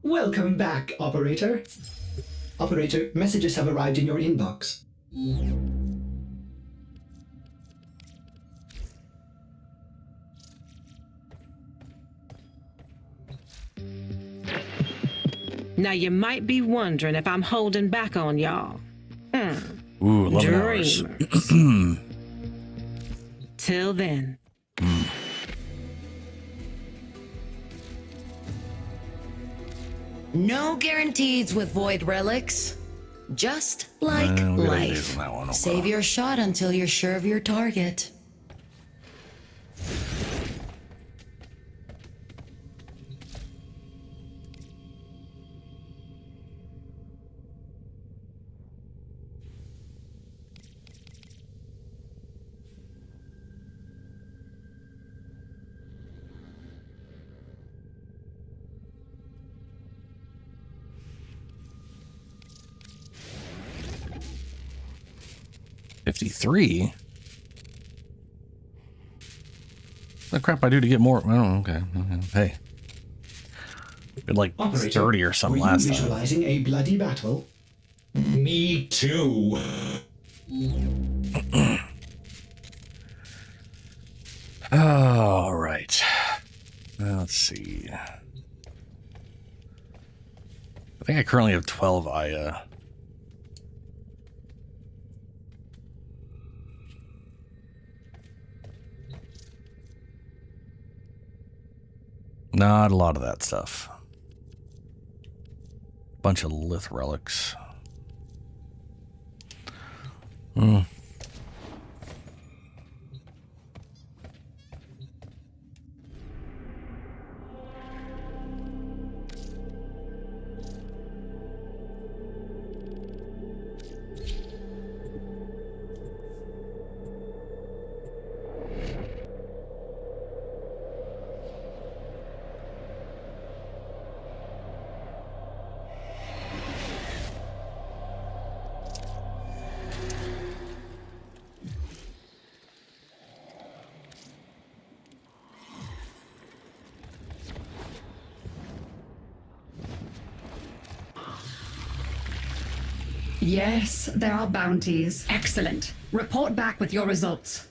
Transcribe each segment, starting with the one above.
Welcome back, Operator. Operator, messages have arrived in your inbox. Now you might be wondering if I'm holding back on y'all. Ooh, 11 hours. Dreamers. Till then. No guarantees with void relics. Just like we got a life. days on that one, okay. Save your shot until you're sure of your target. $53? What crap I do to get more? Oh, okay. Hey. Did like Operator, 30 or something were you last time. visualizing a bloody battle? Me too. All right. Let's see. I think I currently have 12 Aya. Not a lot of that stuff. Bunch of lith relics. Yes, there are bounties. Excellent. Report back with your results.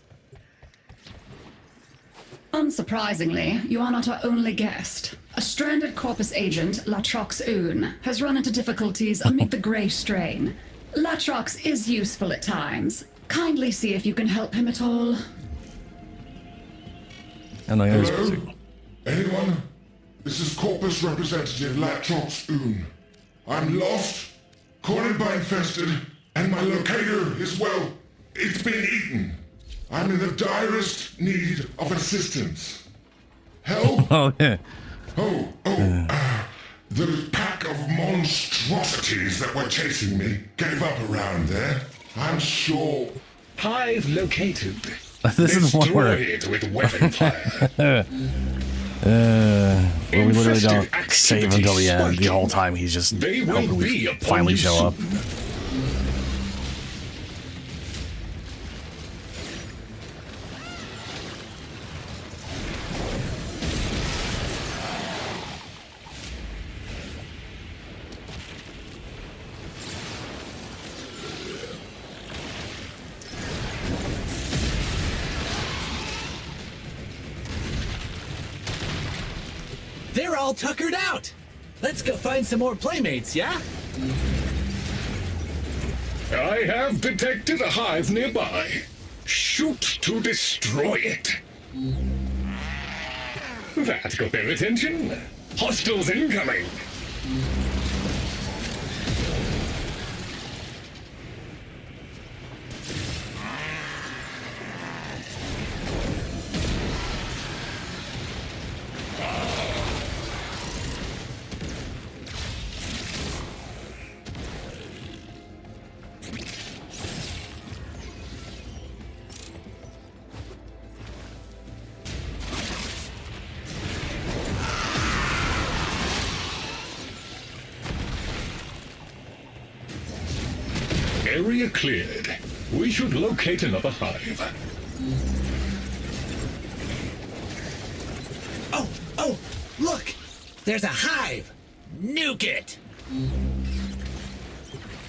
Unsurprisingly, you are not our only guest. A stranded Corpus agent, Latrox Oon, has run into difficulties amid the Grey Strain. Latrox is useful at times. Kindly see if you can help him at all. I know you're Hello? busy. Anyone? This is Corpus Representative Latrox Oon. I'm lost, cornered by infested, and my locator is, well, it's been eaten. I'm in the direst need of assistance. Help? Oh, yeah. The pack of monstrosities that were chasing me gave up around there. I'm sure. Hive located. This is the one Destroy where it with weapon fire. where we literally Infested don't save until the end. activity The whole time he's just They will hoping be we upon finally you show up. soon. They're all tuckered out. Let's go find some more playmates, yeah? I have detected a hive nearby. Shoot to destroy it. That got their attention. Hostiles incoming. Area cleared. We should locate another hive. Oh, look! There's a hive! Nuke it!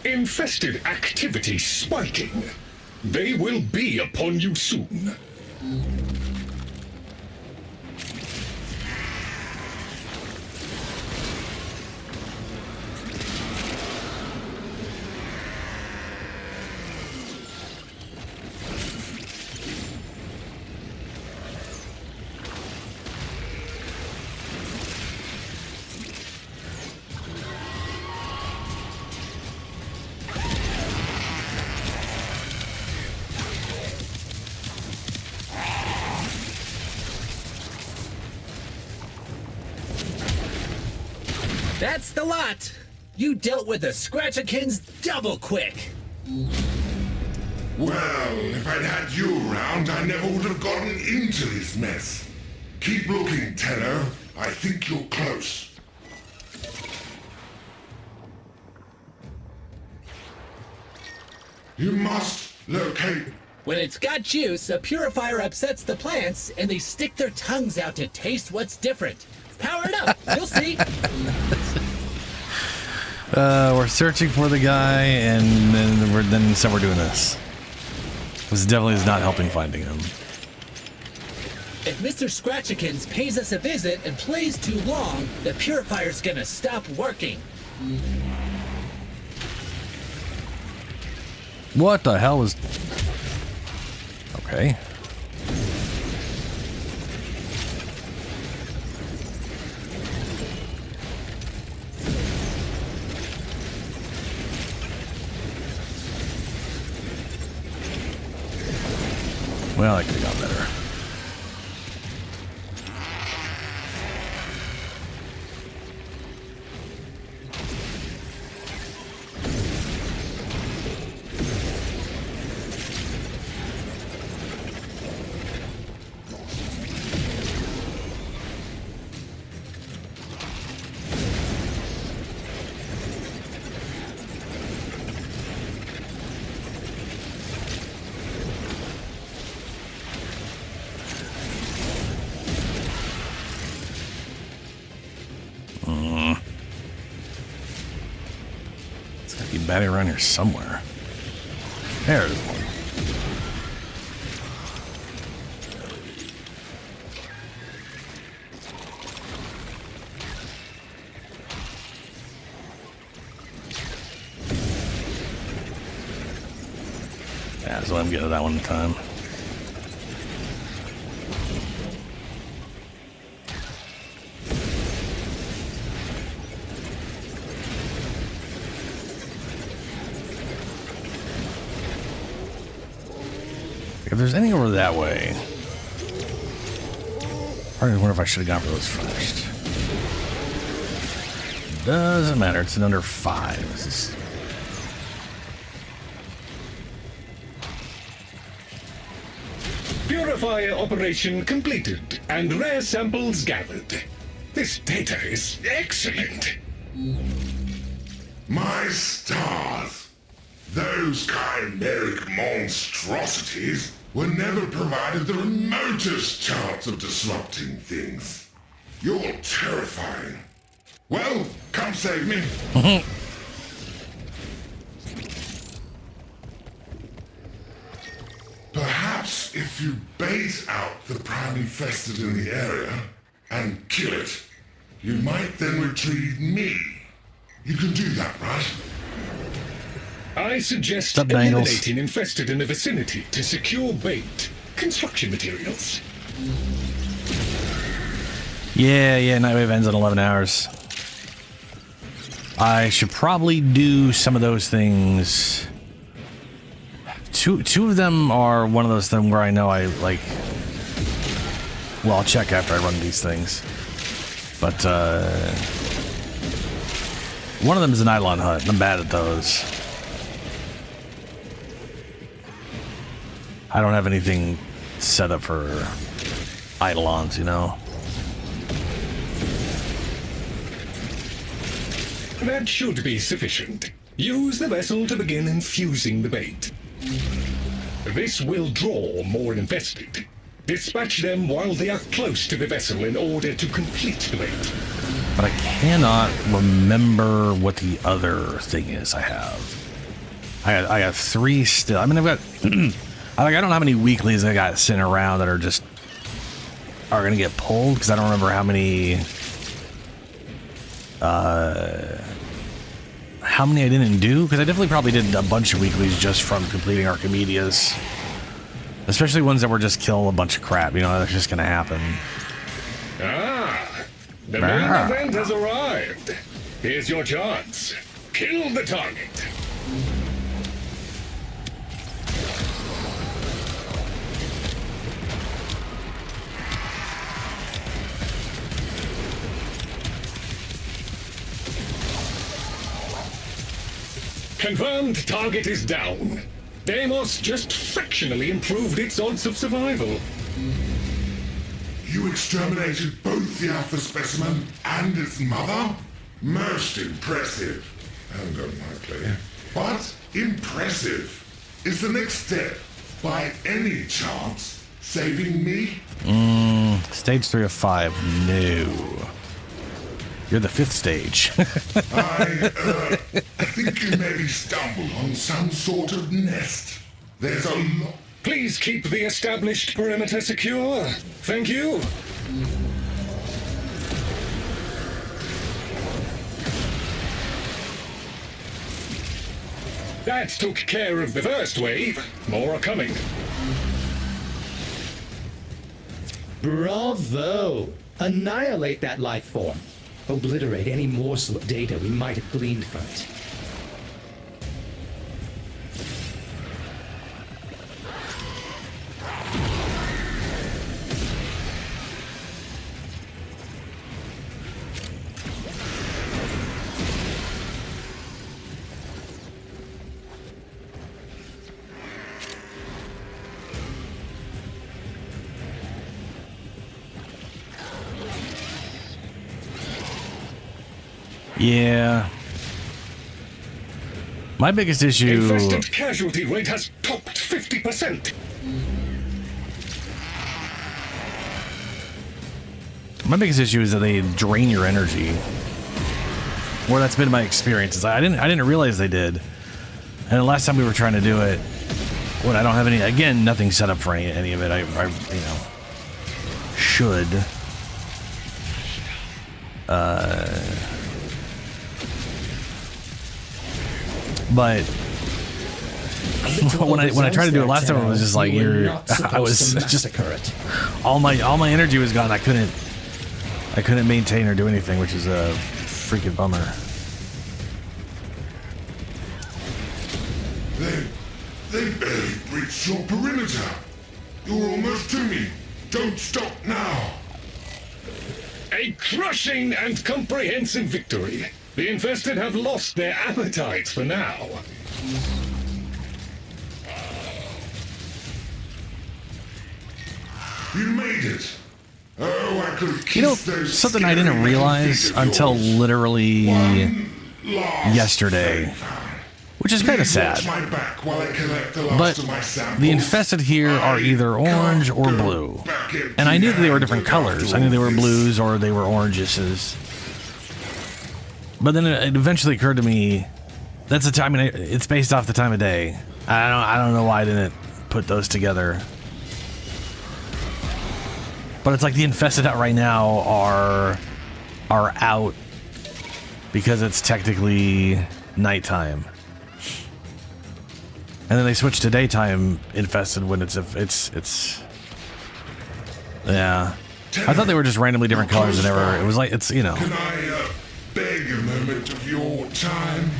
Infested activity spiking. They will be upon you soon. That's the lot! You dealt with the Scratchikins double quick! Well, if I'd had you around, I never would have gotten into this mess. Keep looking, Tenno. I think you're close. You must locate... When it's got juice, a purifier upsets the plants, and they stick their tongues out to taste what's different. Power it up! You'll see! We're searching for the guy, and then we're doing this. This definitely is not helping finding him. If Mr. Scratchikins pays us a visit and plays too long, the purifier's gonna stop working. What the hell was... Okay. Well, I could have gone better. Batty around here somewhere. There's one. Yeah, so let him get to that one time. If there's any over that way, I wonder if I should have gone for those first. Doesn't matter. It's an under 5. This is... Purifier operation completed and rare samples gathered. This data is excellent. My stars! Those chimeric monstrosities were never provided the remotest chance of disrupting things. You're terrifying. Well, come save me. Perhaps if you bait out the prime infested in the area and kill it, you might then retrieve me. You can do that, right? I suggest Subdangles. eliminating infested in the vicinity to secure bait, construction materials. Yeah, Nightwave ends in 11 hours. I should probably do some of those things. Two of them are one of those things where I know I like... Well, I'll check after I run these things. But, one of them is an Eidolon hunt, and I'm bad at those. I don't have anything set up for Eidolons, you know? That should be sufficient. Use the vessel to begin infusing the bait. This will draw more infested. Dispatch them while they are close to the vessel in order to complete the bait. but I cannot remember what the other thing is I have. I got 3 still. I mean, I've got... I don't know how many weeklies I got sitting around that are going to get pulled, because I don't remember how many I didn't do, because I definitely probably did a bunch of weeklies just from completing Archimedias. Especially ones that were just kill a bunch of crap, you know, that's just going to happen. Ah, the main event has arrived. Here's your chance. Kill the target. Confirmed target is down. Deimos just fractionally improved its odds of survival. You exterminated both the alpha specimen and its mother? Most impressive. And unlikely. But impressive. Is the next step, by any chance, saving me? Stage 3 of 5. No. You're the 5th stage. I think you maybe stumbled on some sort of nest. There's a lot. Please keep the established perimeter secure. Thank you. That took care of the first wave. More are coming. Bravo! Annihilate that life form. Obliterate any morsel of data we might have gleaned from it. Yeah. My biggest issue... Infested casualty rate has topped 50%. My biggest issue is that they drain your energy. Or that's been my experience. Is I didn't realize they did. And the last time we were trying to do it, when I don't have any... Again, nothing set up for any of it. I you know, should. But when I tried to do it last time, it was just like I was just all my energy was gone. I couldn't maintain or do anything, which is a freaking bummer. They barely breached your perimeter. You're almost to me. Don't stop now. A crushing and comprehensive victory. The infested have lost their appetite for now. You made it. Oh, I could kiss You know, those something I didn't realize until literally last yesterday, which is kind of Please sad. watch my back while I collect the last But of my samples. the infested here are either orange or blue. And I knew that they were different colors. I knew they were blues or they were oranges. But then it eventually occurred to me, that's the time, I mean, it's based off the time of day. I don't know why I didn't put those together. But it's like the infested out right now are out because it's technically nighttime. And then they switch to daytime infested when it's yeah. I thought they were just randomly different colors and it was like, it's, you know. Can I beg a moment of your time?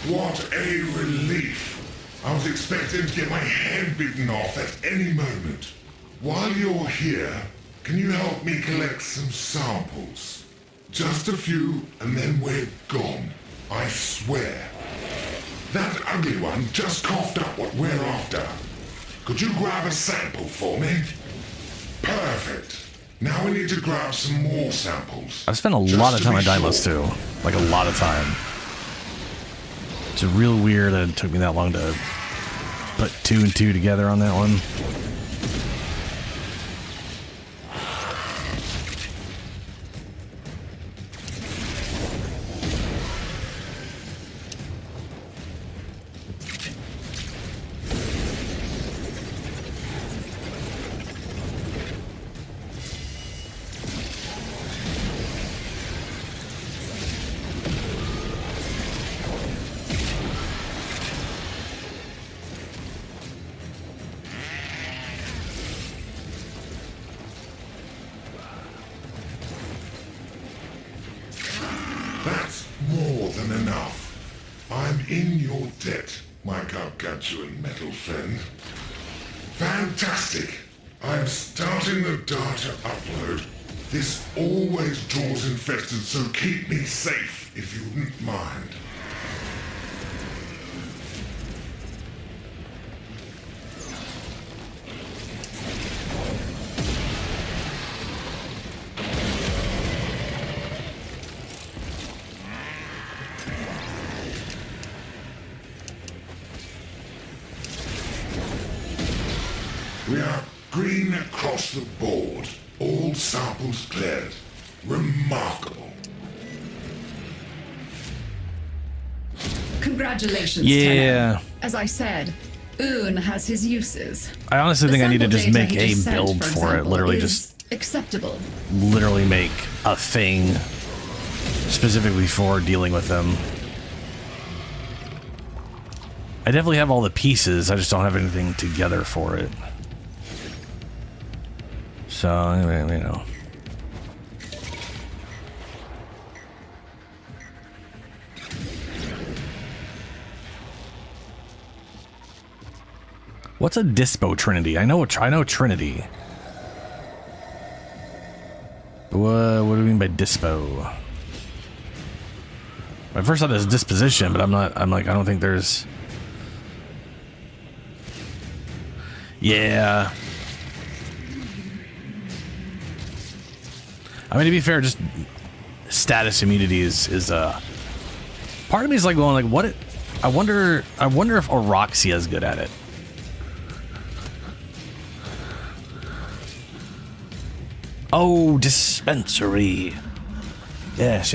What a relief. I was expecting to get my head bitten off at any moment. While you're here, can you help me collect some samples? Just a few, and then we're gone. I swear. That ugly one just coughed up what we're after. Could you grab a sample for me? Perfect. Now we need to grab some more samples. I've spent a lot of time on Deimos too. Like a lot of time. It's real weird that it took me that long to put 2 and 2 together on that one. I'm in your debt, my gargantuan metal friend. Fantastic! I'm starting the data upload. This always draws infested, so keep me safe if you wouldn't mind. We are green across the board. All samples cleared. Remarkable. Congratulations, Yeah. Tenno. As I said, Oon has his uses. I honestly think I need to just sample make data he a just sent, build for it. example, Literally is just acceptable. literally make a thing specifically for dealing with them. I definitely have all the pieces. I just don't have anything together for it. So, anyway, you know. What's a Dispo Trinity? I know Trinity. What do you mean by Dispo? At first I thought it was disposition, but I'm like, I don't think there's... Yeah. I mean, to be fair, just status immunity is part of me is like going like, what it, I wonder if Oroxia is good at it. Oh, dispensary. Yes.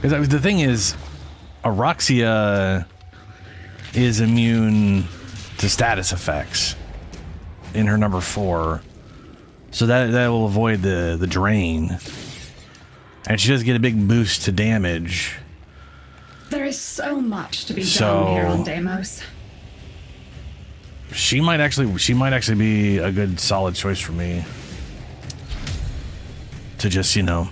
Because the thing is, Oroxia is immune to status effects in her number 4. So that will avoid the drain. And she does get a big boost to damage. There is so much to be done here on Deimos. She might actually be a good solid choice for me. To just, you know.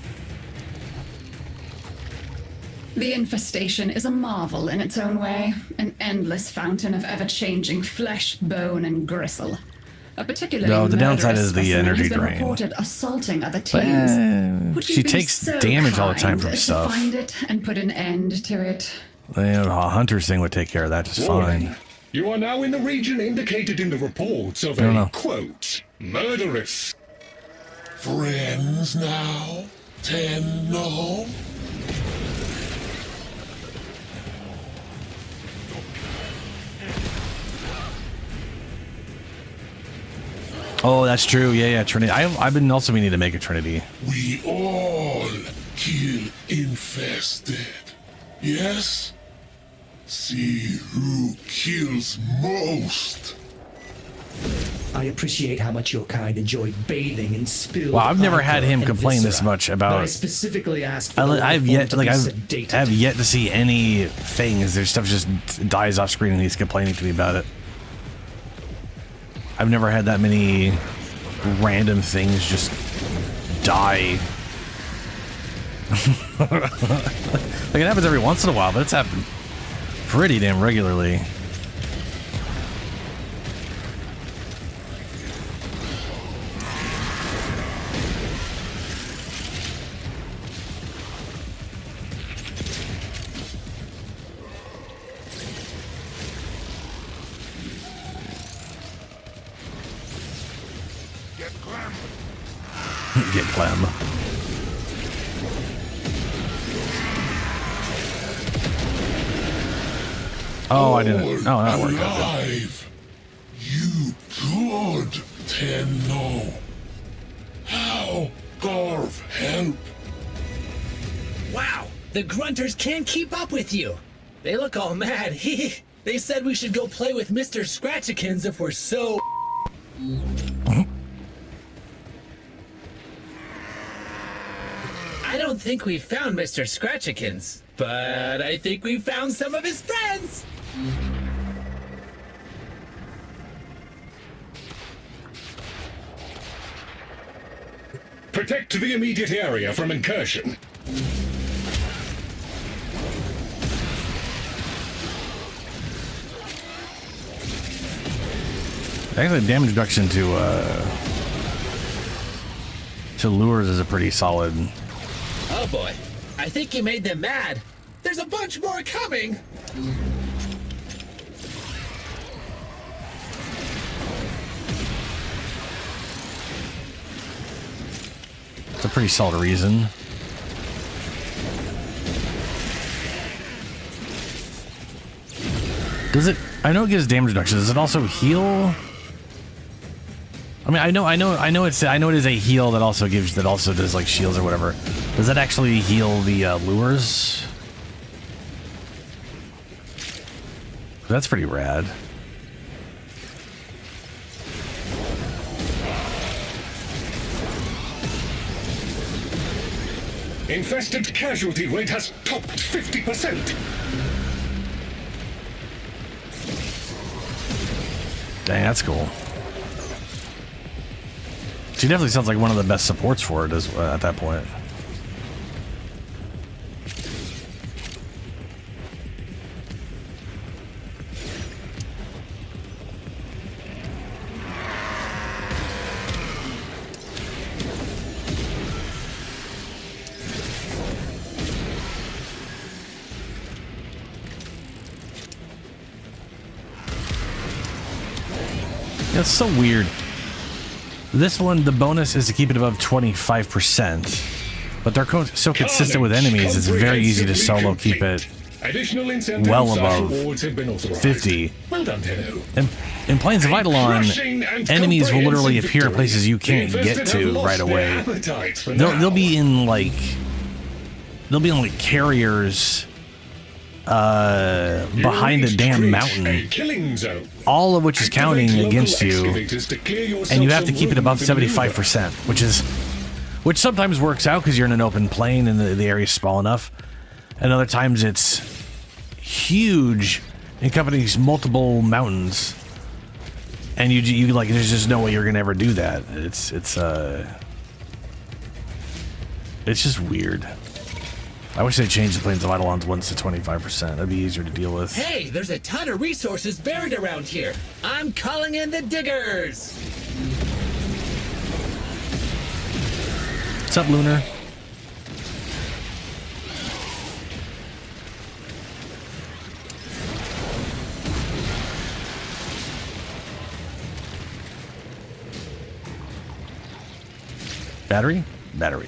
The infestation is a marvel in its own way, an endless fountain of ever-changing flesh, bone, and gristle. A particularly No, the downside murderous is the specimen energy has been drain. reported assaulting other teams. Would you she be takes so damage all the time kind from as to stuff. find it and put an end to it. You know, a hunter's thing would take care of that just Warning. fine. You are now in the region indicated in the reports of I don't a, know. quote, murderous. Friends now, Tenno. Oh, that's true. Yeah, Trinity. I've been also meaning to make a Trinity. We all kill infested. Yes? See who kills most. I appreciate how much your kind enjoyed bathing in spilled. Wow, I've never had ichor him and complain this viscera, much about- but I specifically asked for I've yet sedated. yet to see any things. There's stuff just dies off screen and he's complaining to me about it. I've never had that many random things just die. Like it happens every once in a while, but it's happened pretty damn regularly. Get Clem. Oh, I didn't. Oh, that worked out good. Alive. You good, Tenno. How Garv help? Wow, the grunters can't keep up with you. They look all mad. They said we should go play with Mr. Scratchikins if we're so... I don't think we found Mr. Scratchikins, but I think we found some of his friends. Protect the immediate area from incursion. Actually, damage reduction to lures is a pretty solid. Oh boy, I think you made them mad. There's a bunch more coming. It's a pretty solid reason. Does it? I know it gives damage reduction. Does it also heal? I mean, I know it is a heal that also does like shields or whatever. Does that actually heal the lures? That's pretty rad. Infested casualty rate has topped 50%. Dang, that's cool. She definitely sounds like one of the best supports for it at that point. That's so weird. This one, the bonus is to keep it above 25%, but they're so consistent with enemies, it's very easy to solo keep it well above 50. Well done, Tenno. In Plains of Eidolon, enemies will literally appear in places you can't get to right away. They'll be in like carriers behind a damn mountain, all of which is counting against you, and you have to keep it above 75%, which sometimes works out because you're in an open plain and the area's small enough, and other times it's huge, encompassing multiple mountains, and you like there's just no way you're gonna ever do that. It's just weird. I wish they changed the Plains of Eidolon's ones to 25%. That'd be easier to deal with. Hey, there's a ton of resources buried around here. I'm calling in the diggers. What's up, Lunar? Battery? Battery.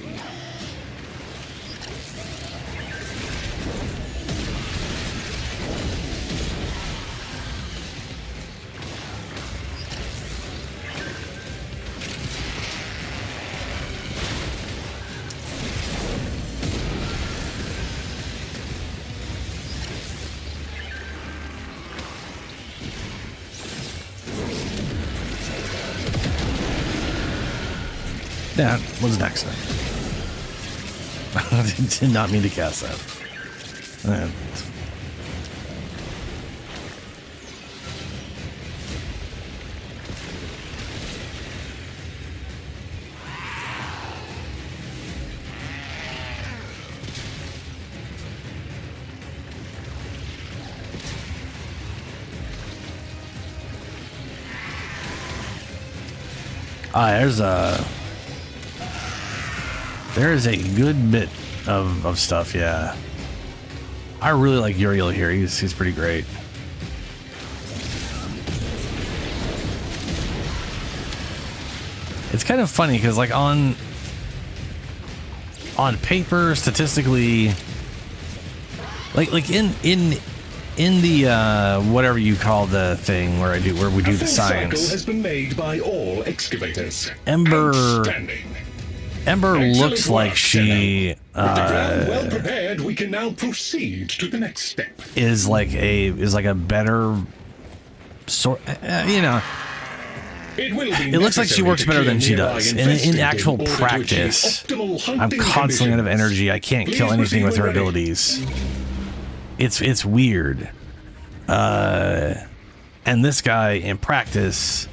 That was an accident. I did not mean to cast that. There is a good bit of stuff, yeah. I really like Uriel here. He's pretty great. It's kind of funny because like on paper, statistically, like in the whatever you call the thing where we do the science. Cycle has been made by all excavators. Ember looks like she With the ground well prepared, we can now proceed to the next step. is like a better sort. It looks like she works better than she does. In actual practice, I'm constantly out of energy. I can't kill anything with her abilities. It's weird. And this guy in practice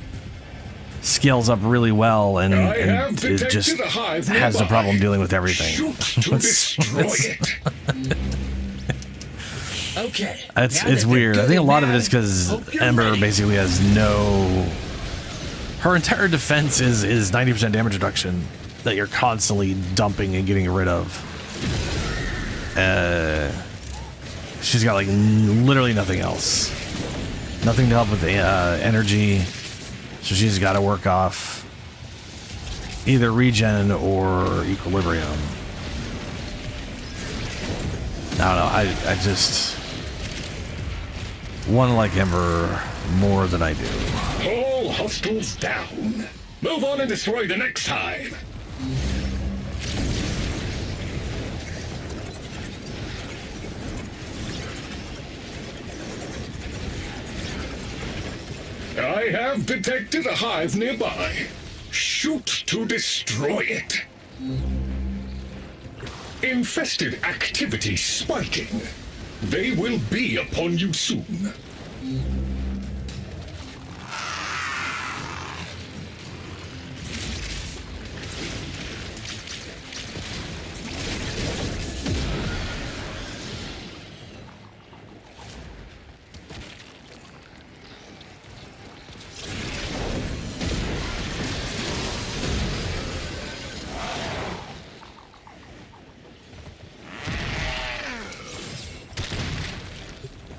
scales up really well and it just has no problem dealing with everything. Okay. It's weird. I think a lot of it is because Ember basically has no Her entire defense is 90% damage reduction that you're constantly dumping and getting rid of. She's got like literally nothing else. Nothing to help with the energy. So she's got to work off either regen or equilibrium. I don't know. I just want to like Ember more than I do. All hostiles down. Move on and destroy the next hive. I have detected a hive nearby. Shoot to destroy it. Infested activity spiking. They will be upon you soon.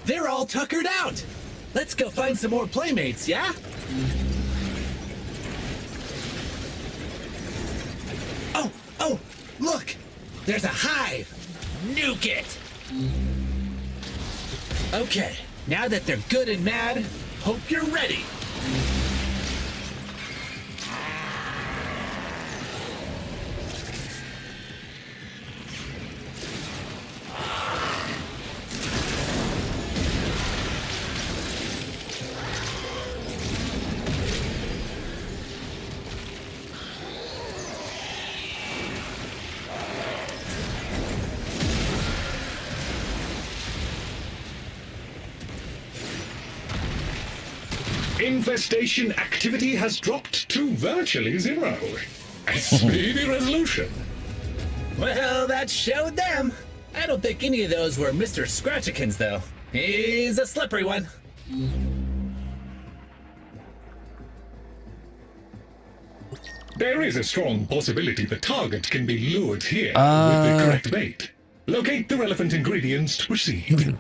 They're all tuckered out. Let's go find some more playmates, yeah? Oh, look! There's a hive! Nuke it! Okay, now that they're good and mad, hope you're ready. Infestation activity has dropped to virtually zero. A speedy resolution. Well, that showed them. I don't think any of those were Mr. Scratchikins, though. He's a slippery one. There is a strong possibility the target can be lured here with the correct bait. Locate the relevant ingredients to proceed.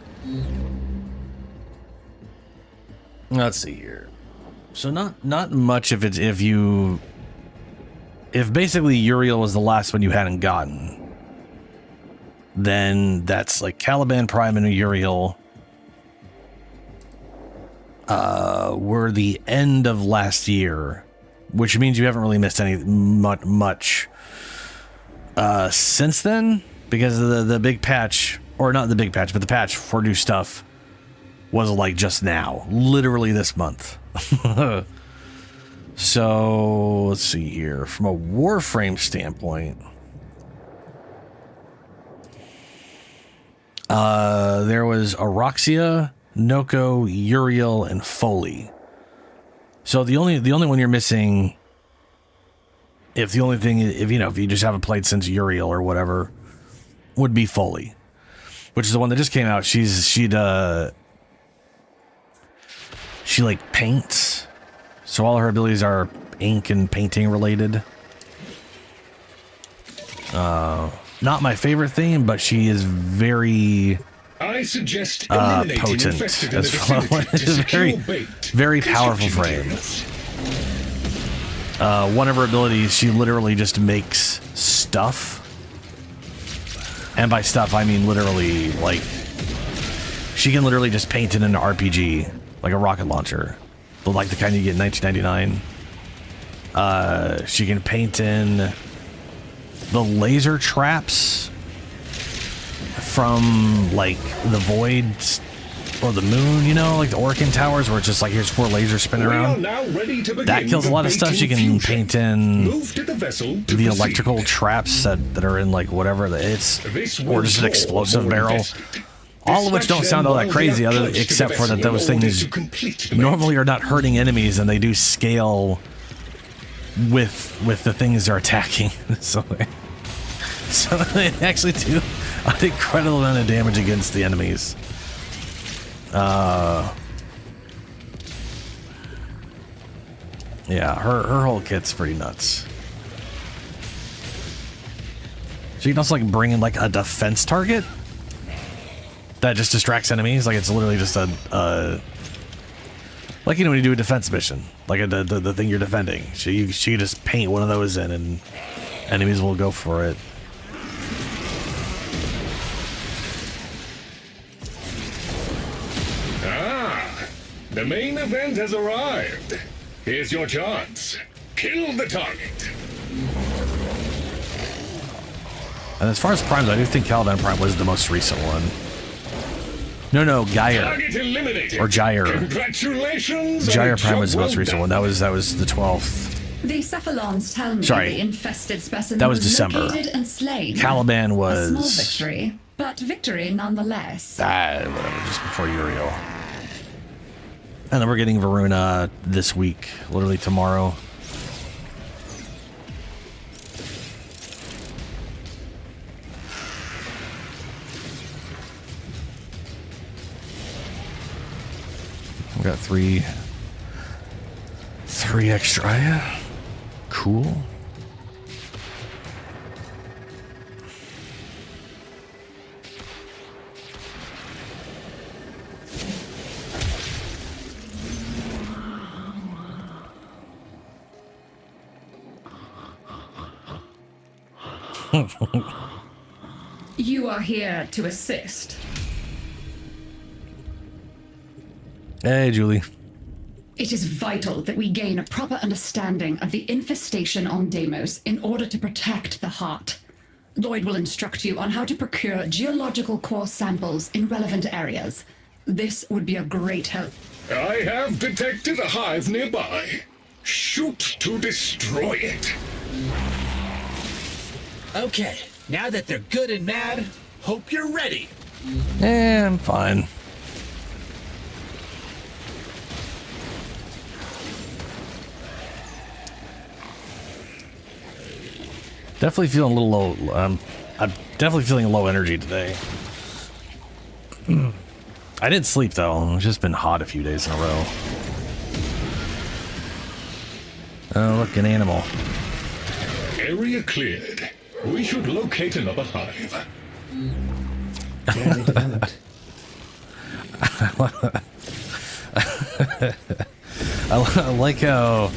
Let's see here. So not much if basically Uriel was the last one you hadn't gotten, then that's like Caliban Prime and Uriel were the end of last year, which means you haven't really missed any much since then, because of the big patch, or not the big patch, but the patch for new stuff was like just now, literally this month. So let's see here. From a Warframe standpoint, there was Araxia, Noko, Uriel, and Foley. So the only one you're missing, if you just haven't played since Uriel or whatever, would be Foley, which is the one that just came out. She like paints, so all her abilities are ink and painting related. Not my favorite thing, but she is very I suggest eliminating potent infested in as the well. vicinity It's to a secure bait. very powerful Construction frame. materials. One of her abilities, she literally just makes stuff, and by stuff I mean literally, like, she can literally just paint it in an RPG, like a rocket launcher, but like the kind you get in 1999. She can paint in the laser traps from like the Void or the Moon, like the Orkin Towers, where it's just like here's 4 lasers spinning around. That kills a lot of stuff. She can paint in the electrical traps that are in like whatever it's, or just an explosive barrel. All of which don't sound all that crazy, except for that those things normally are not hurting enemies, and they do scale with the things they're attacking. So they actually do an incredible amount of damage against the enemies. Yeah, her whole kit's pretty nuts. So you can also like bring in like a defense target that just distracts enemies. Like it's literally just a like, you know, when you do a defense mission, like the thing you're defending. She just paint one of those in and enemies will go for it. Ah, the main event has arrived. Here's your chance. Kill the target. And as far as primes, I do think Caladan Prime was the most recent one. No, Gyre. Target eliminated. Or Gyre. Congratulations. Gyre on a Prime was the job most well recent done. one. That was the 12th. The Cephalons tell me Sorry. the infested specimen That was December. located and slain. Caliban A small was victory, but victory nonetheless. whatever, just before Uriel. And then we're getting Voruna this week, literally tomorrow. We got three extra. Yeah. Cool. You are here to assist. Hey, Julie. It is vital that we gain a proper understanding of the infestation on Deimos in order to protect the heart. Lloyd will instruct you on how to procure geological core samples in relevant areas. This would be a great help. I have detected a hive nearby. Shoot to destroy it. Okay, now that they're good and mad, hope you're ready. I'm fine. Definitely feeling a little low. I'm definitely feeling low energy today. I didn't sleep though. It's just been hot a few days in a row. Oh, look, an animal. Area cleared. We should locate another hive. Barely developed. I like how,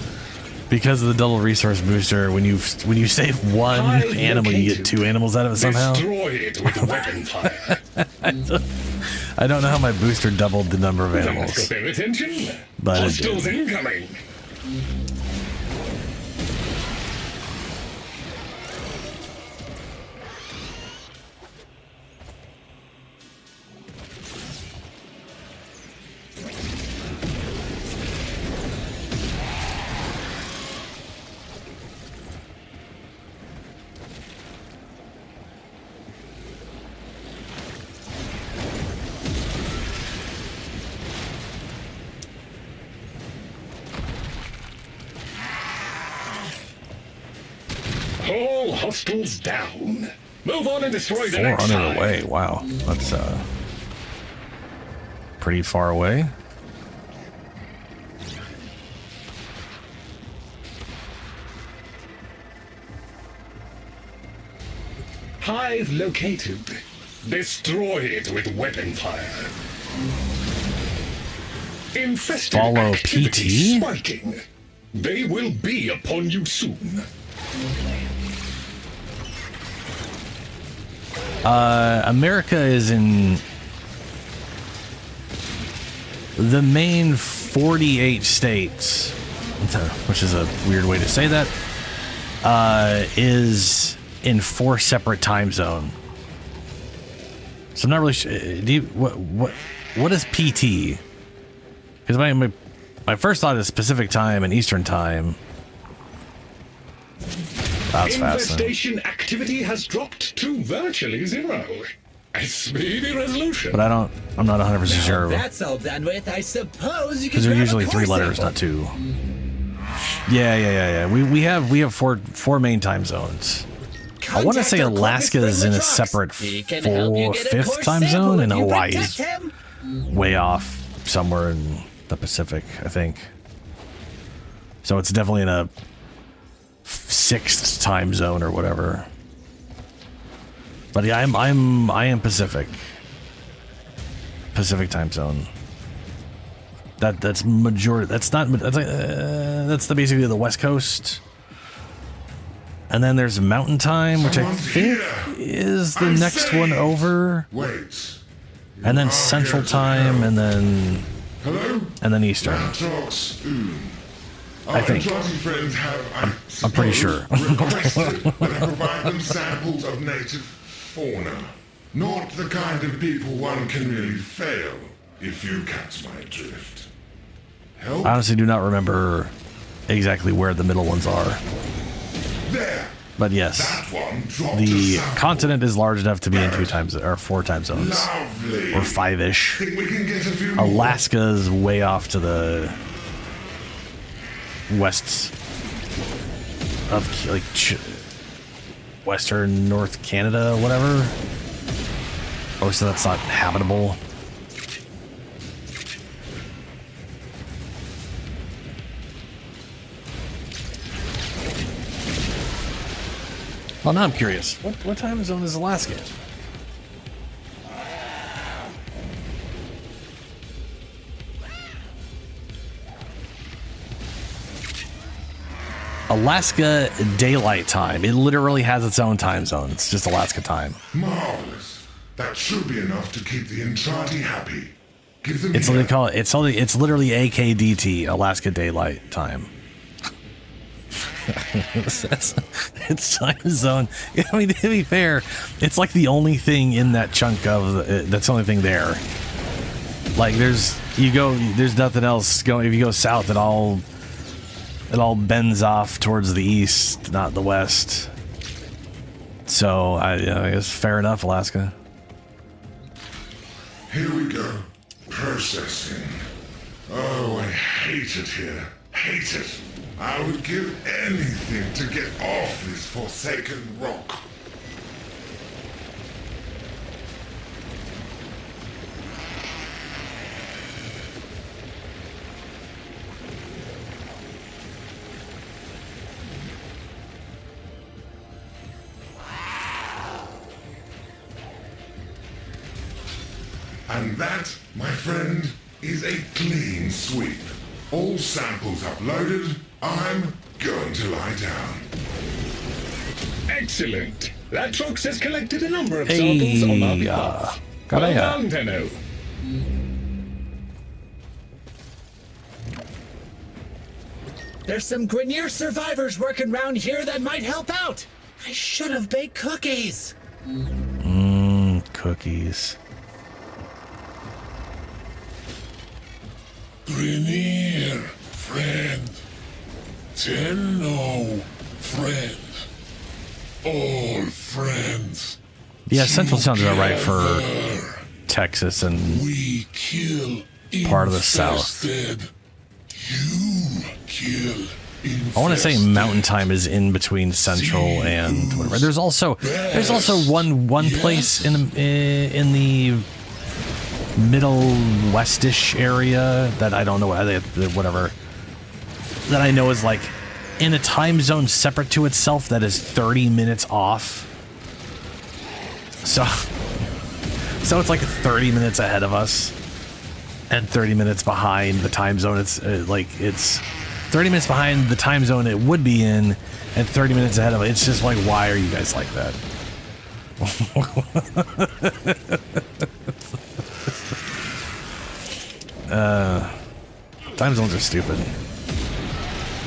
because of the double resource booster, when you save one Hive animal, you get located. two animals out of it somehow. Destroy it with weapon fire. I don't know how my booster doubled the number of That animals. got their attention. But it Hostiles did. incoming. All hostiles down. Move on and destroy the next 400 hive. away. Wow, that's pretty far away. Hive located. Destroy it with weapon fire. Infested Follow activity PT? spiking. They will be upon you soon. America is in the main 48 states, which is a weird way to say that, is in 4 separate time zone. So I'm not really sure. What is PT? Because my first thought is Pacific time and Eastern time. That's fascinating. Infestation activity has dropped to virtually zero. A speedy resolution. But I'm not 100% sure. That's all done with. I suppose you can Because they're grab usually a 3 core letters, sample. not 2. Yeah. We have four main time zones. I want to Contact say our Alaska corporate is in a friend separate He can help you get a 5th core time sample zone, if and you Hawaii's protect him. way off somewhere in the Pacific, I think. So it's definitely in a 6th time zone or whatever. But yeah, I am Pacific. Pacific time zone. That's majority. That's not. That's the basically the West Coast. And then there's Mountain Time, which I think is the next one over. Wait. And then Central Time, and then Hello? and then Eastern. I think. Friends have, I'm pretty sure. requested that I provide them samples of native fauna. Not the kind of people one can really fail, if you catch my drift. Help? I honestly do not remember exactly where the middle ones are. There. But yes, That one dropped the a sample. continent is large enough to be in 2 times or 4 time zones, Lovely. or 5-ish. Think we can get a few more? Alaska is way off to the west of like western North Canada, whatever. Oh, so that's not habitable. Well, now I'm curious. What time zone is Alaska in? Alaska Daylight Time. It literally has its own time zone. It's just Alaska time. Marvelous. That should be enough to keep the Entrati happy. Give them It's what here. they call it. It's literally AKDT, Alaska Daylight Time. It's time zone. I mean, to be fair, it's like the only thing in that chunk of that's the only thing there. Like there's nothing else going. If you go south, it all bends off towards the east, not the west. So I guess fair enough, Alaska. Here we go. Processing. Oh, I hate it here. Hate it. I would give anything to get off this forsaken rock. And that, my friend, is a clean sweep. All samples uploaded. I'm going to lie down. Excellent. Latrox has collected a number of Hey, samples on our behalf. got Well ya. done, Tenno. There's some Grenier survivors working around here that might help out. I should have baked cookies. Cookies. Grenier, friend. Tenno, friend. All friends. Yeah, Central sounds about right for Texas and We kill part of the South. infested. You kill I want to say infested. Mountain Time is in between Central and whatever. There's also one place in the middle westish area that I don't know whatever that I know is like in a time zone separate to itself that is 30 minutes off. So it's like 30 minutes ahead of us and 30 minutes behind the time zone. It's 30 minutes behind the time zone it would be in and 30 minutes ahead of it. It's just like, why are you guys like that? Time zones are stupid.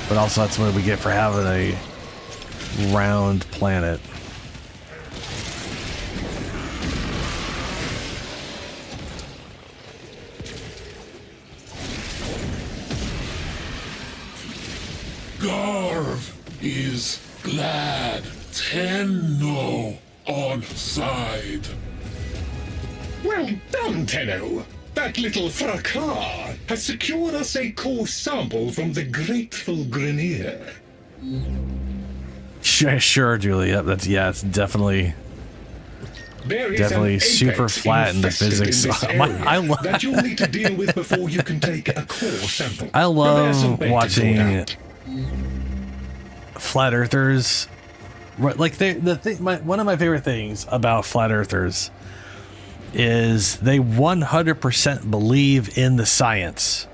But also that's what we get for having a round planet. Garv is glad. Tenno on side. Well done, Tenno. That little fracas has secured us a core sample from the grateful Grenier. Sure, Julie. Yep, it's definitely There is an apex super flat in the infested physics. in this I area love that you'll need to deal with before you can take a core sample. I Prepare some love bait to watching sort out. flat earthers, like one of my favorite things about flat earthers is they 100% believe in the science.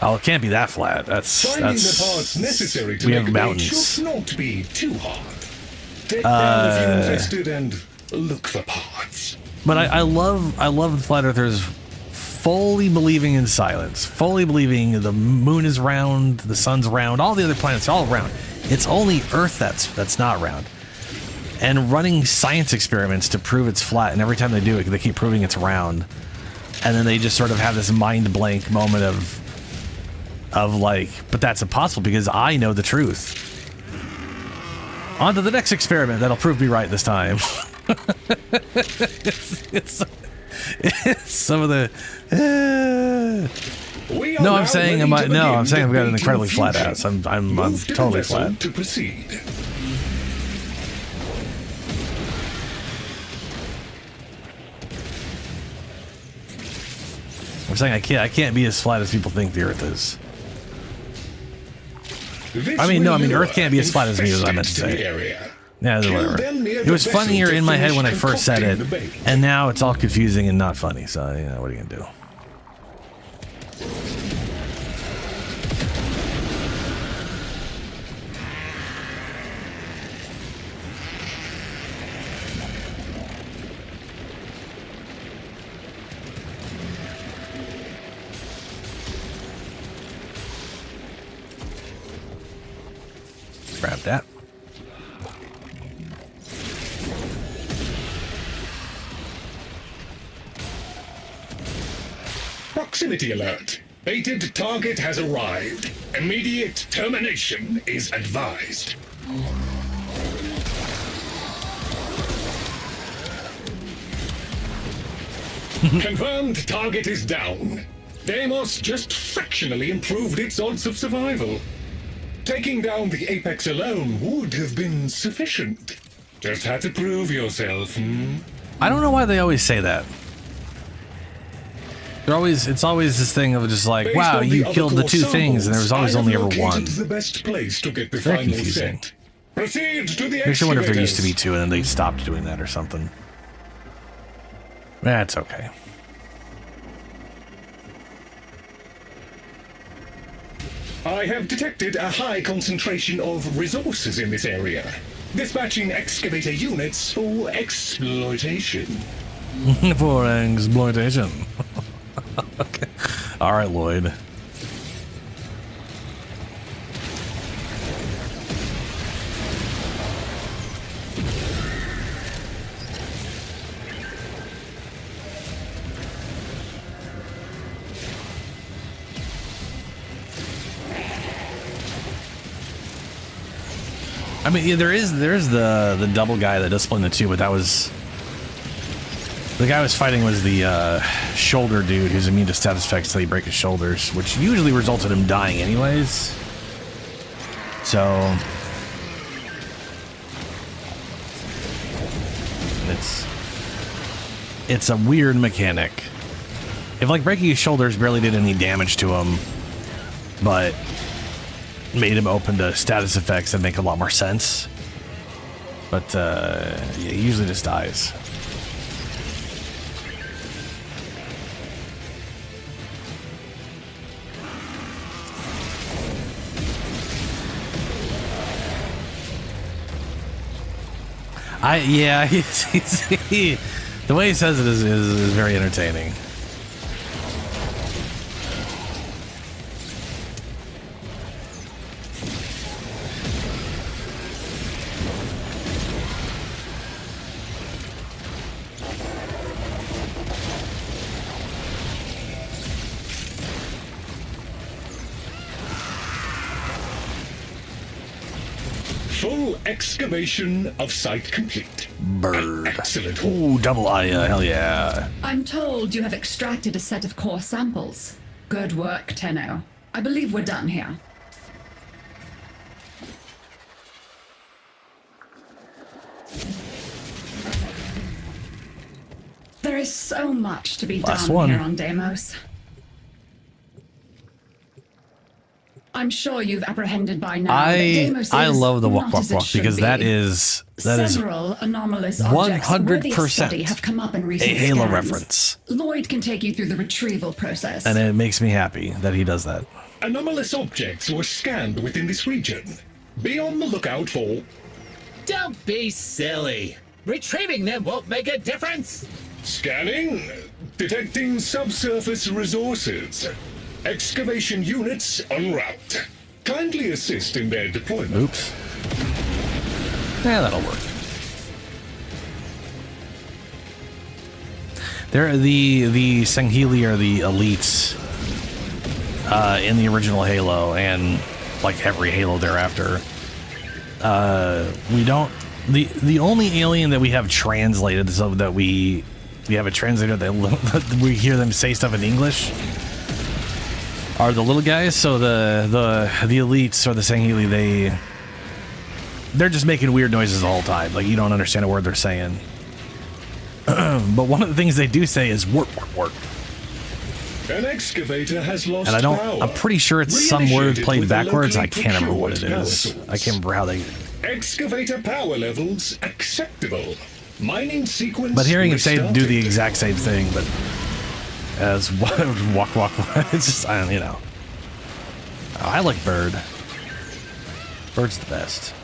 Oh, it can't be that flat. Finding the parts necessary to we make have a mountains. blade should not be too hard. Take down the few infested and look for parts. But I love the flat earthers fully believing in silence, fully believing the moon is round, the sun's round, all the other planets are all round. It's only Earth that's not round. And running science experiments to prove it's flat, and every time they do it, they keep proving it's round. And then they just sort of have this mind blank moment of like, but that's impossible because I know the truth. On to the next experiment that'll prove me right this time. it's some of the. No, I'm saying I've got an incredibly flat ass. I'm totally flat. To proceed. I'm saying I can't be as flat as people think the Earth is. Earth can't be as flat as me as I meant to say. Yeah, whatever. It was funnier in my head when I first said it, and now it's all confusing and not funny. So, what are you gonna do? Grab that. Proximity alert. Fated target has arrived. Immediate termination is advised. Confirmed target is down. Deimos just fractionally improved its odds of survival. Taking down the Apex alone would have been sufficient. Just had to prove yourself, I don't know why they always say that. It's always this thing of just like, wow, you killed the two things, and there was always only ever one. The best place to get the Very final confusing. set. Proceed to the Makes you wonder if there used to be excavators. two and then they stopped doing that or something. That's okay. I have detected a high concentration of resources in this area. Dispatching excavator units for exploitation. For exploitation. Okay. All right, Lloyd. I mean, yeah, there is the double guy that does split into two, but that was the guy I was fighting was the shoulder dude who's immune to status effects till you break his shoulders, which usually results in him dying anyways. So it's a weird mechanic. If like breaking his shoulders barely did any damage to him, but made him open to status effects that make a lot more sense. But yeah, he usually just dies. Yeah, the way he says it is very entertaining. Full excavation of site complete. Bird. Excellent. Ooh, double Aya, hell yeah. I'm told you have extracted a set of core samples. Good work, Tenno. I believe we're done here. There is so much to be Last done one. here on Deimos. I'm sure you've apprehended by now. I that Deimos I is love the not walk walk as it walk should because be. that is Several anomalous objects worthy of study 100% have come up in a recent Halo scans. reference, Lloyd can take you through the retrieval process. and it makes me happy that he does that. Anomalous objects were scanned within this region. Be on the lookout for... Don't be silly. Retrieving them won't make a difference. Scanning. Detecting subsurface resources. Excavation units en route. Kindly assist in their deployment. Oops. Yeah, that'll work. They're the Sangheili are the elites in the original Halo, and like every Halo thereafter. We don't. The only alien that we have translated so that we have a translator that we hear them say stuff in English are the little guys. So the elites or the Sangheili, they're just making weird noises the whole time. Like you don't understand a word they're saying. But one of the things they do say is "work, work, work." An excavator has lost And I don't. power. I'm pretty sure it's some word Reinitiated played with the backwards. I locally can't remember what it procured power is. source. I can't remember how they. Excavator power levels acceptable. Mining sequence. But hearing him say do the restarted. exact same thing, but as walk, walk, it's just I don't, I like Bird. Bird's the best.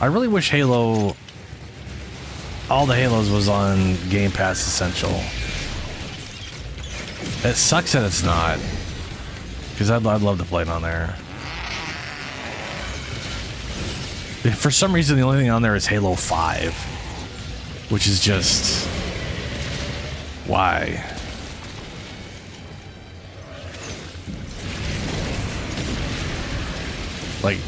I really wish Halo, all the Halos was on Game Pass Essential. It sucks that it's not, because I'd love to play it on there. For some reason, the only thing on there is Halo 5, which is just why. Like,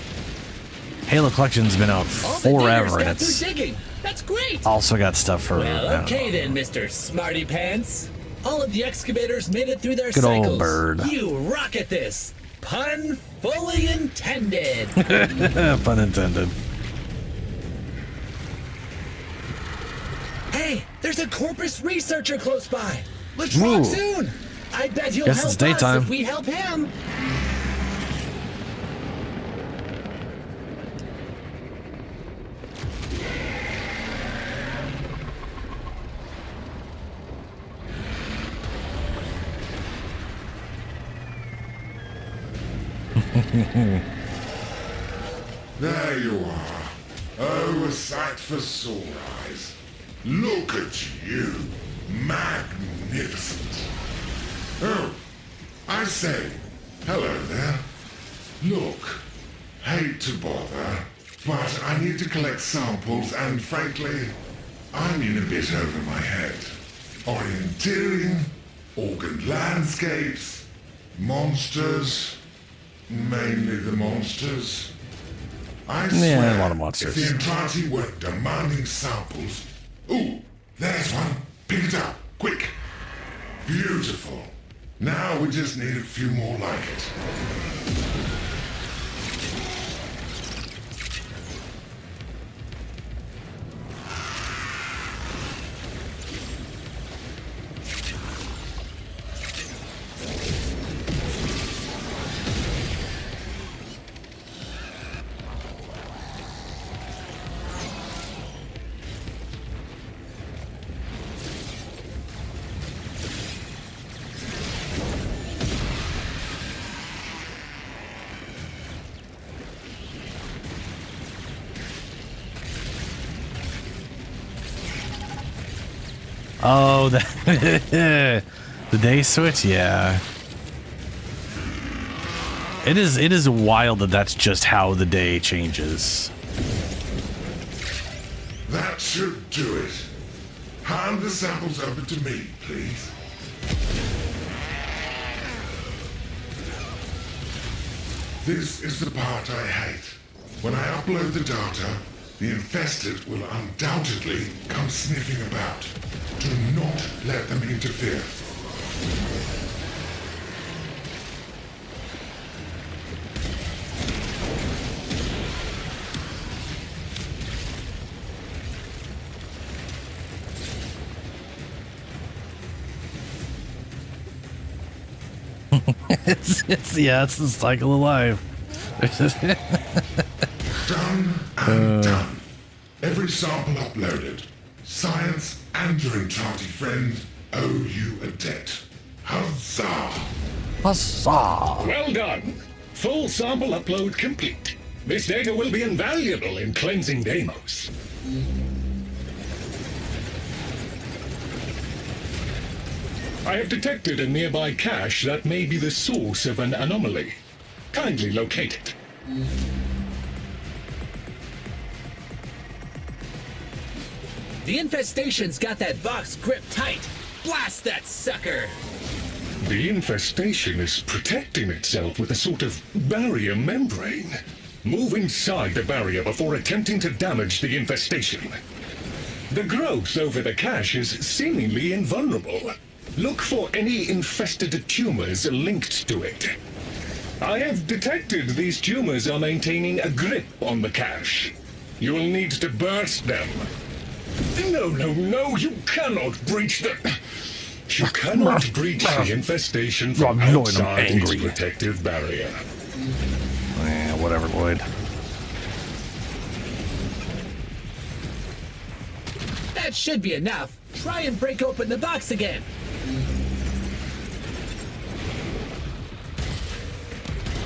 Halo Collection's been out All the diggers forever, and got through it's digging. That's great. also got stuff for. I Well, don't okay know. then, Mr. Smarty Pants. All of the excavators made it through their Good old cycles. Bird. You rock at this. Pun fully intended. Pun intended. Hey, there's a Corpus researcher close by. Let's rock Ooh. soon. I bet he'll Guess help it's daytime. us if we help him. There you are. Oh, a sight for sore eyes. Look at you. Magnificent. Oh, I say, hello there. Look, hate to bother, but I need to collect samples and frankly, I'm in a bit over my head. Orienteering, organ landscapes, monsters, mainly the monsters. I Yeah, swear, a lot of monsters. if the entirety were demanding samples... Ooh, there's one. Pick it up, quick. Beautiful. Now we just need a few more like it. Oh, the day switch, yeah. It is wild that that's just how the day changes. That should do it. Hand the samples over to me, please. This is the part I hate. When I upload the data, the infested will undoubtedly come sniffing about. Do not let them interfere. it's it's the cycle of life. Done and done. Every sample uploaded. Science and your enchanted friend owe you a debt. Huzzah! Huzzah! Well done. Full sample upload complete. This data will be invaluable in cleansing Deimos. I have detected a nearby cache that may be the source of an anomaly. Kindly locate it. The infestation's got that box gripped tight. Blast that sucker! The infestation is protecting itself with a sort of barrier membrane. Move inside the barrier before attempting to damage the infestation. The growth over the cache is seemingly invulnerable. Look for any infested tumors linked to it. I have detected these tumors are maintaining a grip on the cache. You will need to burst them. No, you cannot breach the... You cannot breach the infestation from outside its protective barrier. Whatever, Lloyd. That should be enough. Try and break open the box again.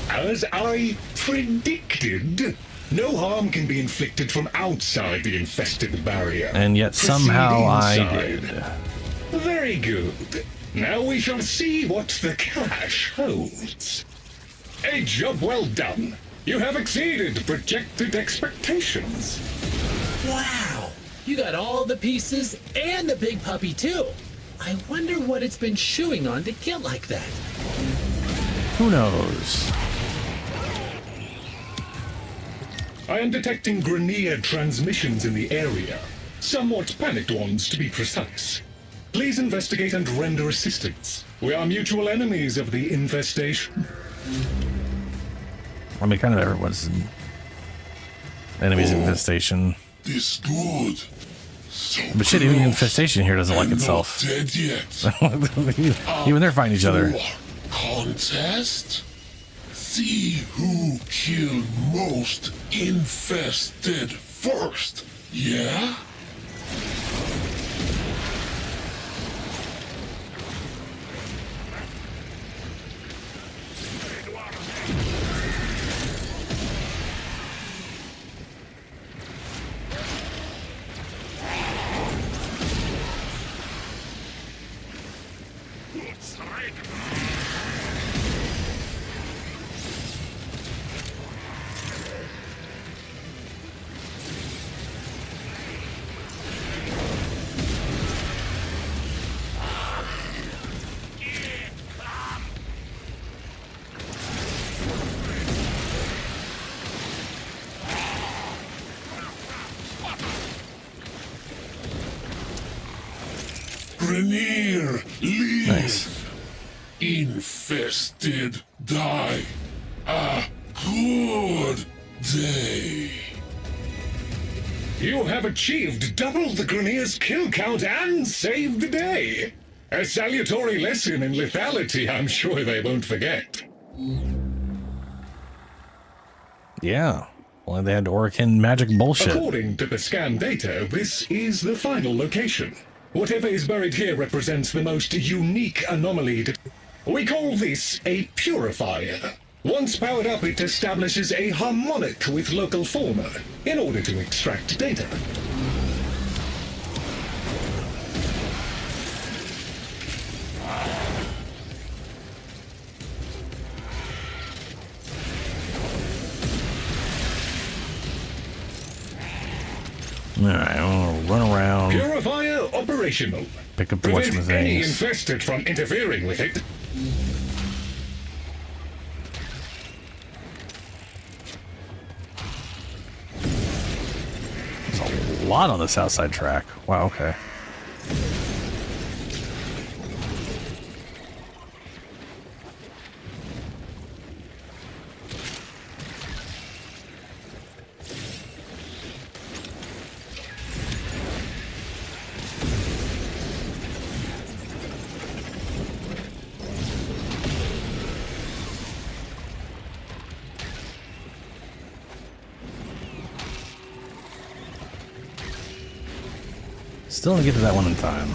As I predicted, no harm can be inflicted from outside the infested barrier. And yet somehow I did. Very good. Now we shall see what the cache holds. A job well done. You have exceeded projected expectations. Wow! You got all the pieces and the big puppy too. I wonder what it's been chewing on to get like that. Who knows? I am detecting Grineer transmissions in the area. Somewhat panicked ones, to be precise. Please investigate and render assistance. We are mutual enemies of the infestation. I mean, kind of everyone's enemies infestation. This good. So But shit, even infestation here doesn't like itself. Not dead yet. Even they're fighting each other. Contest? See who killed most infested first. Yeah? Grineer, leave. Nice. Infested die. A good day. You have achieved double the Grineer's kill count and saved the day. A salutary lesson in lethality I'm sure they won't forget. Yeah. Well, they had Orkin magic bullshit. According to the scan data, this is the final location. Whatever is buried here represents the most unique anomaly. We call this a purifier. Once powered up, it establishes a harmonic with local fauna in order to extract data. Alright, I'm gonna run around. Purifier operational. Pick up a bunch of Prevent any things. infested from interfering with it. There's a lot on the south side track. Wow, okay. Still didn't get to that one in time.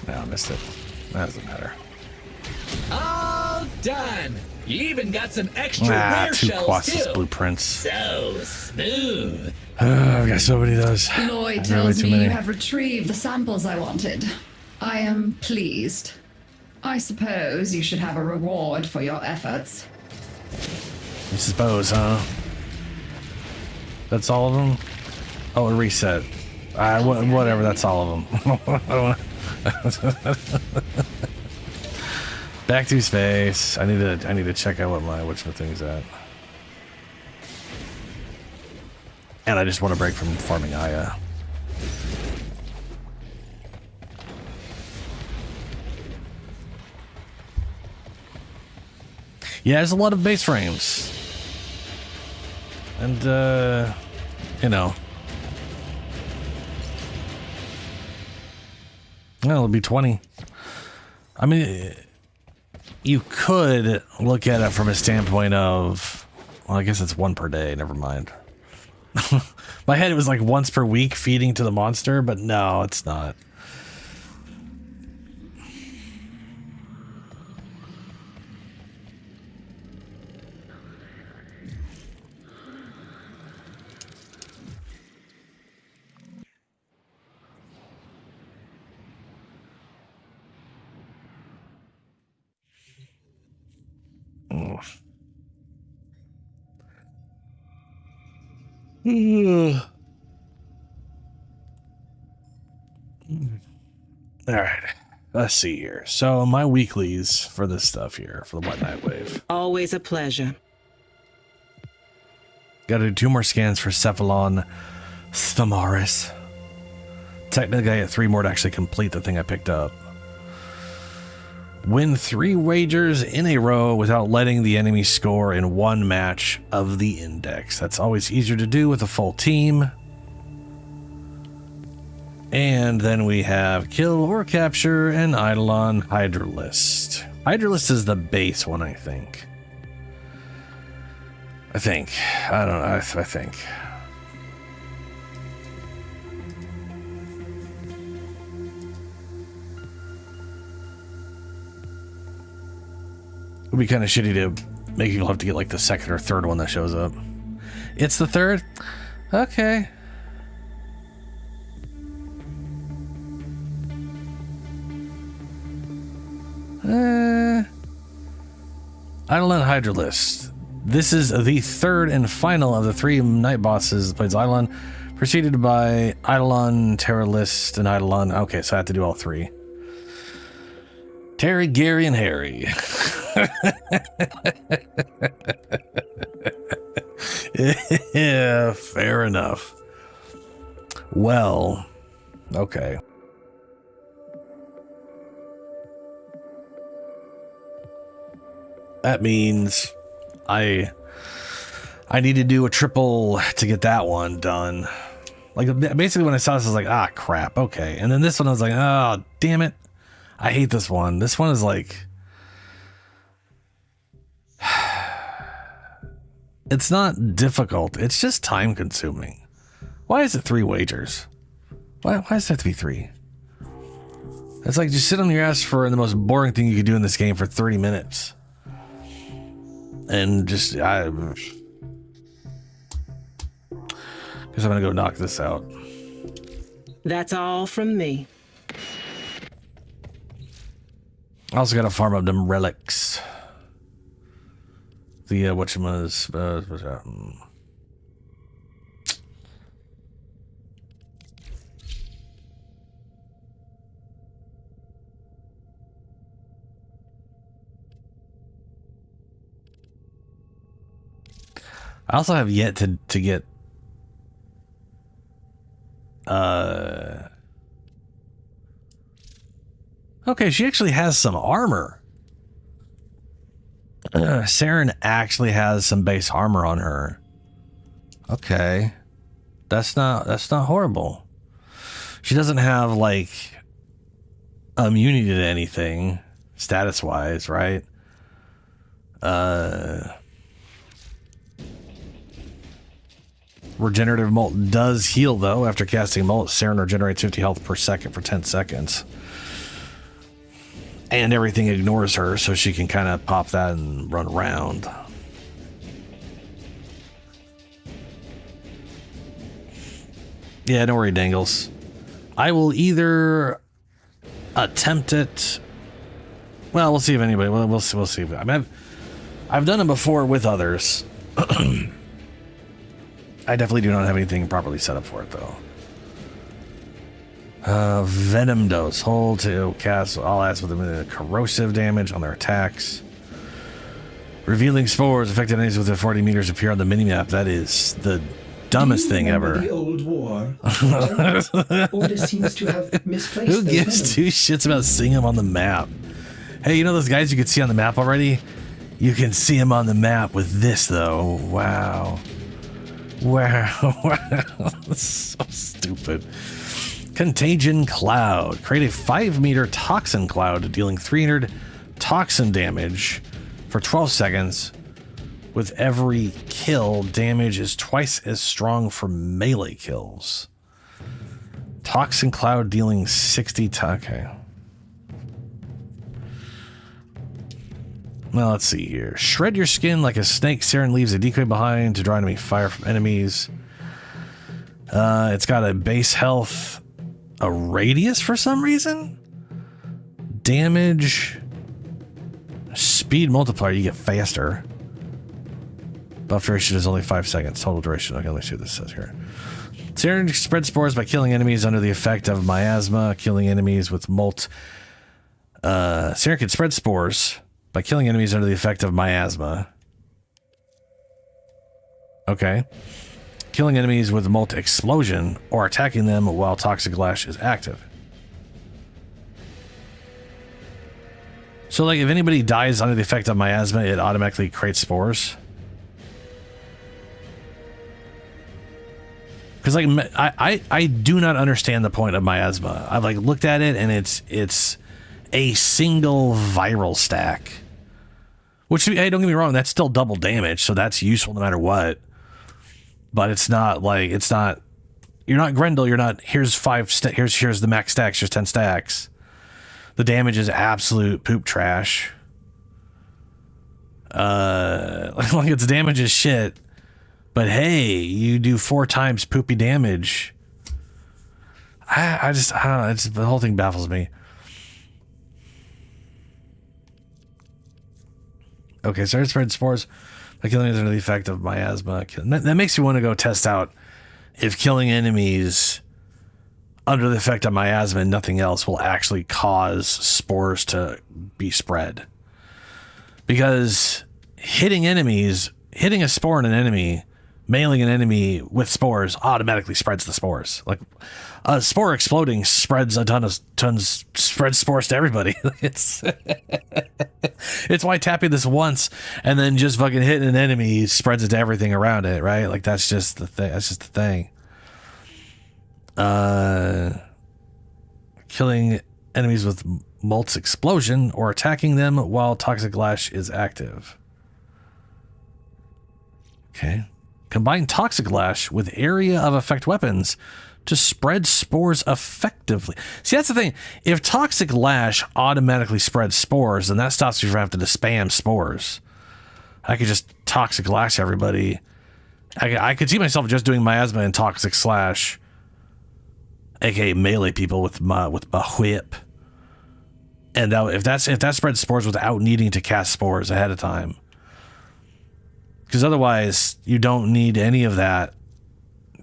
No, I missed it. That doesn't matter. All done. You even got some extra Ah, rare 2 shells Quastus too. blueprints. So smooth. I've got so many of those. Lloyd Really tells too me many. you have retrieved the samples I wanted. I am pleased. I suppose you should have a reward for your efforts. I suppose, huh? That's all of them? Oh, a reset. Whatever, that's all of them. I don't wanna... Back to space. I need to check out which thing's at. And I just want to break from farming Aya. Yeah, there's a lot of base frames. And, you know. Well, it'll be 20. I mean, you could look at it from a standpoint of, well, I guess it's 1 per day. Never mind. My head, it was like once per week feeding to the monster, but no, it's not. All right, let's see here. So my weeklies for this stuff here, for the White Knight Wave. Always a pleasure. Got to do 2 more scans for Cephalon Stamaris. Technically, I get 3 more to actually complete the thing I picked up. Win 3 wagers in a row without letting the enemy score in 1 match of the index. That's always easier to do with a full team. And then we have kill or capture an Eidolon Hydralist. Hydralist is the base one, I think. I don't know. I think. It would be kind of shitty to make people have to get like the 2nd or 3rd one that shows up. It's the 3rd? Okay. Eidolon Hydralist. This is the 3rd and final of the 3 night bosses that plays Eidolon, preceded by Eidolon, Terralist, and Eidolon. Okay, so I have to do all 3. Terry, Gary, and Harry. Yeah, fair enough. Well, okay. That means I need to do a triple to get that one done. Like, basically when I saw this, I was like, ah, crap, okay. And then this one, I was like, oh, damn it. I hate this one. This one is like... It's not difficult. It's just time consuming. Why is it 3 wagers? Why does it have to be 3? It's like just sit on your ass for the most boring thing you could do in this game for 30 minutes. And just, guess I'm gonna go knock this out. That's all from me. I also gotta farm up them relics. The what's that? I also have yet to get okay, she actually has some armor. Saren actually has some base armor on her. Okay. That's not horrible. She doesn't have like immunity to anything status wise, right? Regenerative Molt does heal though. After casting Molt, Saren regenerates 50 health per second for 10 seconds. And everything ignores her, so she can kind of pop that and run around. Yeah, don't worry, Dangles. I will either attempt it. Well, we'll see if anybody. We'll see. I mean, I've done it before with others. I definitely do not have anything properly set up for it, though. Venom dose. Hold to cast all adds with a corrosive damage on their attacks. Revealing spores. Affected enemies within 40 meters appear on the minimap. That is the dumbest thing ever. The old war. Order seems to have misplaced. Who gives two shits about seeing them on the map? Hey, you know those guys you can see on the map already? You can see them on the map with this, though. Wow. That's so stupid. Contagion Cloud. Create a 5-meter toxin cloud dealing 300 toxin damage for 12 seconds. With every kill, damage is twice as strong for melee kills. Toxin Cloud dealing 60 okay. Well, let's see here. Shred your skin like a snake. Saren leaves a decoy behind to draw enemy fire from enemies. It's got a base health, a radius for some reason. Damage, speed multiplier. You get faster. Buff duration is only 5 seconds. Total duration. Okay, let's see what this says here. Saren spreads spores by killing enemies under the effect of miasma. Killing enemies with molt. Saren can spread spores by killing enemies under the effect of miasma. Okay. Killing enemies with molt explosion or attacking them while toxic lash is active. So, like, if anybody dies under the effect of miasma, it automatically creates spores. Because, like, I do not understand the point of miasma. I've, like, looked at it, and it's a single viral stack. Which, hey, don't get me wrong, that's still double damage, so that's useful no matter what. But it's not, like, it's not... You're not Grendel, you're not, here's 5... Here's the max stacks, here's 10 stacks. The damage is absolute poop trash. Like, its damage is shit. But hey, you do 4 times poopy damage. I don't know. The whole thing baffles me. Okay, so I spread spores by killing enemies under the effect of miasma. That makes you want to go test out if killing enemies under the effect of miasma and nothing else will actually cause spores to be spread. Because hitting a spore in an enemy, mailing an enemy with spores automatically spreads the spores. Like a spore exploding spreads spreads spores to everybody. It's why tapping this once and then just fucking hitting an enemy spreads it to everything around it, right? Like that's just the thing. That's just the thing. Killing enemies with Molt's explosion or attacking them while toxic lash is active. Okay. Combine toxic lash with area of effect weapons to spread spores effectively. See, that's the thing. If toxic lash automatically spreads spores, then that stops you from having to spam spores. I could just toxic lash everybody. I could see myself just doing miasma and toxic slash, aka melee people with my whip. And if that spreads spores without needing to cast spores ahead of time. Because otherwise, you don't need any of that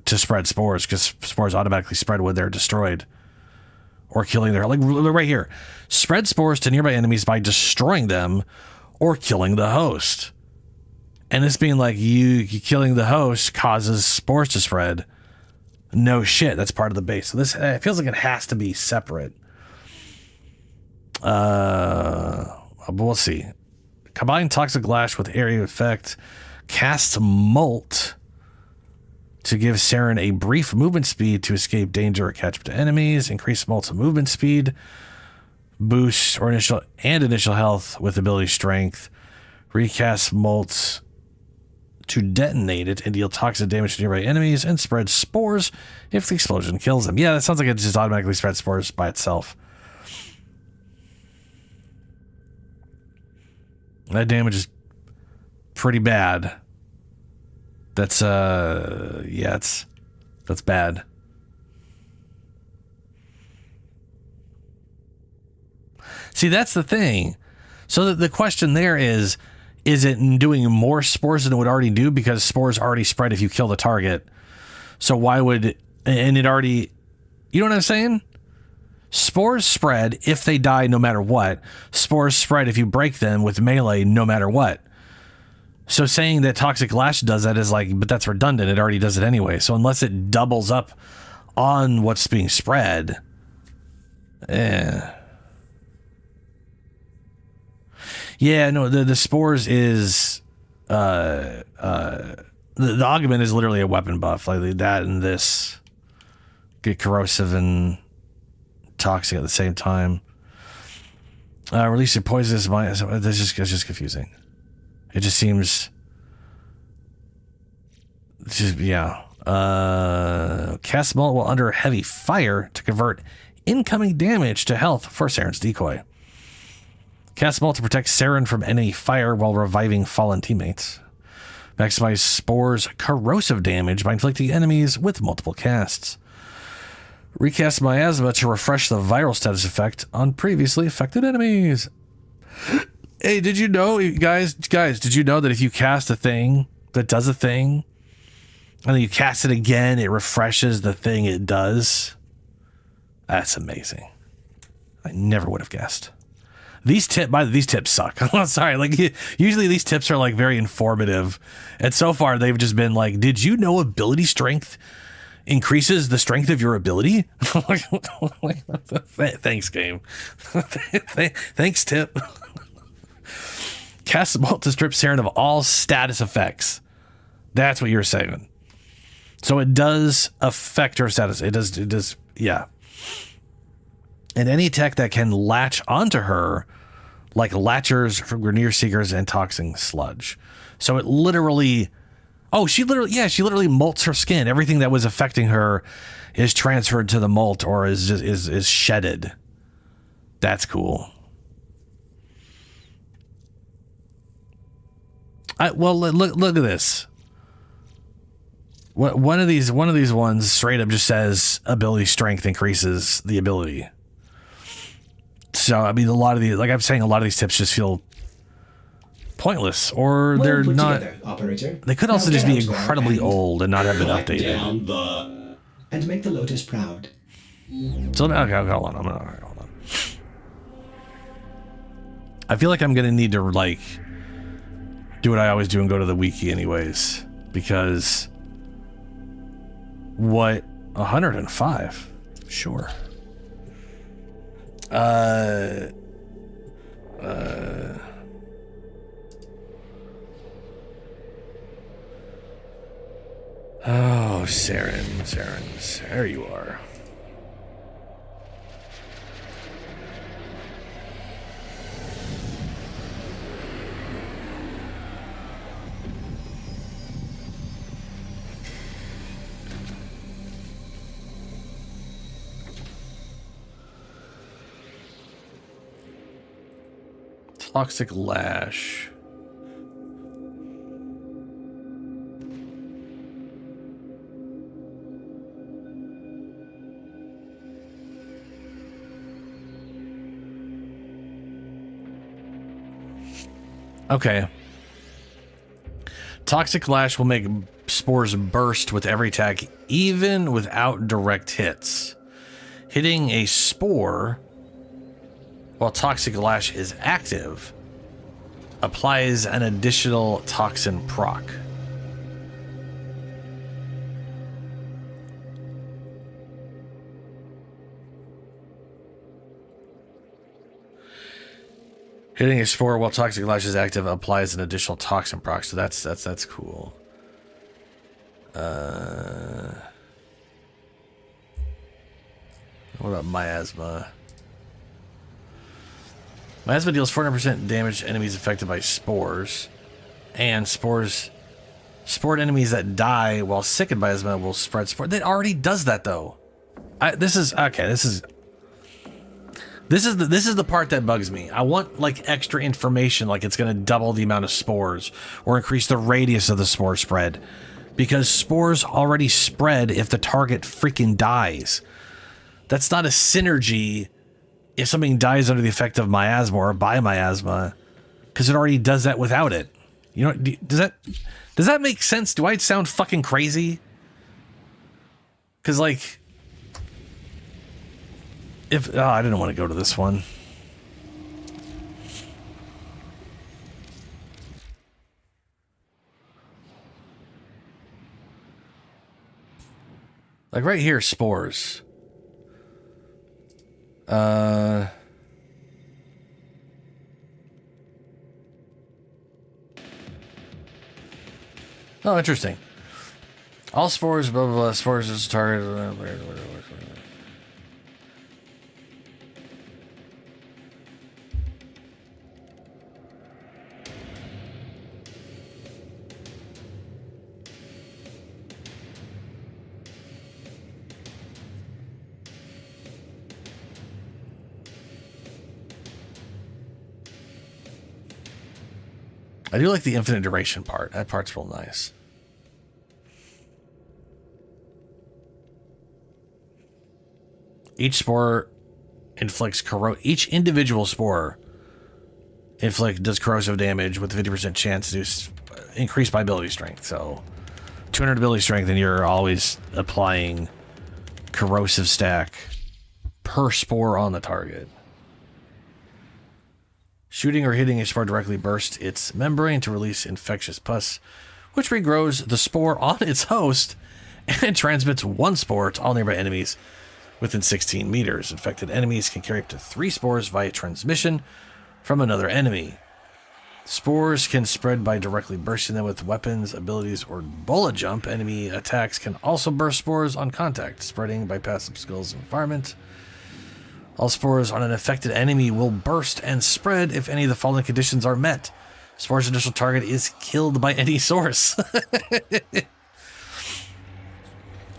to spread spores, because spores automatically spread when they're destroyed or killing their... Like, right here. Spread spores to nearby enemies by destroying them or killing the host. And this being like you killing the host causes spores to spread. No shit, that's part of the base. So this it feels like it has to be separate. But we'll see. Combine Toxic Lash with Area Effect. Cast Molt to give Saren a brief movement speed to escape danger or catch up to enemies. Increase Molt's movement speed. Boost or initial health with ability strength. Recast Molt to detonate it and deal toxic damage to nearby enemies and spread spores if the explosion kills them. Yeah, that sounds like it just automatically spreads spores by itself. That damage is pretty bad. That's that's bad. See, that's the thing. So the question there is it doing more spores than it would already do because spores already spread if you kill the target? So why would, and it already, you know what I'm saying? Spores spread if they die no matter what. Spores spread if you break them with melee no matter what. So saying that Toxic Lash does that is like, but that's redundant. It already does it anyway. So unless it doubles up on what's being spread, yeah, no, the spores is the augment is literally a weapon buff. Like that and this get corrosive and toxic at the same time. Release your poisonous mind. It's just confusing. It just seems yeah. Cast Molt while under heavy fire to convert incoming damage to health for Saren's decoy. Cast Molt to protect Saren from enemy fire while reviving fallen teammates. Maximize Spore's corrosive damage by inflicting enemies with multiple casts. Recast Miasma to refresh the viral status effect on previously affected enemies. Hey, did you know, guys, did you know that if you cast a thing that does a thing, and then you cast it again, it refreshes the thing it does? That's amazing. I never would have guessed. These tips suck. I'm sorry. Like usually these tips are like very informative, and so far they've just been like, "Did you know ability strength increases the strength of your ability?" Thanks, game. Thanks, tip. Cast Molt to strip Saren of all status effects. That's what you're saying. So it does affect her status. It does. Yeah. And any attack that can latch onto her, like Latchers from Grenier Seekers and Toxin Sludge. So it literally, she literally molts her skin. Everything that was affecting her is transferred to the molt or is shedded. That's cool. Look at this. One of these ones straight up just says ability strength increases the ability. So, I mean, a lot of these tips just feel pointless, or Well they're put not. together, operator. They could Now also just get be out there incredibly and old and not have been Cut updated. down the... And make the Lotus proud. So, okay, hold on. I feel like I'm gonna need to like do what I always do and go to the wiki anyways, because what 105? Sure. Oh, Saren, there you are. Toxic Lash. Okay. Toxic Lash will make spores burst with every attack, even without direct hits. Hitting a spore while Toxic Lash is active applies an additional toxin proc. Hitting a spore while toxic lash is active applies an additional toxin proc, so that's cool. What about miasma? Miasma deals 400% damage to enemies affected by spores, and spored enemies that die while sick in miasma will spread spore. That already does that though. This is the part that bugs me. I want like extra information, like it's going to double the amount of spores or increase the radius of the spore spread, because spores already spread if the target freaking dies. That's not a synergy if something dies under the effect of miasma or by miasma, because it already does that without it. You know, does that make sense? Do I sound fucking crazy? Because like, if I didn't want to go to this one. Like right here, spores. Oh, interesting. All spores, blah, blah, blah. Spores is a target. I do like the infinite duration part. That part's real nice. Each spore inflicts each individual spore does corrosive damage with a 50% chance to increase by ability strength. So 200 ability strength, and you're always applying corrosive stack per spore on the target. Shooting or hitting a spore directly bursts its membrane to release infectious pus, which regrows the spore on its host and transmits one spore to all nearby enemies within 16 meters. Infected enemies can carry up to 3 spores via transmission from another enemy. Spores can spread by directly bursting them with weapons, abilities, or bullet jump. Enemy attacks can also burst spores on contact, spreading by passive skills and environment. All spores on an affected enemy will burst and spread if any of the following conditions are met. Spore's initial target is killed by any source.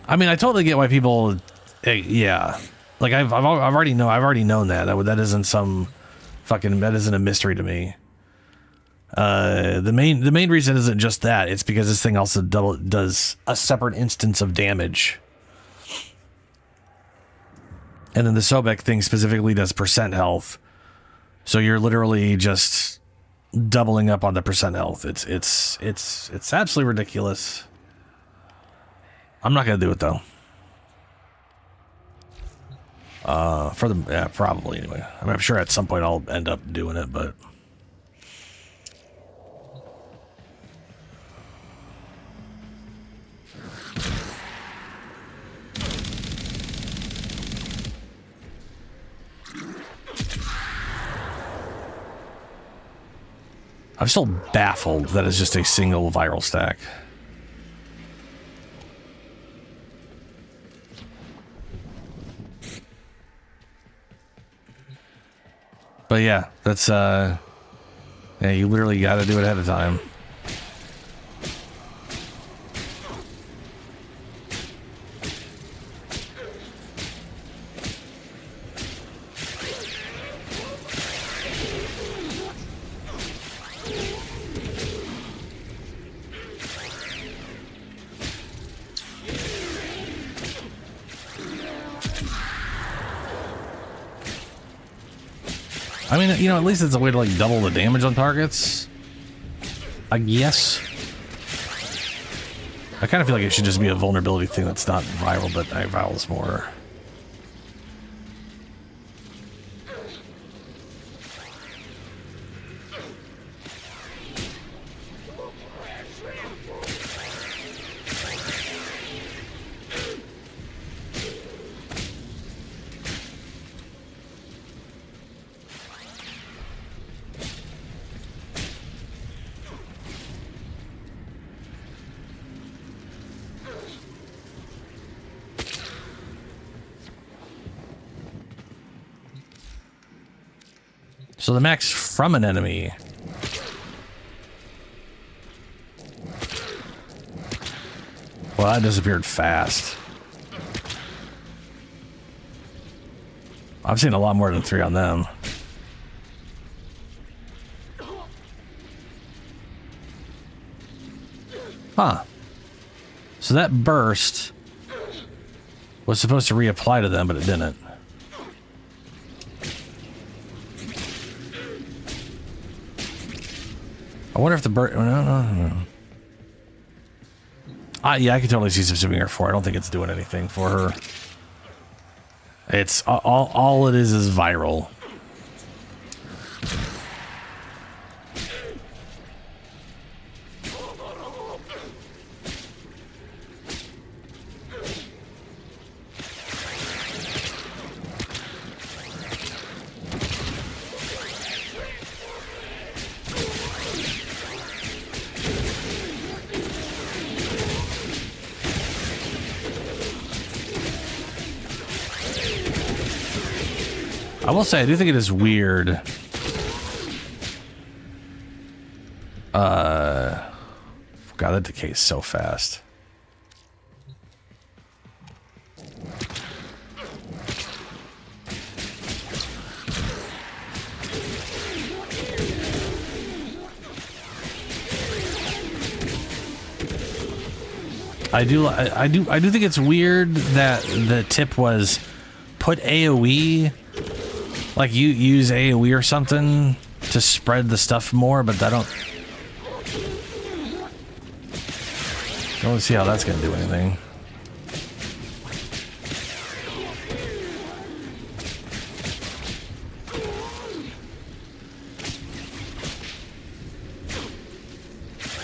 I mean, I totally get why people, yeah. Like I've already known that. That isn't that isn't a mystery to me. The main reason isn't just that. It's because this thing also does a separate instance of damage. And then the Sobek thing specifically does percent health. So you're literally just doubling up on the percent health. It's absolutely ridiculous. I'm not gonna do it though. Probably anyway. I mean, I'm sure at some point I'll end up doing it, but I'm still baffled that it's just a single viral stack. But yeah, that's you literally got to do it ahead of time. I mean, you know, at least it's a way to like double the damage on targets, I guess. I kind of feel like it should just be a vulnerability thing that's not viral, but viral is more. So the max from an enemy. Well, that disappeared fast. I've seen a lot more than 3 on them. Huh. So that burst was supposed to reapply to them, but it didn't. I wonder if the burst... No. Yeah, I can totally see subsuming her for. I don't think it's doing anything for her. It's all it is viral. I will say, I do think it is weird. God, that decays so fast. I do think it's weird that the tip was put AoE. Like, you use AoE or something to spread the stuff more, but I don't see how that's going to do anything.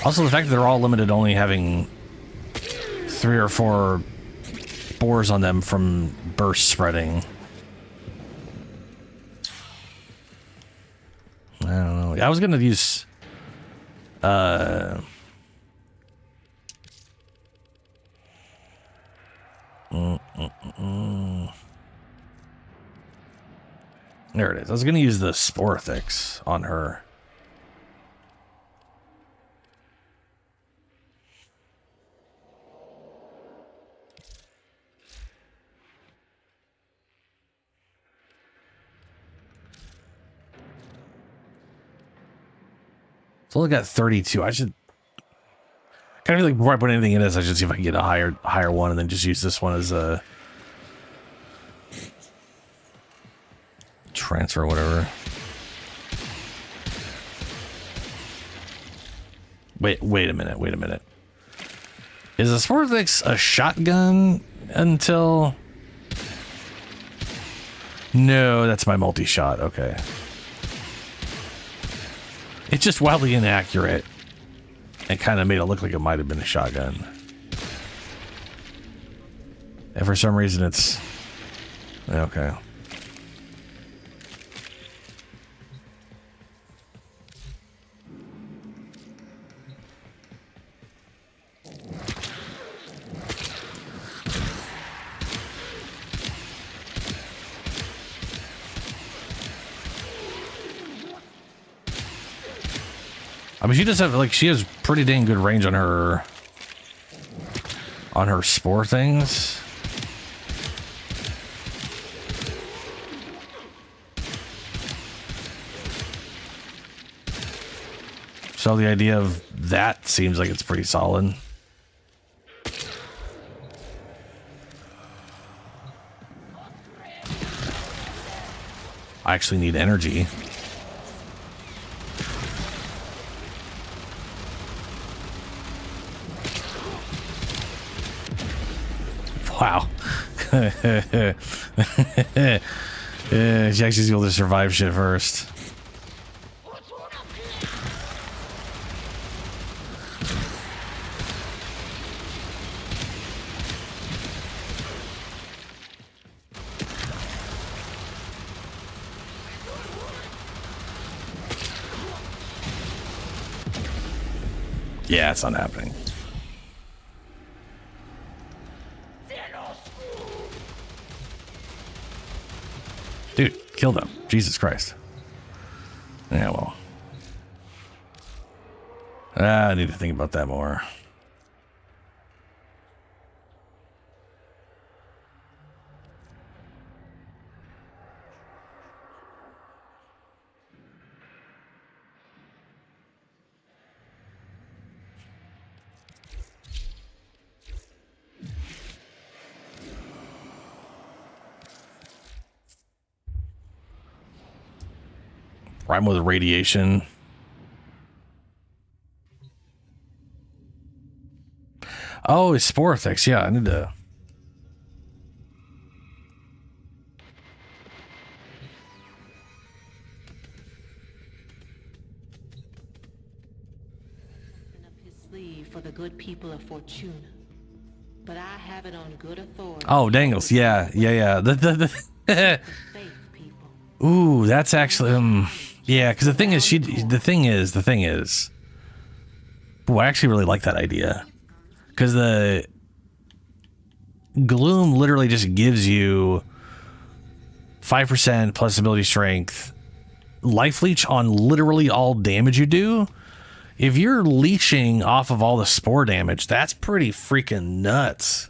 Also, the fact that they're all limited to only having 3 or 4 spores on them from burst spreading. I don't know. I was gonna use there it is. I was gonna use the Sporethix on her. It's only got 32. I should kind of feel like before I put anything in this, I should see if I can get a higher one and then just use this one as a transfer or whatever. Wait a minute. Is the Sportix a shotgun until... No, that's my multi-shot. Okay. It's just wildly inaccurate. It kind of made it look like it might have been a shotgun. And for some reason it's... Okay. I mean, she does have, like, she has pretty dang good range on her spore things. So the idea of that seems like it's pretty solid. I actually need energy. Wow. She actually's able to survive shit first. Yeah, it's not happening. Dude, kill them. Jesus Christ. Yeah, well. I need to think about that more. Rhyme with radiation. Oh, it's spore effects. Yeah, I need to. Up his sleeve for the good people of Fortuna, but I have it on good authority. Oh, dangles. Yeah. The Faith people. Ooh, that's actually yeah. Because the thing is. Ooh, I actually really like that idea. Because the Gloom literally just gives you 5% plus ability strength, life leech on literally all damage you do. If you're leeching off of all the spore damage, that's pretty freaking nuts.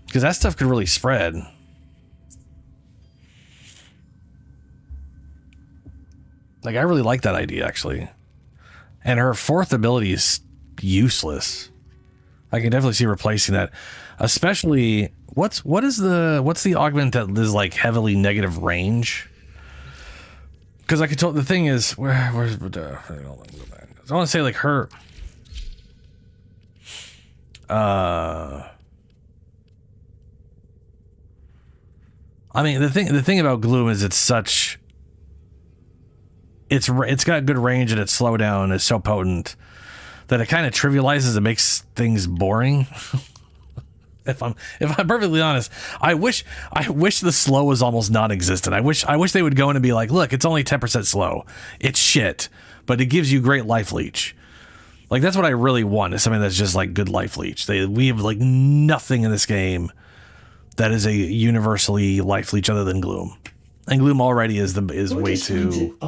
Because that stuff could really spread. Like, I really like that idea, actually. And her fourth ability is useless. I can definitely see replacing that. Especially, what's the augment that is like heavily negative range? Because I could tell the thing is where's I want to say like her. I mean the thing about Gloom is it's got good range and its slowdown is so potent that it kind of trivializes and makes things boring. If I'm perfectly honest, I wish the slow was almost non-existent. I wish they would go in and be like, look, it's only 10% slow. It's shit, but it gives you great life leech. Like, that's what I really want, is something that's just like good life leech. We have like nothing in this game that is a universally life leech other than Gloom. And Gloom already is way too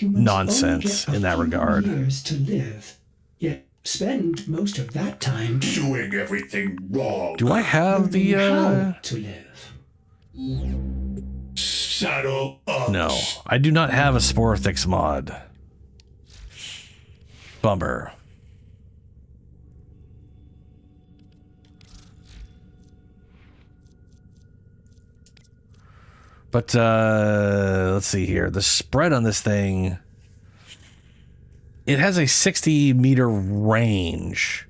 nonsense in that regard. Years to live, yet spend most of that time Doing everything wrong. Do I have the how to live. Saddle up. No, I do not have a Spore Fix mod. Bummer. But let's see here. The spread on this thing, it has a 60-meter range.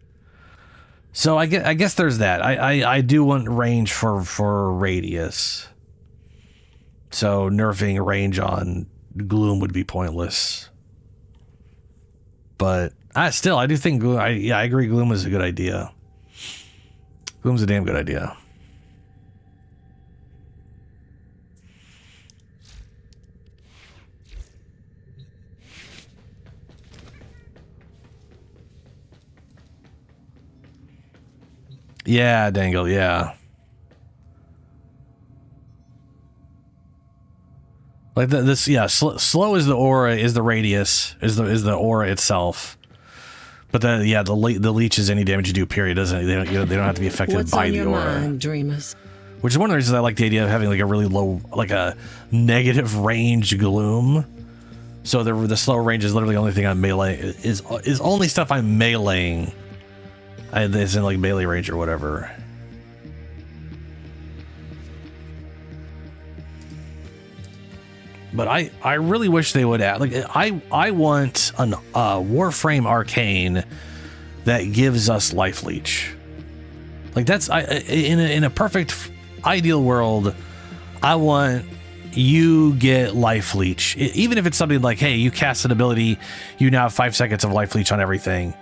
So I guess there's that. I do want range for radius. So nerfing range on Gloom would be pointless. But I do think Gloom. I agree. Gloom is a good idea. Gloom's a damn good idea. Yeah, Dangle, yeah. Like this, yeah. Slow is the aura, is the radius, is the aura itself. But the leech is any damage you do. Period. They don't have to be affected What's by on the your aura. mind, dreamers? Which is one of the reasons I like the idea of having like a really low, like a negative range Gloom. So the slow range is literally the only thing I'm melee is only stuff I'm meleeing. It's in like melee range or whatever. But I really wish they would add, like, I want an Warframe Arcane that gives us life leech. Like, that's in a perfect ideal world, I want you get life leech. Even if it's something like, hey, you cast an ability, you now have 5 seconds of life leech on everything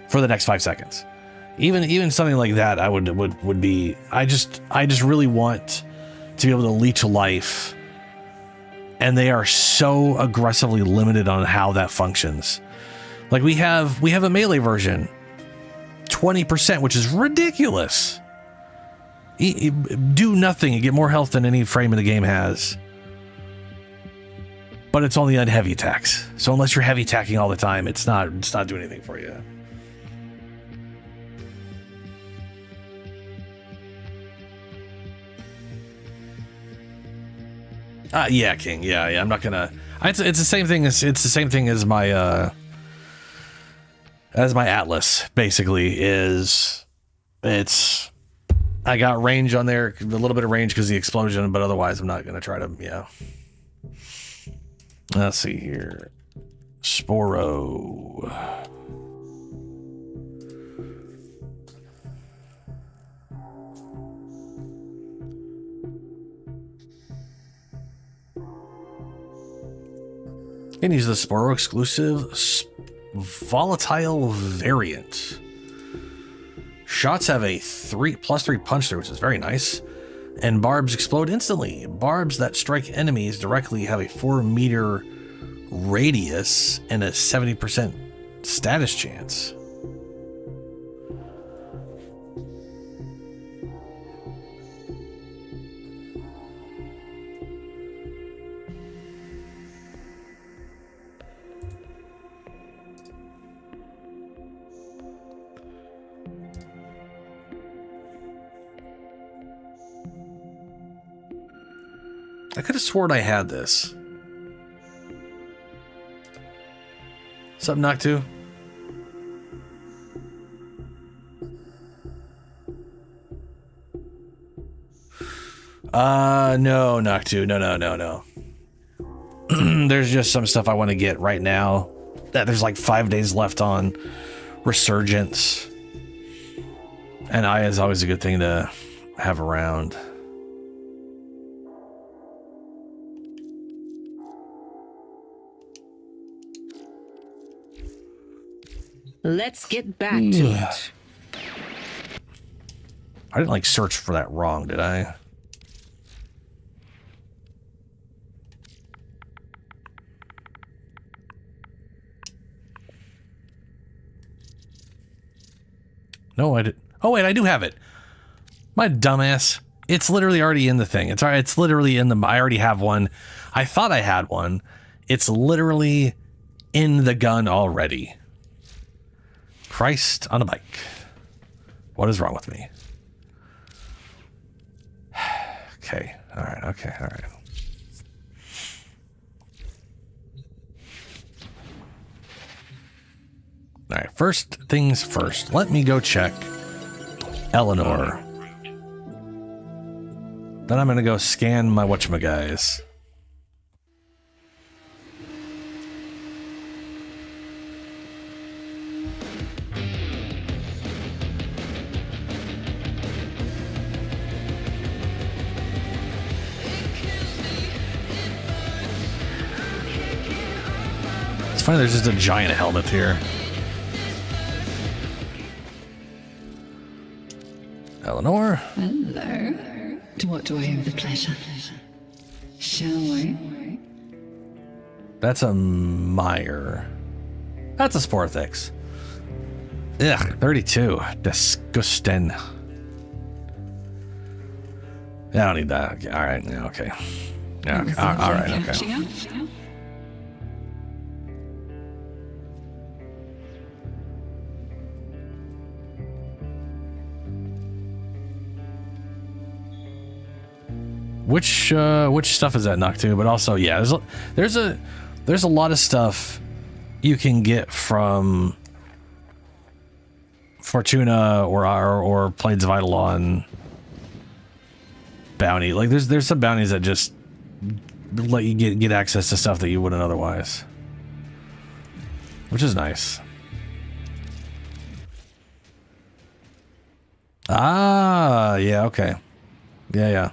for the next 5 seconds. Even something like that, I would be. I just really want to be able to leech life, and they are so aggressively limited on how that functions. Like we have a melee version, 20%, which is ridiculous. Do nothing and get more health than any frame in the game has. but it's only on heavy attacks. So unless you're heavy attacking all the time, it's not doing anything for you. Yeah, King. Yeah. I'm not gonna. It's the same thing as my Atlas. Basically, I got range on there, a little bit of range because of the explosion, but otherwise, I'm not gonna try to. Yeah. Let's see here. Sporo. Can use the Sporo exclusive volatile variant. Shots have a +3 punch through, which is very nice. And barbs explode instantly. Barbs that strike enemies directly have a 4-meter radius and a 70% status chance. I could have sworn I had this. What's up, Noctu? No, Noctu. No. There's just some stuff I want to get right now. That there's like 5 days left on Resurgence. And Aya is always a good thing to have around. Let's get back to it. I didn't like search for that wrong, did I? No, I did. Oh wait, I do have it. My dumbass. It's literally already in the thing. It's alright. It's literally in the. I already have one. I thought I had one. It's literally in the gun already. Christ on a bike. What is wrong with me? Okay. All right. Okay. All right. All right. First things first. Let me go check Eleanor. Then I'm going to go scan my whatchamaguys. Funny, there's just a giant helmet here. Eleanor? Hello. To what do I owe the pleasure? Shall we? That's a Meyer. That's a Sporthix. Ugh, 32. Disgusting. I don't need that. Okay, all right. Yeah, okay. Yeah, okay. All right. Okay. Which stuff is that, Noctu? But also, yeah, there's a lot of stuff you can get from Fortuna or Blades of Eidolon bounty. Like there's some bounties that just let you get access to stuff that you wouldn't otherwise, which is nice. Ah, yeah, okay, yeah.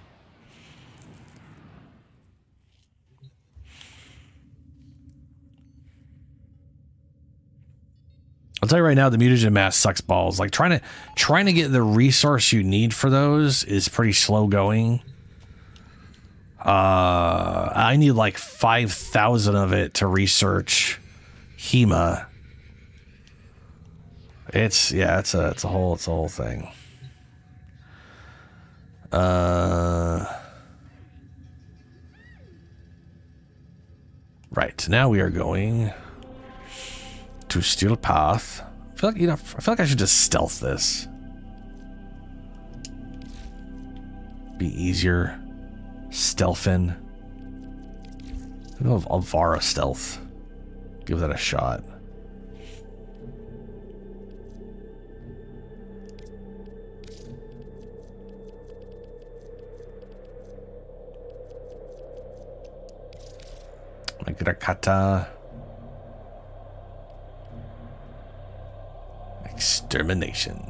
I'll tell you right now, the mutagen mask sucks balls. Like trying to get the resource you need for those is pretty slow going. I need like 5,000 of it to research Hema. It's a whole thing. Right, now we are going to Steel Path. I feel like, I feel like I should just stealth this. Be easier. Stealthin'. Alvara stealth. Give that a shot. Magrakata. Extermination.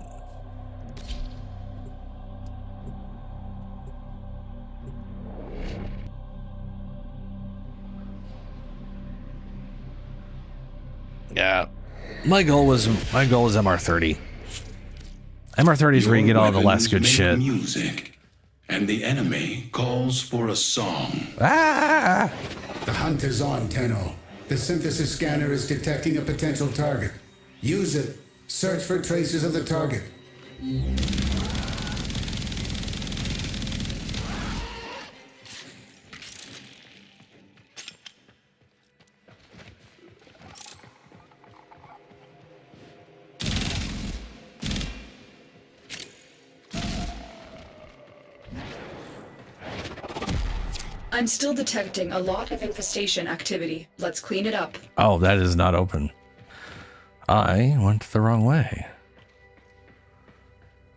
Yeah. My goal was MR30. MR30 is where you get all the less good shit. Music, and the enemy calls for a song. Ah! The hunt is on, Tenno. The synthesis scanner is detecting a potential target. Use it. Search for traces of the target. I'm still detecting a lot of infestation activity. Let's clean it up. Oh, that is not open. I went the wrong way.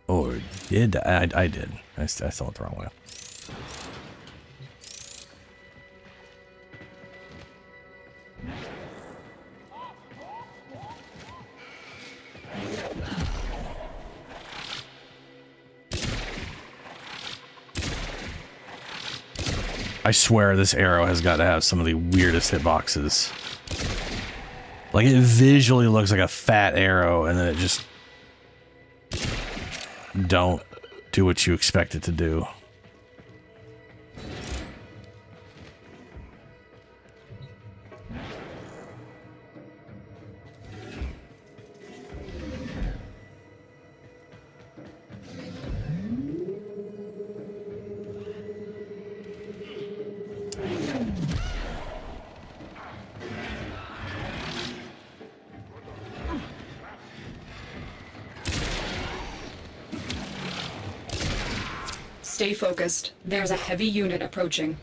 Or did I did. I still went the wrong way. I swear this arrow has got to have some of the weirdest hitboxes. Like, it visually looks like a fat arrow, and then it just don't do what you expect it to do. Stay focused. There's a heavy unit approaching.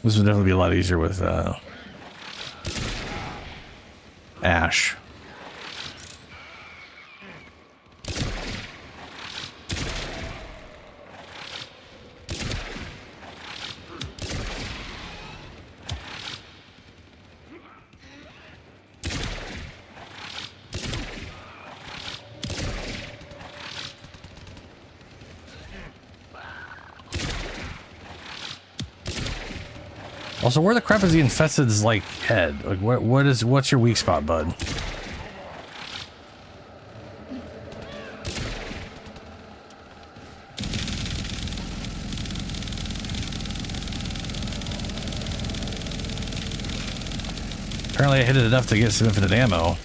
This would definitely be a lot easier with Ash. Also, where the crap is the infested's like head? Like, what's your weak spot, bud? Apparently, I hit it enough to get some infinite ammo.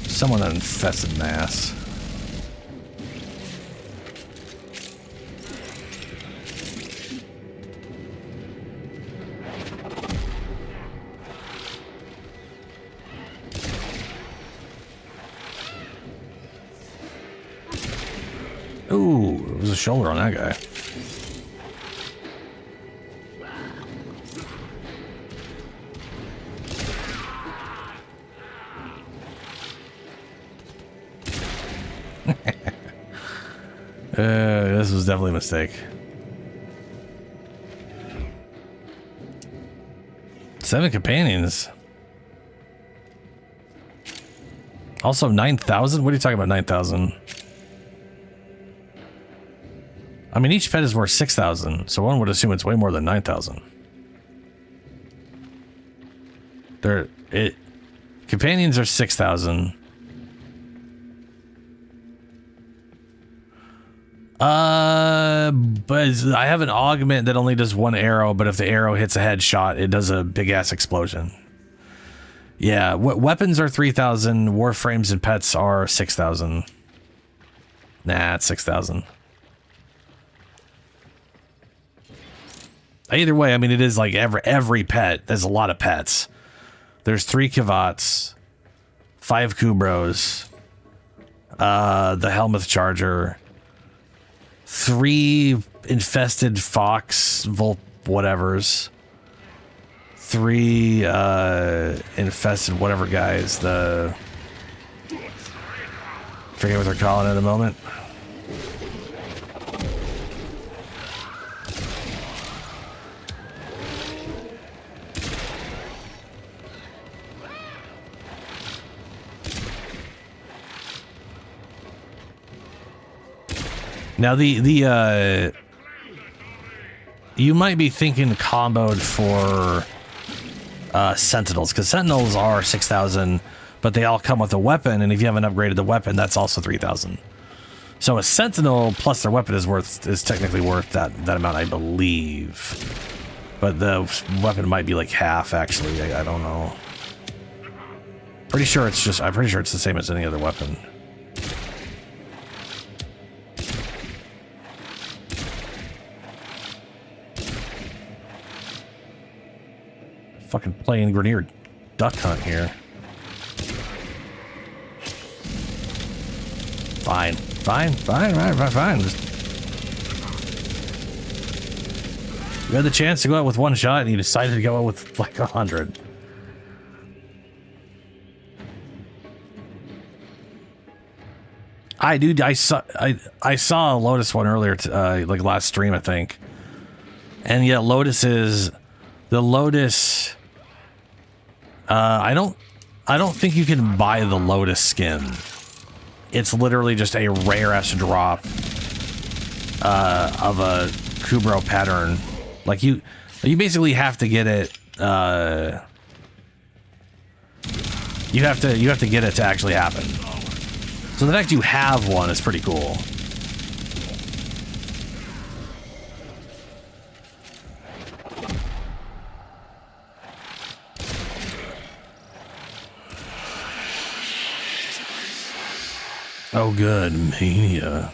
Someone that infested mass. Ooh, it was a shoulder on that guy. This was definitely a mistake. 7 companions. Also 9,000? What are you talking about, 9,000? I mean, each pet is worth 6,000, so one would assume it's way more than 9,000. Companions are 6,000. But I have an augment that only does one arrow, but if the arrow hits a headshot, it does a big ass explosion. Yeah, weapons are 3,000, warframes and pets are 6,000. Nah, it's 6,000. Either way, I mean, it is like every pet. There's a lot of pets. There's 3 Kivats, 5 Kubros, the Helmuth Charger, 3 infested fox whatevers, 3 infested whatever guys, forget what they're calling it at the moment. Now you might be thinking comboed for Sentinels, because Sentinels are 6,000, but they all come with a weapon, and if you haven't upgraded the weapon, that's also 3,000. So a Sentinel plus their weapon is technically worth that amount, I believe. But the weapon might be like half, actually. I don't know. I'm pretty sure it's the same as any other weapon. Fucking playing Grenier duck hunt here. Fine. You had the chance to go out with one shot and you decided to go out with like 100. I saw a Lotus one earlier, like last stream, I think. And yeah, the Lotus. I don't think you can buy the Lotus skin. It's literally just a rare ass drop of a Kubro pattern. Like you basically have to get it. You have to get it to actually happen. So the fact you have one is pretty cool. Oh, good. Mania.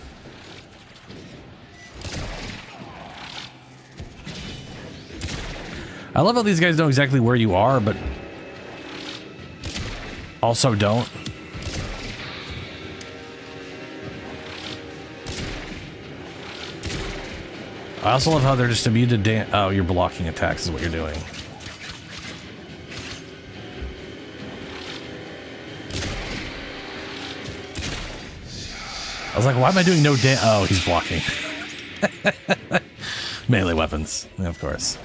I love how these guys know exactly where you are, but also don't. I also love how they're just immune to damage. Oh, you're blocking attacks is what you're doing. I was like, why am I doing no damage? Oh, he's blocking. Melee weapons, of course.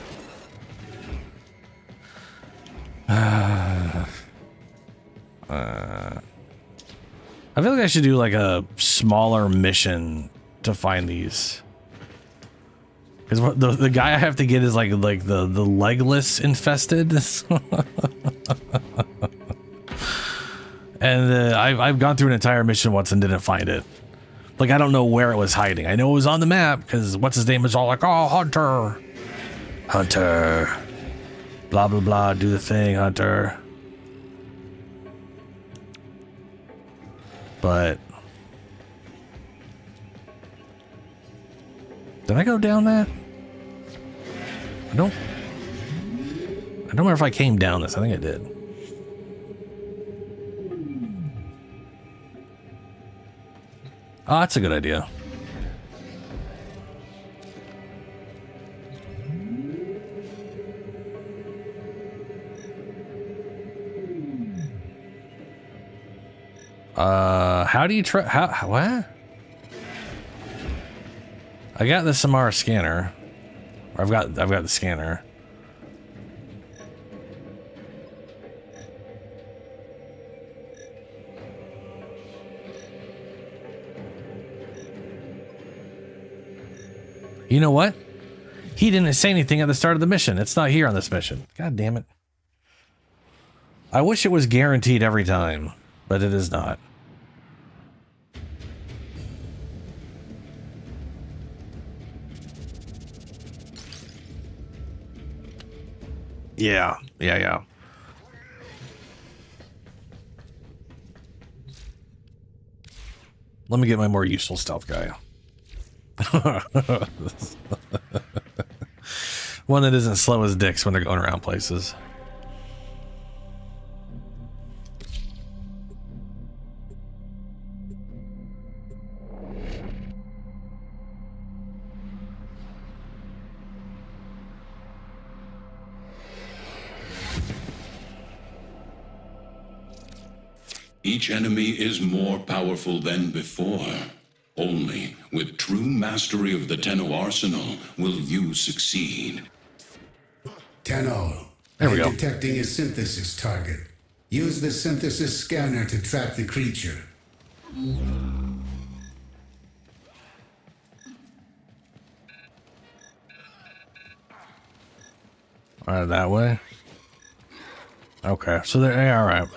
I feel like I should do like a smaller mission to find these. Because the guy I have to get is like the legless infested. And I've gone through an entire mission once and didn't find it. Like, I don't know where it was hiding. I know it was on the map because what's his name was all like, oh, Hunter. Hunter. Blah, blah, blah. Do the thing, Hunter. But did I go down that? I don't remember if I came down this. I think I did. Oh, that's a good idea. How do you try? How? What? I got the Samara scanner. Or I've got the scanner. You know what? He didn't say anything at the start of the mission. It's not here on this mission. God damn it. I wish it was guaranteed every time, but it is not. Yeah. Let me get my more useful stealth guy. One that isn't slow as dicks when they're going around places. Each enemy is more powerful than before. Only with true mastery of the Tenno arsenal will you succeed. Tenno, there we I'm go. Detecting a synthesis target. Use the synthesis scanner to track the creature. Alright, that way. Okay, so they're alright.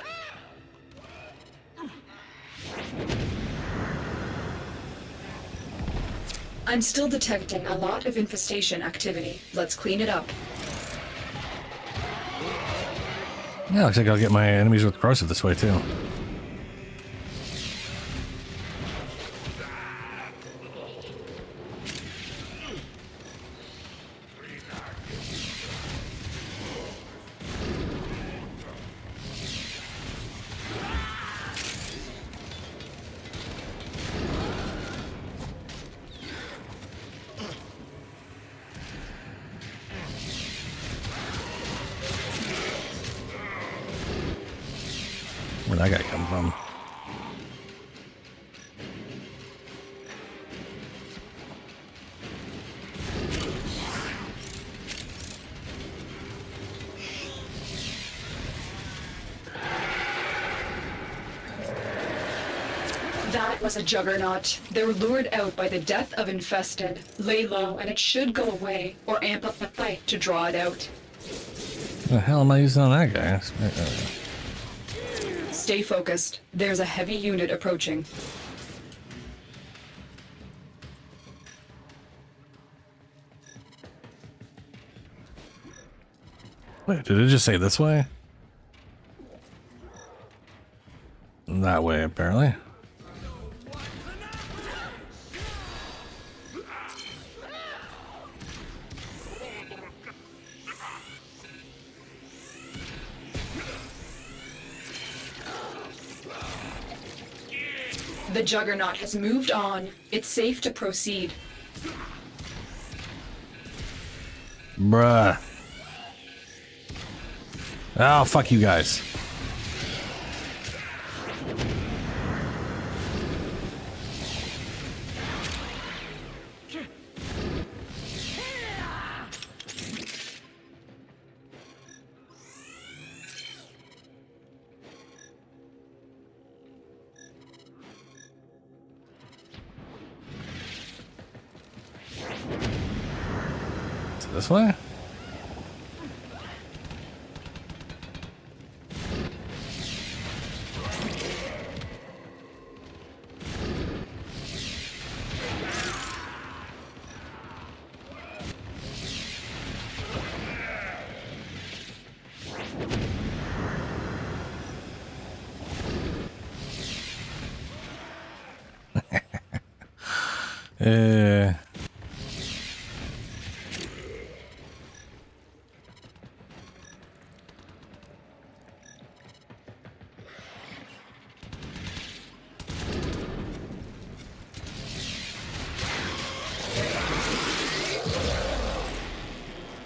I'm still detecting a lot of infestation activity. Let's clean it up. Yeah, looks like I'll get my enemies with corrosive this way too. Where'd that guy come from? That was a juggernaut. They were lured out by the death of infested. Lay low and it should go away, or amp up the fight to draw it out. The hell am I using on that guy? Stay focused. There's a heavy unit approaching. Wait, did it just say this way? That way, apparently. The juggernaut has moved on. It's safe to proceed. Bruh. Oh, fuck you guys. This way?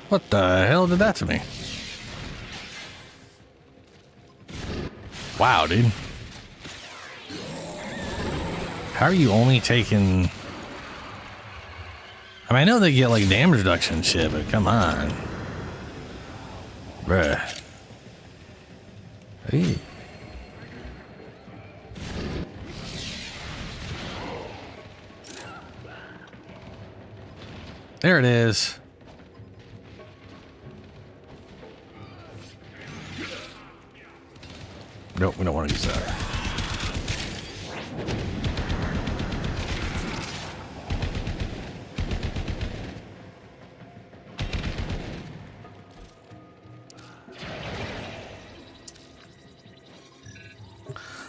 What the hell did that to me? Wow, dude. How are you only taking... I mean, I know they get like damage reduction and shit, but come on. Bruh. Hey. There it is. Nope, we don't want to use that.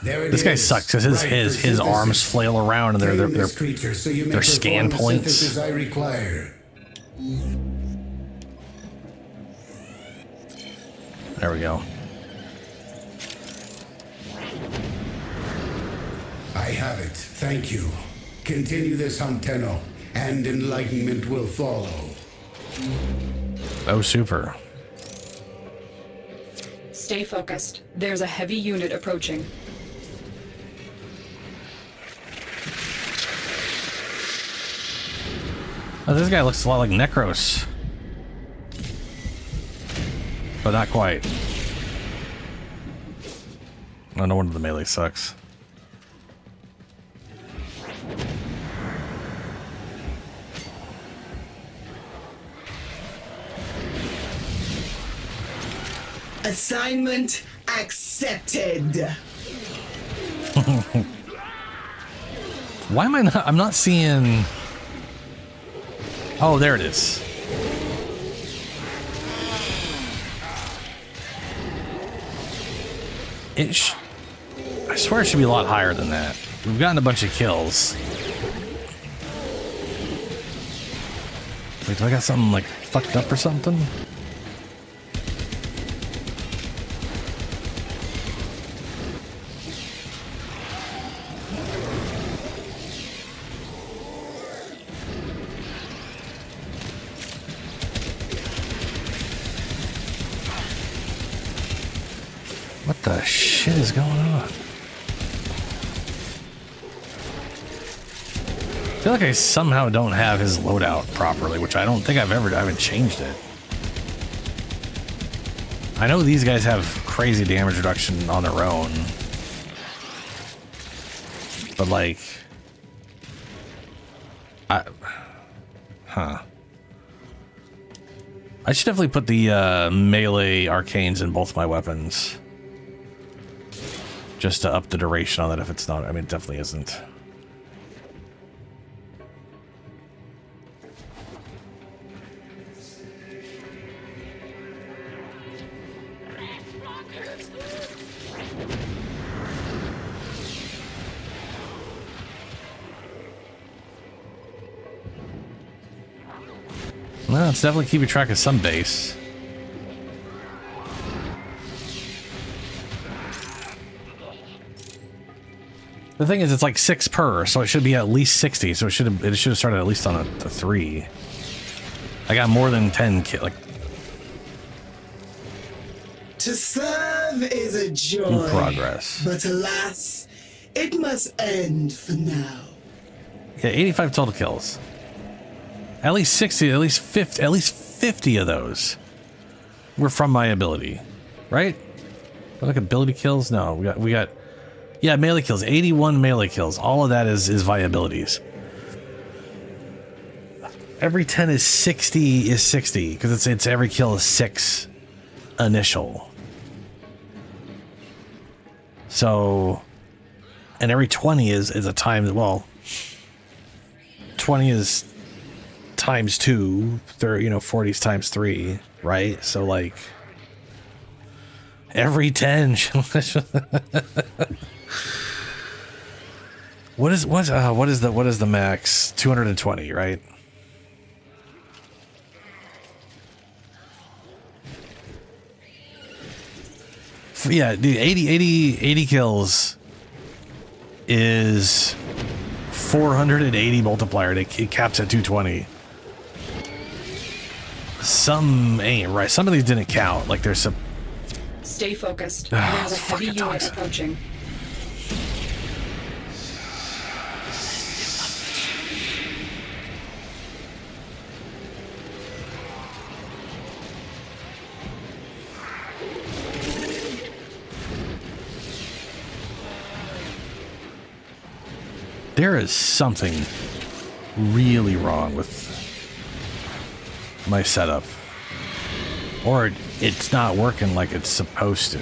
There it This guy is. sucks because Right his for arms synthesis. flail around and Tame they're this creature so you may they're scan perform the points. synthesis I require. There we go. I have it. Thank you. Continue this hunt, Tenno, and enlightenment will follow. Oh, super. Stay focused. There's a heavy unit approaching. Oh, this guy looks a lot like Necros. But not quite. Oh, no wonder the melee sucks. Assignment accepted. Why am I not? I'm not seeing. Oh, there it is. I swear it should be a lot higher than that. We've gotten a bunch of kills. Wait, do I got something like fucked up or something? What the shit is going on? I feel like I somehow don't have his loadout properly, which I don't think I haven't changed it. I know these guys have crazy damage reduction on their own. But like... I should definitely put the melee arcanes in both my weapons. Just to up the duration on that if it's not. I mean, it definitely isn't. Well, it's definitely keeping track of some base. The thing is, it's like 6 per, so it should be at least 60. So it should have started at least on a 3. I got more than 10 like. To serve is a joy. Progress. But alas, it must end for now. Yeah, 85 total kills. At least 60, at least 50 of those were from my ability, right? Like ability kills? No, we got. Yeah, melee kills. 81 melee kills. All of that is via abilities. Every 10 is 60 because it's every kill is 6 initial. So, and every 20 is a time. Well, 20 is times 2. 40 is times 3, right? So like every 10. What is the max? 220, right? Yeah, dude, 80 kills is 480 multiplier. It caps at 220. Some ain't right. Some of these didn't count. Like there's some. Stay focused. There's a heavy unit approaching. There is something really wrong with my setup. Or it's not working like it's supposed to.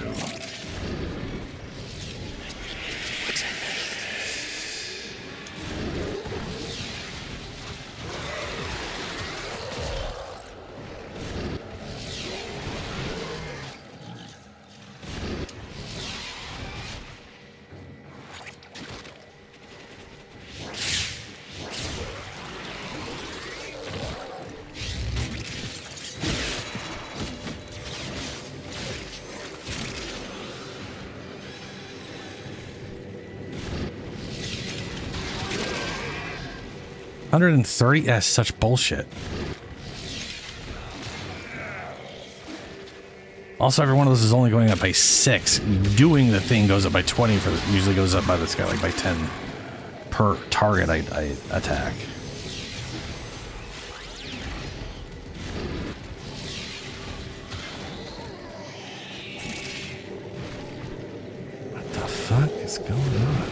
130? That's such bullshit. Also, every one of those is only going up by 6. Doing the thing goes up by 20 for the, usually goes up by this guy like by 10 per target I attack. What the fuck is going on?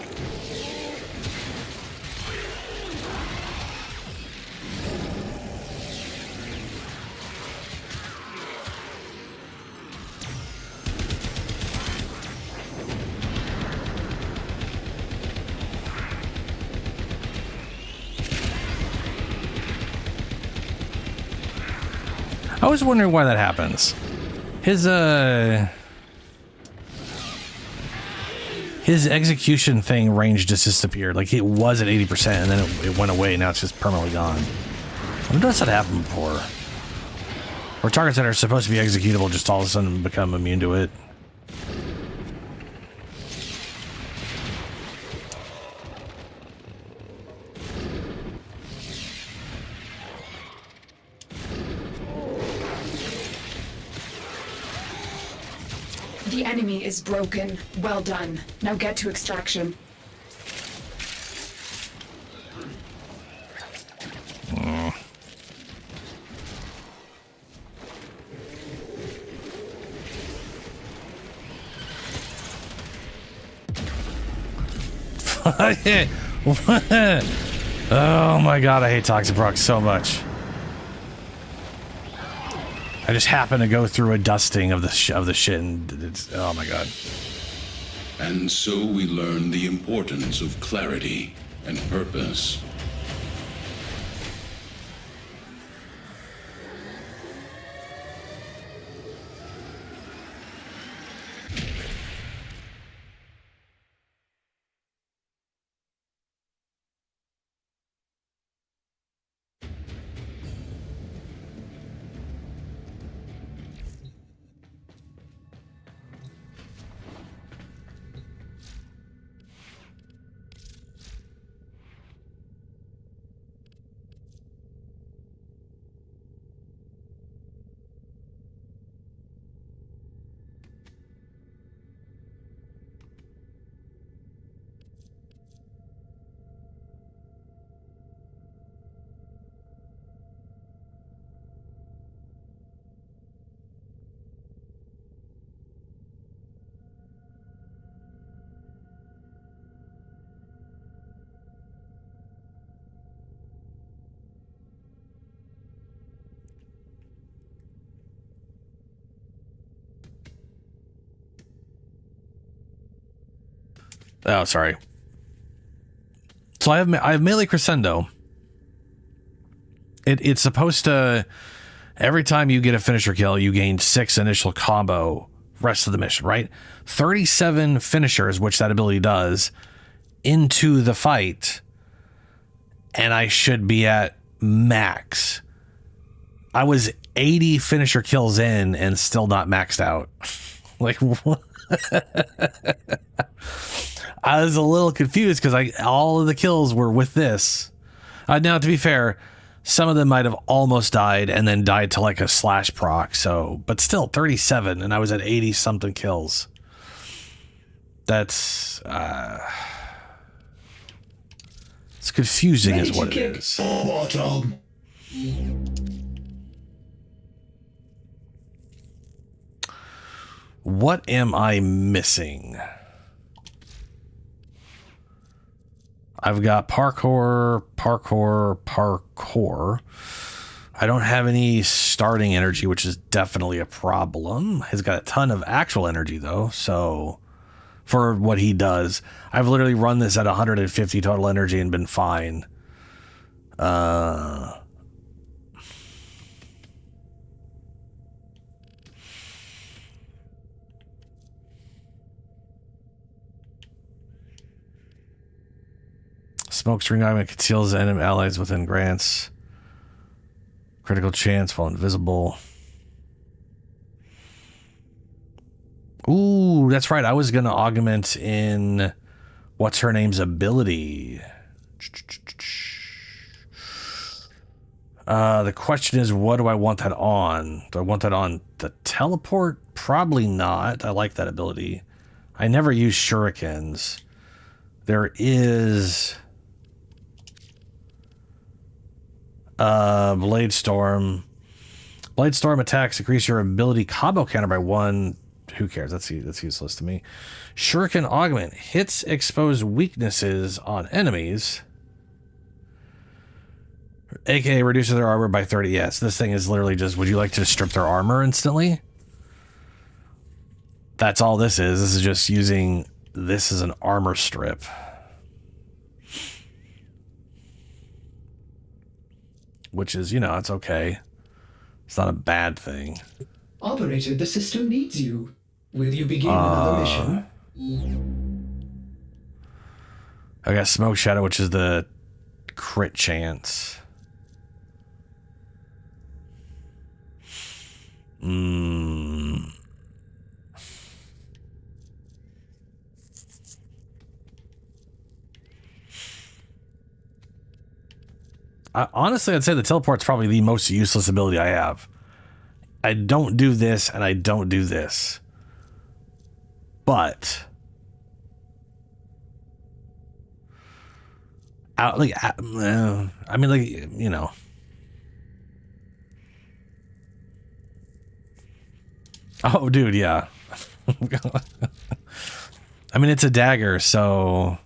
I was wondering why that happens. His execution thing range just disappeared. Like it was at 80% and then it went away. Now it's just permanently gone. When does that happen before? Or targets that are supposed to be executable just all of a sudden become immune to it. The enemy is broken. Well done. Now get to extraction. Oh my god, I hate Toxic Proc so much. I just happen to go through a dusting of the shit, and it's, oh my god. And so we learn the importance of clarity and purpose. Oh, sorry. So I have melee crescendo. It's supposed to, every time you get a finisher kill, you gain 6 initial combo rest of the mission, right? 37 finishers, which that ability does, into the fight, and I should be at max. I was 80 finisher kills in and still not maxed out. Like, what? I was a little confused because all of the kills were with this. Now, to be fair, some of them might have almost died and then died to like a slash proc. So, but still 37, and I was at 80 something kills. That's it's confusing, is what it is. Bottom. What am I missing? I've got parkour. I don't have any starting energy, which is definitely a problem. He's got a ton of actual energy, though, so for what he does. I've literally run this at 150 total energy and been fine. Smoke string item conceals enemy allies within grants. Critical chance while invisible. Ooh, that's right. I was going to augment in what's her name's ability. The question is, what do I want that on? Do I want that on the teleport? Probably not. I like that ability. I never use shurikens. There is Blade Storm. Blade Storm attacks increase your ability combo counter by 1. Who cares? That's useless to me. Shuriken Augment hits exposed weaknesses on enemies, aka reduces their armor by 30. Yes, this thing is literally just, would you like to strip their armor instantly? That's all this is. This is just using this as an armor strip. Which is, you know, it's okay. It's not a bad thing. Operator, the system needs you. Will you begin another mission? I got Smoke Shadow, which is the crit chance. Honestly, I'd say the teleport's probably the most useless ability I have. I don't do this, and I don't do this. But I mean, like, you know. Oh, dude, yeah. I mean, it's a dagger, so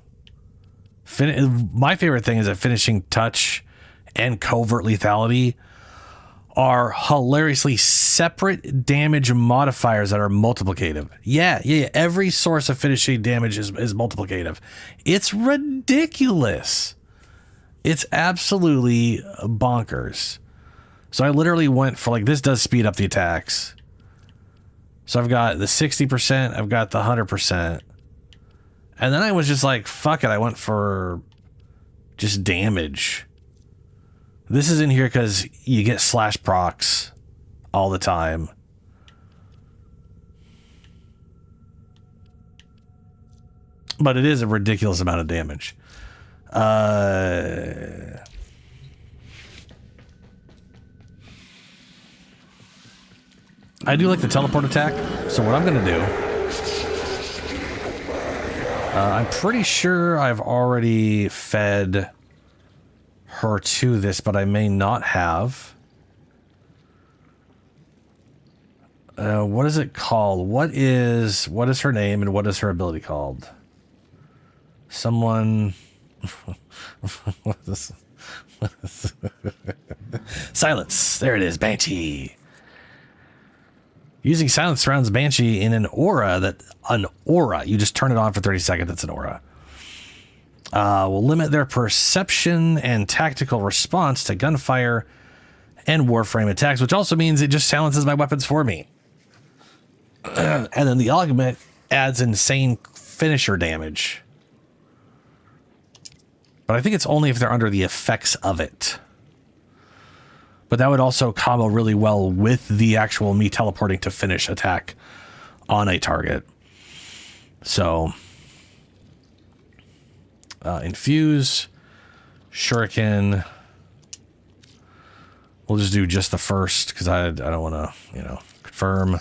my favorite thing is that finishing touch and covert lethality are hilariously separate damage modifiers that are multiplicative. Yeah. Every source of finishing damage is multiplicative. It's ridiculous. It's absolutely bonkers. So I literally went for, like, this does speed up the attacks. So I've got the 60%, I've got the 100%. And then I was just like, fuck it, I went for just damage. This is in here because you get slash procs all the time. But it is a ridiculous amount of damage. I do like the teleport attack. So what I'm going to do... I'm pretty sure I've already fed her to this, but I may not have. What is it called? What is her name and what is her ability called? Someone... What is this? Silence. There it is. Banshee. Using silence surrounds Banshee in an aura you just turn it on for 30 seconds. It's an aura. Will limit their perception and tactical response to gunfire and Warframe attacks, which also means it just silences my weapons for me. And then the augment adds insane finisher damage. But I think it's only if they're under the effects of it. But that would also combo really well with the actual me teleporting to finish attack on a target. So, infuse, shuriken. We'll just do just the first because I don't want to, confirm.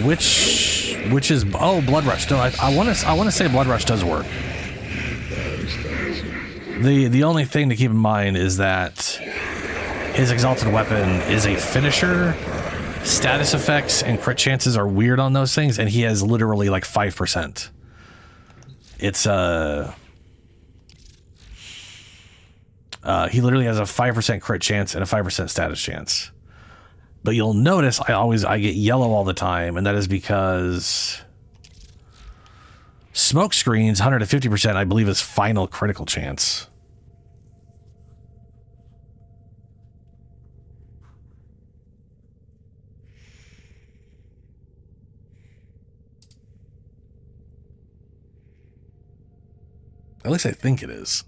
Which is Blood Rush. No, I want to say Blood Rush does work. The only thing to keep in mind is that his exalted weapon is a finisher. Status effects and crit chances are weird on those things, and he has literally like 5%. It's he literally has a 5% crit chance and a 5% status chance. But you'll notice I get yellow all the time, and that is because smoke screens 150% I believe is final critical chance. At least I think it is.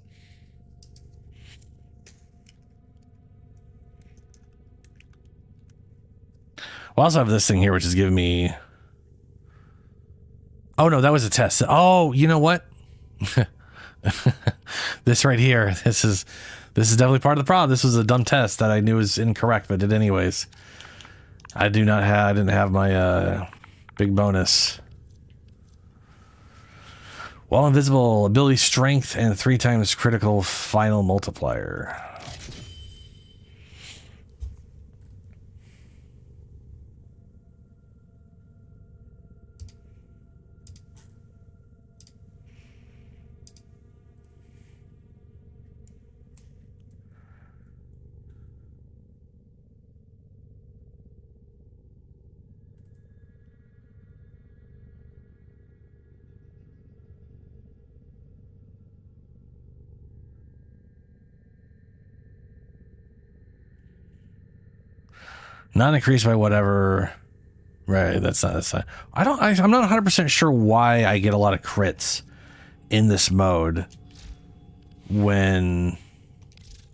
I also have this thing here, which is giving me Oh no, that was a test. Oh, you know what? This right here. This is definitely part of the problem. This was a dumb test that I knew was incorrect, but did anyways. I didn't have my big bonus. While invisible, ability strength and 3 times critical final multiplier. Not increased by whatever. Right, that's not. I'm not 100% sure why I get a lot of crits in this mode when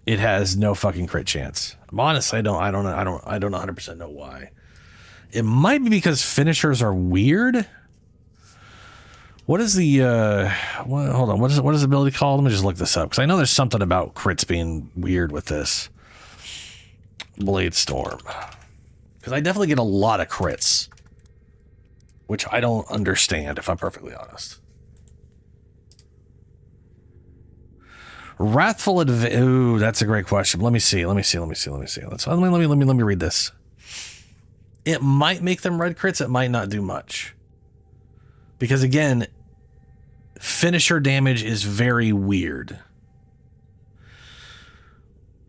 it has no fucking crit chance. Honestly, I don't 100% know why. It might be because finishers are weird. What is the hold on, what is the ability called? Let me just look this up because I know there's something about crits being weird with this. Blade Storm. Because I definitely get a lot of crits, which I don't understand, if I'm perfectly honest. Wrathful ooh, that's a great question. Let me see. Let me read this. It might make them red crits. It might not do much. Because again, finisher damage is very weird.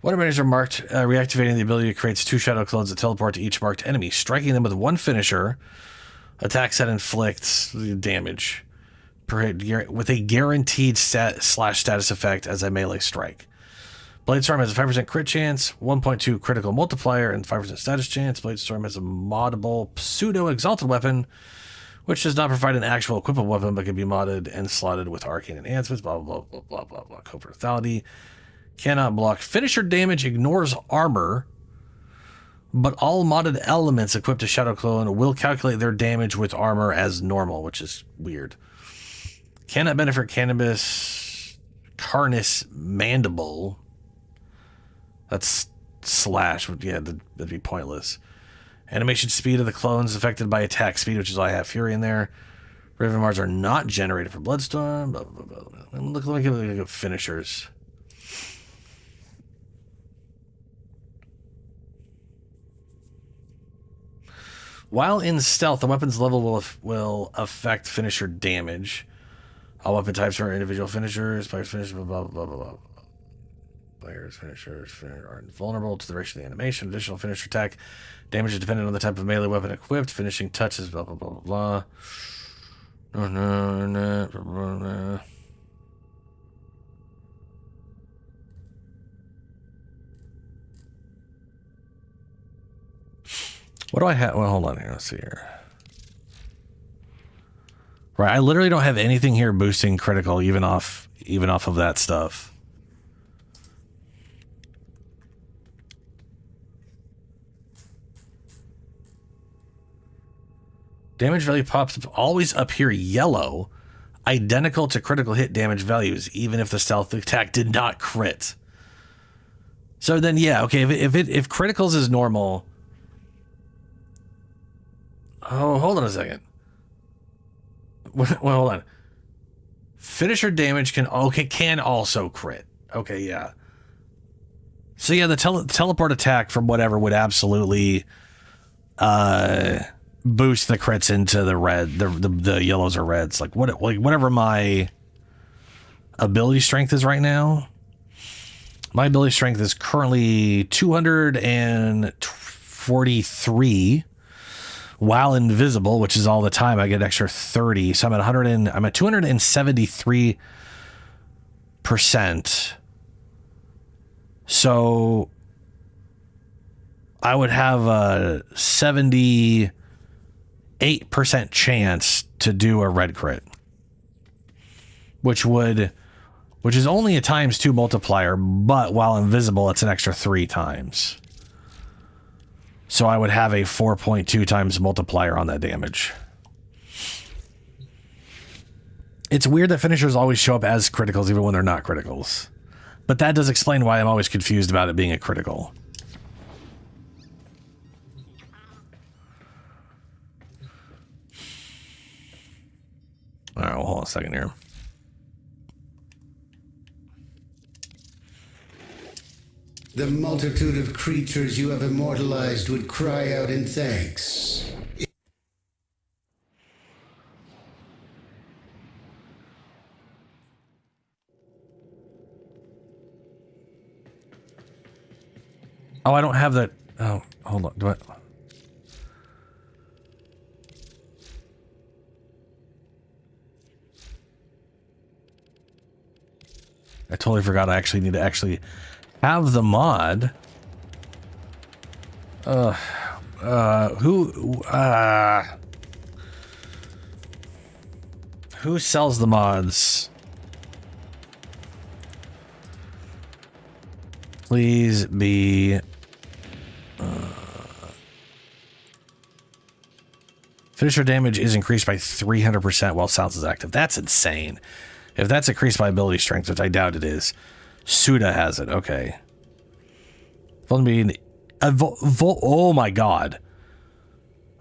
Water banners are marked, reactivating the ability creates 2 shadow clones that teleport to each marked enemy, striking them with 1 finisher. Attacks that inflicts damage with a guaranteed status effect as a melee strike. Blade Storm has a 5% crit chance, 1.2 critical multiplier, and 5% status chance. Blade Storm has a moddable pseudo-exalted weapon, which does not provide an actual equipable weapon, but can be modded and slotted with arcane enhancements, blah, blah, blah, blah, blah, blah. Covert lethality. Cannot block. Finisher damage ignores armor, but all modded elements equipped to Shadow Clone will calculate their damage with armor as normal, which is weird. Cannot benefit Cannabis Carnis Mandible. That's slash. Yeah, that'd be pointless. Animation speed of the clones affected by attack speed, which is why I have Fury in there. Raven Mars are not generated for Bloodstorm. Blah, blah, blah, blah. Look at finishers. While in stealth, the weapon's level will affect finisher damage. All weapon types are individual finishers. Players' finishers, blah, blah, blah, blah, blah. Players' finishers are invulnerable to the duration of the animation. Additional finisher attack damage is dependent on the type of melee weapon equipped. Finishing touches, blah, blah, blah, blah, blah. What do I have? Well, hold on here. Let's see here. Right, I literally don't have anything here boosting critical, even off of that stuff. Damage value pops up, always up here yellow, identical to critical hit damage values, even if the stealth attack did not crit. So then, yeah, okay, if criticals is normal. Oh, hold on a second. Well, hold on. Finisher damage can also crit. Okay, yeah. So yeah, the teleport attack from whatever would absolutely boost the crits into the red, the yellows or reds. Like whatever my ability strength is right now. My ability strength is currently 243. While invisible, which is all the time, I get an extra 30. So I'm at 273%. So I would have a 78% chance to do a red crit, which is only a ×2 multiplier, but while invisible, it's an extra 3 times. So I would have a 4.2 times multiplier on that damage. It's weird that finishers always show up as criticals even when they're not criticals. But that does explain why I'm always confused about it being a critical. Alright, well, hold on a second here. The multitude of creatures you have immortalized would cry out in thanks. Oh, I don't have that. Oh, hold on. Do I? I totally forgot I actually need to actually have the mod. Who sells the mods? Please be finisher damage is increased by 300% while Silence is active. That's insane. If that's increased by ability strength, which I doubt it is, Suda has it. Okay. Vulnerability. Oh my god.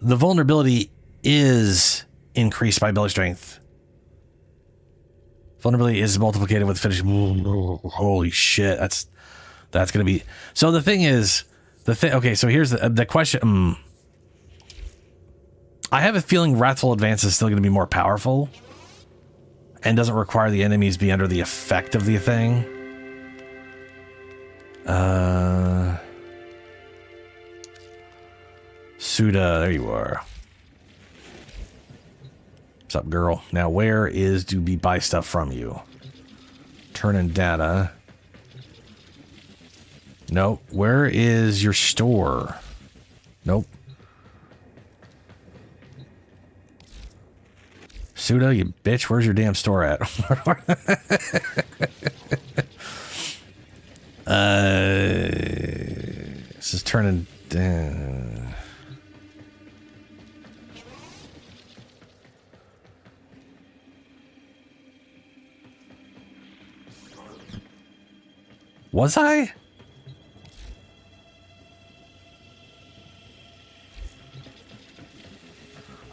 The vulnerability is increased by ability strength. Vulnerability is multiplied with finish. Holy shit. That's gonna be. So the thing is, okay, so here's the question. I have a feeling Wrathful Advance is still gonna be more powerful. And doesn't require the enemies be under the effect of the thing. Suda, there you are. What's up, girl? Now, where is do we buy stuff from you? Turn in data. Nope. Where is your store? Nope. Suda, you bitch, where's your damn store at? This is turning down. Was I?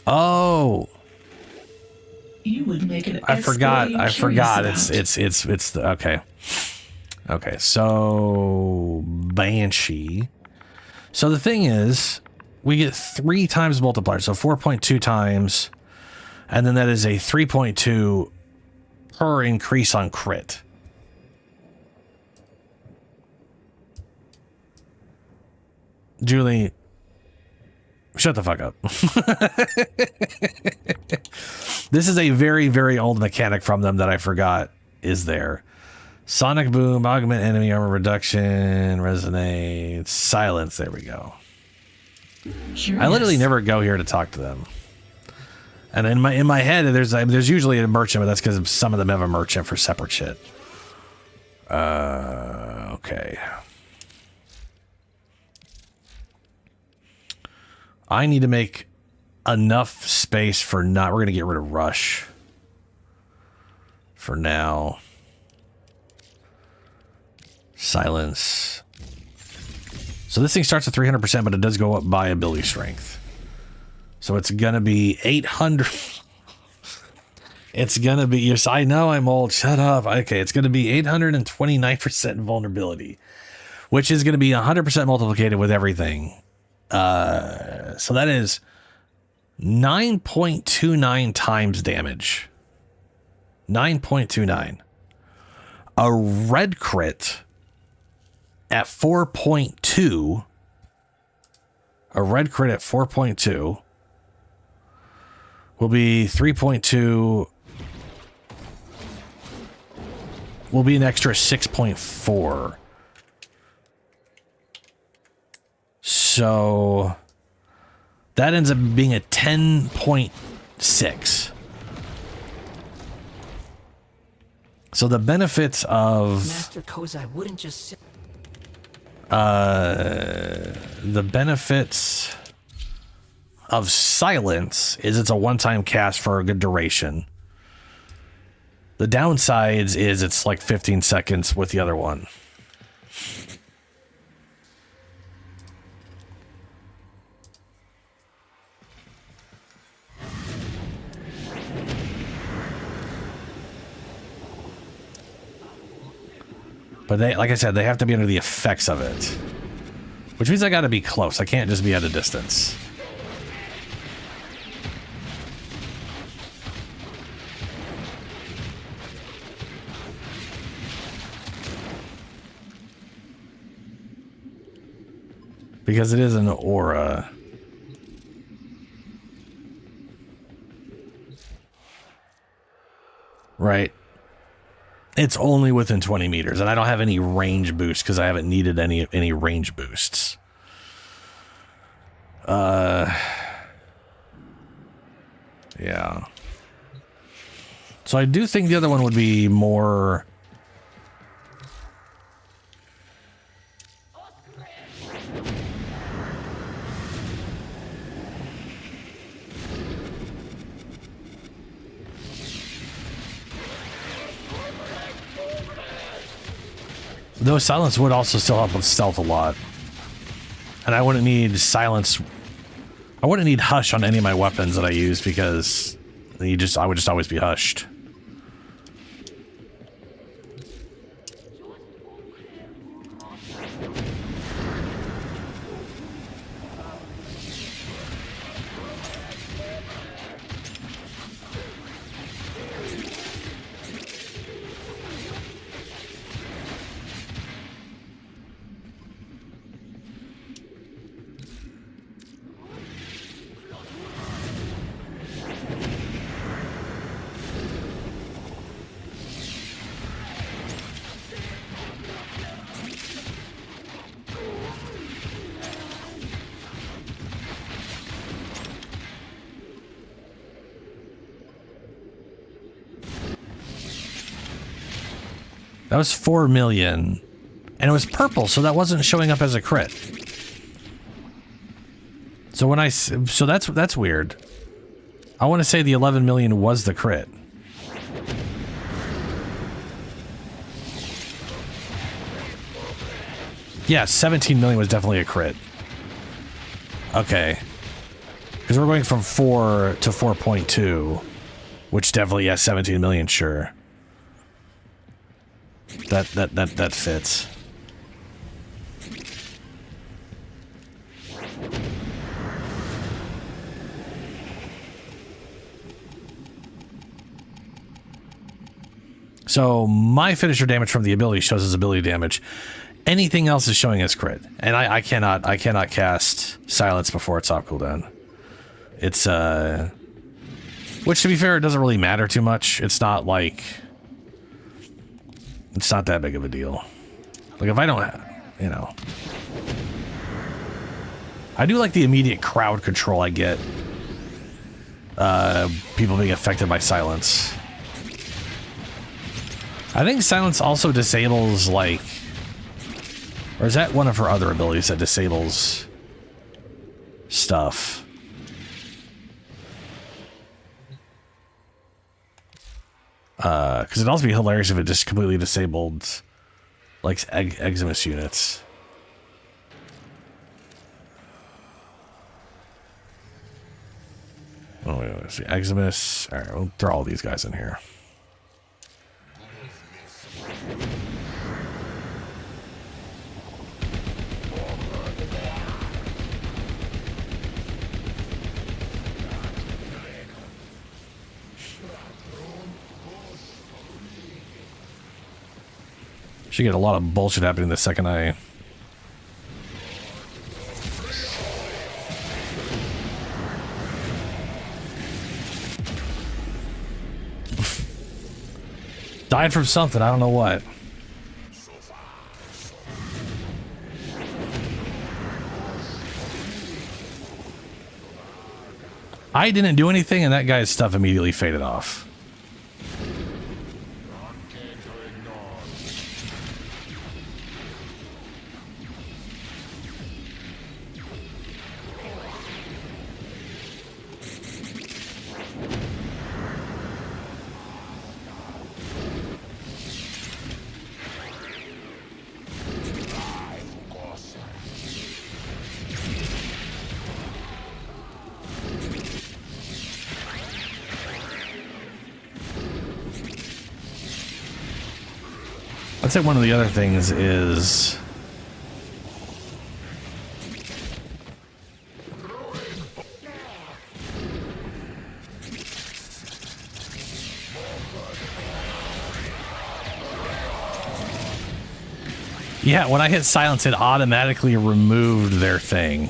Oh. You would make an I forgot. curious It's the okay. Okay, so Banshee. So the thing is, we get 3 times multiplier, so 4.2 times, and then that is a 3.2 per increase on crit. Julie, shut the fuck up. This is a very, very old mechanic from them that I forgot is there. Sonic Boom, augment enemy armor reduction, resonate, silence. There we go. I literally never go here to talk to them. And in my head, there's usually a merchant, but that's because some of them have a merchant for separate shit. Okay. I need to make enough space for not. We're gonna get rid of Rush for now. Silence. So this thing starts at 300%, but it does go up by ability strength. So it's gonna be 800. It's gonna be. Yes, I know I'm old. Shut up. Okay, it's gonna be 829% vulnerability, which is gonna be 100% multiplied with everything. So that is 9.29 times damage. 9.29. A red crit at 4.2. A red crit at 4.2 will be 3.2. Will be an extra 6.4. So that ends up being a 10.6. So the benefits of Master Kozai wouldn't just sit. The benefits of silence is it's a one-time cast for a good duration. The downsides is it's like 15 seconds with the other one. But they, like I said, they have to be under the effects of it. Which means I gotta be close. I can't just be at a distance. Because it is an aura. Right. It's only within 20 meters, and I don't have any range boost because I haven't needed any range boosts. Yeah. So I do think the other one would be more... Though silence would also still help with stealth a lot. And I wouldn't need silence. I wouldn't need hush on any of my weapons that I use because I would just always be hushed. That was 4 million. And it was purple, so that wasn't showing up as a crit. So when so that's weird. I want to say the 11 million was the crit. Yeah, 17 million was definitely a crit. Okay. Because we're going from 4 to 4.2, which definitely, yeah, 17 million, sure. That fits. So my finisher damage from the ability shows as ability damage. Anything else is showing as crit, and I cannot cast silence before it's off cooldown. It's which, to be fair, it doesn't really matter too much. It's not like. It's not that big of a deal. Like, if I don't, you know. I do like the immediate crowd control I get. People being affected by silence. I think silence also disables, like... Or is that one of her other abilities that disables stuff? Because it'd also be hilarious if it just completely disabled, like, Eximus units. Oh, wait, let's see. Eximus. Alright, we'll throw all these guys in here. Should get a lot of bullshit happening the second I... Died from something, I don't know what. I didn't do anything and that guy's stuff immediately faded off. I'd say one of the other things is yeah, when I hit silence, it automatically removed their thing.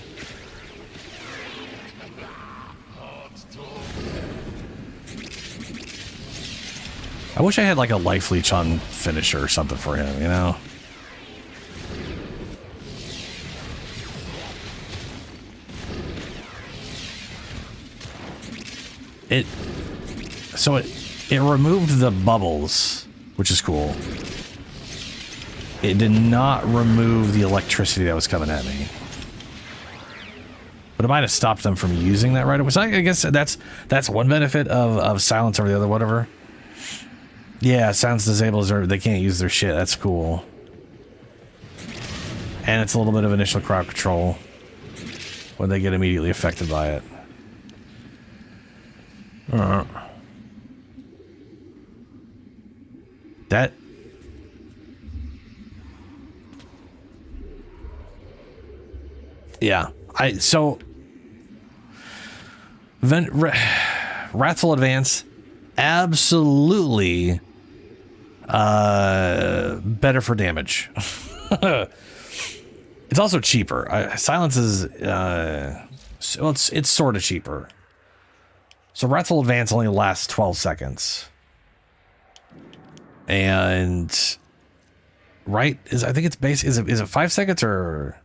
I wish I had like a life leech on finisher or something for him, you know? It removed the bubbles, which is cool. It did not remove the electricity that was coming at me. But it might have stopped them from using that right away. So I guess that's one benefit of silence over the other, whatever. Yeah, silence disables, or they can't use their shit. That's cool. And it's a little bit of initial crowd control when they get immediately affected by it. That... Yeah. Wrathful Advance, absolutely better for damage. It's also cheaper. Silence is it's sort of cheaper. So Wrathful Advance only lasts 12 seconds. And I think it's base is it 5 seconds or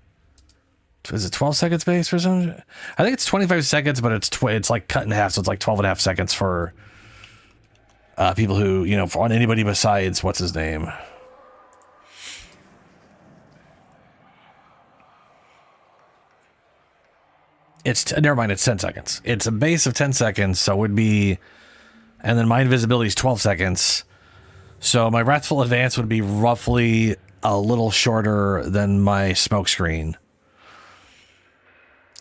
is it 12 seconds base or something? I think it's 25 seconds, but it's like cut in half, so it's like 12 and a half seconds for people who, you know, on anybody besides what's his name. Never mind, it's 10 seconds. It's a base of 10 seconds, so it would be, and then my invisibility is 12 seconds. So my Wrathful Advance would be roughly a little shorter than my smoke screen.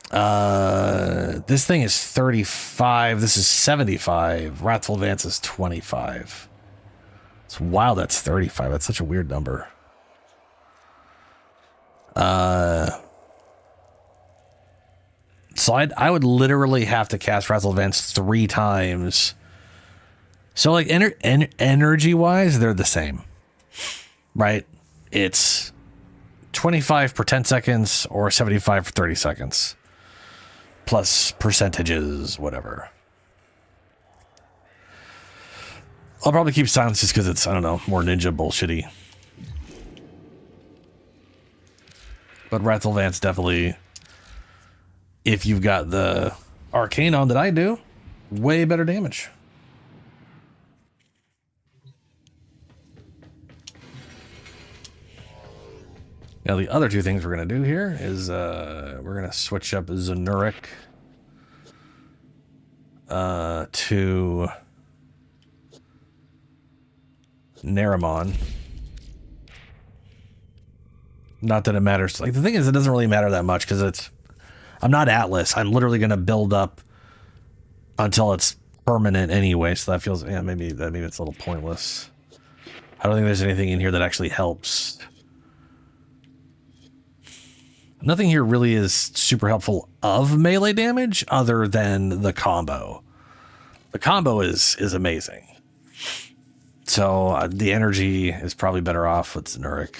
This thing is 35. This is 75. Wrathful Advance is 25. It's wild. That's 35. That's such a weird number. So I would literally have to cast Wrathful Advance 3 times. So like energy wise, they're the same, right? It's 25 per 10 seconds or 75 for 30 seconds. Plus percentages, whatever. I'll probably keep silence just because it's, I don't know, more ninja bullshitty. But Wrathful Advance definitely, if you've got the arcane on that I do, way better damage. Now the other two things we're going to do here is we're going to switch up Zenuric to Naramon. Not that it matters. Like the thing is, it doesn't really matter that much because I'm not Atlas. I'm literally going to build up until it's permanent anyway. So that feels, yeah, maybe it's a little pointless. I don't think there's anything in here that actually helps. Nothing here really is super helpful of melee damage other than the combo. The combo is amazing. So the energy is probably better off with Zenuric.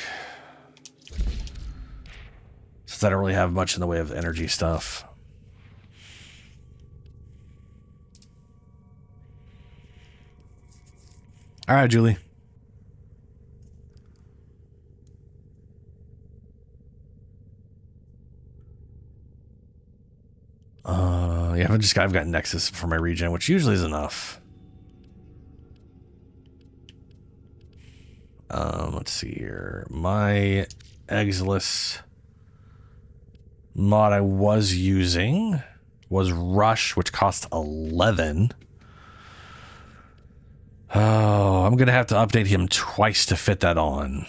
Since I don't really have much in the way of energy stuff. All right, Julie. Yeah, I've got Nexus for my regen, which usually is enough. Let's see here. My Exilus mod I was using was Rush, which cost 11. Oh, I'm gonna have to update him twice to fit that on.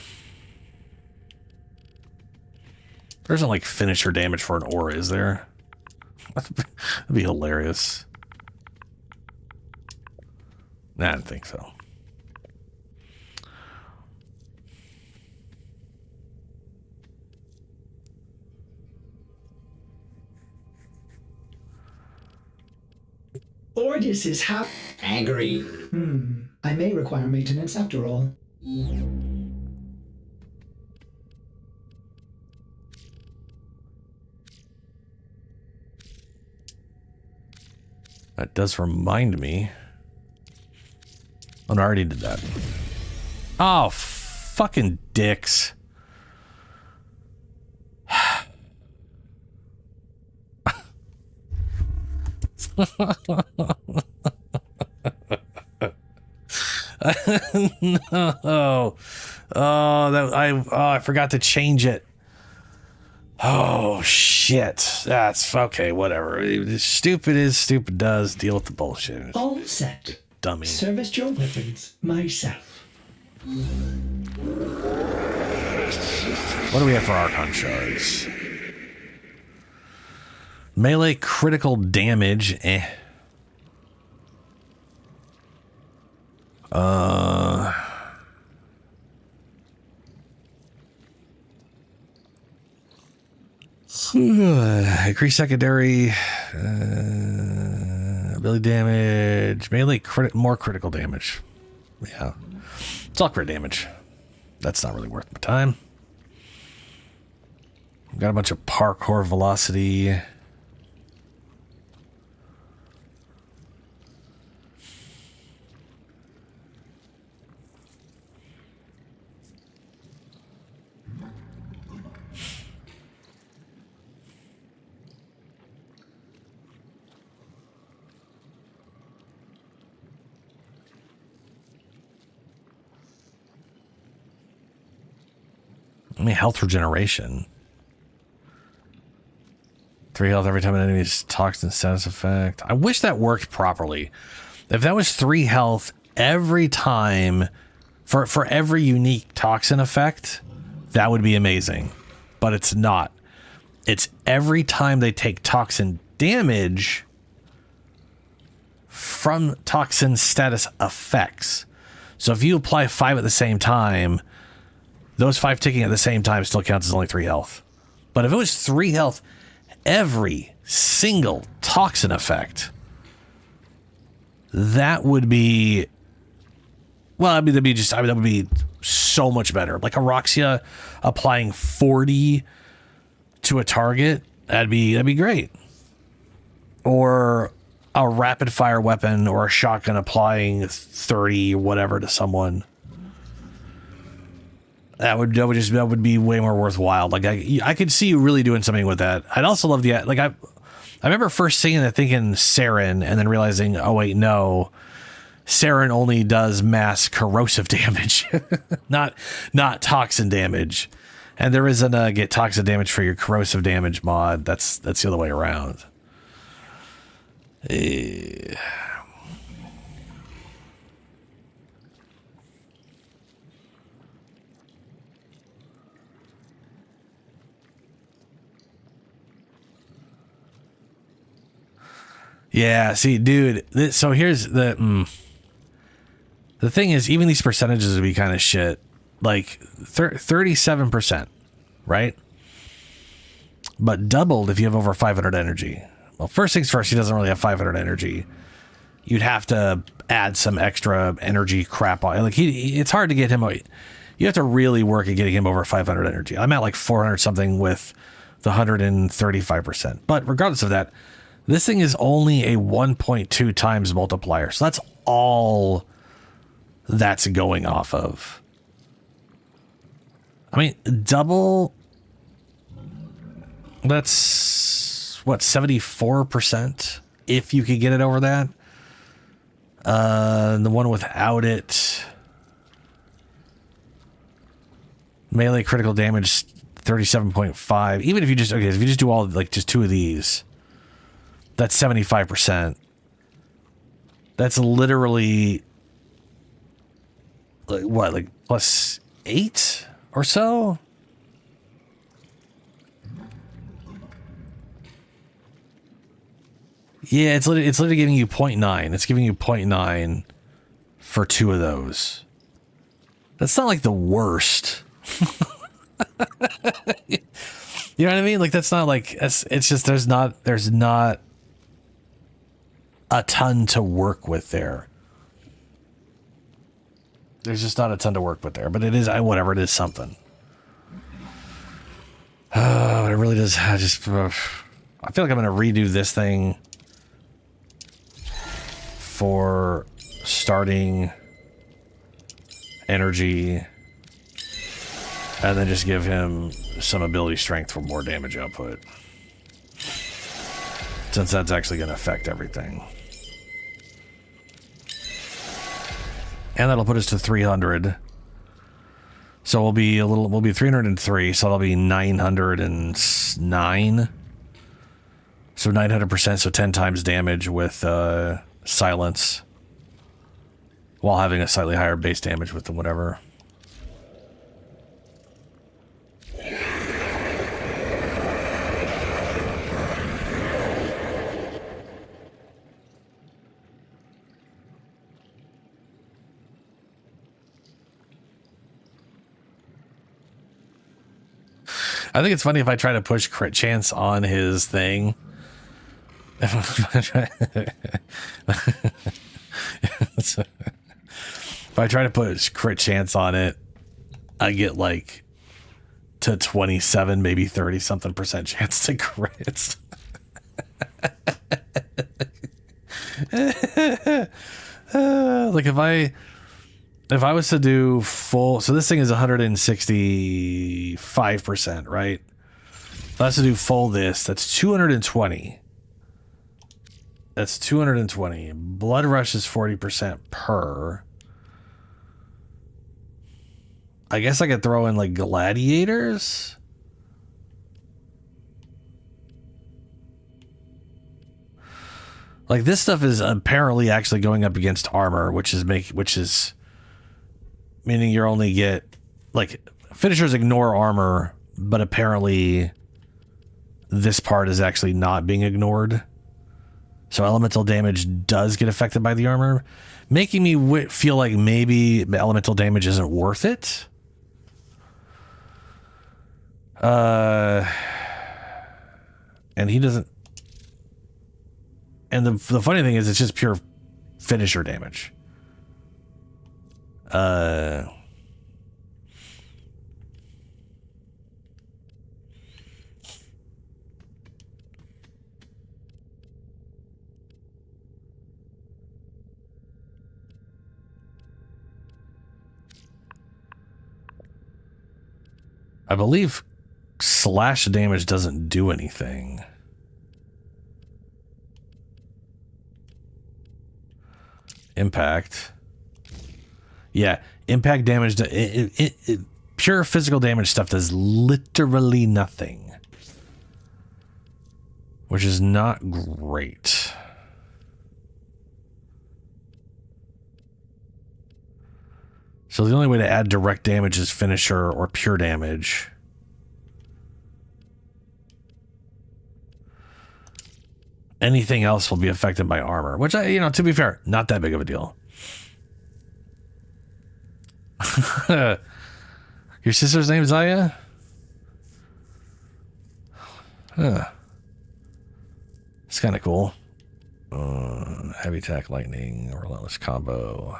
There isn't like finisher damage for an aura, is there? That'd be hilarious. Nah, I don't think so. Ordis is angry. I may require maintenance after all. That does remind me. Oh, no, I already did that. Oh, fucking dicks. No. I forgot to change it. Oh shit. That's okay, whatever. Stupid is, stupid does. Deal with the bullshit. All set. Dummy. Service your weapons myself. What do we have for Archon shards? Melee critical damage, increase secondary ability damage, melee more critical damage. Yeah, it's all crit damage. That's not really worth my time. Got a bunch of parkour velocity. I mean, health regeneration. 3 health every time an enemy's toxin status effect. I wish that worked properly. If that was 3 health every time for every unique toxin effect, that would be amazing. But it's not. It's every time they take toxin damage from toxin status effects. So if you apply 5 at the same time, those 5 ticking at the same time still counts as only 3 health. But if it was 3 health every single toxin effect, that would be, well, I mean, that would be so much better. Like Aroxia applying 40 to a target, that'd be great. Or a rapid fire weapon or a shotgun applying 30 whatever to someone. That would be way more worthwhile. Like I could see you really doing something with that. I'd also love the, like I remember first seeing it thinking Saren and then realizing, oh wait, no, Saren only does mass corrosive damage, not toxin damage. And there isn't a get toxin damage for your corrosive damage mod. That's the other way around. Yeah, see, dude, so here's the thing is, even these percentages would be kind of shit. Like 37%, right? But doubled if you have over 500 energy. Well, first things first, he doesn't really have 500 energy. You'd have to add some extra energy crap on. Like it's hard to get him. You have to really work at getting him over 500 energy. I'm at like 400 something with the 135%. But regardless of that, this thing is only a 1.2 times multiplier. So that's all that's going off of. I mean, double, that's what, 74%? If you could get it over that. The one without it, melee critical damage 37.5. Even if you just, okay, if you just do all, like just 2 of these, that's 75%. That's literally like what, like plus 8 or so? Yeah, it's literally giving you 0.9. It's giving you 0.9 for 2 of those. That's not like the worst. You know what I mean? Like that's not like, it's just there's not a ton to work with there. There's just not a ton to work with there, but it is, whatever, it is something. But it really does, I feel like I'm going to redo this thing for starting energy, and then just give him some ability strength for more damage output, since that's actually going to affect everything. And that'll put us to 300. So we'll be 303, so that'll be 909. So 900%, so 10 times damage with silence, while having a slightly higher base damage with the whatever. I think it's funny if I try to push crit chance on his thing. If I try to put crit chance on it, I get like to 27, maybe 30 something % chance to crits. Like if I was to do full, so this thing is 165%, right? If I was to do full this, that's 220. That's 220. Blood Rush is 40% per. I guess I could throw in like Gladiators. Like this stuff is apparently actually going up against armor, which is meaning you only get, like, finishers ignore armor, but apparently this part is actually not being ignored. So elemental damage does get affected by the armor, making me feel like maybe elemental damage isn't worth it. And he doesn't. And the funny thing is, it's just pure finisher damage. I believe slash damage doesn't do anything. Impact. Yeah, impact damage. Pure physical damage stuff does literally nothing, which is not great. So the only way to add direct damage is finisher or pure damage. Anything else will be affected by armor, which to be fair, not that big of a deal. Your sister's name is Zaya? Huh. It's kind of cool. Heavy attack, lightning, relentless combo.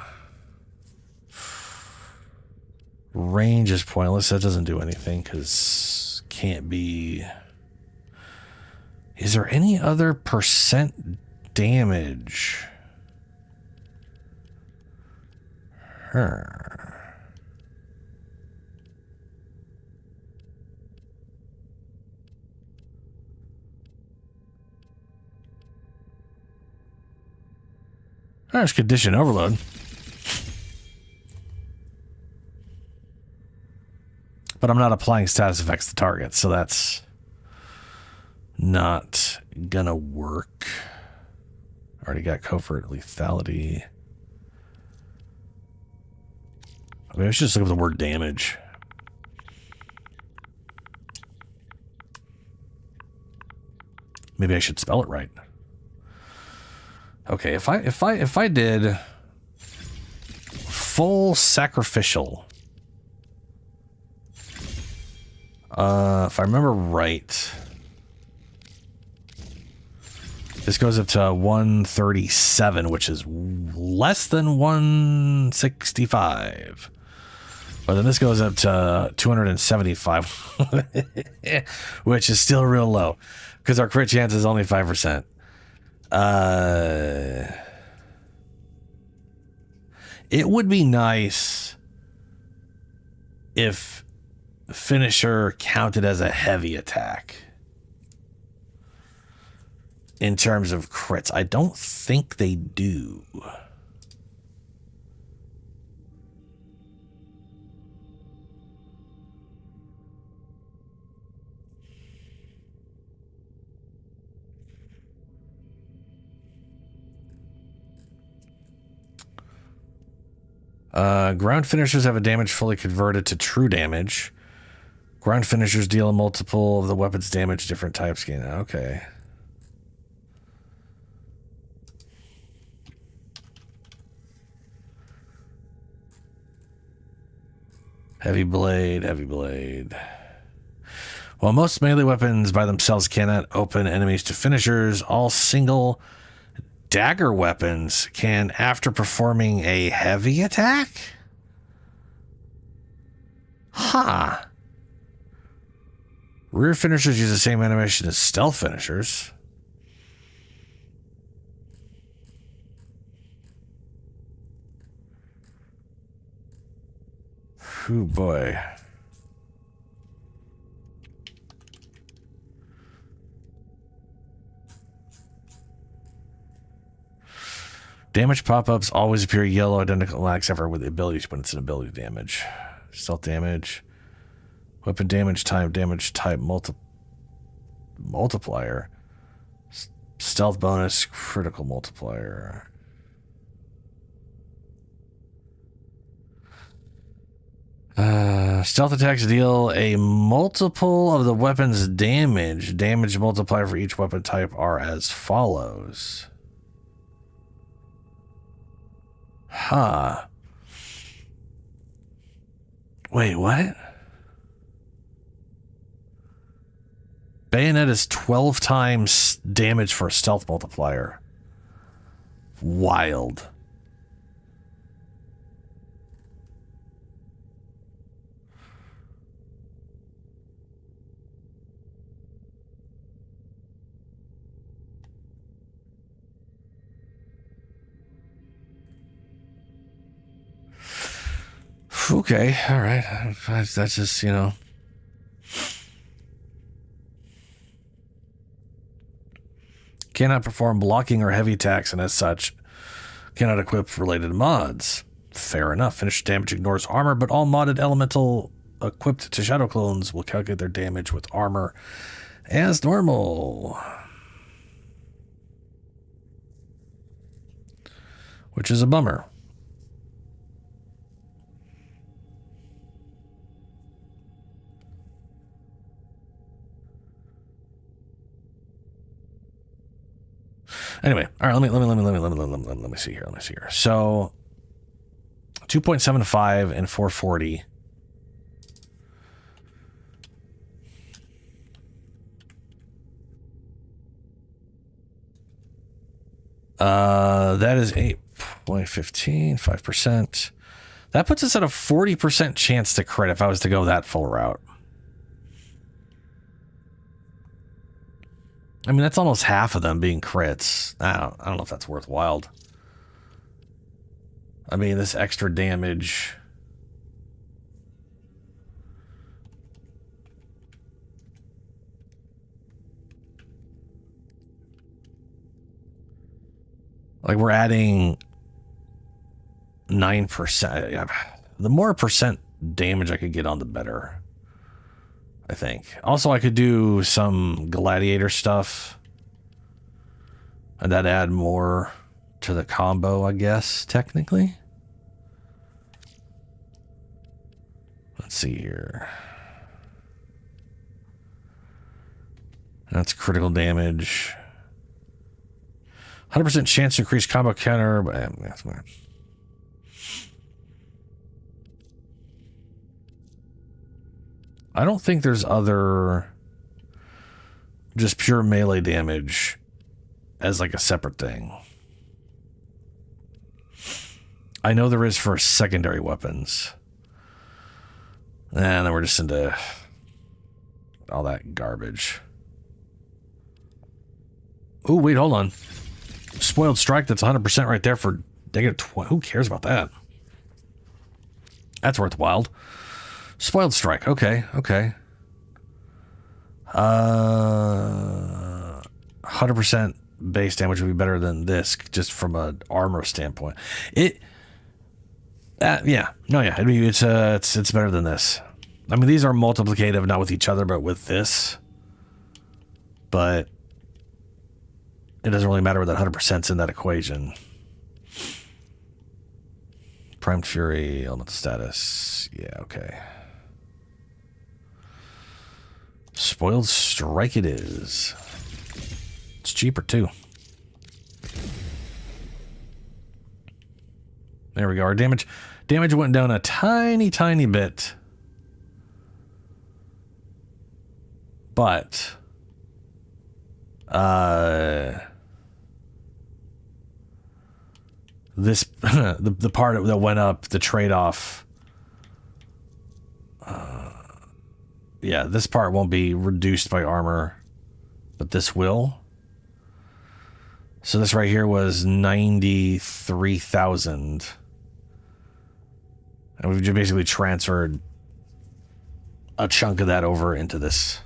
Range is pointless. That doesn't do anything because can't be. Is there any other percent damage? There's condition overload. But I'm not applying status effects to targets, so that's not gonna work. Already got covert lethality. Maybe I should just look up the word damage. Maybe I should spell it right. Okay, if I did full sacrificial, if I remember right, This goes up to 137, which is less than 165. But then this goes up to 275, which is still real low because our crit chance is only 5%. It would be nice if Finisher counted as a heavy attack in terms of crits. I don't think they do. Ground finishers have a damage fully converted to true damage. Ground finishers deal a multiple of the weapon's damage, different types gain. Okay. Heavy blade, heavy blade. While most melee weapons by themselves cannot open enemies to finishers, all single dagger weapons can after performing a heavy attack? Huh. Rear finishers use the same animation as stealth finishers. Oh boy. Damage pop-ups always appear yellow, identical, except for with abilities when it's an ability damage. Stealth damage. Weapon damage type multiplier. Stealth bonus, critical multiplier. Stealth attacks deal a multiple of the weapon's damage. Damage multiplier for each weapon type are as follows. Huh. Wait, what? Bayonet is 12 times damage for a stealth multiplier. Wild. Okay, all right. That's just, you know. Cannot perform blocking or heavy attacks, and as such, cannot equip related mods. Fair enough. Finished damage ignores armor, but all modded elemental equipped to shadow clones will calculate their damage with armor as normal. Which is a bummer. Anyway, all right. Let me see here. So, 2.75 and 440. That is 8.15, 5%. That puts us at a 40% chance to crit if I was to go that full route. I mean, that's almost half of them being crits. I don't know if that's worthwhile. I mean, this extra damage. Like, we're adding 9%. The more percent damage I could get on, the better. I think. Also, I could do some gladiator stuff. And that add more to the combo, I guess, technically. Let's see here. That's critical damage. 100% chance to increase combo counter. But that's fine. I don't think there's other just pure melee damage as like a separate thing. I know there is for secondary weapons. And then we're just into all that garbage. Oh, wait, hold on. Spoiled Strike, that's 100% right there for -20. Who cares about that? That's worthwhile. Spoiled Strike, okay. 100% base damage would be better than this, just from an armor standpoint. It's better than this. I mean, these are multiplicative, not with each other, but with this. But it doesn't really matter what that 100%'s in that equation. Primed Fury, elemental status. Yeah, okay. Spoiled Strike it is. It's cheaper too. There we go. Our damage went down a tiny bit. But this the part that went up, the trade-off, this part won't be reduced by armor, but this will. So this right here was 93,000, and we've just basically transferred a chunk of that over into this.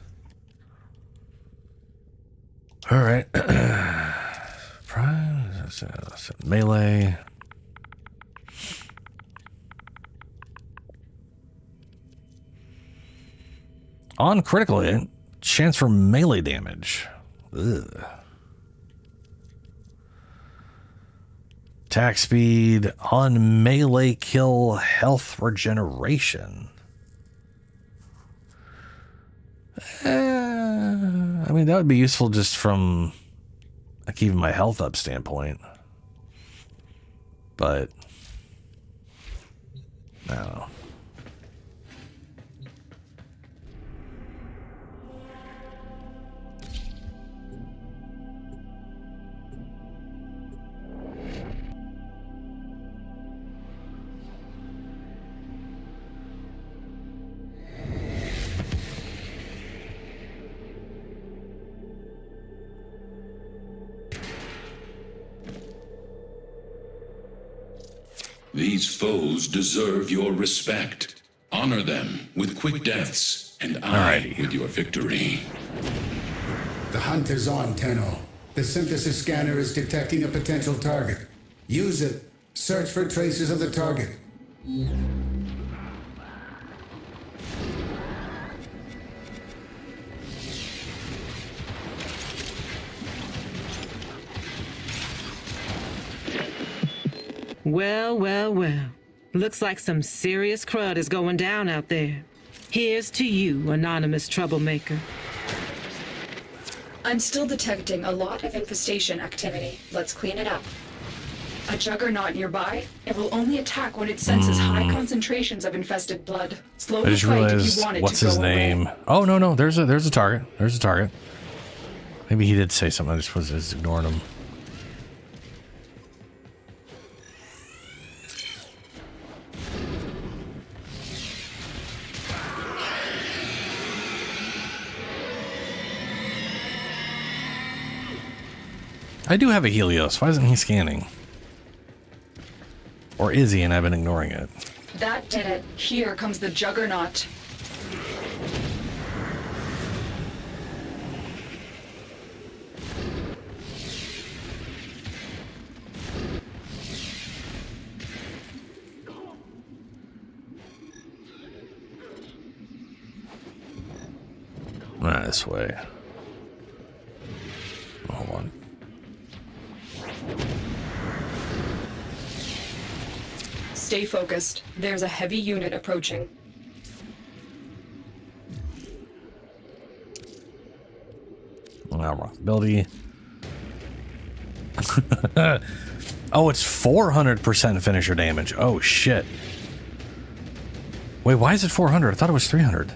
All right. Melee. On critical hit, chance for melee damage. Ugh. Attack speed on melee kill, health regeneration. I mean, that would be useful just from keeping my health up standpoint. But I don't know. These foes deserve your respect. Honor them with quick deaths, and I with your victory. The hunt is on, Tenno. The synthesis scanner is detecting a potential target. Use it. Search for traces of the target. Well. Looks like some serious crud is going down out there. Here's to you, anonymous troublemaker. I'm still detecting a lot of infestation activity. Let's clean it up. A juggernaut nearby? It will only attack when it senses high concentrations of infested blood. Slow I just realized what's his name. Oh no, there's a target. There's a target. Maybe he did say something. I just was ignoring him. I do have a Helios. Why isn't he scanning? Or is he and I've been ignoring it? That did it. Here comes the juggernaut. This way. Hold on. Stay focused. There's a heavy unit approaching. Ability. Oh, it's 400% finisher damage. Oh, shit. Wait, why is it 400? I thought it was 300.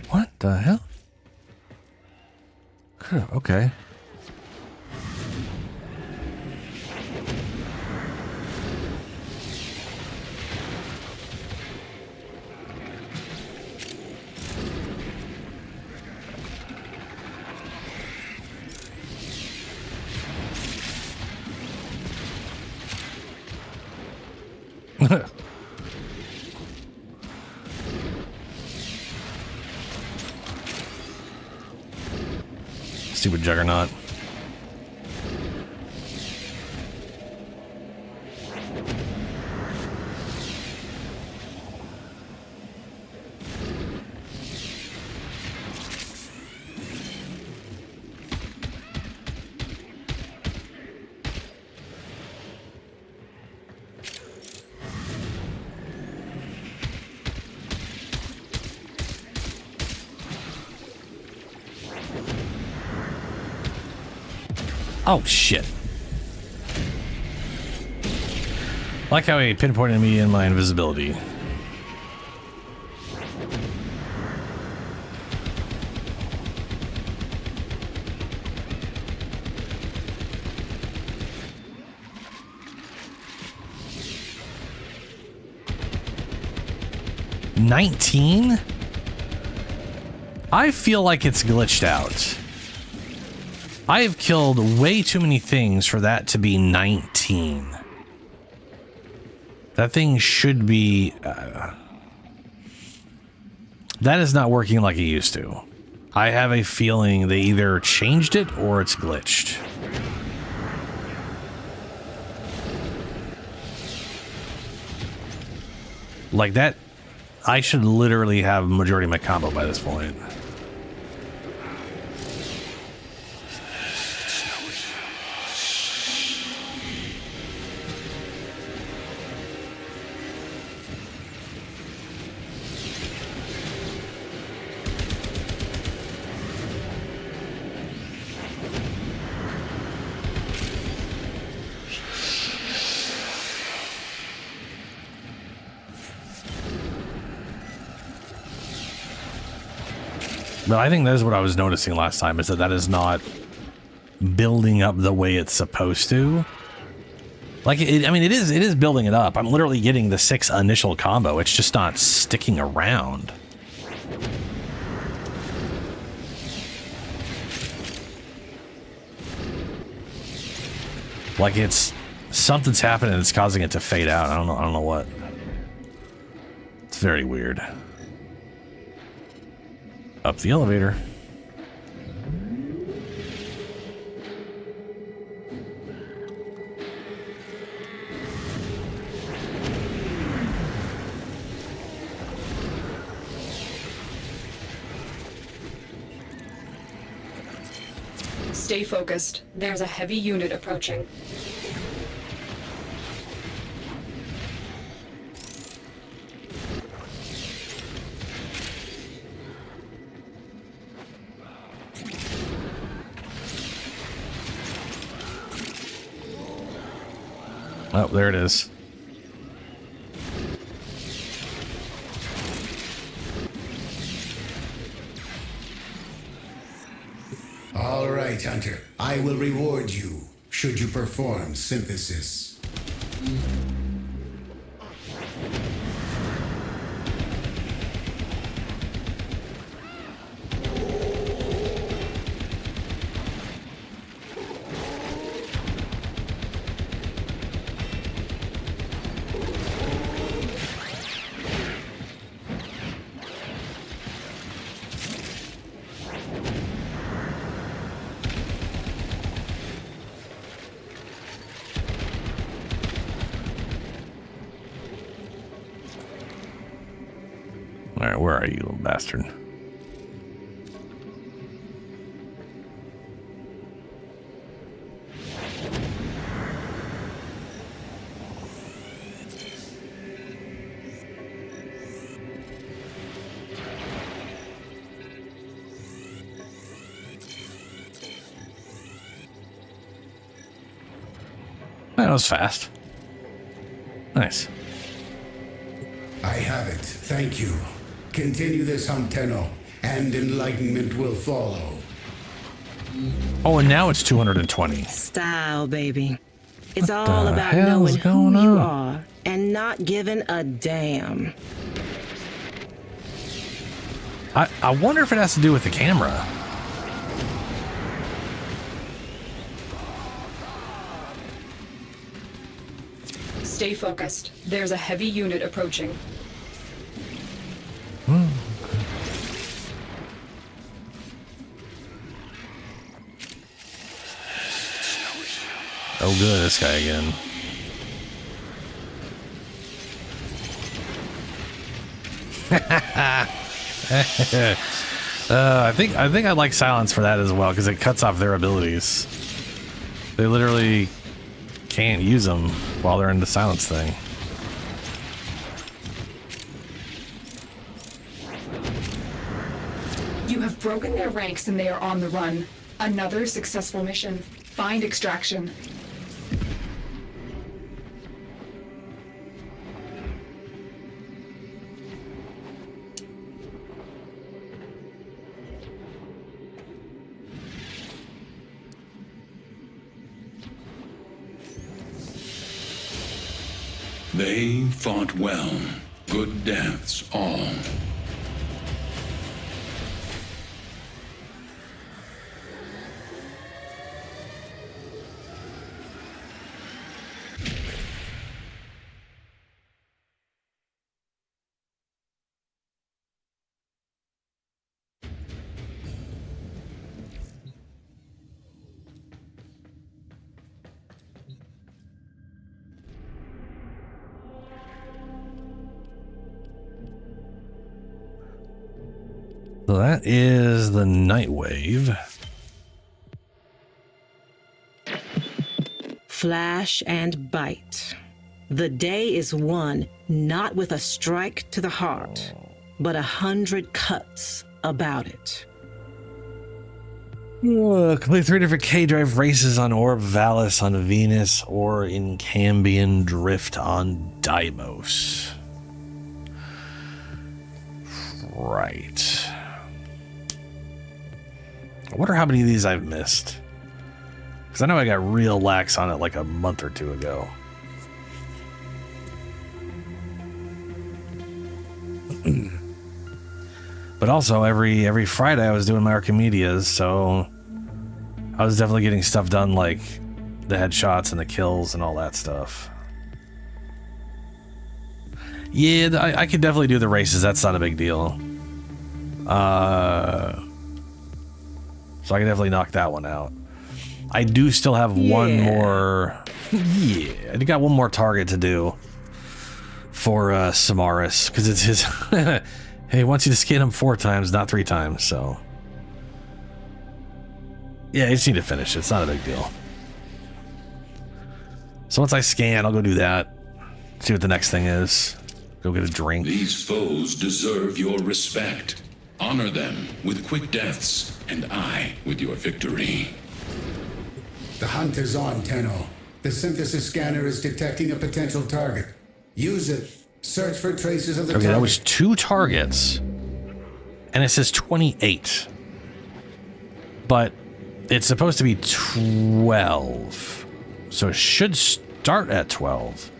What? The hell? Okay. Stupid juggernaut. Oh, shit. I like how he pinpointed me in my invisibility. $19? I feel like it's glitched out. I have killed way too many things for that to be 19. That thing should be... that is not working like it used to. I have a feeling they either changed it or it's glitched. Like that... I should literally have majority of my combo by this point. But I think that is what I was noticing last time, is that that is not building up the way it's supposed to. Like, I mean, it is building it up. I'm literally getting the 6 initial combo. It's just not sticking around. Like, it's... something's happening and it's causing it to fade out. I don't know what. It's very weird. Up the elevator. Stay focused. There's a heavy unit approaching. Oh, there it is. All right, Hunter. I will reward you should you perform synthesis. Alright, where are you, little bastard? That was fast. Nice. I have it. Thank you. Continue this hunt, Tenno, and enlightenment will follow. Oh, and now it's 220. Style, baby. It's What all the about hell's knowing who going you on? are and not giving a damn. I wonder if it has to do with the camera. Stay focused. There's a heavy unit approaching. Oh, good, this guy again. I think I like silence for that as well because it cuts off their abilities. They literally can't use them while they're in the silence thing. You have broken their ranks and they are on the run. Another successful mission. Find extraction. They fought well. Good deaths all. So that is the Nightwave. Flash and bite. The day is won not with a strike to the heart, but 100 cuts about it. Complete 3 different K-Drive races on Orb Valis on Venus or in Cambion Drift on Deimos. Right. I wonder how many of these I've missed. Because I know I got real lax on it like a month or two ago. But also every Friday I was doing my Archimedias, so I was definitely getting stuff done like the headshots and the kills and all that stuff. Yeah, I could definitely do the races. That's not a big deal. So I can definitely knock that one out. I do still have one more. Yeah, I got one more target to do for Samaris because it's his. He wants you to skin him 4 times, not 3 times. So yeah, you just need to finish it. It's not a big deal. So once I scan, I'll go do that. See what the next thing is. Go get a drink. These foes deserve your respect. Honor them with quick deaths, and I with your victory. The hunt is on, Tenno. The synthesis scanner is detecting a potential target. Use it. Search for traces of the Okay, target. that was 2 targets. And it says 28. But it's supposed to be 12. So it should start at 12.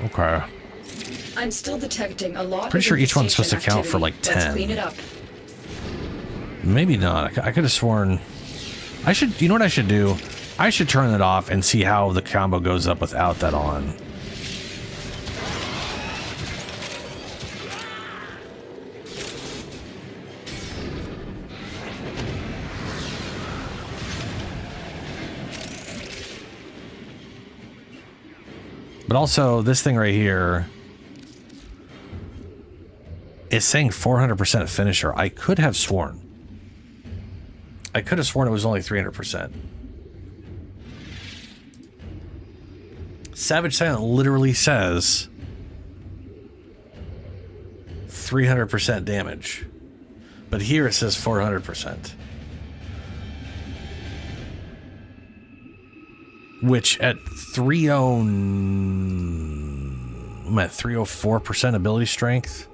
Okay. I'm still detecting a lot. Pretty of sure each one's supposed to infestation count for like activity. 10. Let's clean it up. Maybe not. I could have sworn. I should. You know what I should do? I should turn it off and see how the combo goes up without that on. But also, this thing right here is saying 400% finisher. I could have sworn. I could have sworn it was only 300%. Savage Silent literally says 300% damage. But here it says 400%. Which at 309 I'm at 304% ability strength.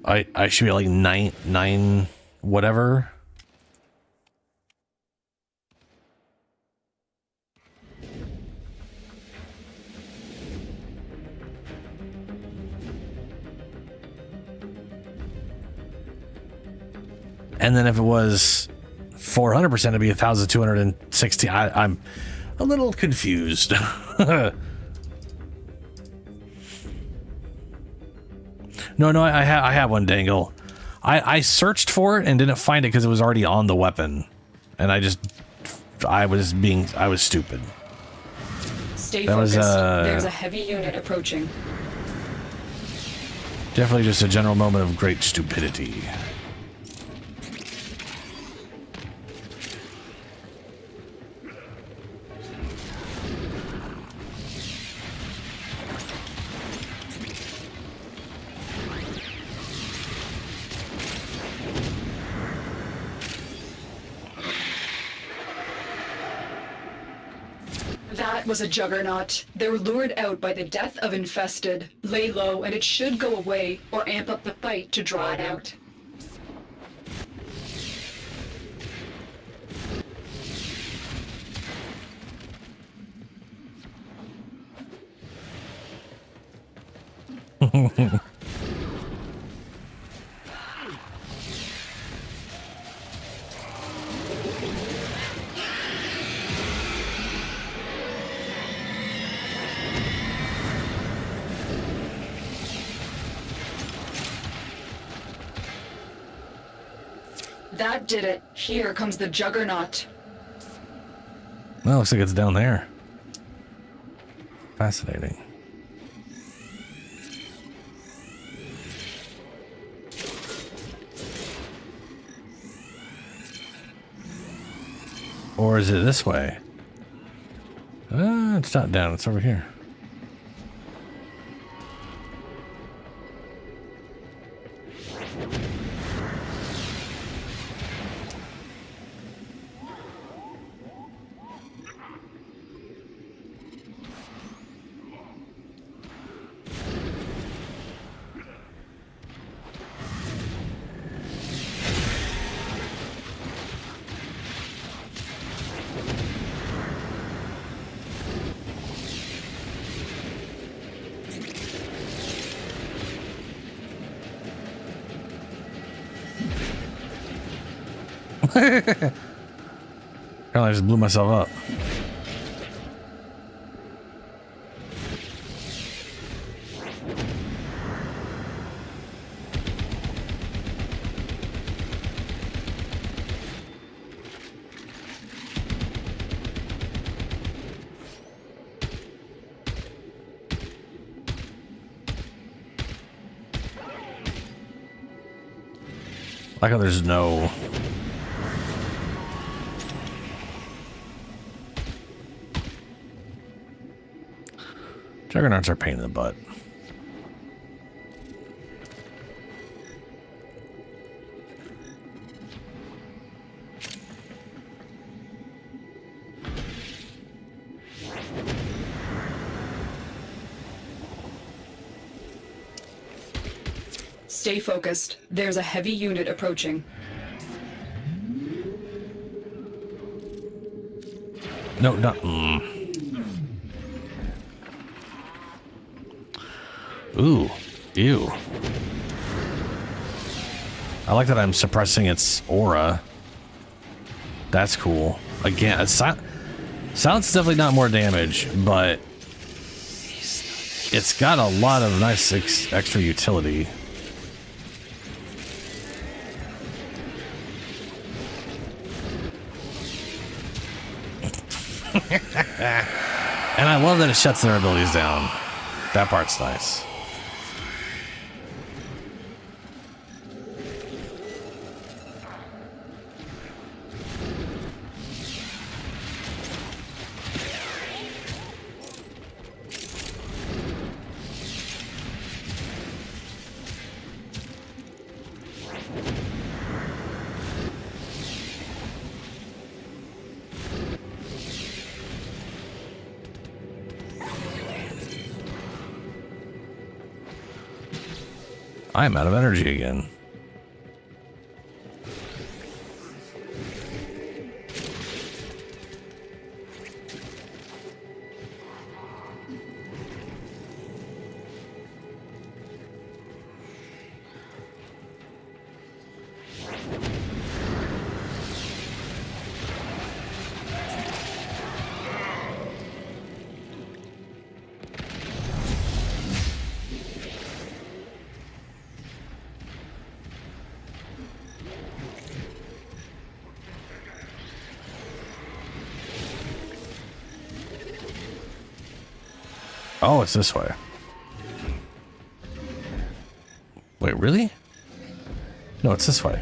I should be like nine whatever. And then if it was 400%, it'd be 1,260. I'm a little confused. No, I have one, Dangle. I searched for it and didn't find it because it was already on the weapon, and I was stupid. Stay That was, focused. There's a heavy unit approaching. Definitely just a general moment of great stupidity. That was a juggernaut. They're lured out by the death of infested. Lay low and it should go away, or amp up the fight to draw it out. That did it. Here comes the juggernaut. Well, looks like it's down there. Fascinating. Or is it this way? It's not down, it's over here. Apparently I just blew myself up. Like how there's no... Juggernauts are a pain in the butt. Stay focused. There's a heavy unit approaching. No, not... Ooh, ew. I like that I'm suppressing its aura. That's cool. Again, silence is definitely not more damage, but it's got a lot of nice extra utility. And I love that it shuts their abilities down. That part's nice. I'm out of energy again. Oh, it's this way. Wait, really? No, it's this way.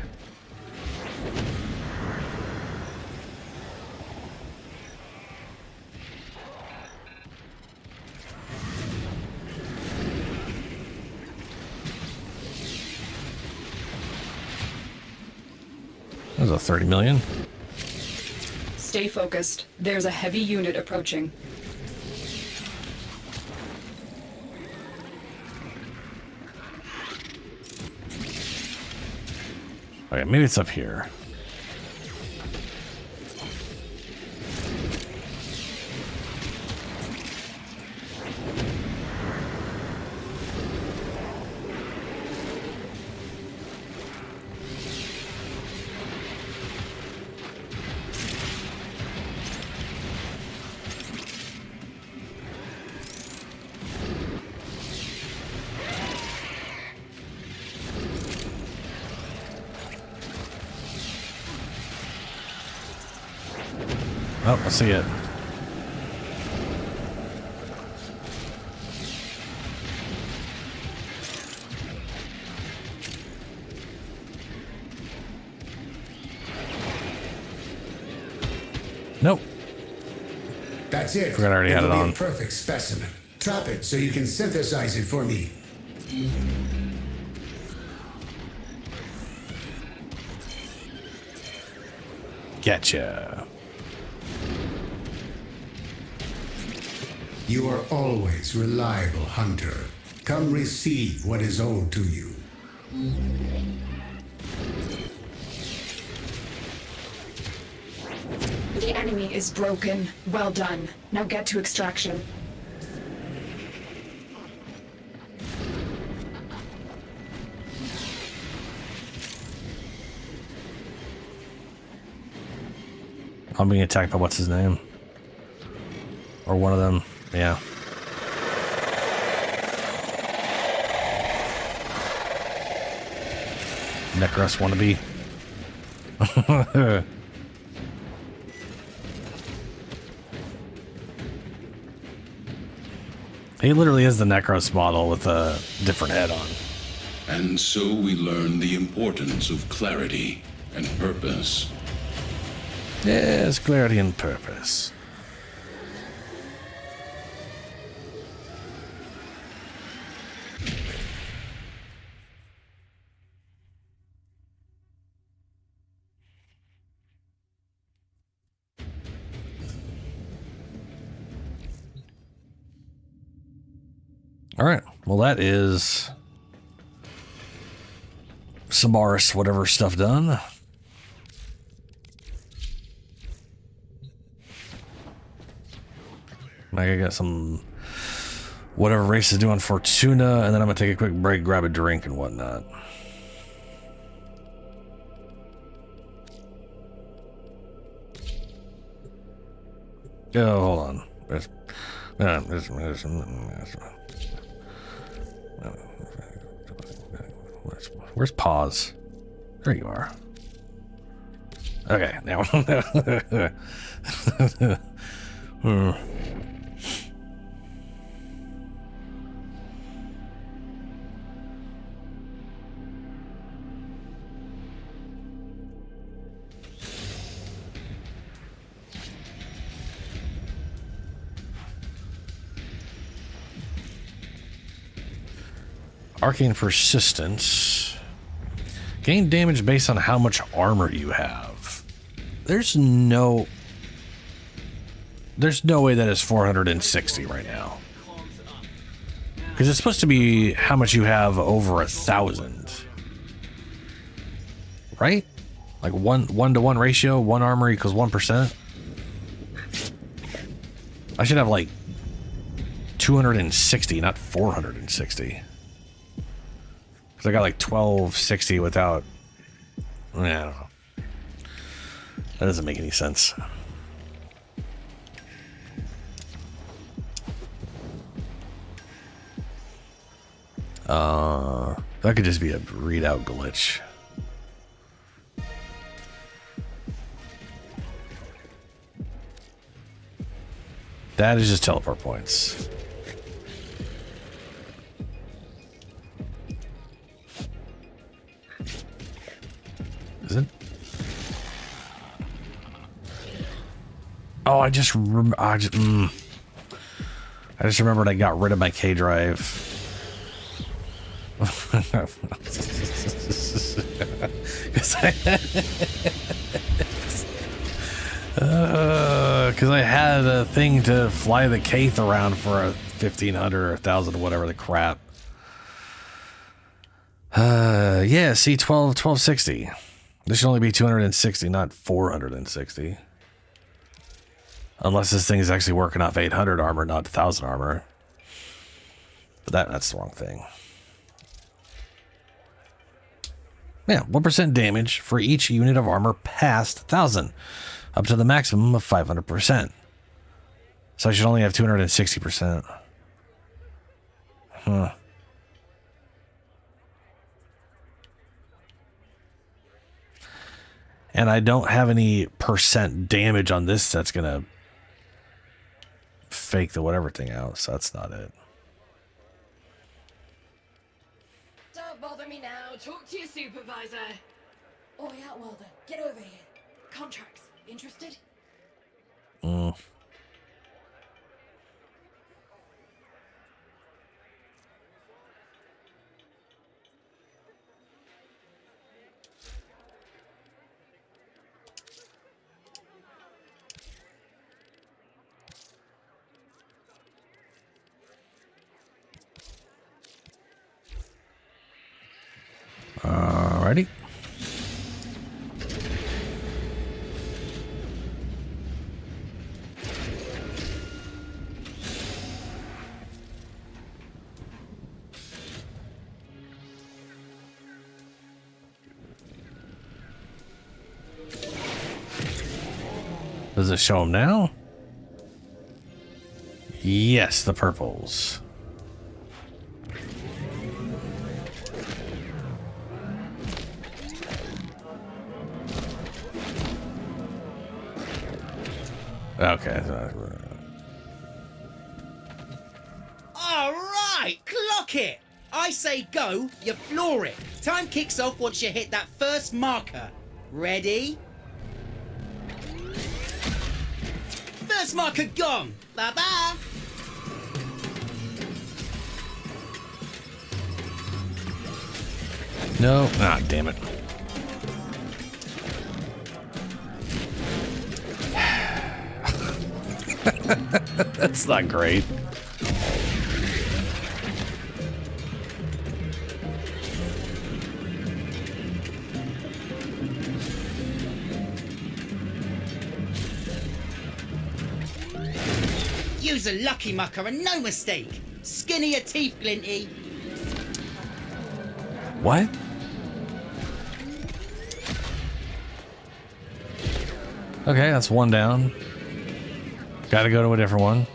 That was a 30 million. Stay focused. There's a heavy unit approaching. Okay, maybe it's up here. Oh, I see it. Nope. That's it. Forgot I already had it It'll be on. a perfect specimen. Trap it so you can synthesize it for me. Gotcha. You are always reliable, Hunter. Come receive what is owed to you. The enemy is broken. Well done. Now get to extraction. I'm being attacked by what's his name? Or one of them. Yeah. Necros wannabe. He literally is the Necros model with a different head on. And so we learn the importance of clarity and purpose. Yes, clarity and purpose. All right. Well, that is Samaris, whatever stuff done. I got some whatever race is doing Fortuna, and then I'm gonna take a quick break, grab a drink and whatnot. Oh, hold on. Where's pause? There you are. Okay, now. Arcane Persistence. Gain damage based on how much armor you have. There's no way that is 460 right now. Because it's supposed to be how much you have over 1,000. Right? Like 1-to-1 ratio, 1 armor equals 1%. I should have like 260, not 460. Because I got like 1260 without... I don't know. That doesn't make any sense. That could just be a readout glitch. That is just teleport points. Is it? Oh, I just remembered I got rid of my K drive. Because I had a thing to fly the Kaith around for a 1,500 or 1,000 or whatever the crap. Yeah, see, 1260. This should only be 260, not 460. Unless this thing is actually working off 800 armor, not 1,000 armor. But that's the wrong thing. Yeah, 1% damage for each unit of armor past 1,000, up to the maximum of 500%. So I should only have 260%. Huh. And I don't have any percent damage on this that's gonna fake the whatever thing out, so that's not it. Don't bother me now. Talk to your supervisor. Oh yeah, Walder, get over here. Contracts. Interested? Alrighty. Does it show them now? Yes, the purples. Okay. All right, clock it. I say go, you floor it. Time kicks off once you hit that first marker. Ready? First marker gone. Bye-bye. No. Ah, damn it. That's not great. Use a lucky mucker and no mistake. Skinny your teeth, Glinty. What? Okay, that's one down. Gotta go to a different one.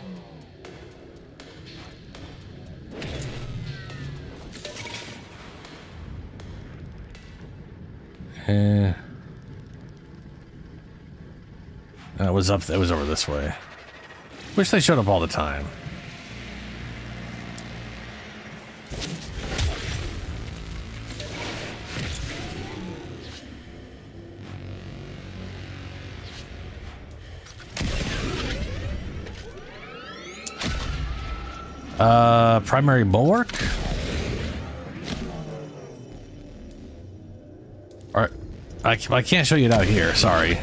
It was up. It was over this way. Wish they showed up all the time. Primary bulwark? Alright. I can't show you it out here, sorry.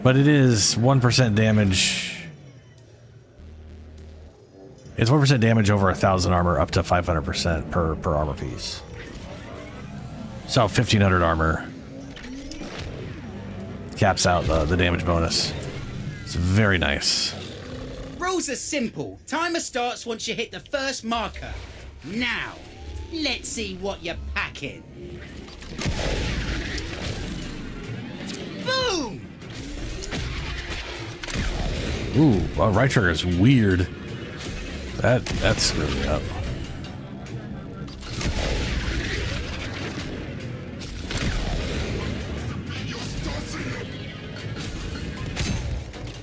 But it is 1% damage It's 1% damage over 1,000 armor, up to 500% per armor piece. So 1,500 armor caps out the damage bonus. It's very nice. Rules are simple. Timer starts once you hit the first marker. Now, let's see what you're packing. Boom! Ooh, well, right trigger is weird. That screwed me up.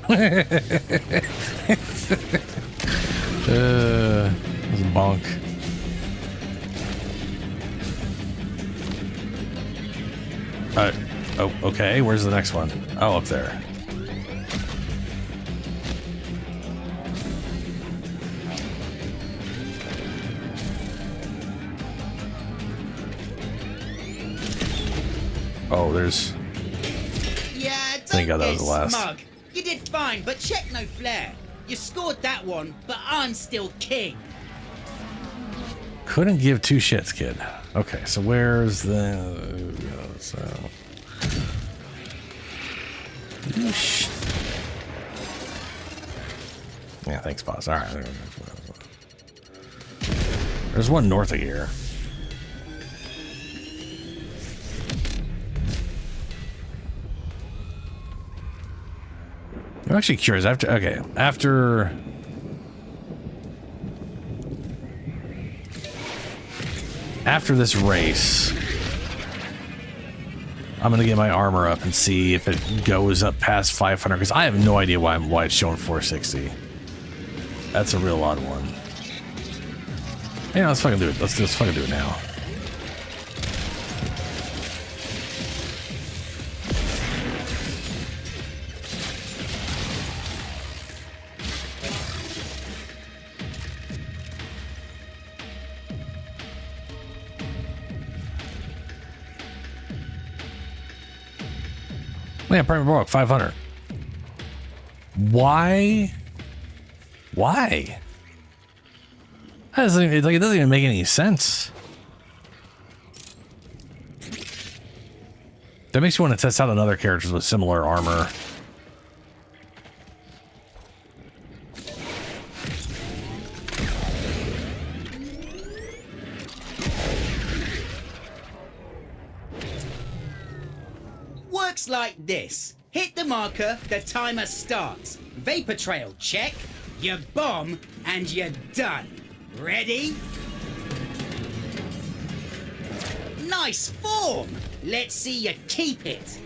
This is bonk. Oh, okay. Where's the next one? Oh, up there. Oh, there's... Yeah, Thank God that was the last. Smug. You did fine, but check no flare. You scored that one, but I'm still king. Couldn't give two shits, kid. Okay, so where's the... So... Yeah, thanks, boss. All right. There's one north of here. I'm actually curious. After this race, I'm gonna get my armor up and see if it goes up past 500, because I have no idea why it's showing 460. That's a real odd one. Yeah, let's fucking do it. Let's fucking do it now. Yeah, primary block 500. Why? Why? That doesn't even, it doesn't even make any sense. That makes you want to test out another characters with similar armor. Works like this. Hit the marker, the timer starts. Vapor trail, check. You bomb, and you're done. Ready? Nice form! Let's see you keep it.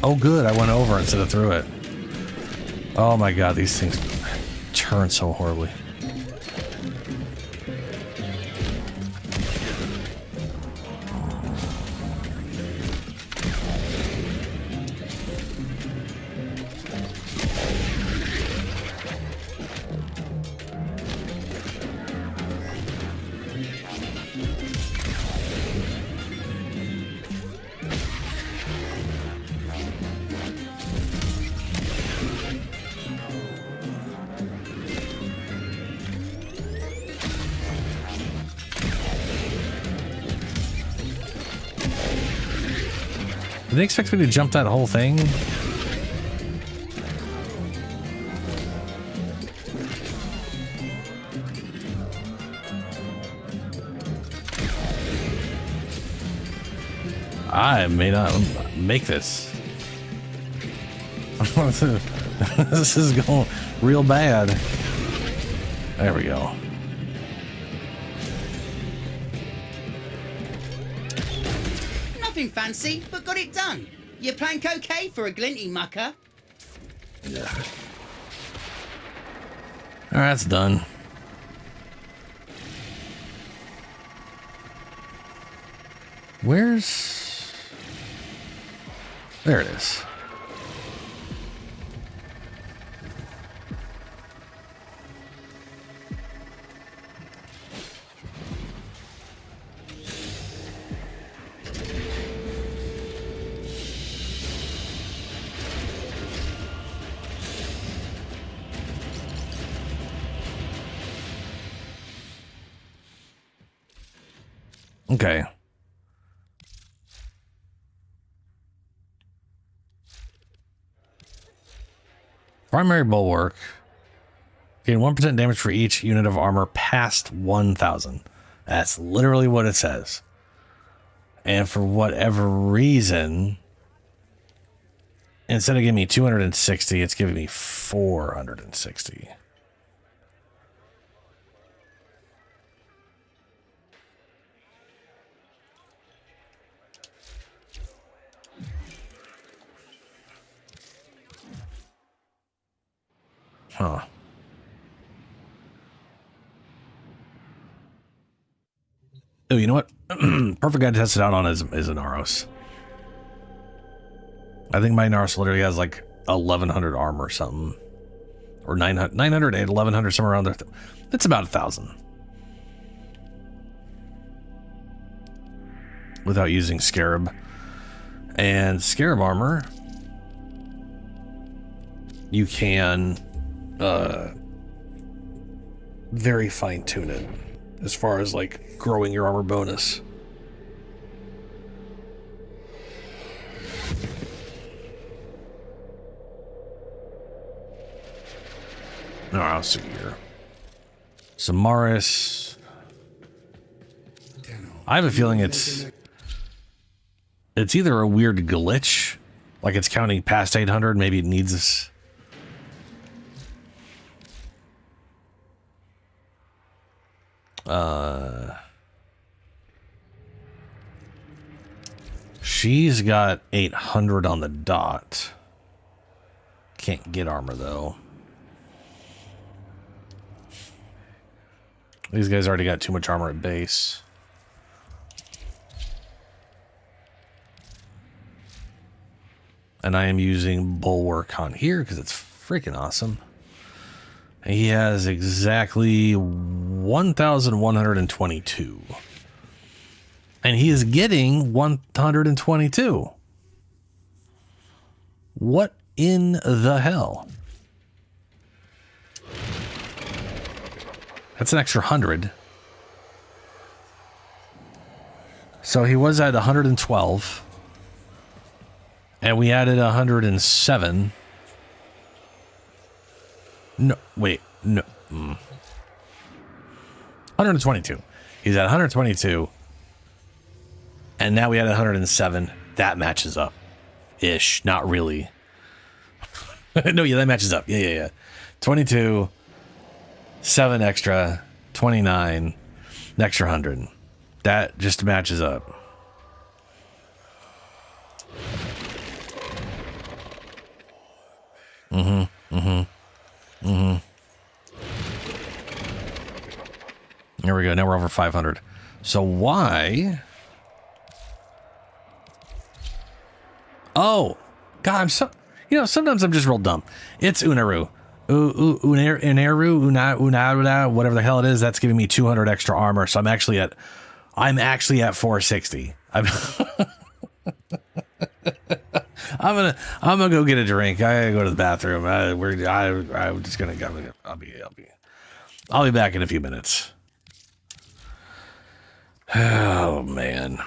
Oh good, I went over instead of through it. Oh my god, these things turn so horribly. Did they expect me to jump that whole thing? I may not make this. This is going real bad. There we go. Nothing fancy, but got it done. Your plank okay for a glinty mucker? Yeah. All right, that's done. Where's... There it is. Okay. Primary bulwark. Gain 1% damage for each unit of armor past 1,000. That's literally what it says. And for whatever reason, instead of giving me 260, it's giving me 460. Huh. Oh, you know what? Perfect guy to test it out on is a Naros. I think my Naros literally has like 1,100 armor or something. Or 900, 1,100, somewhere around there. It's about 1,000. Without using Scarab. And Scarab armor, you can very fine tune it as far as like growing your armor bonus. No, I'll see here. Samaris. I have a feeling it's either a weird glitch, like it's counting past 800. Maybe it needs this. She's got 800 on the dot. Can't get armor though. These guys already got too much armor at base. And I am using Bulwark on here because it's freaking awesome. And he has exactly 1,122. And he is getting 122. What in the hell? That's an extra 100. So he was at 112. And we added 107. No, wait, no. 122. He's at 122. And now we added 107. That matches up. Ish. Not really. No, yeah, that matches up. Yeah. 22. 7 extra. 29. An extra 100. That just matches up. There we go. Now we're over 500. So why? Oh, God, I'm so, sometimes I'm just real dumb. It's Unaru. Unaru, whatever the hell it is, that's giving me 200 extra armor. So I'm actually at 460. I'm gonna go get a drink. I gotta go to the bathroom. I'm just gonna go. I'll be back in a few minutes. Oh man.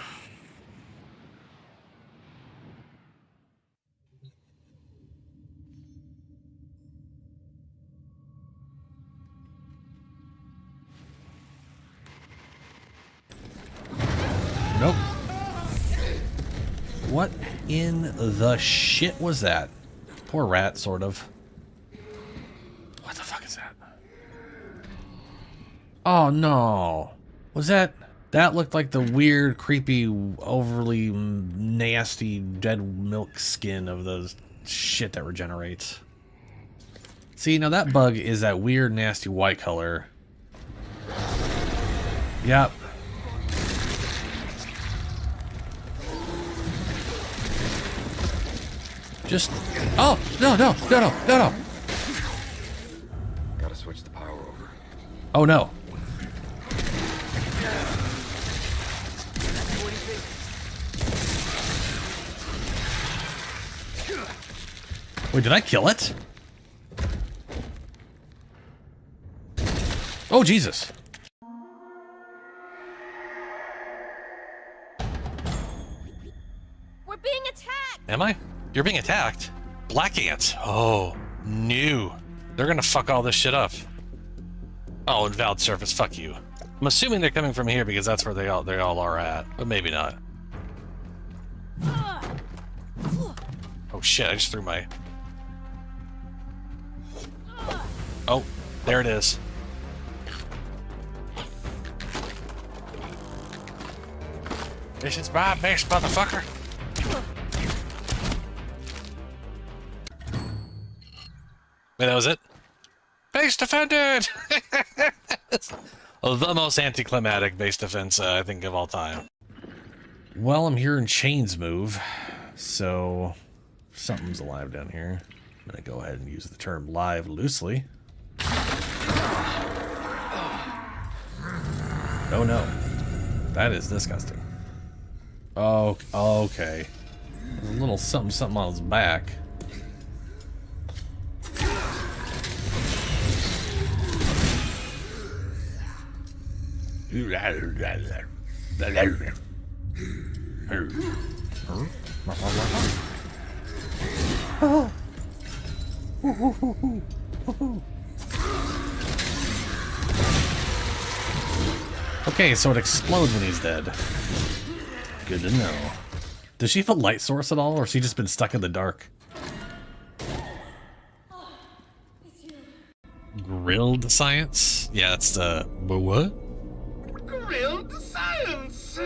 Nope. What in the shit was that? Poor rat, sort of. What the fuck is that? Oh no. Was that... That looked like the weird, creepy, overly nasty dead milk skin of the shit that regenerates. See, now that bug is that weird, nasty white color. Yep. Just... Oh! No! Gotta switch the power over. Oh no. Wait, did I kill it? Oh, Jesus. being attacked! Am I? You're being attacked? Black ants. Oh, no. They're gonna fuck all this shit up. Oh, invalid surface. Fuck you. I'm assuming they're coming from here because that's where they all are at, but maybe not. Oh shit! I just threw my. Oh, there it is. This is my base, motherfucker. Wait, that was it? Base defended! Oh, the most anticlimactic base defense, I think, of all time. Well, I'm hearing chains move, so something's alive down here. I'm gonna go ahead and use the term live loosely. Oh no. That is disgusting. Oh, okay. There's a little something on his back. Okay, so it explodes when he's dead. Good to know. Does she have a light source at all, or has she just been stuck in the dark? Grilled science? Yeah, that's the... what? Grilled science!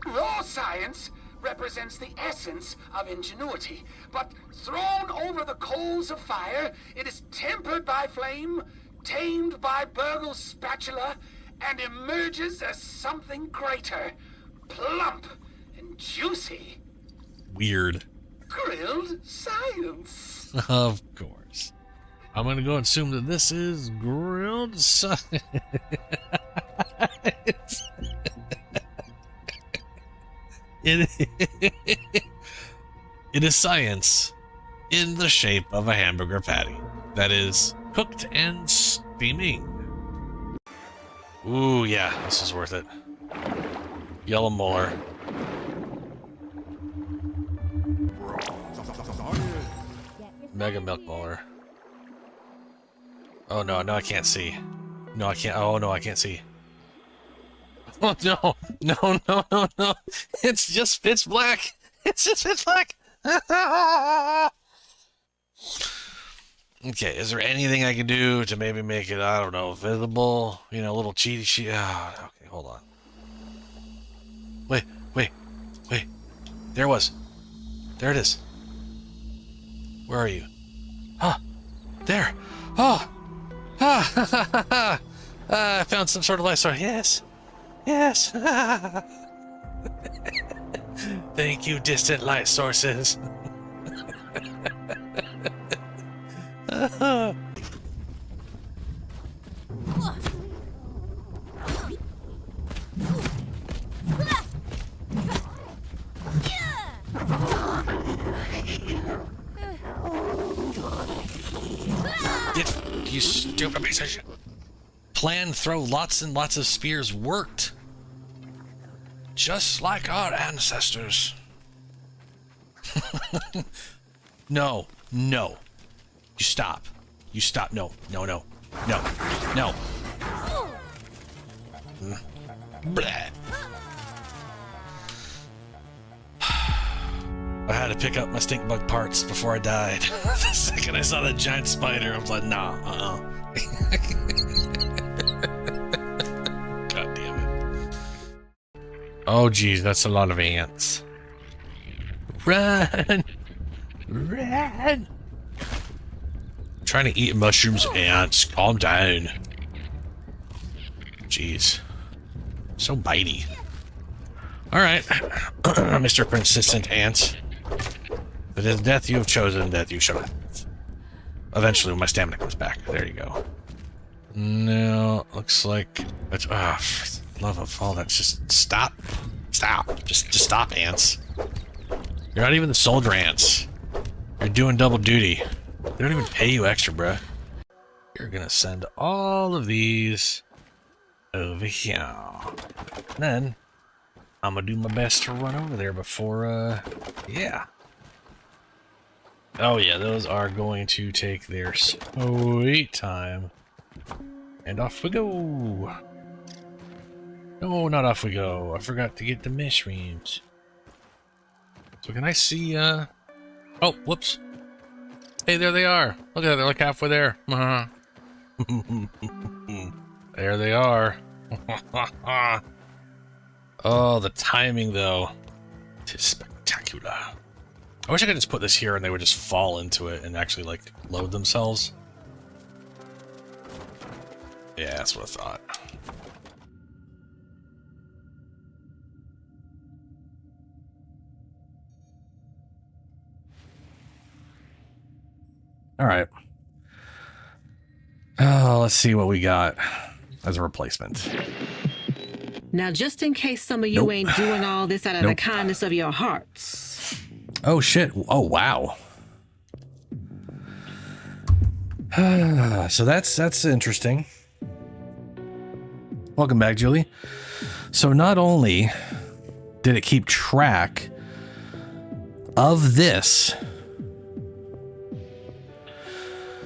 Raw science represents the essence of ingenuity, but thrown over the coals of fire, it is tempered by flame, tamed by Burgle's spatula, and emerges as something greater, plump and juicy. Weird. Grilled science. Of course. I'm gonna go and assume that this is grilled science. It is science in the shape of a hamburger patty that is cooked and steaming. Ooh, yeah, this is worth it. Yellow molar. Mega milk molar. Oh no, no I can't see. No, I can't. Oh no, I can't see. Oh no, no, no, no, no. It's just pitch black. It's just pitch black. Okay, is there anything I can do to maybe make it, I don't know, visible? You know, a little cheaty sheet. Oh, okay, hold on. Wait. There it was. There it is. Where are you? Ah, there. Oh. Ah, I found some sort of light source. Yes. Yes. Thank you, distant light sources. You stupid piece of shit. Plan, throw lots and lots of spears worked. Just like our ancestors. No. You stop. You stop. No. Blah. I had to pick up my stink bug parts before I died. The second I saw that giant spider, I was like, nah, God damn it. Oh, geez, that's a lot of ants. Run! Run! Trying to eat mushrooms, ants. Calm down. Jeez. So bitey. Alright. Mr. Persistent Ants. It is death you have chosen, death you shall have. Eventually, when my stamina comes back. There you go. No, looks like... it's, for the love of all that, just stop. Stop. Just stop, ants. You're not even the soldier ants. You're doing double duty. They don't even pay you extra, bruh. You're gonna send all of these over here. And then I'm gonna do my best to run over there before, yeah. Oh yeah, those are going to take their sweet time. And off we go. No, not off we go. I forgot to get the mushrooms. So can I see, oh, whoops. Hey, there they are. Look at that, they're like halfway there. There they are. Oh, the timing, though. It is spectacular. I wish I could just put this here and they would just fall into it and actually, like, load themselves. Yeah, that's what I thought. All right. Oh, let's see what we got as a replacement. Now, just in case some of you ain't doing all this out of the kindness of your hearts. Oh, shit. Oh, wow. So that's interesting. Welcome back, Julie. So not only did it keep track of this.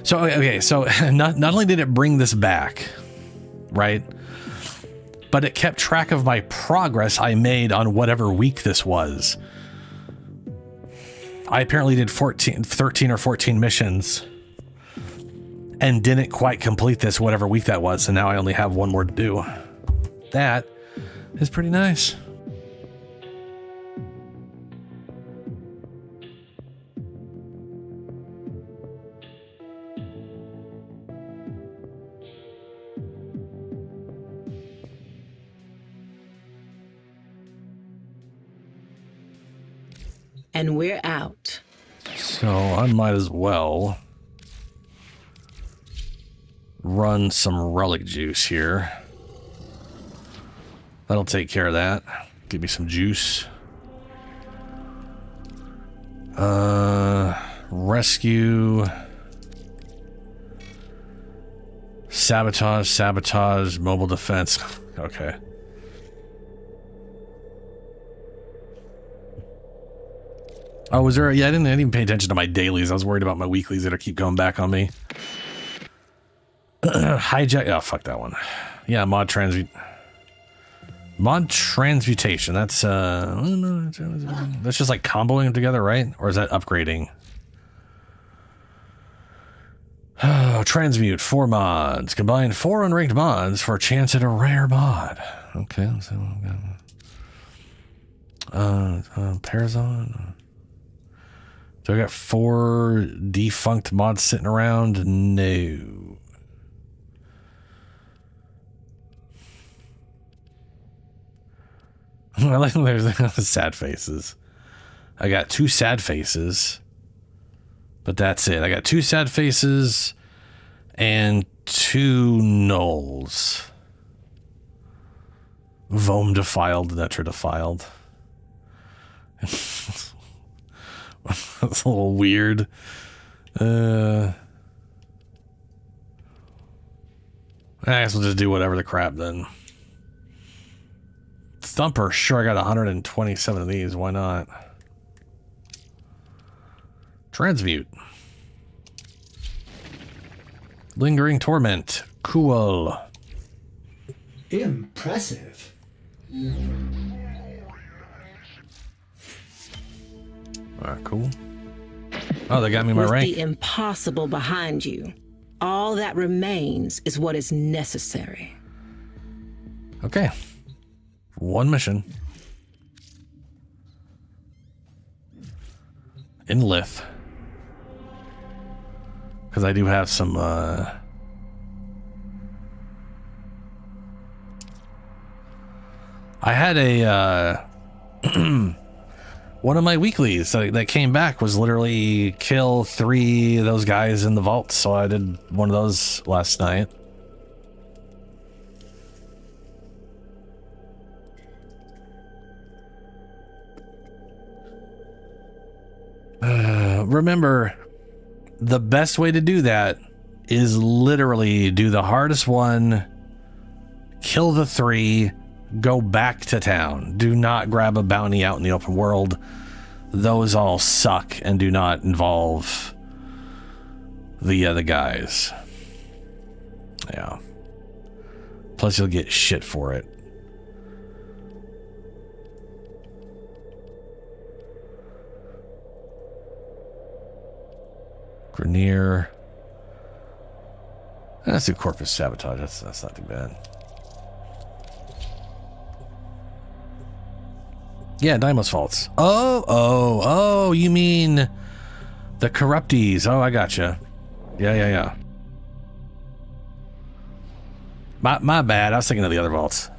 So, okay, so not only did it bring this back, right? But it kept track of my progress I made on whatever week this was. I apparently did 13 or 14 missions and didn't quite complete this whatever week that was, so now I only have one more to do. That is pretty nice. And we're out. So I might as well run some relic juice here. That'll take care of that. Give me some juice. Rescue. Sabotage, mobile defense. Okay. Oh, was there? Yeah, I didn't even pay attention to my dailies. I was worried about my weeklies that'll keep going back on me. Hijack. Oh, fuck that one. Yeah, mod transmutation. That's that's just like comboing them together, right? Or is that upgrading? Oh, transmute 4 mods. Combine 4 unranked mods for a chance at a rare mod. Okay, so Parazon. So I got 4 defunct mods sitting around. No. I like there's sad faces. I got 2 sad faces, but that's it. I got 2 sad faces and 2 nulls. Vom defiled, Netra defiled. That's a little weird. I guess we'll just do whatever the crap then. Thumper, sure, I got 127 of these. Why not? Transmute. Lingering Torment. Cool. Impressive. Alright, cool. Oh, they got me my With rank. the impossible behind you, all that remains is what is necessary. Okay. 1 mission. In Lith. Because I do have some, I had a, one of my weeklies that came back was literally kill 3 of those guys in the vault, so I did one of those last night. Remember, the best way to do that is literally do the hardest one, kill the 3, go back to town. Do not grab a bounty out in the open world. Those all suck and do not involve the other guys. Yeah. Plus you'll get shit for it. Grenier. Let's do Corpus Sabotage. That's not too bad. Yeah, Daimos Faults. Oh, you mean the Corruptees. Oh, I gotcha. Yeah. My bad. I was thinking of the other vaults.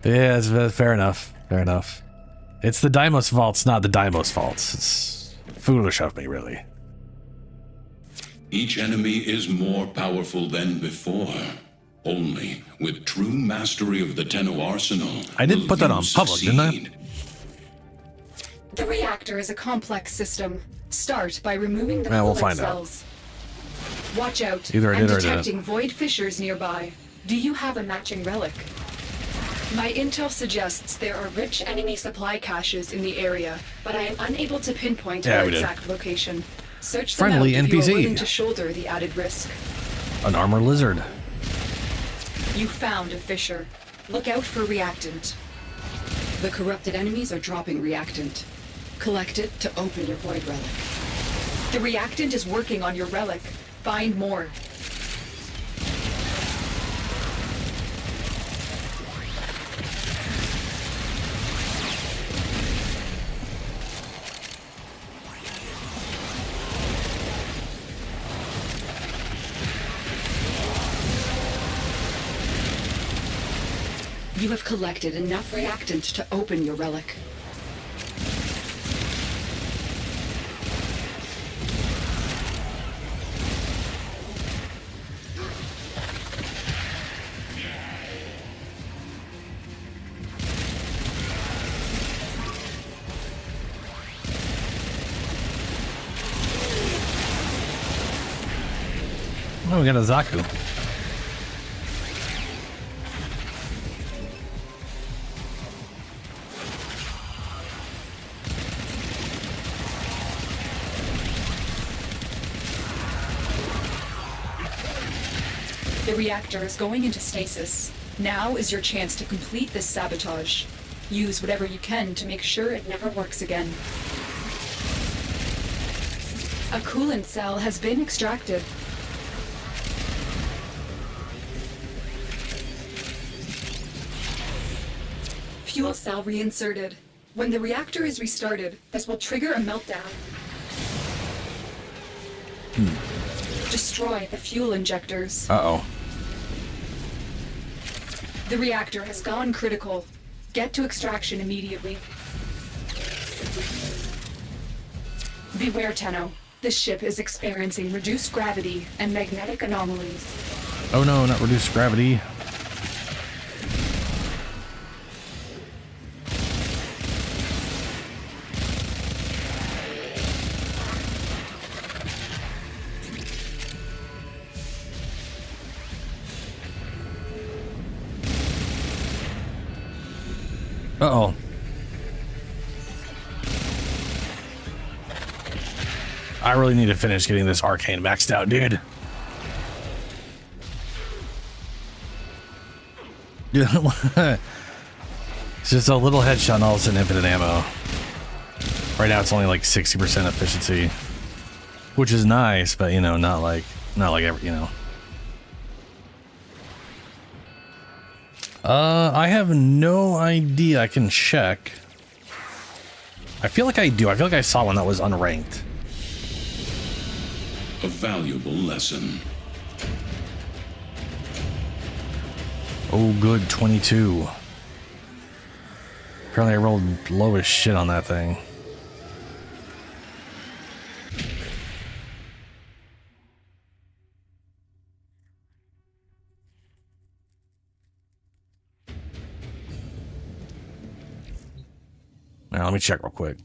Yeah, it's fair enough. Fair enough. It's the Deimos vaults, not the Deimos vaults. It's foolish of me, really. Each enemy is more powerful than before. Only with true mastery of the Tenno arsenal. I did put that on public, didn't I? The reactor is a complex system. Start by removing the we'll coolant find cells. Watch out. Either I did I'm or I detecting didn't. void fissures nearby. Do you have a matching relic? My intel suggests there are rich enemy supply caches in the area, but I am unable to pinpoint their exact location. Search them Friendly out if you are NPC. willing to shoulder the added risk. An armor lizard. You found a fissure. Look out for reactant. The corrupted enemies are dropping reactant. Collect it to open your void relic. The reactant is working on your relic. Find more. You have collected enough reactant to open your relic. Oh, we got a Zaku. The reactor is going into stasis. Now is your chance to complete this sabotage. Use whatever you can to make sure it never works again. A coolant cell has been extracted. Fuel cell reinserted. When the reactor is restarted, this will trigger a meltdown. Destroy the fuel injectors. Uh-oh. The reactor has gone critical. Get to extraction immediately. Beware, Tenno. This ship is experiencing reduced gravity and magnetic anomalies. Oh no, not reduced gravity. Uh-oh. I really need to finish getting this arcane maxed out, dude. It's just a little headshot and all of a sudden infinite ammo. Right now it's only like 60% efficiency, which is nice, but you know, not like every, you know. I have no idea. I can check. I feel like I do. I feel like I saw one that was unranked. A valuable lesson. Oh, good, 22. Apparently I rolled low as shit on that thing. Now, let me check real quick.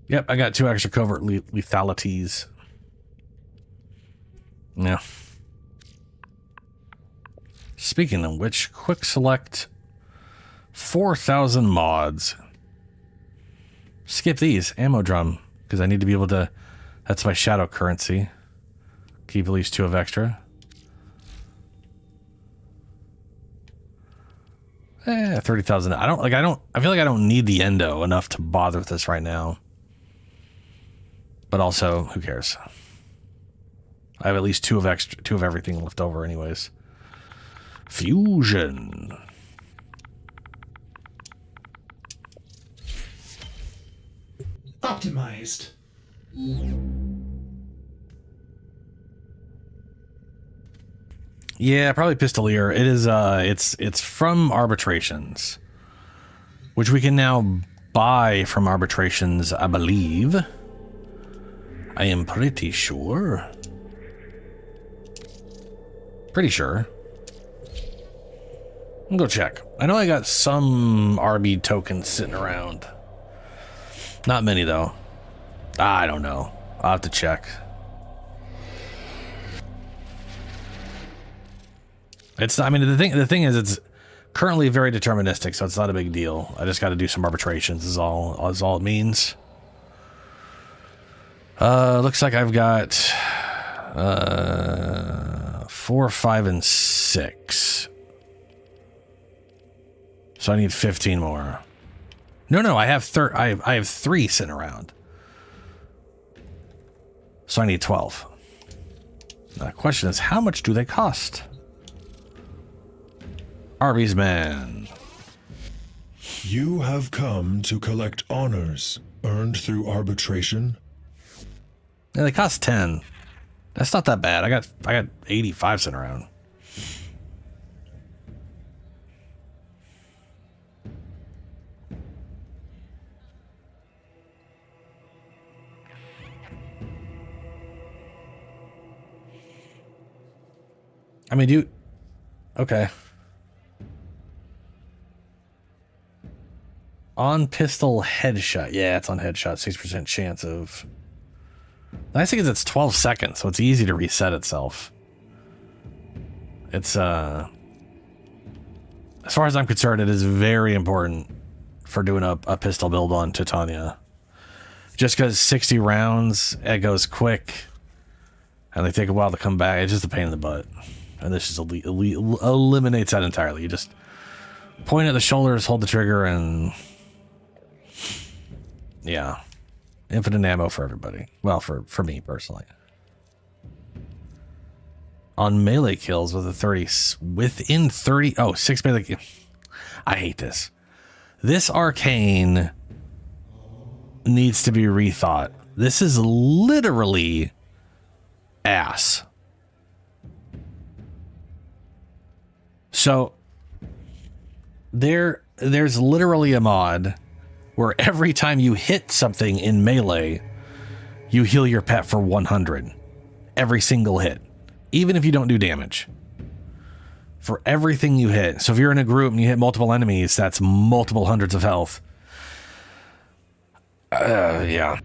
Yep, I got 2 extra covert lethalities. Yeah. Speaking of which, quick select 4,000 mods. Skip these. Ammo drum, because I need to be able to... That's my shadow currency. Keep at least 2 of extra. 30,000. I feel like I don't need the endo enough to bother with this right now. But also, who cares? I have at least 2 of everything left over anyways. Fusion. Optimized. Yeah, probably Pistolier. It is it's from Arbitrations, which we can now buy from Arbitrations, I believe. I am pretty sure. Pretty sure. I'll go check. I know I got some RB tokens sitting around. Not many though. I don't know. I'll have to check. The thing is it's currently very deterministic, so it's not a big deal. I just got to do some arbitrations is all it means. Looks like I've got 4, 5, and 6. So I need 15 more. No, I have I have 3 sitting around. So I need 12. Now the question is, how much do they cost? Arby's man. You have come to collect honors earned through arbitration. Yeah, they cost 10. That's not that bad. I got 85 sitting around. I mean, okay. On pistol headshot. Yeah, it's on headshot. 6% chance of... The nice thing is it's 12 seconds, so it's easy to reset itself. It's, as far as I'm concerned, it is very important for doing a pistol build on Titania. Just because 60 rounds, it goes quick, and they take a while to come back. It's just a pain in the butt. And this just eliminates that entirely. You just point at the shoulders, hold the trigger, and... Yeah. Infinite ammo for everybody. Well, for me, personally. On melee kills with a 30... Within 30... Oh, 6 melee... I hate this. This arcane needs to be rethought. This is literally ass. So there's literally a mod where every time you hit something in melee, you heal your pet for 100. Every single hit. Even if you don't do damage. For everything you hit. So if you're in a group and you hit multiple enemies, that's multiple hundreds of health. Yeah.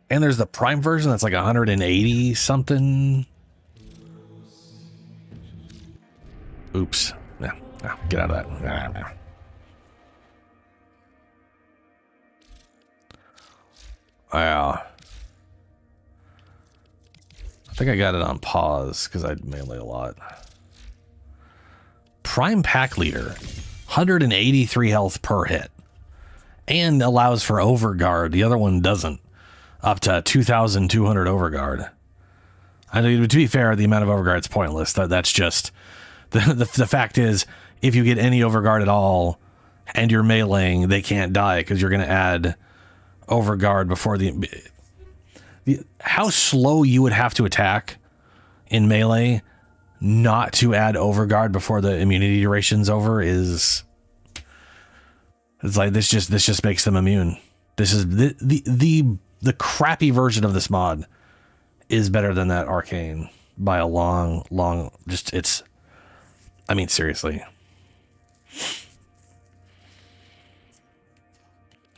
And there's the Prime version that's like 180 something. Oops. Yeah. No, get out of that. Nah. I think I got it on pause because I melee a lot. Prime Pack Leader, 183 health per hit. And allows for overguard. The other one doesn't. Up to 2,200 overguard. I mean, to be fair, the amount of overguard is pointless. That's just... The fact is, if you get any overguard at all, and you're meleeing, they can't die, because you're going to add overguard before the... How slow you would have to attack in melee not to add overguard before the immunity duration's over is... It's like, this just makes them immune. This is... The crappy version of this mod is better than that arcane by a long, just, it's, I mean, seriously.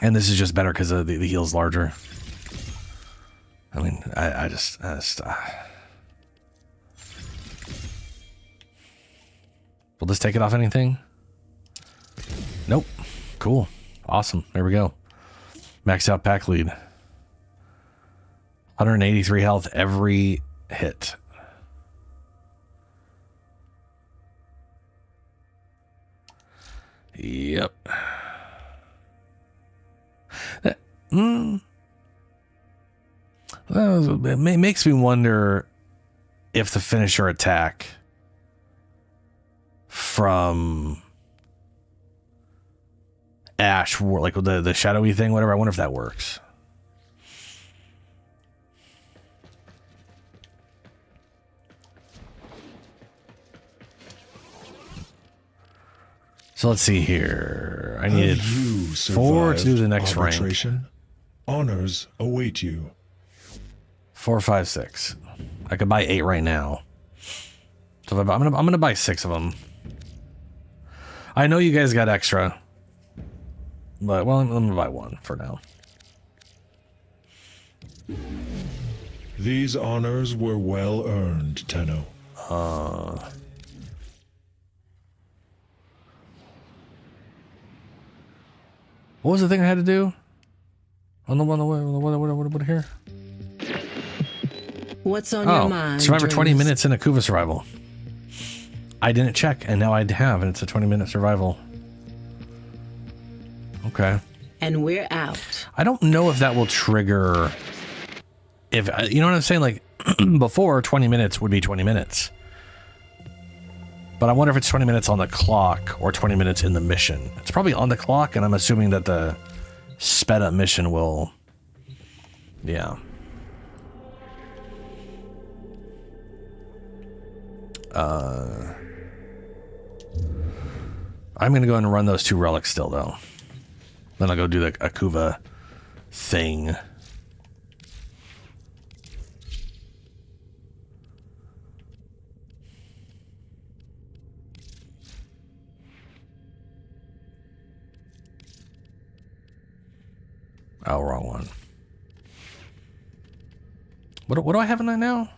And this is just better because the heal's larger. I mean, I just will this take it off anything? Nope. Cool. Awesome. There we go. Maxed out pack lead. 183 health every hit. Yep. Well, it makes me wonder if the finisher attack from Ash, like the shadowy thing, whatever, I wonder if that works. So let's see here. I needed 4 to do the next arbitration? rank. Honors await you. 4, 5, 6. I could buy 8 right now. So I'm gonna buy 6 of them. I know you guys got extra, but well, I'm gonna buy 1 for now. These honors were well earned, Tenno. What was the thing I had to do? On the what here? What's on your mind? Survivor 20 dreamers? minutes in a Kuva survival. I didn't check, and now I have, and it's a 20-minute survival. Okay. And we're out. I don't know if that will trigger. If you know what I'm saying, like before 20 minutes would be 20 minutes. But I wonder if it's 20 minutes on the clock or 20 minutes in the mission. It's probably on the clock, and I'm assuming that the sped up mission will. Yeah. I'm going to go and run those 2 relics still, though. Then I'll go do the Akuva thing. Oh, wrong one. What do I have in that now?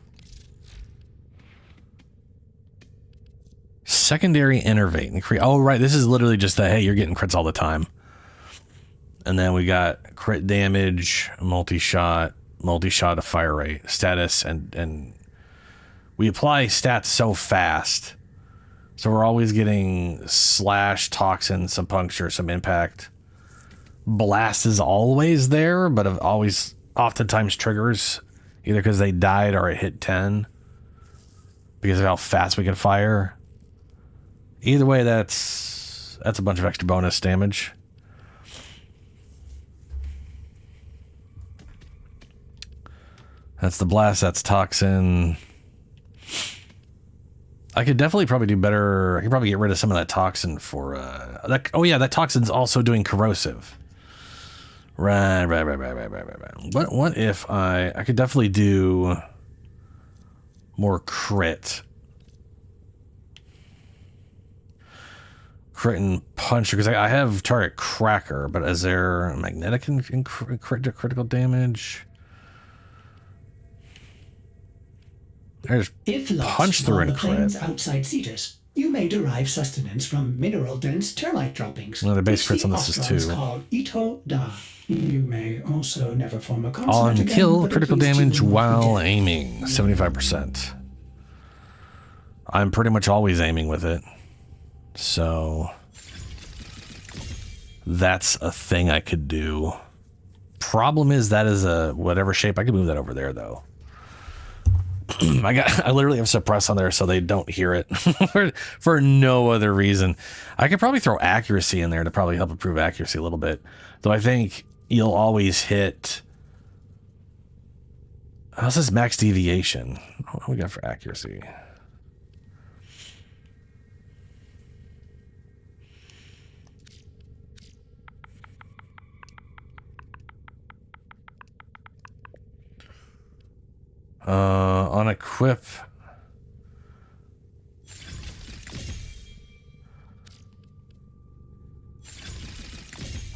Secondary innervate and create. Oh, right. This is literally just that, hey, you're getting crits all the time. And then we got crit damage, multi-shot of fire rate, status, and we apply stats so fast. So we're always getting slash, toxin, some puncture, some impact. Blast is always there, but it always oftentimes triggers either because they died or it hit 10 because of how fast we can fire. Either way, that's a bunch of extra bonus damage. That's the blast, that's toxin. I could definitely probably do better. I could probably get rid of some of that toxin for that. Oh yeah, that toxin's also doing corrosive. Right. What if I could definitely do more crit and puncher, because I have target cracker, but is there magnetic in critical damage? I just If lost punch through on and the plains crit. outside Cetus, you may derive sustenance from mineral-dense termite droppings. No, the base which crits on this is Austrons 2. call Ito Da. You may also never form a On consonant again, kill, but at critical least you damage will not while forget. aiming, 75%. I'm pretty much always aiming with it. So that's a thing I could do. Problem is that is a whatever shape. I could move that over there though. I literally have suppress on there so they don't hear it for no other reason. I could probably throw accuracy in there to probably help improve accuracy a little bit. Though I think you'll always hit. How's this max deviation? What do we got for accuracy? On equip.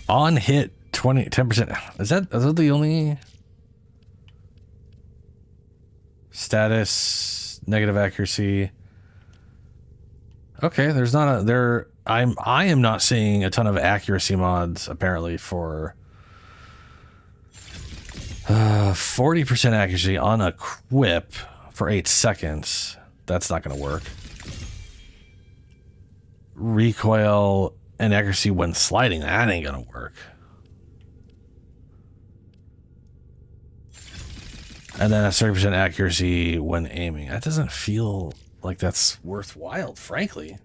On hit 10%. Is that the only status? Negative accuracy. Okay, there's not a there. I am not seeing a ton of accuracy mods apparently for 40% accuracy on a quip for 8 seconds. That's not going to work. Recoil and accuracy when sliding. That ain't going to work. And then a 30% accuracy when aiming. That doesn't feel like that's worthwhile, frankly.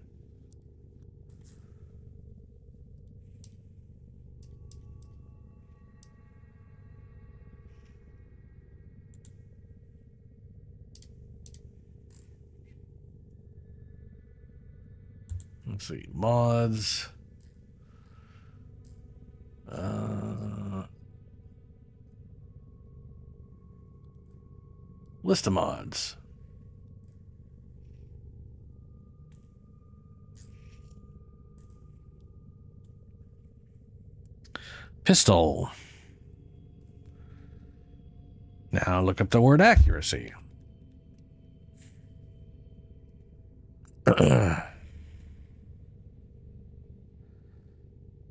Let's see, mods. List of mods. Pistol. Now look up the word accuracy.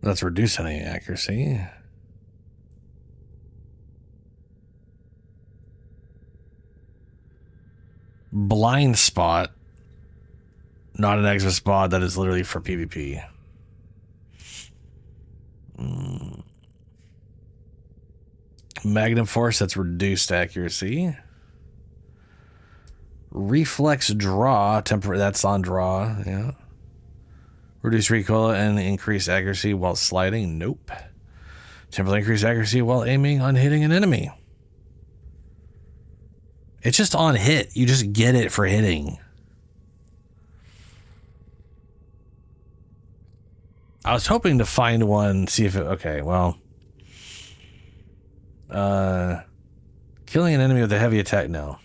Let's reduce any accuracy. Blind spot. Not an extra spot. That is literally for PvP. Magnum force. That's reduced accuracy. Reflex draw. Temporary. That's on draw. Yeah. Reduce recoil and increase accuracy while sliding. Nope. Temporarily increase accuracy while aiming on hitting an enemy. It's just on hit. You just get it for hitting. I was hoping to find one, see if it... Okay, well... killing an enemy with a heavy attack, no.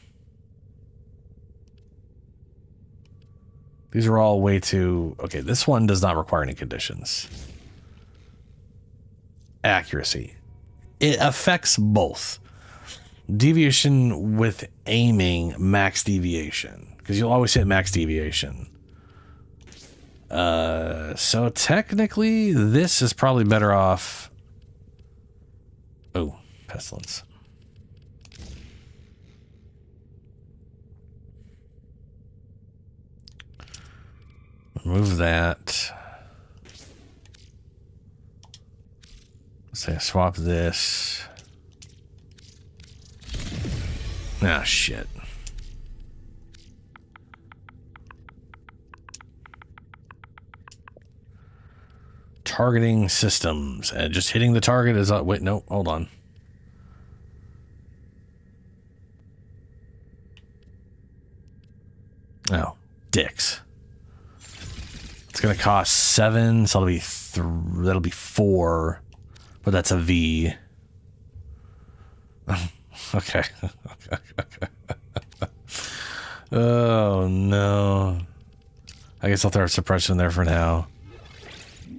These are all way too... Okay, this one does not require any conditions. Accuracy. It affects both. Deviation with aiming, max deviation. Because you'll always hit max deviation. So technically, this is probably better off... Oh, pestilence. Remove that. Let's say swap this. Ah, shit. Targeting systems. And just hitting the target is... wait, no, hold on. Oh, dicks. It's going to cost 7, so that'll be 4. But that's a V. Okay. Oh, no. I guess I'll throw a suppression there for now.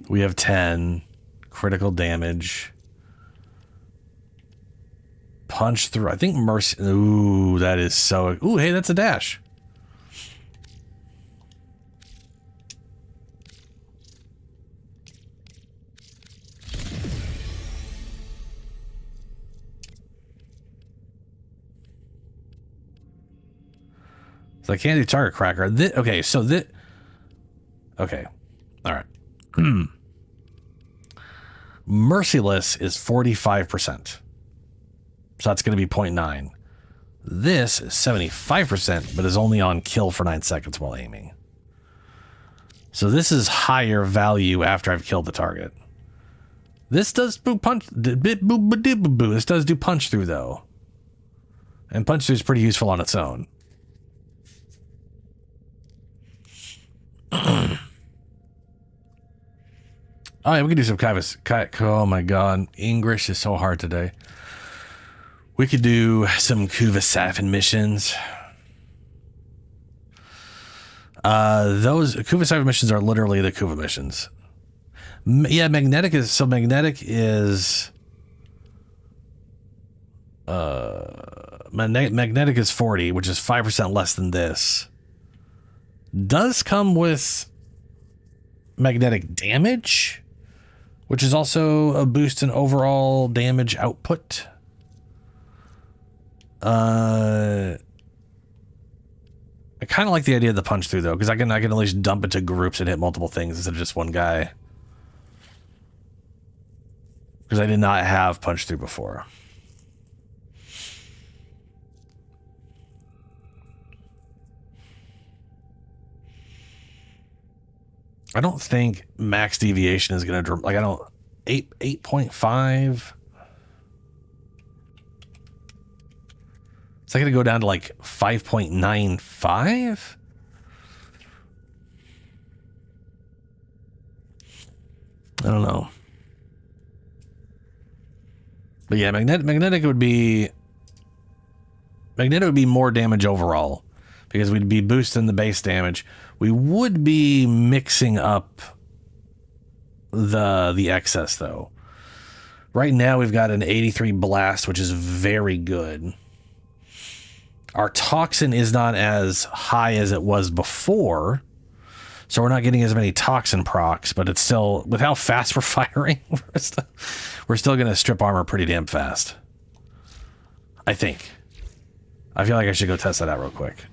We have 10. Critical damage. Punch through. I think mercy. Ooh, that is so... Ooh, hey, that's a dash. So I can't do target cracker. Okay, so this... Okay. All right. Merciless is 45%. So that's going to be 0.9. This is 75%, but is only on kill for 9 seconds while aiming. So this is higher value after I've killed the target. This does punch... This does do punch through, though. And punch through is pretty useful on its own. Oh yeah, we can do some Kivas. Oh my god, English is so hard today. We could do some Kuvasafin missions. Those Kuvasafin missions are literally the Kuva missions. Yeah, magnetic is so magnetic is magnetic is 40, which is 5% less than this. Does come with magnetic damage, which is also a boost in overall damage output. I kind of like the idea of the punch through though, because I can at least dump it to groups and hit multiple things instead of just one guy. Because I did not have punch through before. I don't think max deviation is going to, like, I don't, 8.5. Is that going to go down to like 5.95? I don't know. But yeah, magnetic would be more damage overall because we'd be boosting the base damage. We would be mixing up the excess though. Right now we've got an 83 blast, which is very good. Our toxin is not as high as it was before, so we're not getting as many toxin procs, but it's still, with how fast we're firing, we're still going to strip armor pretty damn fast. I think. I feel like I should go test that out real quick.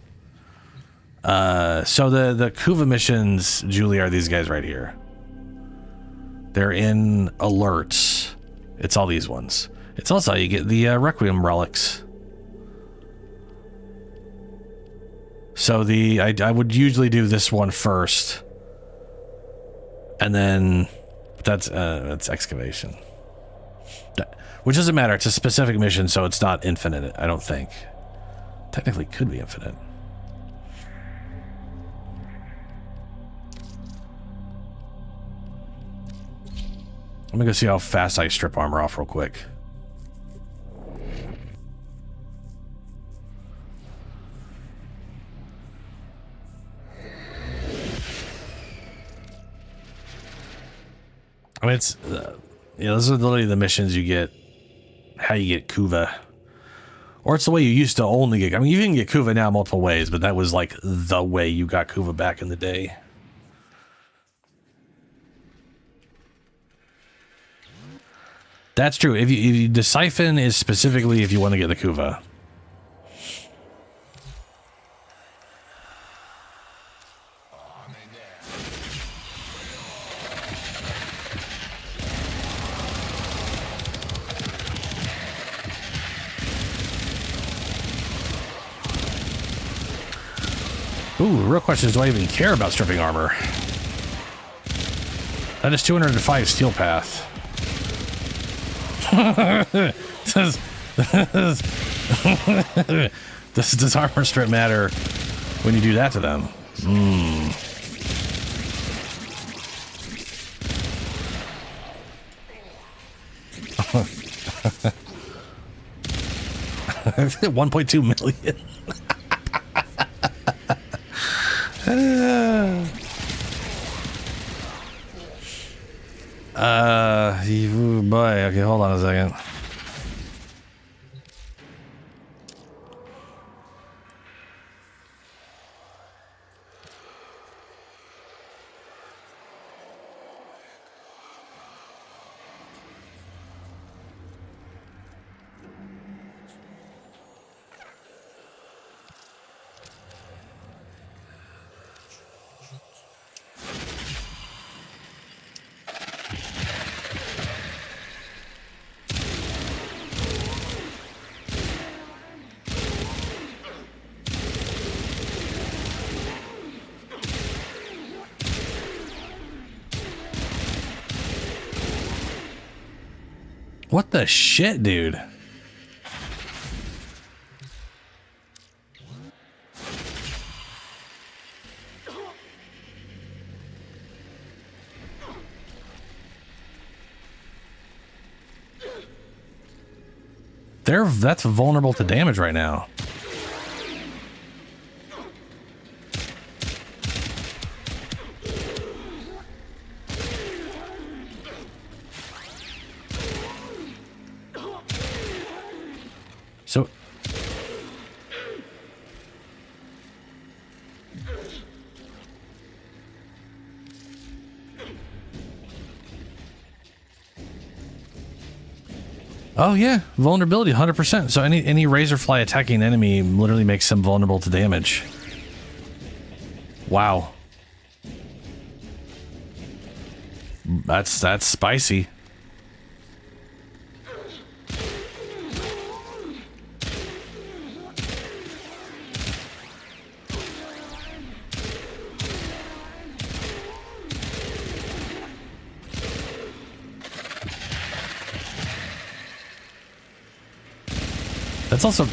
So the Kuva missions, Julie, are these guys right here. They're in alerts. It's all these ones. It's also how you get the Requiem relics. So I would usually do this one first, and then that's excavation, which doesn't matter. It's a specific mission, so it's not infinite. I don't think. Technically, could be infinite. Let me go see how fast I strip armor off real quick. I mean, it's, those are literally the missions you get, how you get Kuva. Or it's the way you used to only get, I mean, you can get Kuva now multiple ways, but that was like the way you got Kuva back in the day. That's true. If you the siphon is specifically if you want to get the Kuva. Ooh, the real question is, do I even care about stripping armor? That is 205 steel path. Does armor strip matter when you do that to them? Hmm. 1.2 million. Boy, okay, hold on a second. What the shit, dude? That's vulnerable to damage right now. Oh yeah, vulnerability 100%. So any razorfly attacking enemy literally makes them vulnerable to damage. Wow. That's spicy. That's also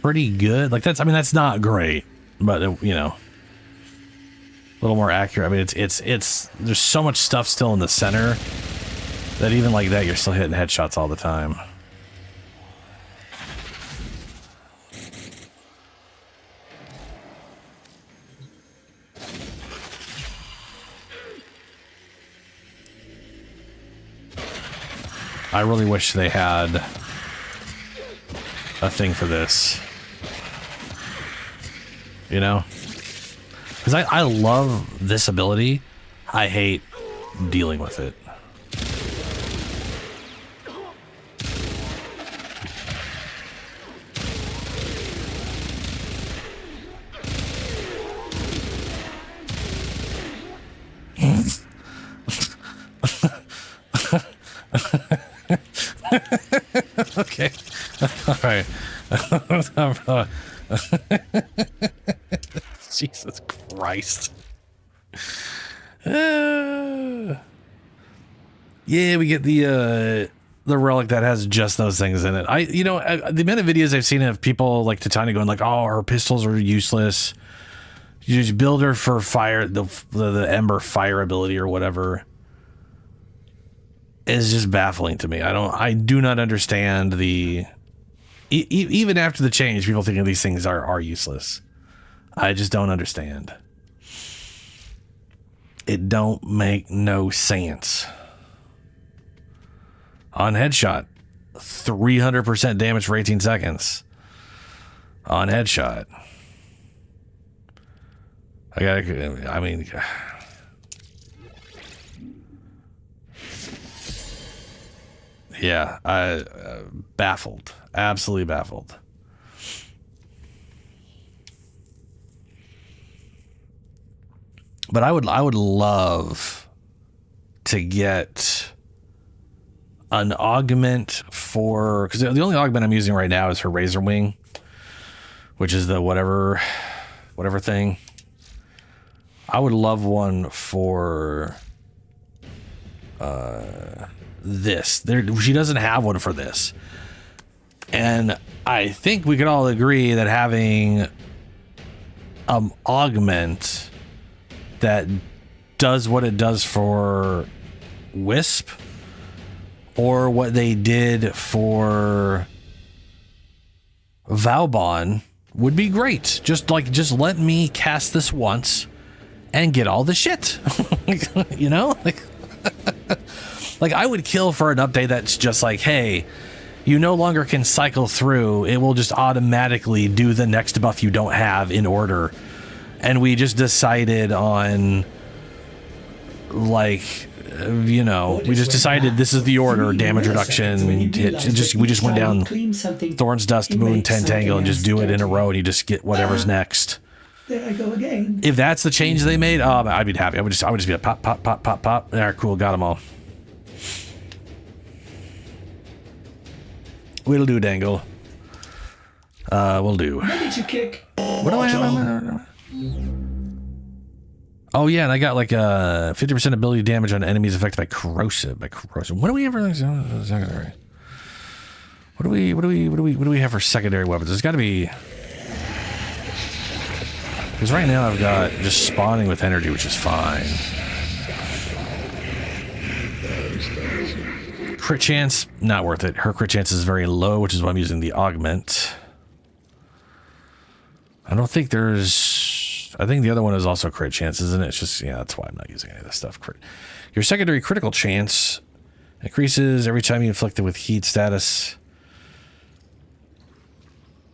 pretty good. Like I mean, that's not great, but you know, a little more accurate. I mean, it's there's so much stuff still in the center that even like that, you're still hitting headshots all the time. I really wish they had a thing for this, you know, because I love this ability. I hate dealing with it. Okay. All right. Jesus Christ. Yeah, we get the relic that has just those things in it. The amount of videos I've seen of people like Titania going like, "Oh, her pistols are useless. You just build her for fire, the Ember fire ability or whatever." Is just baffling to me. I do not understand the even after the change, people thinking these things are useless. I just don't understand. It don't make no sense. On headshot, 300% damage for 18 seconds. On headshot. I mean, yeah, baffled. Absolutely baffled. But I would love to get an augment for, because the only augment I'm using right now is her Razor Wing, which is the whatever thing. I would love one for this. She doesn't have one for this. And I think we could all agree that having augment that does what it does for Wisp, or what they did for Valbon, would be great. Just let me cast this once and get all the shit. You know? Like I would kill for an update that's just like, hey, you no longer can cycle through. It will just automatically do the next buff you don't have in order. And we just decided on, like, you know, we just decided this is the order, damage reduction. We just went down Thorn's Dust, Moon, Tentangle, and just do it in a row, and you just get whatever's next. There I go again. If that's the change they made, I'd be happy. I would just be like, pop, pop, pop, pop, pop. There, cool, got them all. We'll do, Dangle. We'll do. Ready to kick. What do I have? Oh yeah, and I got like a 50% ability damage on enemies affected by corrosive. What do we ever? Secondary. What do we have for secondary weapons? There's got to be. Because right now I've got just spawning with energy, which is fine. Crit chance, not worth it. Her crit chance is very low, which is why I'm using the augment. I don't think there's... I think the other one is also crit chance, isn't it? It's just, yeah, that's why I'm not using any of this stuff. Your secondary critical chance increases every time you inflict it with heat status.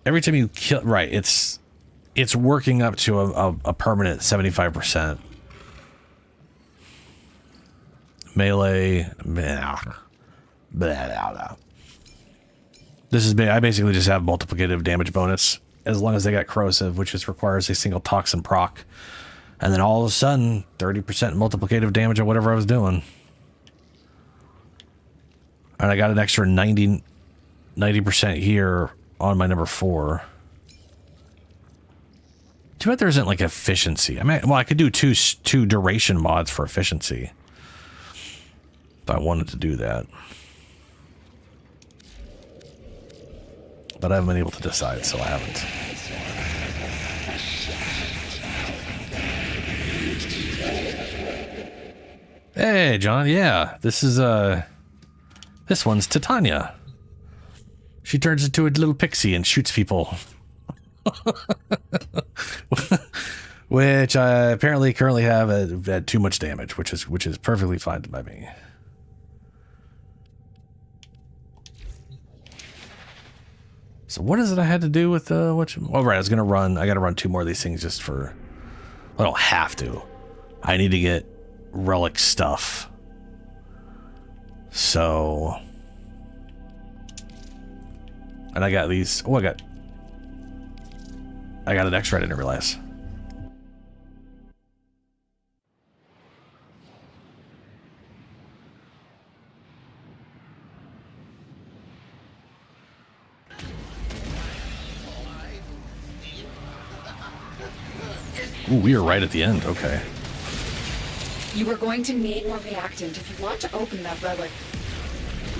Every time you kill... Right, it's working up to a permanent 75%. Melee... Blah, blah, blah. This is I basically just have multiplicative damage bonus as long as they got corrosive, which just requires a single toxin proc. And then all of a sudden, 30% multiplicative damage on whatever I was doing. And I got an extra 90% here on my number 4. Too bad there isn't like efficiency. I mean, well, I could do two duration mods for efficiency if I wanted to do that. But I haven't been able to decide, so I haven't. Hey, John. Yeah, this one's Titania. She turns into a little pixie and shoots people. Which I apparently currently have at too much damage, which is perfectly fine by me. So what is it I had to do with what? Oh, right, I got to run 2 more of these things just for. I don't have to. I need to get relic stuff. So, and I got these. Oh, I got an extra. I didn't realize. Ooh, we are right at the end. Okay. You are going to need more reactant if you want to open that relic.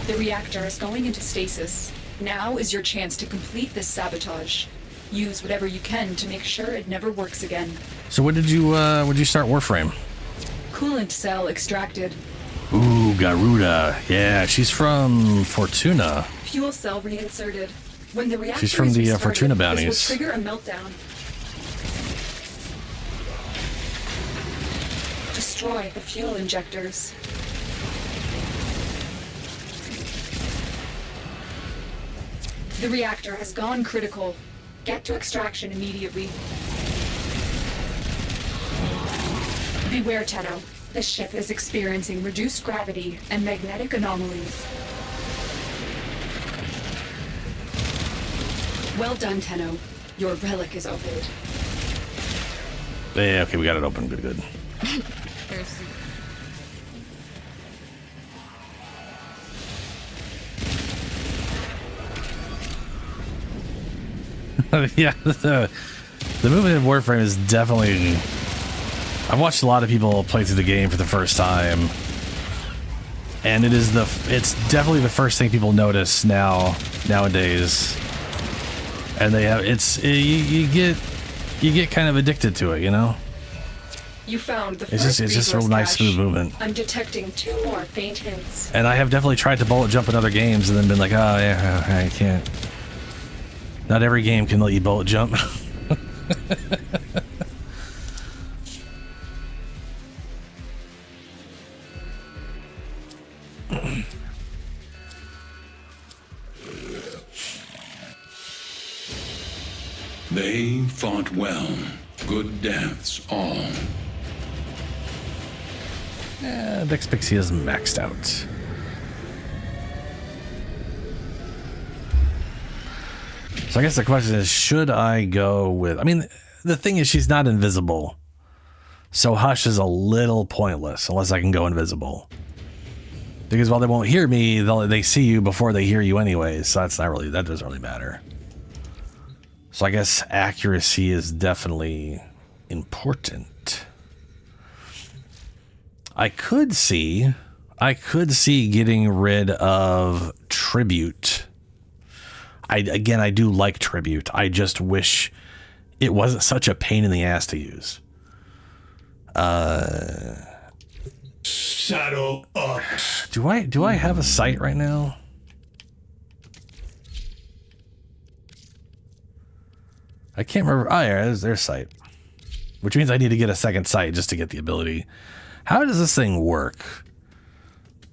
The reactor is going into stasis. Now is your chance to complete this sabotage. Use whatever you can to make sure it never works again. So when did you start Warframe? Coolant cell extracted. Ooh, Garuda. Yeah, she's from Fortuna. Fuel cell reinserted. When the reactor She's from is the restarted, Fortuna bounties. This will trigger a meltdown. Destroy the fuel injectors. The reactor has gone critical. Get to extraction immediately. Beware, Tenno. This ship is experiencing reduced gravity and magnetic anomalies. Well done, Tenno. Your relic is opened. Yeah, okay, we got it open. Good. Yeah, the movement in Warframe is definitely. I've watched a lot of people play through the game for the first time, and it's definitely the first thing people notice nowadays. And you get kind of addicted to it, you know. You found the It's just real nice, smooth movement. I'm detecting 2 more faint hints. And I have definitely tried to bullet jump in other games and then been like, oh yeah, I can't. Not every game can let you bullet jump. They fought well. Good deaths, all. Dex Pixie is maxed out. So I guess the question is, should I go with... I mean, the thing is, she's not invisible. So Hush is a little pointless, unless I can go invisible. Because while they won't hear me, they see you before they hear you anyways. So that doesn't really matter. So I guess accuracy is definitely important. I could see getting rid of Tribute. I do like Tribute. I just wish it wasn't such a pain in the ass to use. Saddle up. Do I have a sight right now? I can't remember. Oh yeah, there's sight. Which means I need to get a second sight just to get the ability. How does this thing work?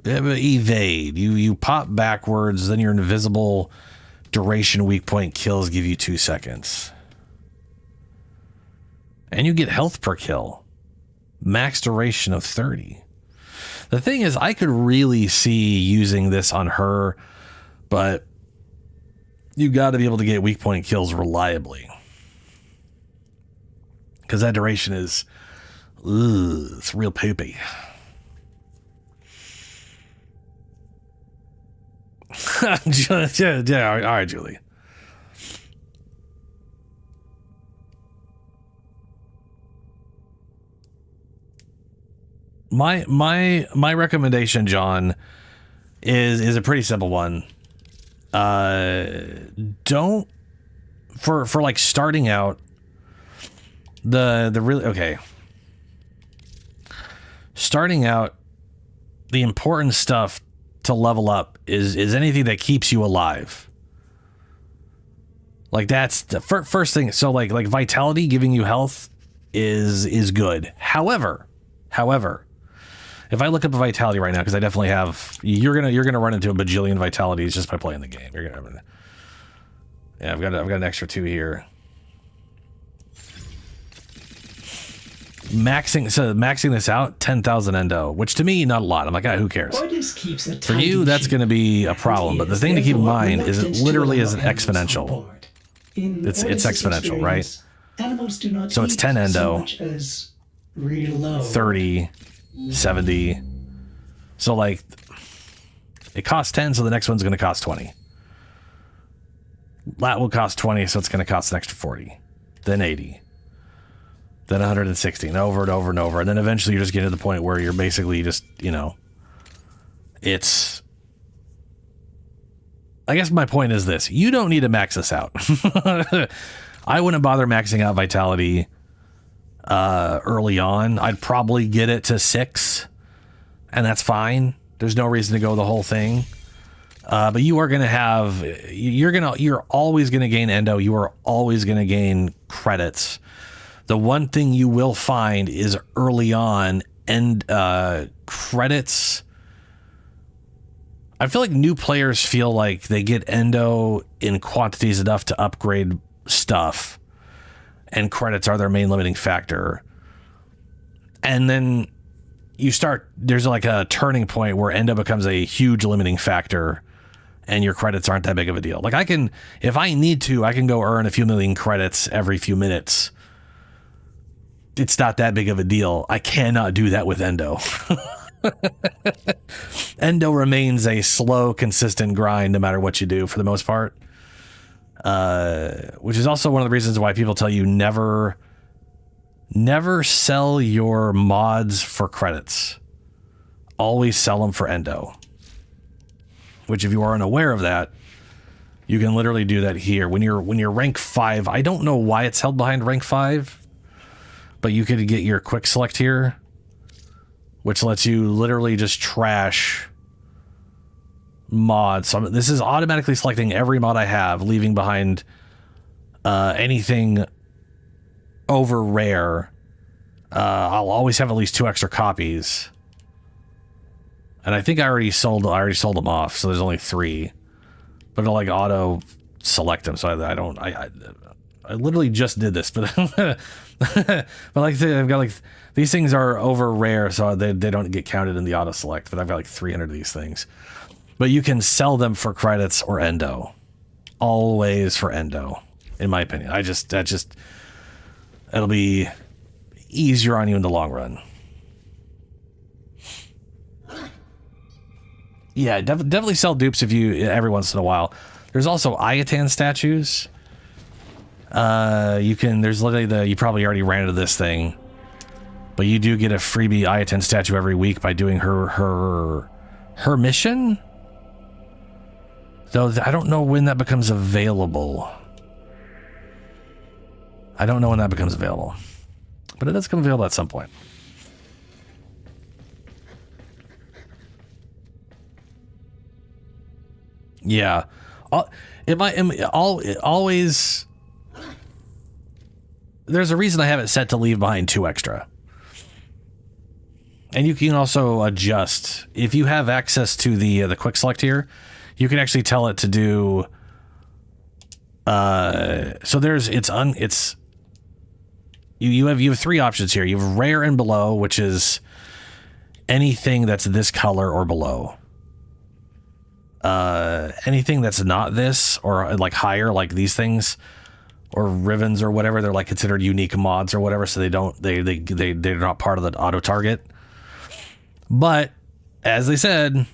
Evade. You pop backwards, then you're invisible. Duration weak point kills give you 2 seconds. And you get health per kill. Max duration of 30. The thing is, I could really see using this on her, but you got to be able to get weak point kills reliably. Because that duration is, it's real poopy. Yeah, all right, Julie. My recommendation, John, is a pretty simple one. Don't for like starting out the really okay. Starting out, the important stuff to level up is anything that keeps you alive. Like that's the first thing. So like vitality, giving you health is good. However, if I look up a vitality right now, because I definitely have, you're gonna run into a bajillion vitalities just by playing the game. You're gonna, yeah, I've got an extra 2 here. Maxing this out, 10,000 endo, which to me not a lot. I'm like, who cares? For you, that's going to be a problem. But the thing to keep in mind is it literally is an exponential. It's exponential, right? So it's 10 endo, 30, 70. So like, it costs 10, so the next one's going to cost 20. Lat will cost 20, so it's going to cost an extra 40, then 80. Then 160, and over and over and over. And then eventually you're just getting to the point where you're basically just, it's... I guess my point is this. You don't need to max this out. I wouldn't bother maxing out Vitality early on. I'd probably get it to 6, and that's fine. There's no reason to go the whole thing. But you are going to have... You're always going to gain endo. You are always going to gain credits. The one thing you will find is early on, and credits. I feel like new players feel like they get endo in quantities enough to upgrade stuff, and credits are their main limiting factor. And then there's like a turning point where endo becomes a huge limiting factor, and your credits aren't that big of a deal. Like if I need to, I can go earn a few million credits every few minutes. It's not that big of a deal. I cannot do that with endo. Endo remains a slow, consistent grind no matter what you do for the most part. Which is also one of the reasons why people tell you never sell your mods for credits. Always sell them for endo. Which, if you are unaware of that, you can literally do that here. When you're rank 5, I don't know why it's held behind rank 5. But you could get your quick select here, which lets you literally just trash mods. So this is automatically selecting every mod I have, leaving behind anything over rare. I'll always have at least 2 extra copies. And I think I already sold them off, so there's only 3. But it'll like auto select them, so I literally just did this, but but like I said, I've got like these things are over rare, so they don't get counted in the auto select. But I've got like 300 of these things. But you can sell them for credits or endo, always for endo, in my opinion. It'll be easier on you in the long run. Yeah, definitely sell dupes every once in a while. There's also Ayatan statues. There's literally you probably already ran into this thing, but you do get a freebie Ayatan statue every week by doing her mission. Though I don't know when that becomes available. But it does come available at some point. Yeah. Always... There's a reason I have it set to leave behind 2 extra. And you can also adjust. If you have access to the quick select here, you can actually tell it to do... You have 3 options here. You have rare and below, which is... anything that's this color or below. Anything that's not this or like higher, like these things or ribbons or whatever, they're like considered unique mods or whatever, so they're not part of the auto target. But as they said,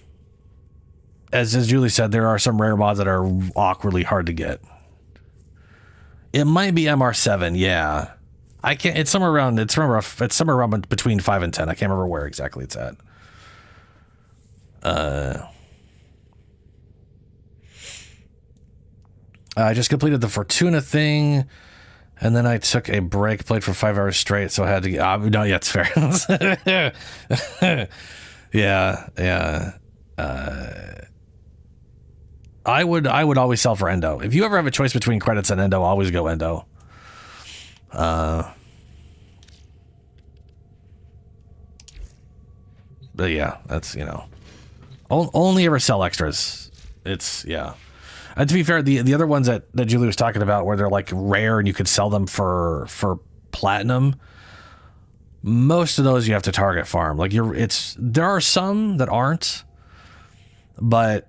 as Julie said, there are some rare mods that are awkwardly hard to get. It might be MR7, yeah. I can't. It's somewhere around between 5 and 10. I can't remember where exactly it's at. I just completed the Fortuna thing, and then I took a break, played for 5 hours straight, so I had to. No, yeah, it's fair. yeah. I would always sell for Endo. If you ever have a choice between credits and Endo, always go Endo. But yeah, that's, you know, only ever sell extras. It's, yeah. And to be fair, the other ones that Julie was talking about, where they're like rare and you could sell them for platinum, most of those you have to target farm. Like there are some that aren't, but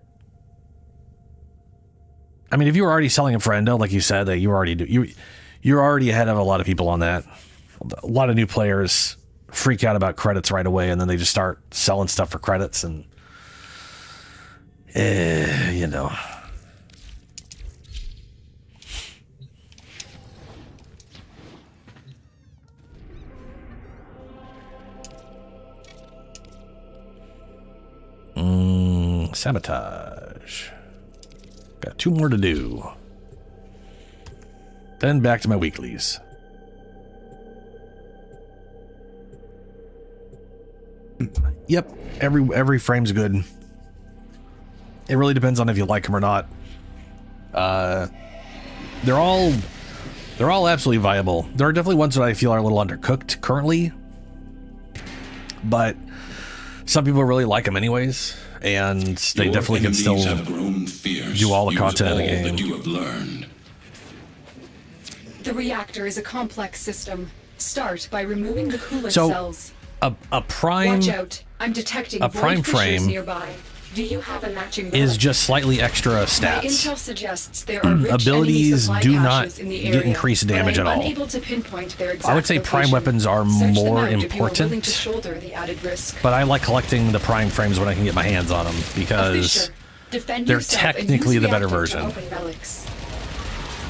I mean, if you were already selling them for Endo, like you said, that you're already ahead of a lot of people on that. A lot of new players freak out about credits right away, and then they just start selling stuff for credits, and you know. Sabotage. Got 2 more to do. Then back to my weeklies. Yep, every frame's good. It really depends on if you like them or not. They're all absolutely viable. There are definitely ones that I feel are a little undercooked currently, but some people really like them anyways, and they definitely can still do all the content in the game. That you have learned. The reactor is a complex system. Start by removing the coolant cells. A prime. Watch out! I'm detecting a prime frame nearby. Do you have a matching relic? Is just slightly extra stats. My intel suggests there are rich abilities do not in the area, get increased damage at all. Unable to pinpoint their exact I would say prime location. weapons are Search more them out if you are willing important, to shoulder the added risk. but I like collecting the prime frames when I can get my hands on them because they're technically the better version.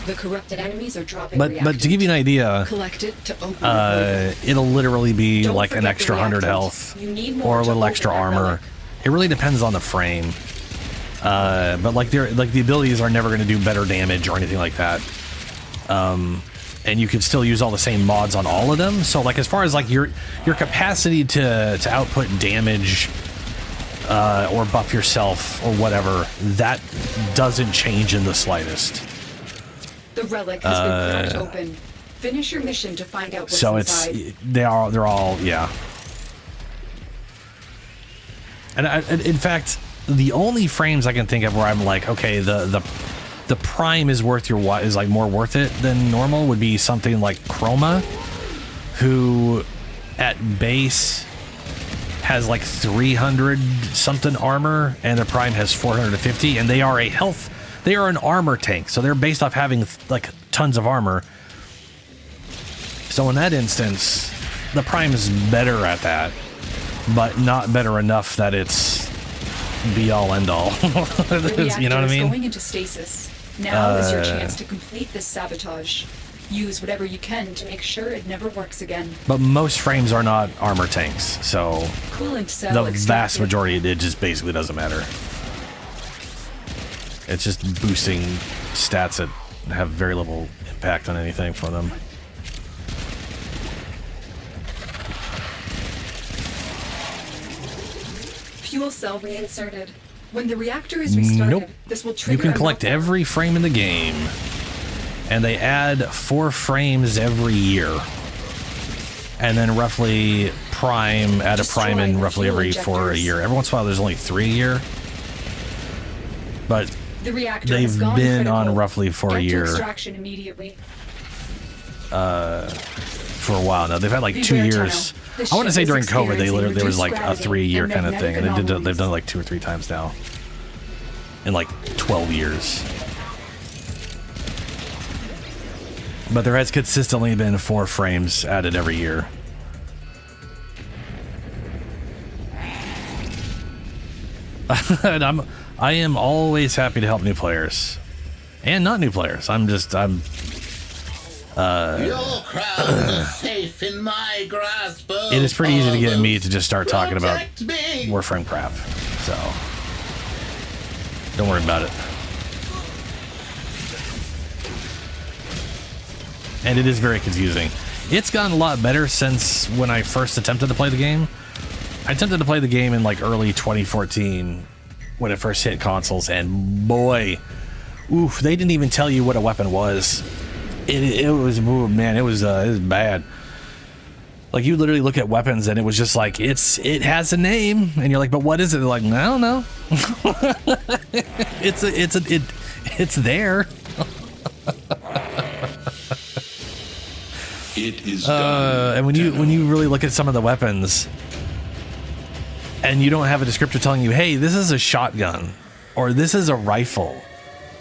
The corrupted enemies are dropping But to give you an idea, it'll literally be like an extra 100 health or a little extra armor. It really depends on the frame. But like the abilities are never going to do better damage or anything like that. And you can still use all the same mods on all of them. So like as far as like your capacity to output damage or buff yourself or whatever, that doesn't change in the slightest. The relic has been cracked open. Finish your mission to find out what's so inside. they're all yeah. And in fact, the only frames I can think of where I'm like, okay, the prime is worth is like more worth it than normal would be something like Chroma, who at base has like 300 something armor, and the prime has 450, and they are an armor tank, so they're based off having like tons of armor. So in that instance, the prime is better at that, but not better enough that it's be all end all. You know what I mean? Going into stasis. Now is your chance to complete this sabotage. Use whatever you can to make sure it never works again. But most frames are not armor tanks, so Coolant cell the vast majority of it just basically doesn't matter. It's just boosting stats that have very little impact on anything for them. Fuel cell reinserted. When the reactor is restarted, this will trigger. You can collect every frame in the game, and they add 4 frames every year. And then roughly add a prime in roughly every 4 a year. Every once in a while there's only 3 a year. But the reactor they've been on roughly for a year. Extraction immediately. for a while now. They've had like 2 years. I want to say during COVID, there was like a 3-year kind of thing, and they've done it like 2 or 3 times now in like 12 years. But there has consistently been 4 frames added every year. And I am always happy to help new players and not new players. Your crowds are safe in my grasp. It is pretty easy to get me to just start talking about Warframe crap. So don't worry about it. And it is very confusing. It's gotten a lot better since when I first attempted to play the game. I attempted to play the game in like early 2014 when it first hit consoles, and boy, oof, they didn't even tell you what a weapon was. It was, oh man, it was bad. Like, you literally look at weapons and it was just like, it has a name, and you're like, but what is it? They're like, I don't know. It's there. It is done. And when you really look at some of the weapons, and you don't have a descriptor telling you, hey, this is a shotgun, or this is a rifle,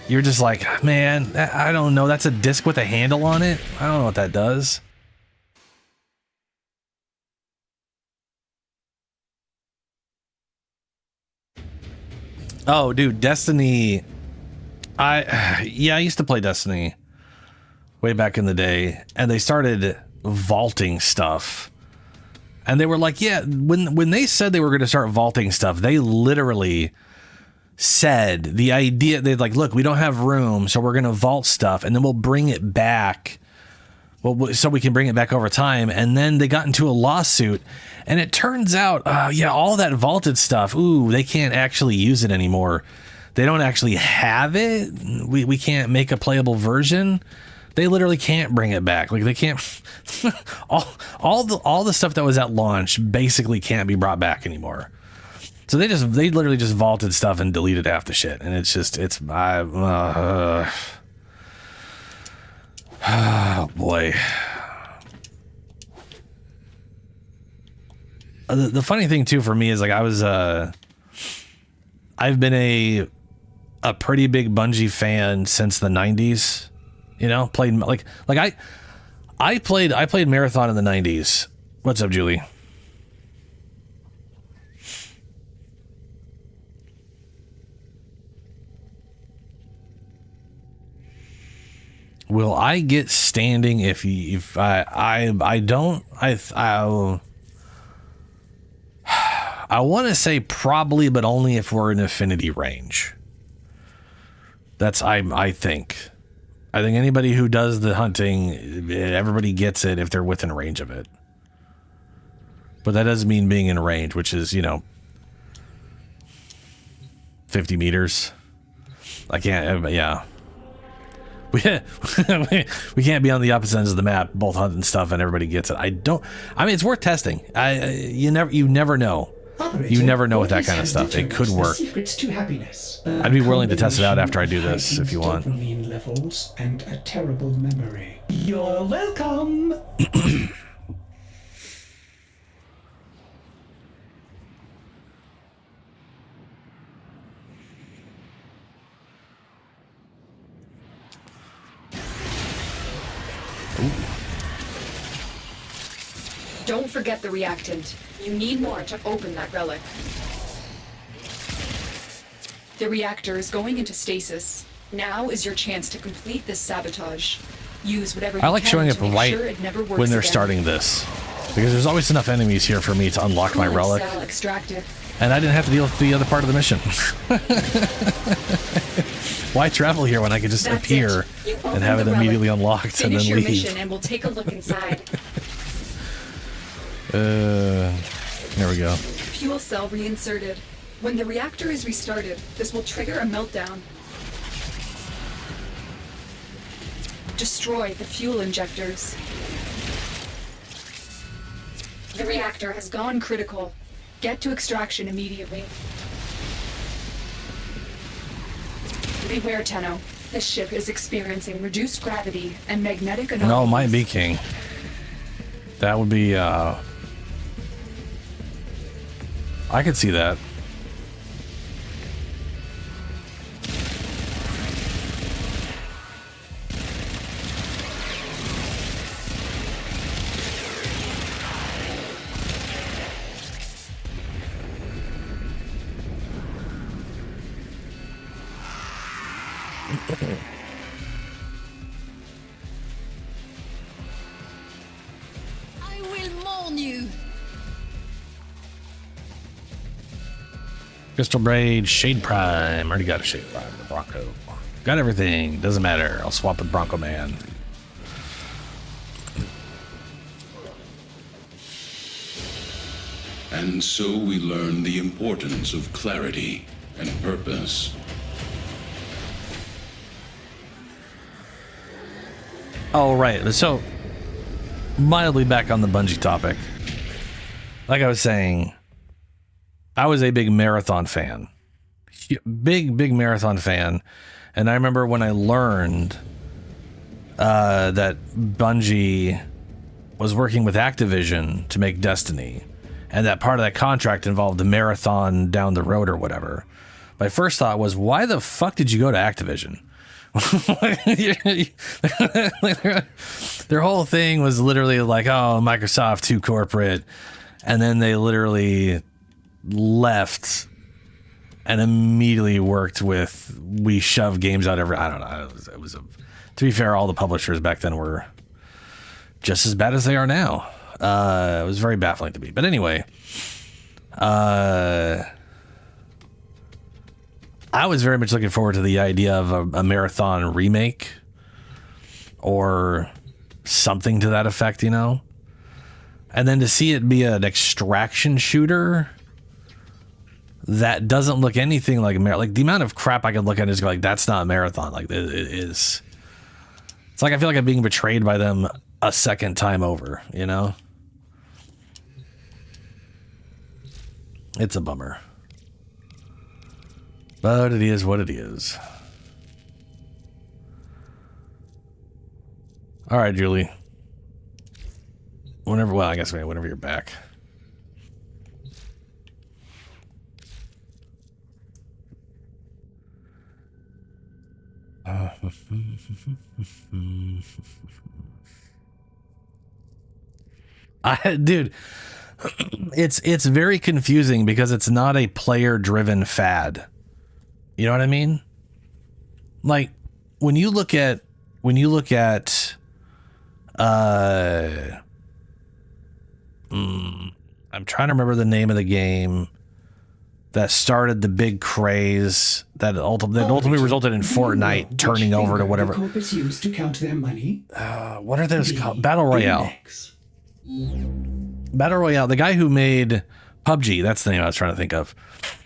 you're just like, man, I don't know. That's a disc with a handle on it. I don't know what that does. Oh, dude, Destiny. I used to play Destiny way back in the day, and they started vaulting stuff. And they were like, yeah, when they said they were going to start vaulting stuff, they literally said the idea, they'd like, look, we don't have room, so we're going to vault stuff, and then we'll bring it back. Well, so we can bring it back over time. And then they got into a lawsuit, and it turns out, all that vaulted stuff, they can't actually use it anymore. They don't actually have it. We can't make a playable version. They literally can't bring it back. Like, they can't. all the stuff that was at launch basically can't be brought back anymore. So they literally just vaulted stuff and deleted half the shit, and oh boy. The funny thing too for me is, like, I've been a pretty big Bungie fan since the 90s. You know, played I played Marathon in the 90s. What's up, Julie? Will I get standing if I don't? I want to say probably, but only if we're in affinity range. That's I think. I think anybody who does the hunting, everybody gets it if they're within range of it. But that doesn't mean being in range, which is, 50 meters. I can't, yeah. We can't be on the opposite ends of the map, both hunting stuff, and everybody gets it. It's worth testing. You never know. You never know with that kind of stuff. It could work. Secrets to happiness. I'd be willing to test it out after I do this, if you want. Dopamine levels and a terrible memory. You're welcome. Don't forget the reactant. You need more to open that relic. The reactor is going into stasis. Now is your chance to complete this sabotage. Use whatever you I like can showing up to make right sure it never works when they're again. starting this, because there's always enough enemies here for me to unlock my Coolant relic, cell extracted. and I didn't have to deal with the other part of the mission. Why travel here when I could just That's appear it. and have it Open the immediately relic. unlocked and Finish then your leave? mission and we'll take a look inside. There we go. Fuel cell reinserted. When the reactor is restarted, this will trigger a meltdown. Destroy the fuel injectors. The reactor has gone critical. Get to extraction immediately. Beware, Tenno. This ship is experiencing reduced gravity and magnetic anomalies. No, might be King. That would be, I could see that. I will mourn you. Crystal Braid, Shade Prime. Already got a Shade Prime. The Bronco. Got everything. Doesn't matter. I'll swap with Bronco Man. And so we learn the importance of clarity and purpose. Oh, right. So, mildly back on the Bungie topic. Like I was saying, I was a big Marathon fan. Big Marathon fan. And I remember when I learned that Bungie was working with Activision to make Destiny, and that part of that contract involved the Marathon down the road or whatever. My first thought was, why the fuck did you go to Activision? Their whole thing was literally like, oh, Microsoft too corporate, and then they literally left and immediately worked with, we shove games out every, I don't know, it was to be fair, all the publishers back then were just as bad as they are now. It was very baffling to me, but anyway, I was very much looking forward to the idea of a Marathon remake or something to that effect, you know? And then to see it be an extraction shooter that doesn't look anything like like the amount of crap I could look at is like, that's not Marathon. Like, it is. It's like I feel like I'm being betrayed by them a second time over, you know? It's a bummer. But it is what it is. All right, Julie. Whenever, well, I guess whenever you're back. Dude, it's very confusing because it's not a player-driven fad. You know what I mean? Like when you look at I'm trying to remember the name of the game that started the big craze that ultimately resulted in Fortnite turning over to whatever. Corporates use to count their money. What are those called? Battle Royale. Battle Royale. The guy who made PUBG. That's the name I was trying to think of.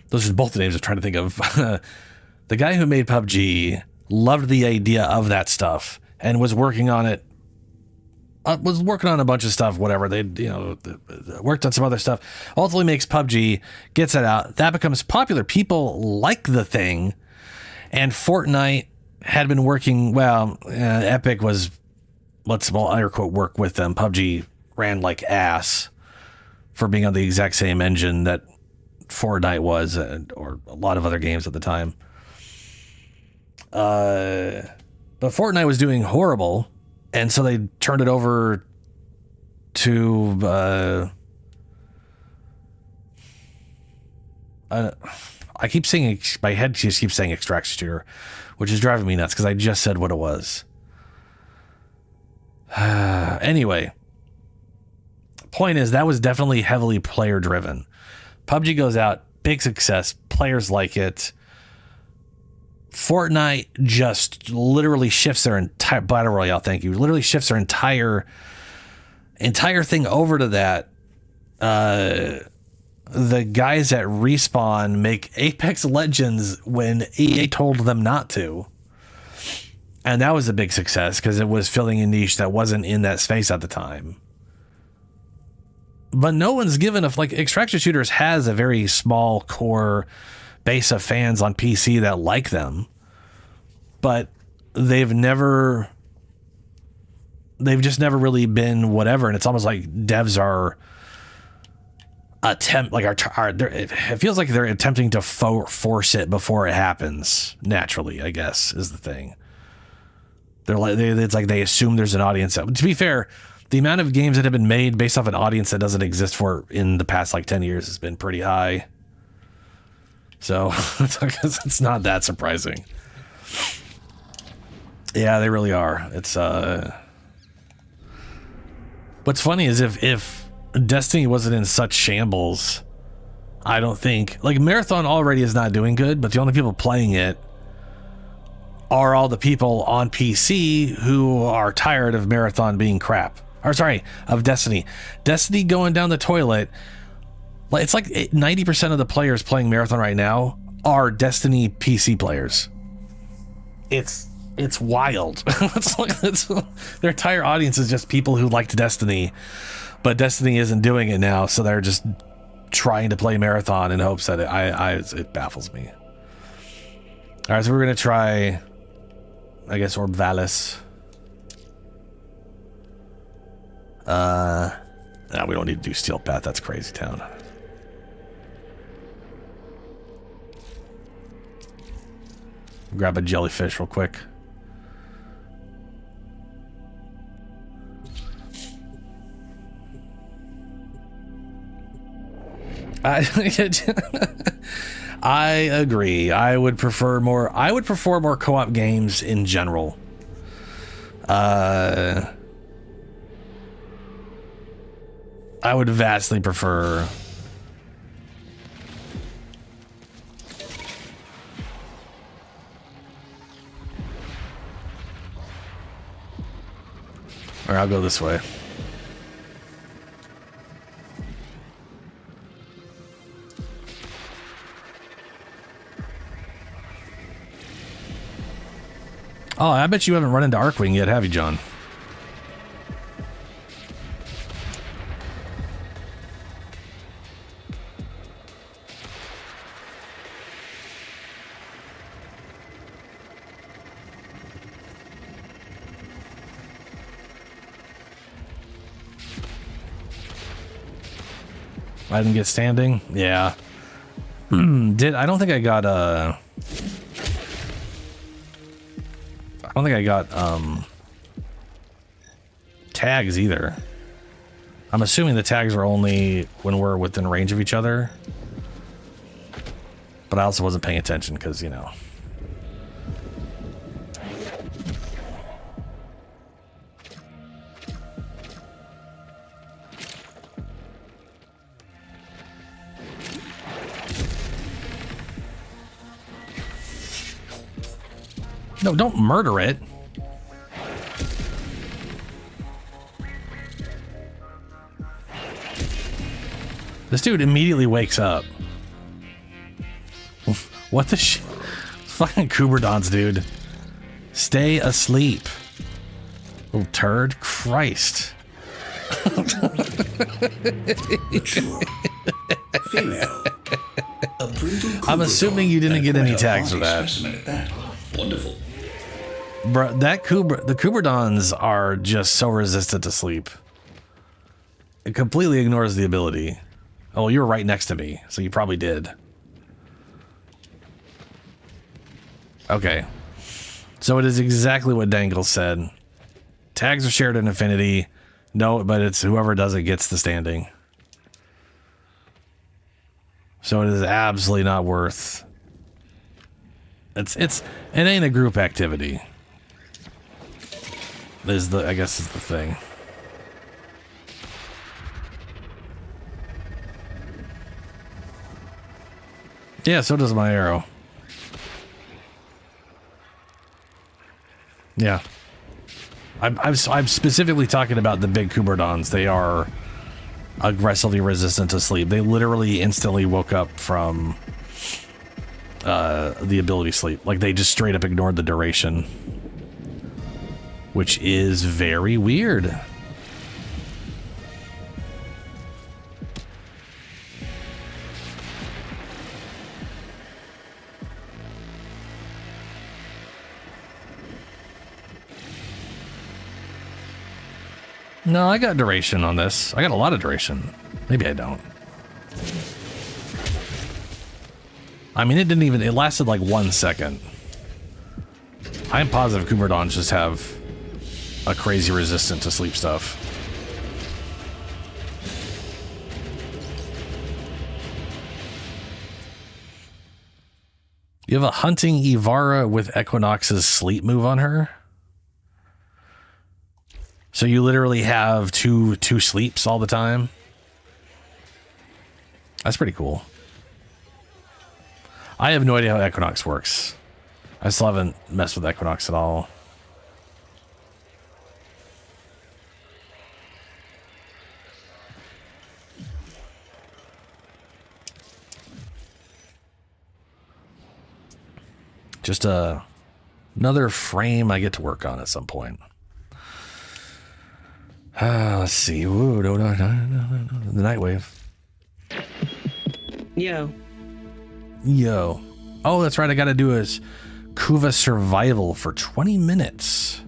Those are both the names I was trying to think of. The guy who made PUBG loved the idea of that stuff and was working on it. Was working on a bunch of stuff, whatever. They, worked on some other stuff. Ultimately makes PUBG, gets it out. That becomes popular. People like the thing. And Fortnite had been working, Epic was, well, air quote, work with them. PUBG ran like ass for being on the exact same engine that Fortnite was, or a lot of other games at the time. But Fortnite was doing horrible. And so they turned it over to, I keep saying, my head just keeps saying extraction shooter, which is driving me nuts because I just said what it was. Anyway, point is that was definitely heavily player driven. PUBG goes out, big success, players like it. Fortnite just literally shifts their entire Battle Royale. Thank you. Literally shifts their entire thing over to that. The guys at Respawn make Apex Legends when EA told them not to, and that was a big success because it was filling a niche that wasn't in that space at the time. But no one's given a Extraction Shooters has a very small core base of fans on PC that like them, but they've never they've just never really been whatever, and it's almost like devs are it feels like they're attempting to force it before it happens naturally, I guess, is the thing. It's like they assume there's an audience. To be fair, the amount of games that have been made based off an audience that doesn't exist for in the past like 10 years has been pretty high. So I guess it's not that surprising. Yeah, they really are. It's what's funny is if Destiny wasn't in such shambles, I don't think, like, Marathon already is not doing good, but the only people playing it are all the people on PC who are tired of Marathon being crap. Or sorry, of Destiny. Destiny going down the toilet. It's like 90% of the players playing Marathon right now are Destiny PC players. It's wild. Their entire audience is just people who liked Destiny, but Destiny isn't doing it now, so they're just trying to play Marathon in hopes that it baffles me. All right, so we're gonna try, I guess, Orbvalis. No, we don't need to do Steel Path. That's Crazy Town. Grab a jellyfish real quick. I agree. I would prefer more co-op games in general. I would vastly prefer or I'll go this way. Oh, I bet you haven't run into Arcwing yet, have you, John? I didn't get standing? Yeah. I don't think I got tags either. I'm assuming the tags are only when we're within range of each other. But I also wasn't paying attention because, you know. No, don't murder it. This dude immediately wakes up. What the shit? Fucking Kuberdons, dude. Stay asleep. Little turd. Christ. I'm assuming you didn't get any tags for that. Wonderful. Bro, the Kuberdons are just so resistant to sleep. It completely ignores the ability. Oh, you were right next to me, so you probably did. Okay. So it is exactly what Dangle said. Tags are shared in Infinity. No, but it's whoever does it gets the standing. So it is absolutely not worth. It ain't a group activity. I guess is the thing. Yeah, so does my arrow. Yeah. I'm specifically talking about the big Kuberdons. They are aggressively resistant to sleep. They literally instantly woke up from the ability sleep. Like, they just straight up ignored the duration. Which is very weird. No, I got duration on this. I got a lot of duration. Maybe I don't. I mean, it lasted like 1 second. I'm positive Kumerdons just have a crazy resistance to sleep stuff. You have a hunting Ivara with Equinox's sleep move on her. So you literally have two sleeps all the time. That's pretty cool. I have no idea how Equinox works. I still haven't messed with Equinox at all. Just another frame I get to work on at some point. Let's see. Ooh, no. The Nightwave. Yo. Oh, that's right. I got to do is Kuva survival for 20 minutes.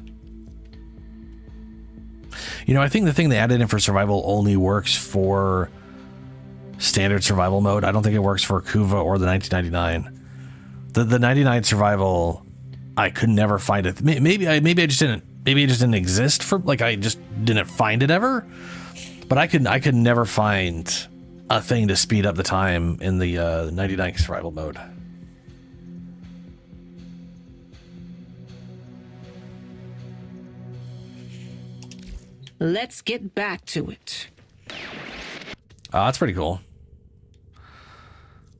You know, I think the thing they added in for survival only works for standard survival mode. I don't think it works for Kuva or the 1999. The 99 survival, I could never find it. Maybe it just didn't exist for, like, I just didn't find it ever. But I could never find a thing to speed up the time in the 99 survival mode. Let's get back to it. That's pretty cool.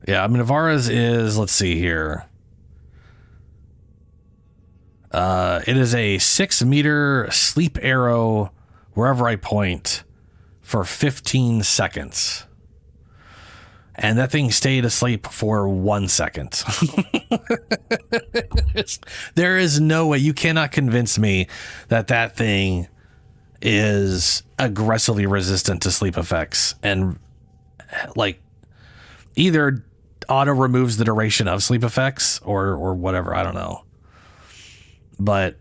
Yeah, I mean, Ivara's is, let's see here. It is a 6-meter sleep arrow wherever I point for 15 seconds. And that thing stayed asleep for 1 second. There is no way. You cannot convince me that thing is aggressively resistant to sleep effects. And, like, either auto removes the duration of sleep effects or whatever. I don't know. But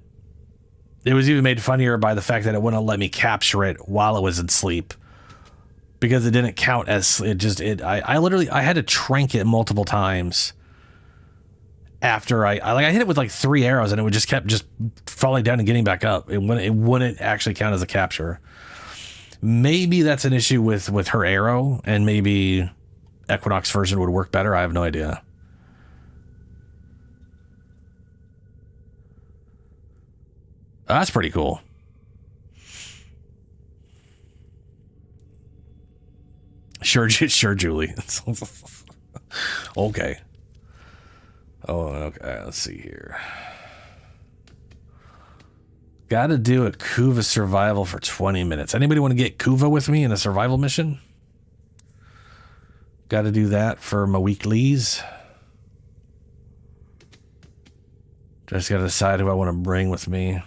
it was even made funnier by the fact that it wouldn't let me capture it while it was in sleep. Because it didn't count as I had to trank it multiple times after I hit it with like 3 arrows and it would just kept falling down and getting back up. It wouldn't actually count as a capture. Maybe that's an issue with her arrow, and maybe Equinox version would work better. I have no idea. That's pretty cool. Sure, Julie. Okay. Oh, okay. Let's see here. Got to do a Kuva survival for 20 minutes. Anybody want to get Kuva with me in a survival mission? Got to do that for my weeklies. Just got to decide who I want to bring with me.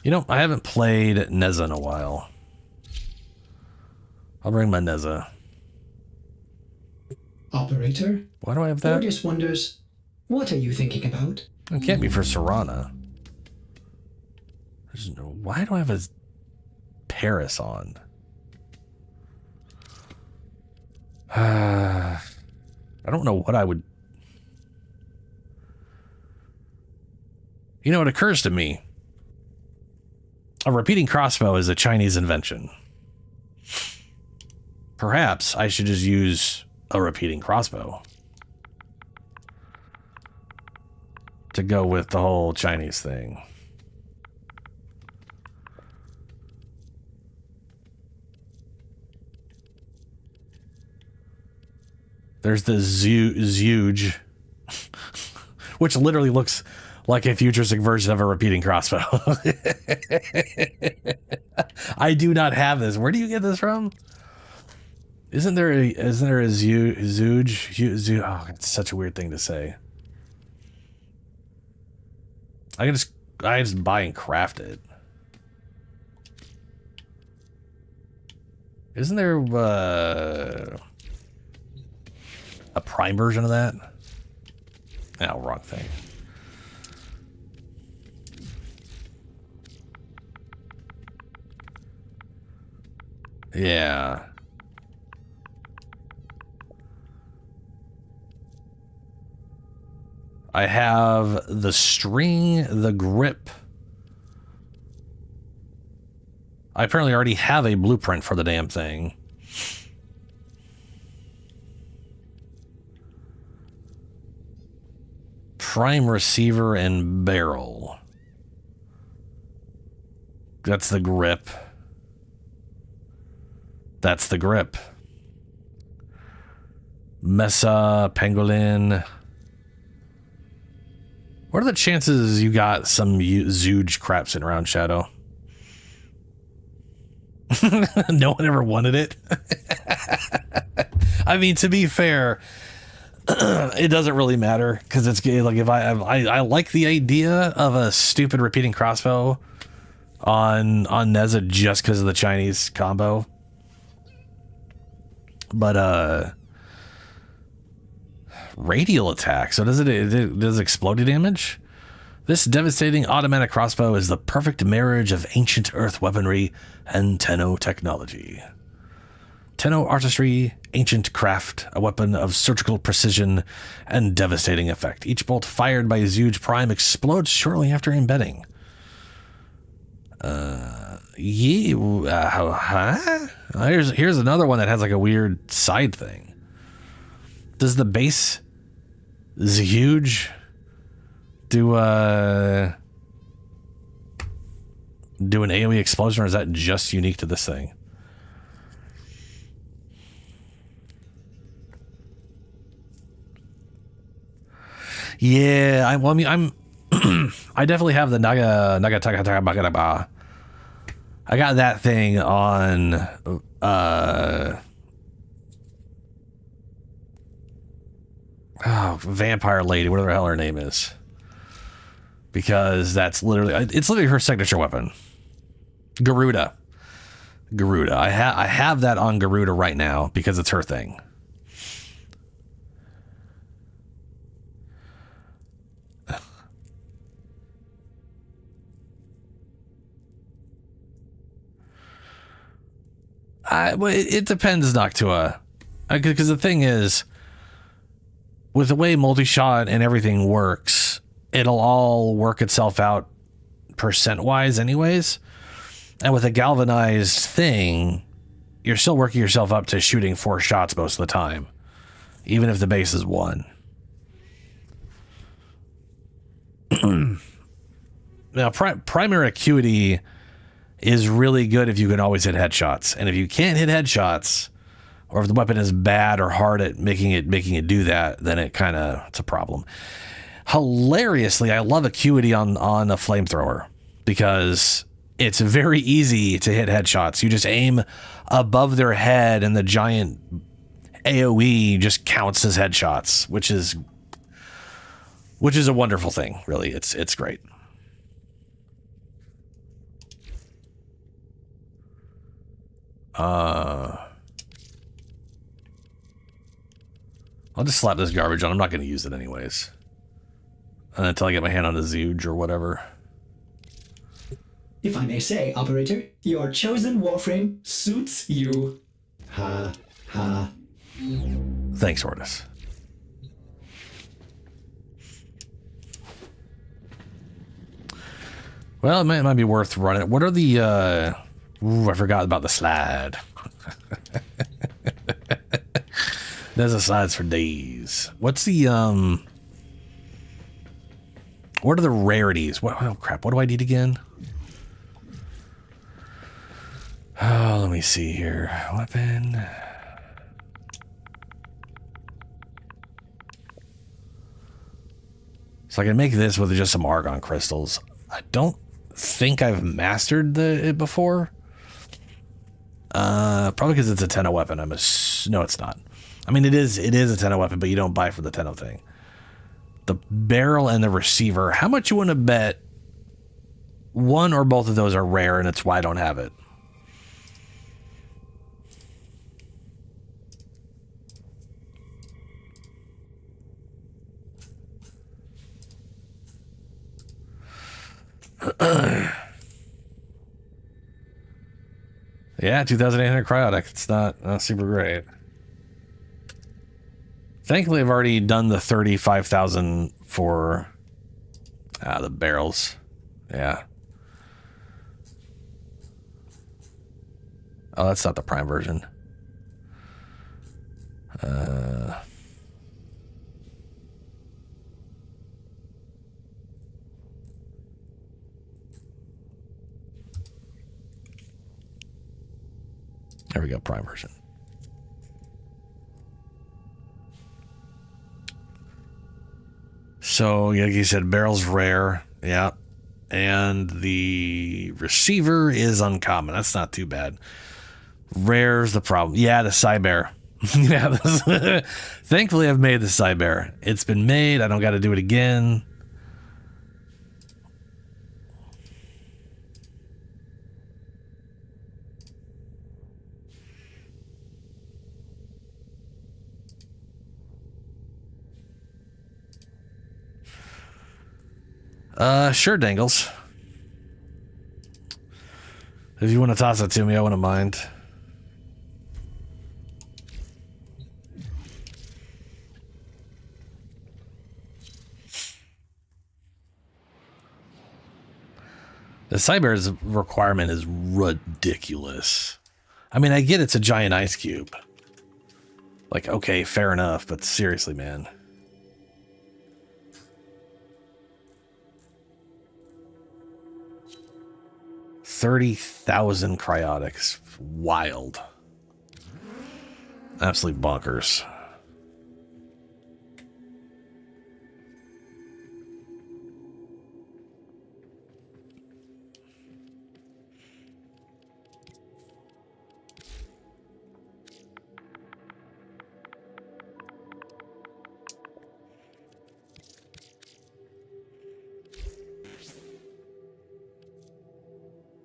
You know, I haven't played Neza in a while. I'll bring my Neza. Operator? Why do I have that? Gorgeous wonders. What are you thinking about? It can't be for Serana. Why do I have a Paris on? I don't know what I would... You know, it occurs to me. A repeating crossbow is a Chinese invention. Perhaps I should just use a repeating crossbow to go with the whole Chinese thing. There's the Zhuge, which literally looks like a futuristic version of a repeating crossbow. I do not have this. Where do you get this from? Isn't there a Zhuge? Oh, it's such a weird thing to say. I just buy and craft it. Isn't there a prime version of that? No, wrong thing. Yeah. I have the string, the grip. I apparently already have a blueprint for the damn thing. Prime receiver and barrel. That's the grip. That's the grip. Mesa, pangolin. What are the chances you got some Zooge crap sitting around, Shadow? No one ever wanted it. I mean, to be fair, it doesn't really matter because it's like if I like the idea of a stupid repeating crossbow on Neza just because of the Chinese combo, but radial attack. So does it does exploding damage? This devastating automatic crossbow is the perfect marriage of ancient earth weaponry and Tenno technology. Tenno artistry, ancient craft, a weapon of surgical precision and devastating effect. Each bolt fired by Zooge Prime explodes shortly after embedding. Here's another one that has like a weird side thing. Does the base Zooge do an AoE explosion, or is that just unique to this thing? Yeah, I'm I definitely have the Naga I got that thing on Vampire Lady, whatever the hell her name is. Because it's literally her signature weapon. Garuda. I have that on Garuda right now because it's her thing. It depends, Noctua. Because the thing is, with the way multi-shot and everything works, it'll all work itself out percent-wise anyways. And with a galvanized thing, you're still working yourself up to shooting 4 shots most of the time, even if the base is 1. Now, primary acuity is really good if you can always hit headshots. And if you can't hit headshots, or if the weapon is bad or hard at making it do that, then it's a problem. Hilariously, I love acuity on a flamethrower because it's very easy to hit headshots. You just aim above their head and the giant AoE just counts as headshots, which is a wonderful thing, really. It's great. I'll just slap this garbage on. I'm not going to use it anyways. Until I get my hand on a Zooge or whatever. If I may say, Operator, your chosen Warframe suits you. Ha, ha. Thanks, Ordis. Well, it might be worth running. What are the, I forgot about the slide. There's a slides for days. What's the, what are the rarities? Oh, crap. What do I need again? Oh, let me see here. Weapon. So I can make this with just some argon crystals. I don't think I've mastered it before. Probably because it's a Tenno weapon. No, it's not. I mean, it is a Tenno weapon, but you don't buy for the Tenno thing. The barrel and the receiver. How much you want to bet one or both of those are rare, and it's why I don't have it? Yeah, 2,800 cryotic. It's not super great. Thankfully, I've already done the 35,000 for the barrels. Yeah. Oh, that's not the prime version. There we go, prime version. So, like you said, barrel's rare. Yeah. And the receiver is uncommon. That's not too bad. Rare's the problem. Yeah, the Cyber. Yeah. Thankfully, I've made the Cyber. It's been made. I don't got to do it again. Sure, Dangles. If you want to toss it to me, I wouldn't mind. The Cyber's requirement is ridiculous. I mean, I get it's a giant ice cube. Like, okay, fair enough, but seriously, man. $30,000 cryotics. Wild. Absolute bonkers.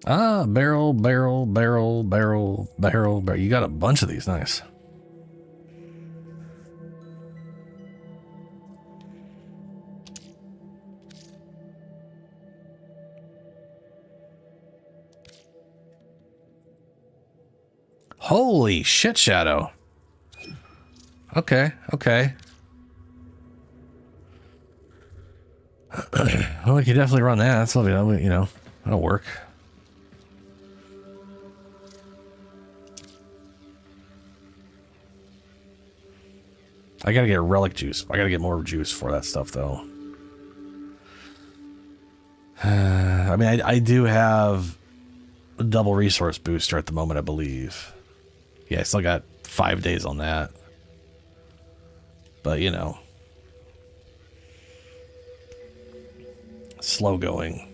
Ah, barrel. You got a bunch of these. Nice. Holy shit, Shadow. Okay. Well, we can definitely run that. That's what you know, that'll work. I gotta get relic juice. I gotta get more juice for that stuff, though. I mean, I do have a double resource booster at the moment, I believe. Yeah, I still got 5 days on that. But, you know. Slow going.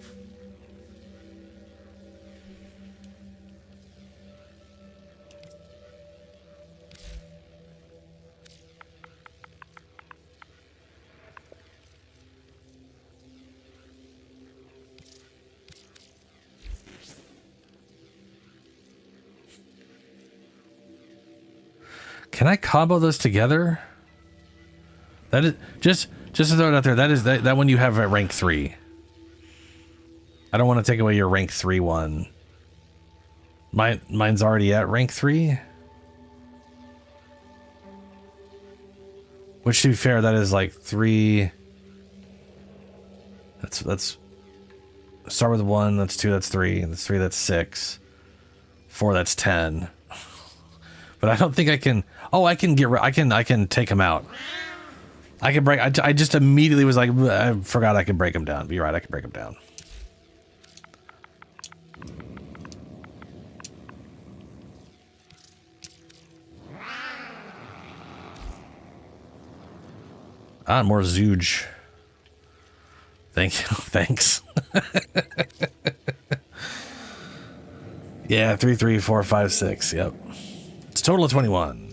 Can I combo those together? That is just to throw it out there. That one you have at rank 3. I don't want to take away your rank 3 one. Mine's already at rank 3. Which, to be fair, that is like 3. That's start with 1. That's 2. That's 3. That's 3. That's 6. 4. That's 10. But I don't think I can. Oh, I can take him out. I can break. I just immediately was like, I forgot I could break him down. But you're right, I can break him down. Ah, more Zooge. Thank you. Thanks. Yeah, 3, 3, 4, 5, 6. Yep. It's a total of 21.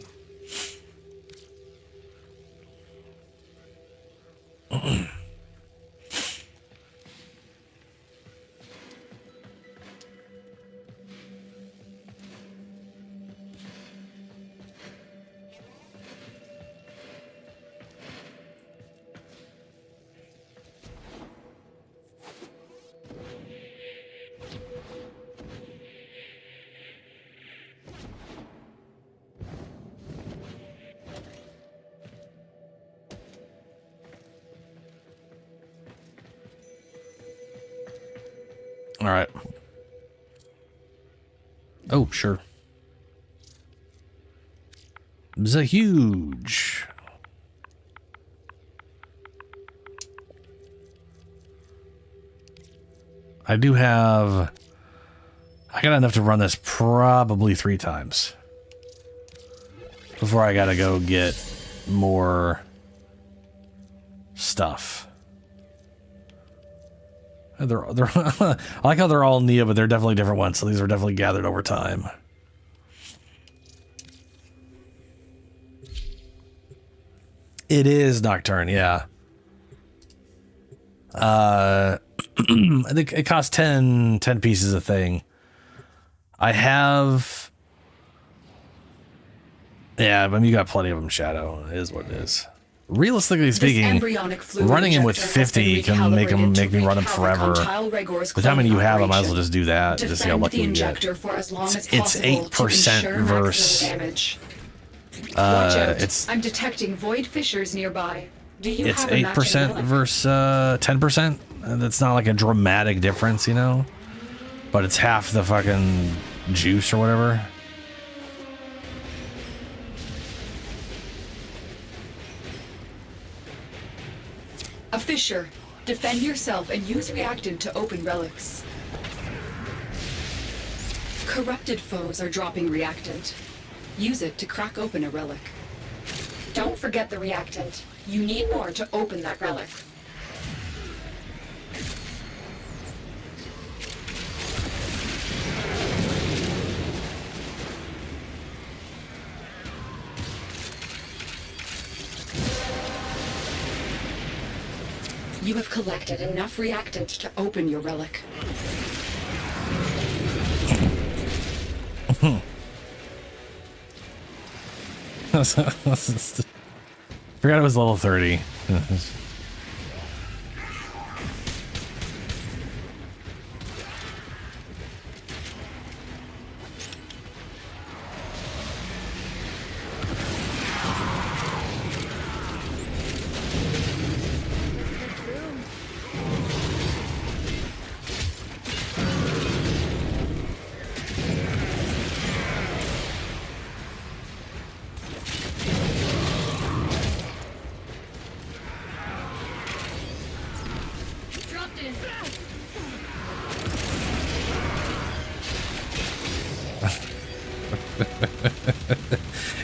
All right. Oh, sure. It's a huge. I do have. I got enough to run this probably 3 times before I gotta go get more stuff. They're I like how they're all Neo, but they're definitely different ones. So these are definitely gathered over time. It is Nocturne, yeah. I think it costs 10 pieces a thing. I have... Yeah, I mean, you got plenty of them, Shadow. It is what it is. Realistically speaking, running him with 50 can make me run him forever. With how many you have, I might as well just do that. Just see how lucky you get. It's 8% versus... I'm detecting void fissures nearby. Do you it's have a 8% versus 10%. That's not like a dramatic difference, you know? But it's half the fucking juice or whatever. A fissure. Defend yourself and use reactant to open relics. Corrupted foes are dropping reactant. Use it to crack open a relic. Don't forget the reactant. You need more to open that relic. You have collected enough reactant to open your relic. Forgot it was level 30.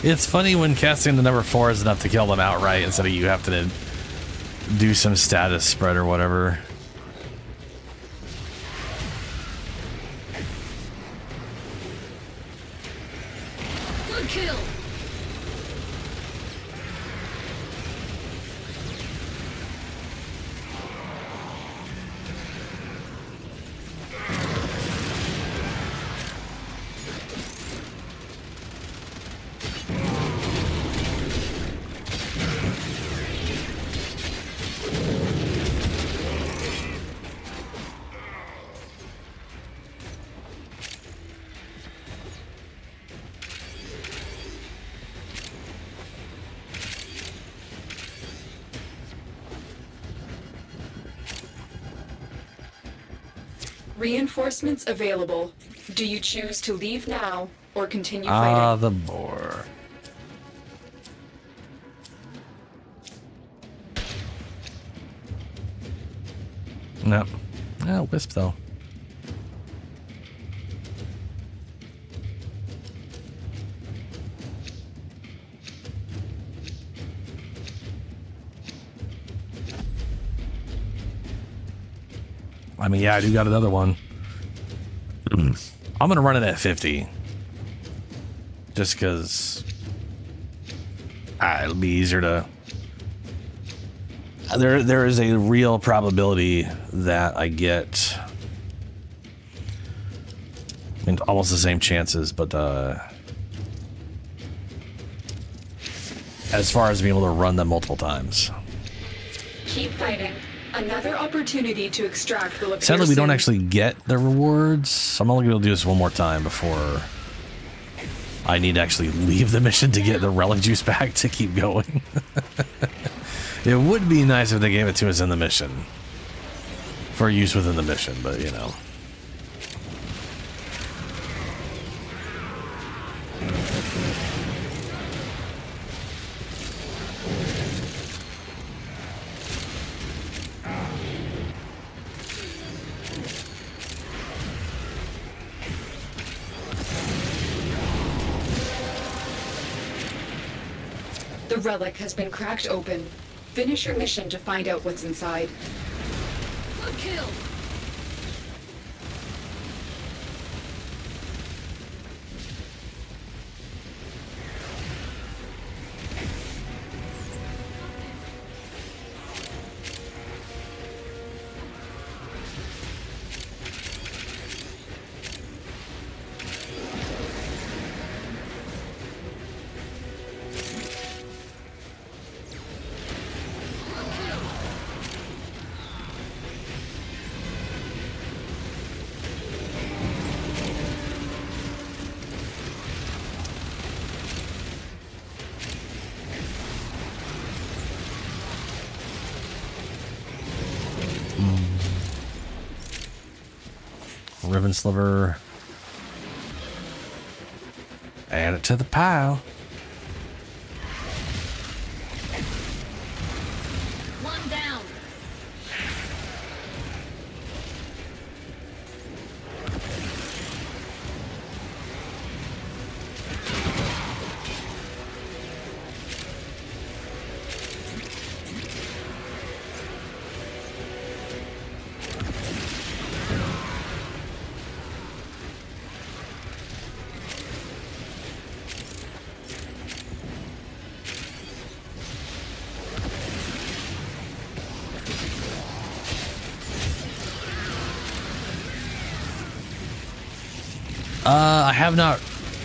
It's funny when casting the number 4 is enough to kill them outright instead of you have to do some status spread or whatever. Good kill. Reinforcements available. Do you choose to leave now or continue fighting? The boar. No. No, Wisp though. I mean, yeah, I do got another one. I'm gonna run it at 50. Just because it'll be easier to... There is a real probability that I get... I mean, almost the same chances, but as far as being able to run them multiple times. Keep fighting. Another opportunity to extract will appear Sadly, we don't soon. actually get the rewards. So I'm only going to do this one more time before I need to actually leave the mission to get the relic juice back to keep going. It would be nice if they gave it to us in the mission for use within the mission, but you know. relic has been cracked open. Finish your mission to find out what's inside. A kill. Ribbon sliver. Add it to the pile. One down.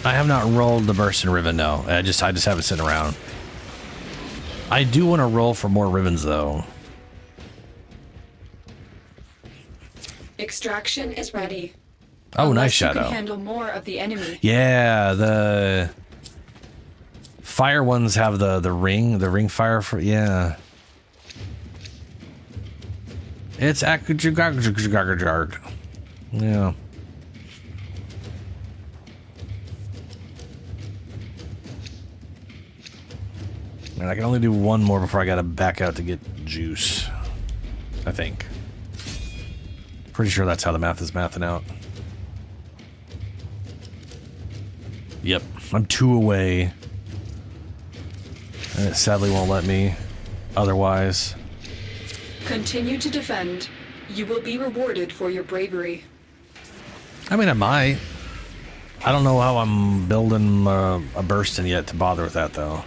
I have not rolled the burst and ribbon. No, I just have it sitting around. I do want to roll for more ribbons though. Extraction is ready. Oh, nice You shadow. can handle more of the enemy. Yeah, the fire ones have the ring fire for yeah. It's yeah. And I can only do one more before I gotta back out to get juice. I think. Pretty sure that's how the math is mathing out. Yep, I'm 2 away. And it sadly won't let me otherwise. Continue to defend. You will be rewarded for your bravery. I mean, I might. I don't know how I'm building a bursting yet to bother with that, though.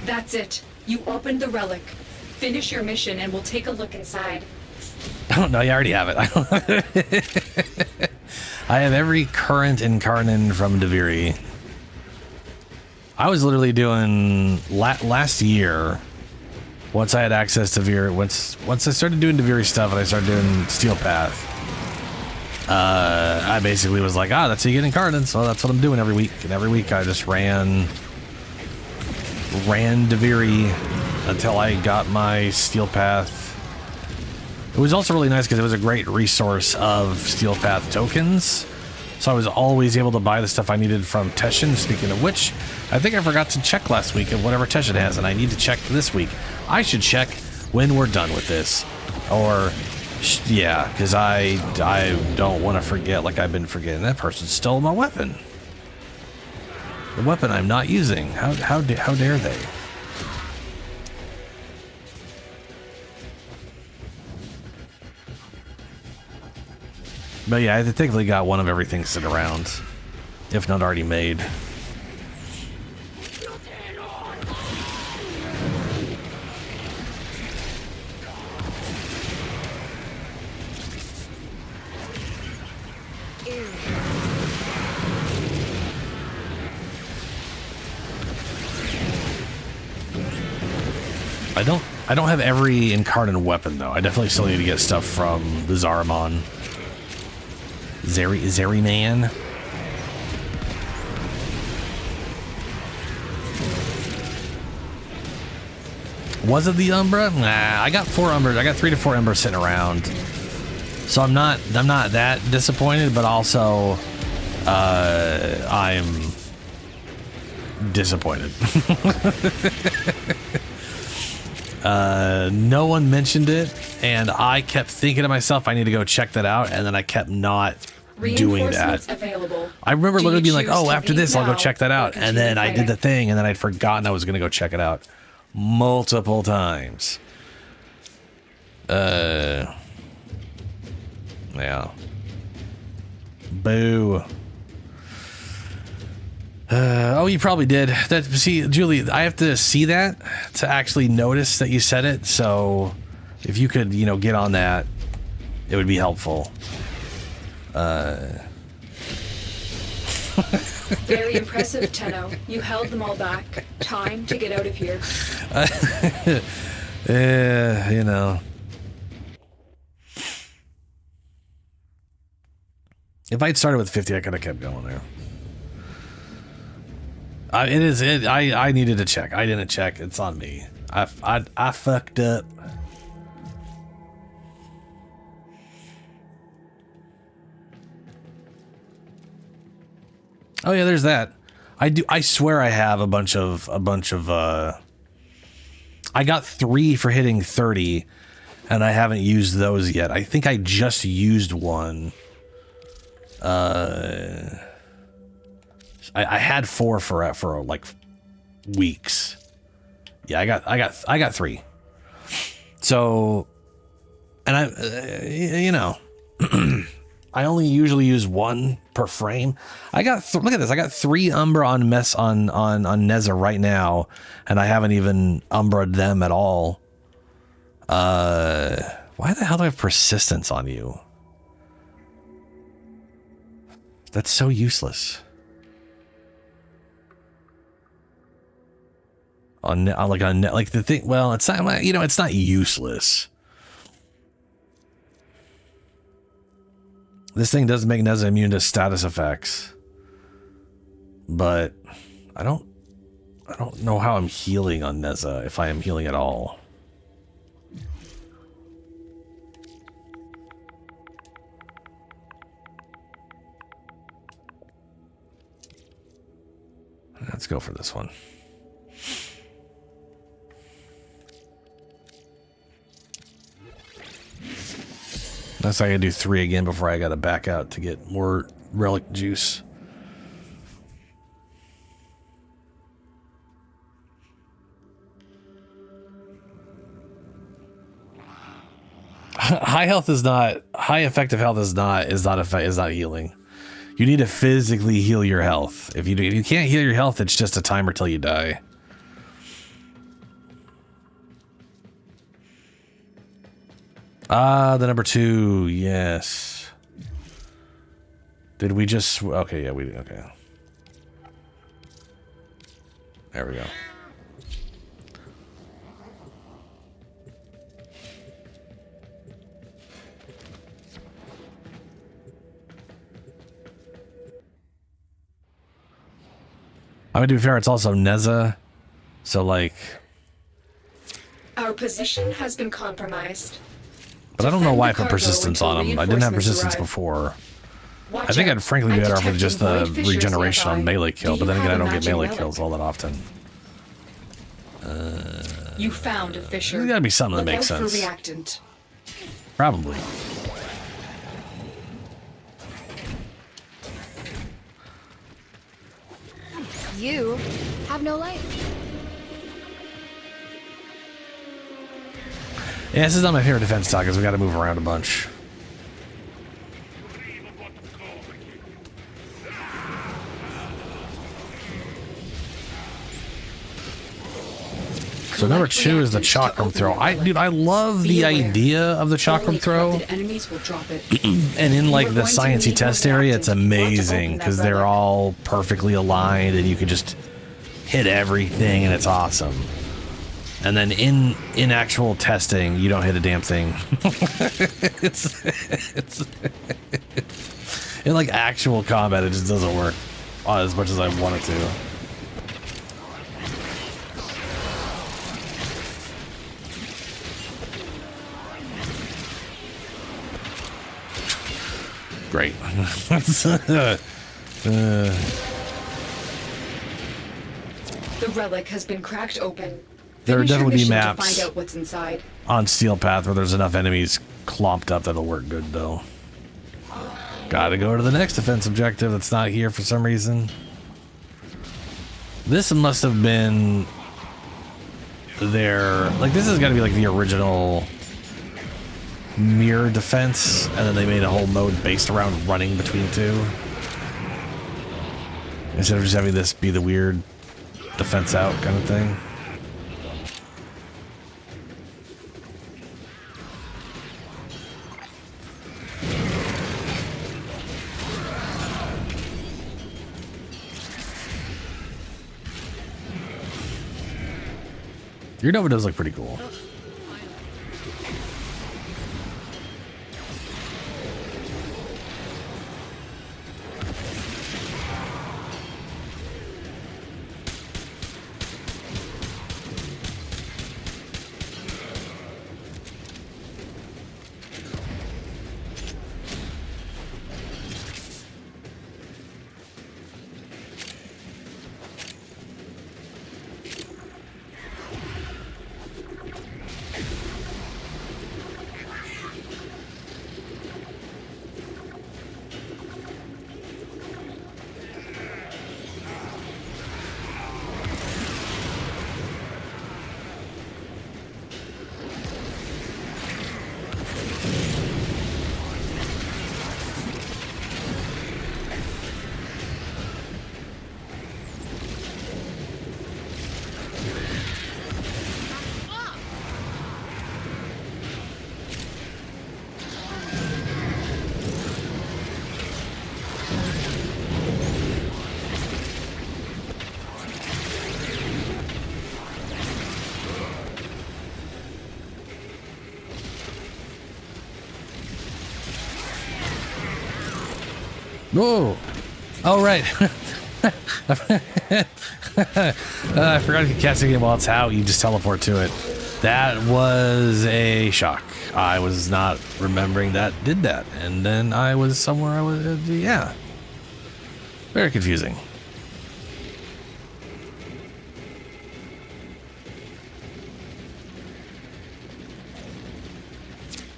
That's it. You opened the relic. Finish your mission and we'll take a look inside. Oh, no, you already have it. I have every current incarnate from Deviri. I was literally doing last year. Once I had access to Deviri, once I started doing Deviri stuff and I started doing Steel Path, I basically was like, that's how you get incarnates. So that's what I'm doing every week. And every week I just ran Deviri until I got my Steel Path. It was also really nice because it was a great resource of Steel Path tokens. So I was always able to buy the stuff I needed from Teshin. Speaking of which, I think I forgot to check last week of whatever Teshin has, and I need to check this week. I should check when we're done with this. Or, yeah, because I don't want to forget like I've been forgetting. That person stole my weapon. The weapon I'm not using. How dare they? But yeah, I technically got one of everything sitting around, if not already made. I don't have every incarnate weapon though. I definitely still need to get stuff from the Zarimon. Zeriman. Was it the Umbra? Nah, I got 4 Umbras. I got 3 to 4 Umbras sitting around. So I'm not that disappointed, but also I'm disappointed. No one mentioned it, and I kept thinking to myself, I need to go check that out, and then I kept not doing that. Available. I remember literally being like, oh, after this, I'll go now, check that out. And then I did the thing, and then I'd forgotten I was going to go check it out multiple times. Yeah. Boo. Oh, you probably did. That. See, Julie, I have to see that to actually notice that you said it. So if you could, get on that, it would be helpful. Very impressive, Tenno. You held them all back. Time to get out of here. If I'd started with 50, I could have kept going there. I needed to check. I didn't check. It's on me. I fucked up. Oh yeah, there's that. I swear I have a bunch of I got 3 for hitting 30 and I haven't used those yet. I think I just used one. I had 4 for like weeks. Yeah, I got 3. So, and I only usually use 1 per frame. I got look at this. I got 3 Umbra on Neza right now, and I haven't even Umbra'd them at all. Why the hell do I have persistence on you? That's so useless. Like the thing. Well, it's not. It's not useless. This thing does make Neza immune to status effects, but I don't know how I'm healing on Neza, if I am healing at all. Let's go for this one. That's I gotta do 3 again before I gotta back out to get more relic juice. High effective health is not healing. You need to physically heal your health. If you can't heal your health, it's just a timer till you die. Ah, the number 2, yes. Did we just... Okay, yeah, we did. Okay. There we go. I mean, to be fair, it's also Neza. So, like... Our position has been compromised. But I don't know why I put persistence on him. I didn't have persistence before. I think I'd frankly be better off with just the regeneration on melee kill, but then again, I don't get melee kills all that often. You found a fissure. There's gotta be something that makes sense. Reactant. Probably. You have no life. Yeah, this is not my favorite defense talk, because we got to move around a bunch. So number 2 is the chakram throw. Dude, I love the idea of the chakram throw. And in like the sciencey test area, it's amazing because they're all perfectly aligned and you can just hit everything and it's awesome. And then in actual testing, you don't hit a damn thing. it's in like actual combat, it just doesn't work as much as I want it to. great. The relic has been cracked open. There would Finish your definitely be mission maps to find out what's inside. on Steel Path where there's enough enemies clomped up that'll work good, though. Gotta go to the next defense objective that's not here for some reason. This must have been their... Like, this has got to be like the original mirror defense, and then they made a whole mode based around running between two. Instead of just having this be the weird defense out kind of thing. Your Nova does look pretty cool. Whoa! Oh, right. I forgot if you catch the game while it's out, you just teleport to it. That was a shock. I was not remembering that did that. And then I was somewhere I was, yeah. Very confusing.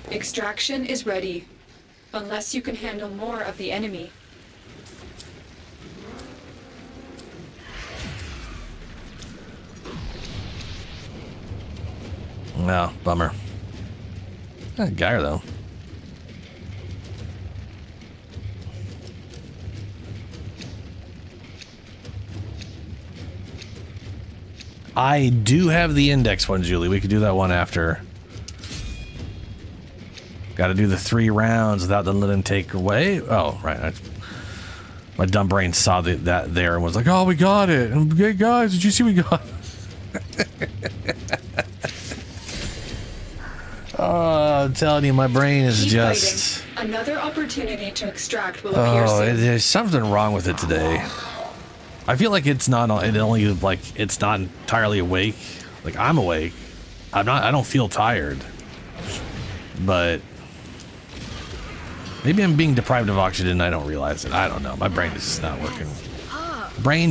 Extraction is ready. Unless you can handle more of the enemy. No, bummer. Gyre, though. I do have the index one, Julie. We could do that one after. Got to do the 3 rounds without them letting take away. Oh, right. My dumb brain saw that there and was like, "Oh, we got it!" And hey, guys, did you see we got it? Oh, I'm telling you, my brain is Keep just... fighting. Another opportunity to extract will appear soon. There's something wrong with it today. I feel like it's not. It only like it's not entirely awake. Like I'm awake. I'm not. I don't feel tired. But maybe I'm being deprived of oxygen and I don't realize it. I don't know. My brain is just not working.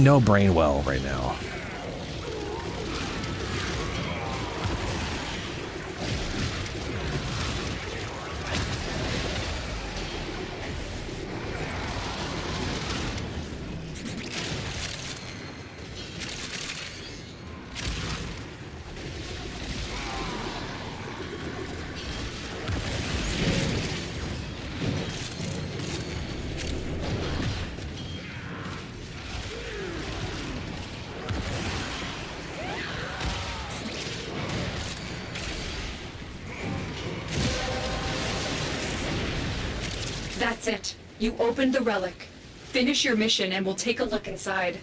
No brain well right now. That's it. You opened the relic. Finish your mission and we'll take a look inside.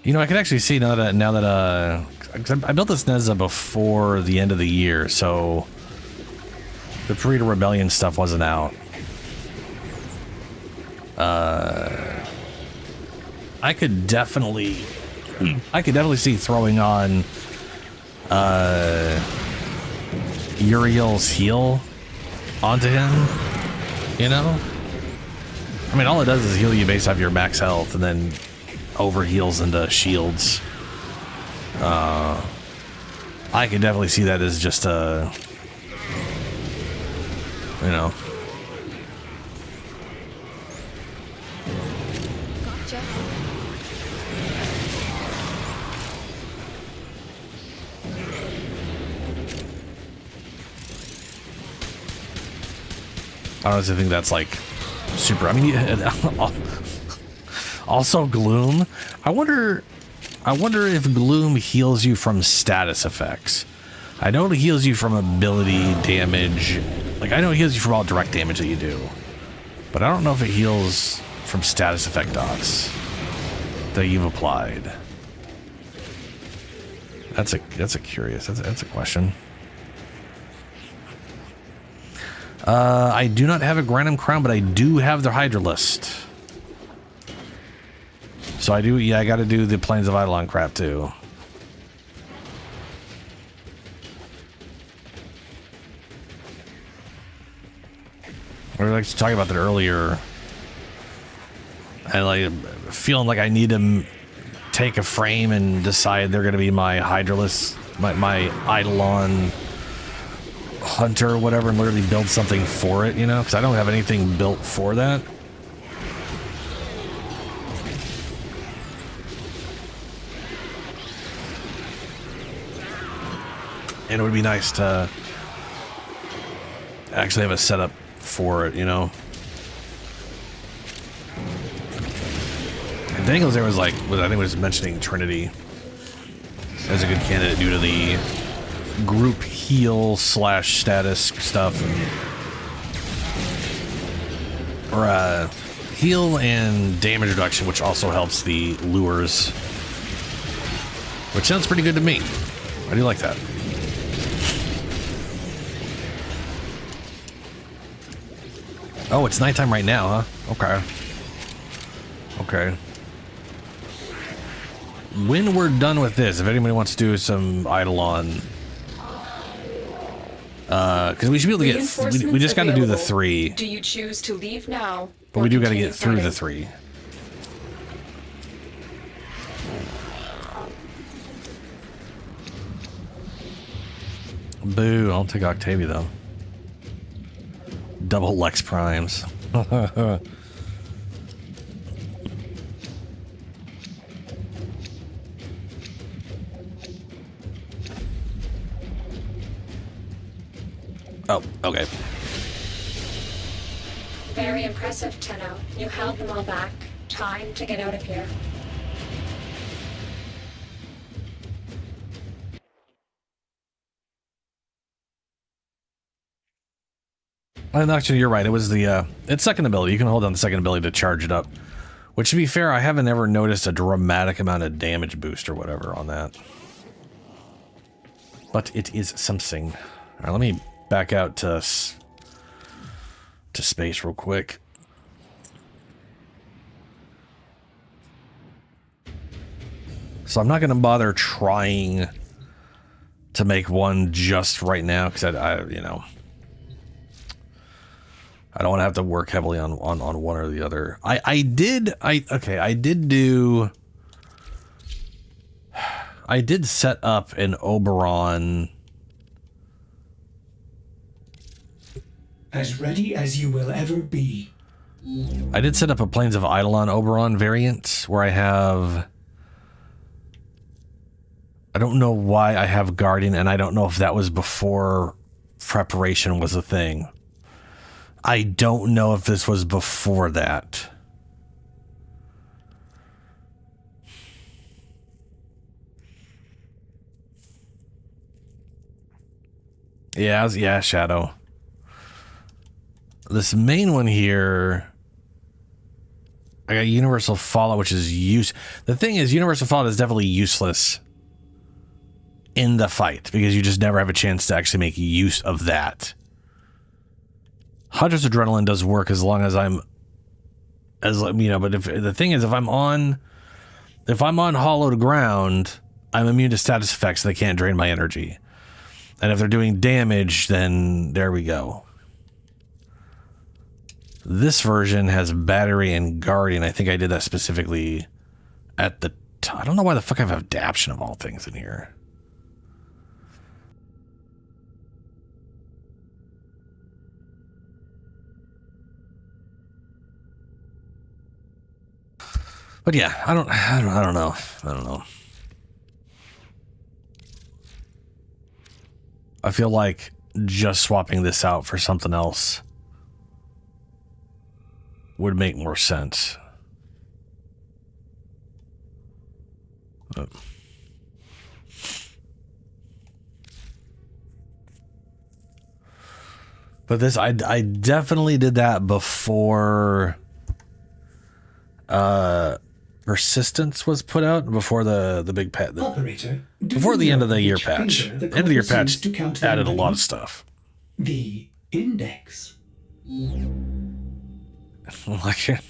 You know, I can actually see now that I built this Nezza before the end of the year, so the Purita Rebellion stuff wasn't out. I could definitely see throwing on Uriel's heal onto him, you know? I mean, all it does is heal you based off your max health and then over heals into shields. I can definitely see that as just a, you know. Gotcha. I don't think that's like super. I mean, also Gloom. I wonder if Gloom heals you from status effects. I know it heals you from ability damage. Like, I know it heals you from all direct damage that you do, but I don't know if it heals from status effect dots that you've applied. That's a curious. That's a question. I do not have a Granum Crown, but I do have the Hydra list. So I do, yeah, I gotta do the Plains of Eidolon crap too. We were like talking about that earlier. I like feeling like I need to take a frame and decide they're gonna be my Hydra list, my Eidolon hunter or whatever, and literally build something for it, you know, because I don't have anything built for that. And it would be nice to actually have a setup for it, you know. And Dangles there was like, I think was mentioning Trinity as a good candidate due to the group heal / status stuff, or heal and damage reduction, which also helps the lures, which sounds pretty good to me. I do like that. Oh, it's nighttime right now, huh? Okay. Okay. When we're done with this, if anybody wants to do some Eidolon, because we should be able to get, we just got to do the 3. Do you choose to leave now? But we do got to get through the 3. Boo, I'll take Octavia though. Double Lex Primes. Oh, okay. Very impressive, Tenno. You held them all back. Time to get out of here. And actually, you're right. It was the it's second ability. You can hold down the second ability to charge it up. Which, to be fair, I haven't ever noticed a dramatic amount of damage boost or whatever on that. But it is something. All right, let me back out to space real quick. So I'm not going to bother trying to make one just right now because I you know, I don't want to have to work heavily on one or the other. I did set up an Oberon. As ready as you will ever be. I did set up a Plains of Eidolon Oberon variant where I have, I don't know why I have Guardian, and I don't know if that was before preparation was a thing. I don't know if this was before that. Yeah, Shadow. This main one here, I got Universal Fallout, which is the thing is, Universal Fallout is definitely useless in the fight because you just never have a chance to actually make use of that. Hunter's Adrenaline does work as long as but if the thing is, if I'm on hollowed ground, I'm immune to status effects, so they can't drain my energy. And if they're doing damage, then there we go. This version has battery and guardian. I think I did that specifically at the I don't know why the fuck I have adaption of all things in here. But yeah, I don't know. I feel like just swapping this out for something else would make more sense. But this, I definitely did that before Persistence was put out, before the big patch, before the end of the year patch. End of the year patch added a lot of stuff. The index. Like,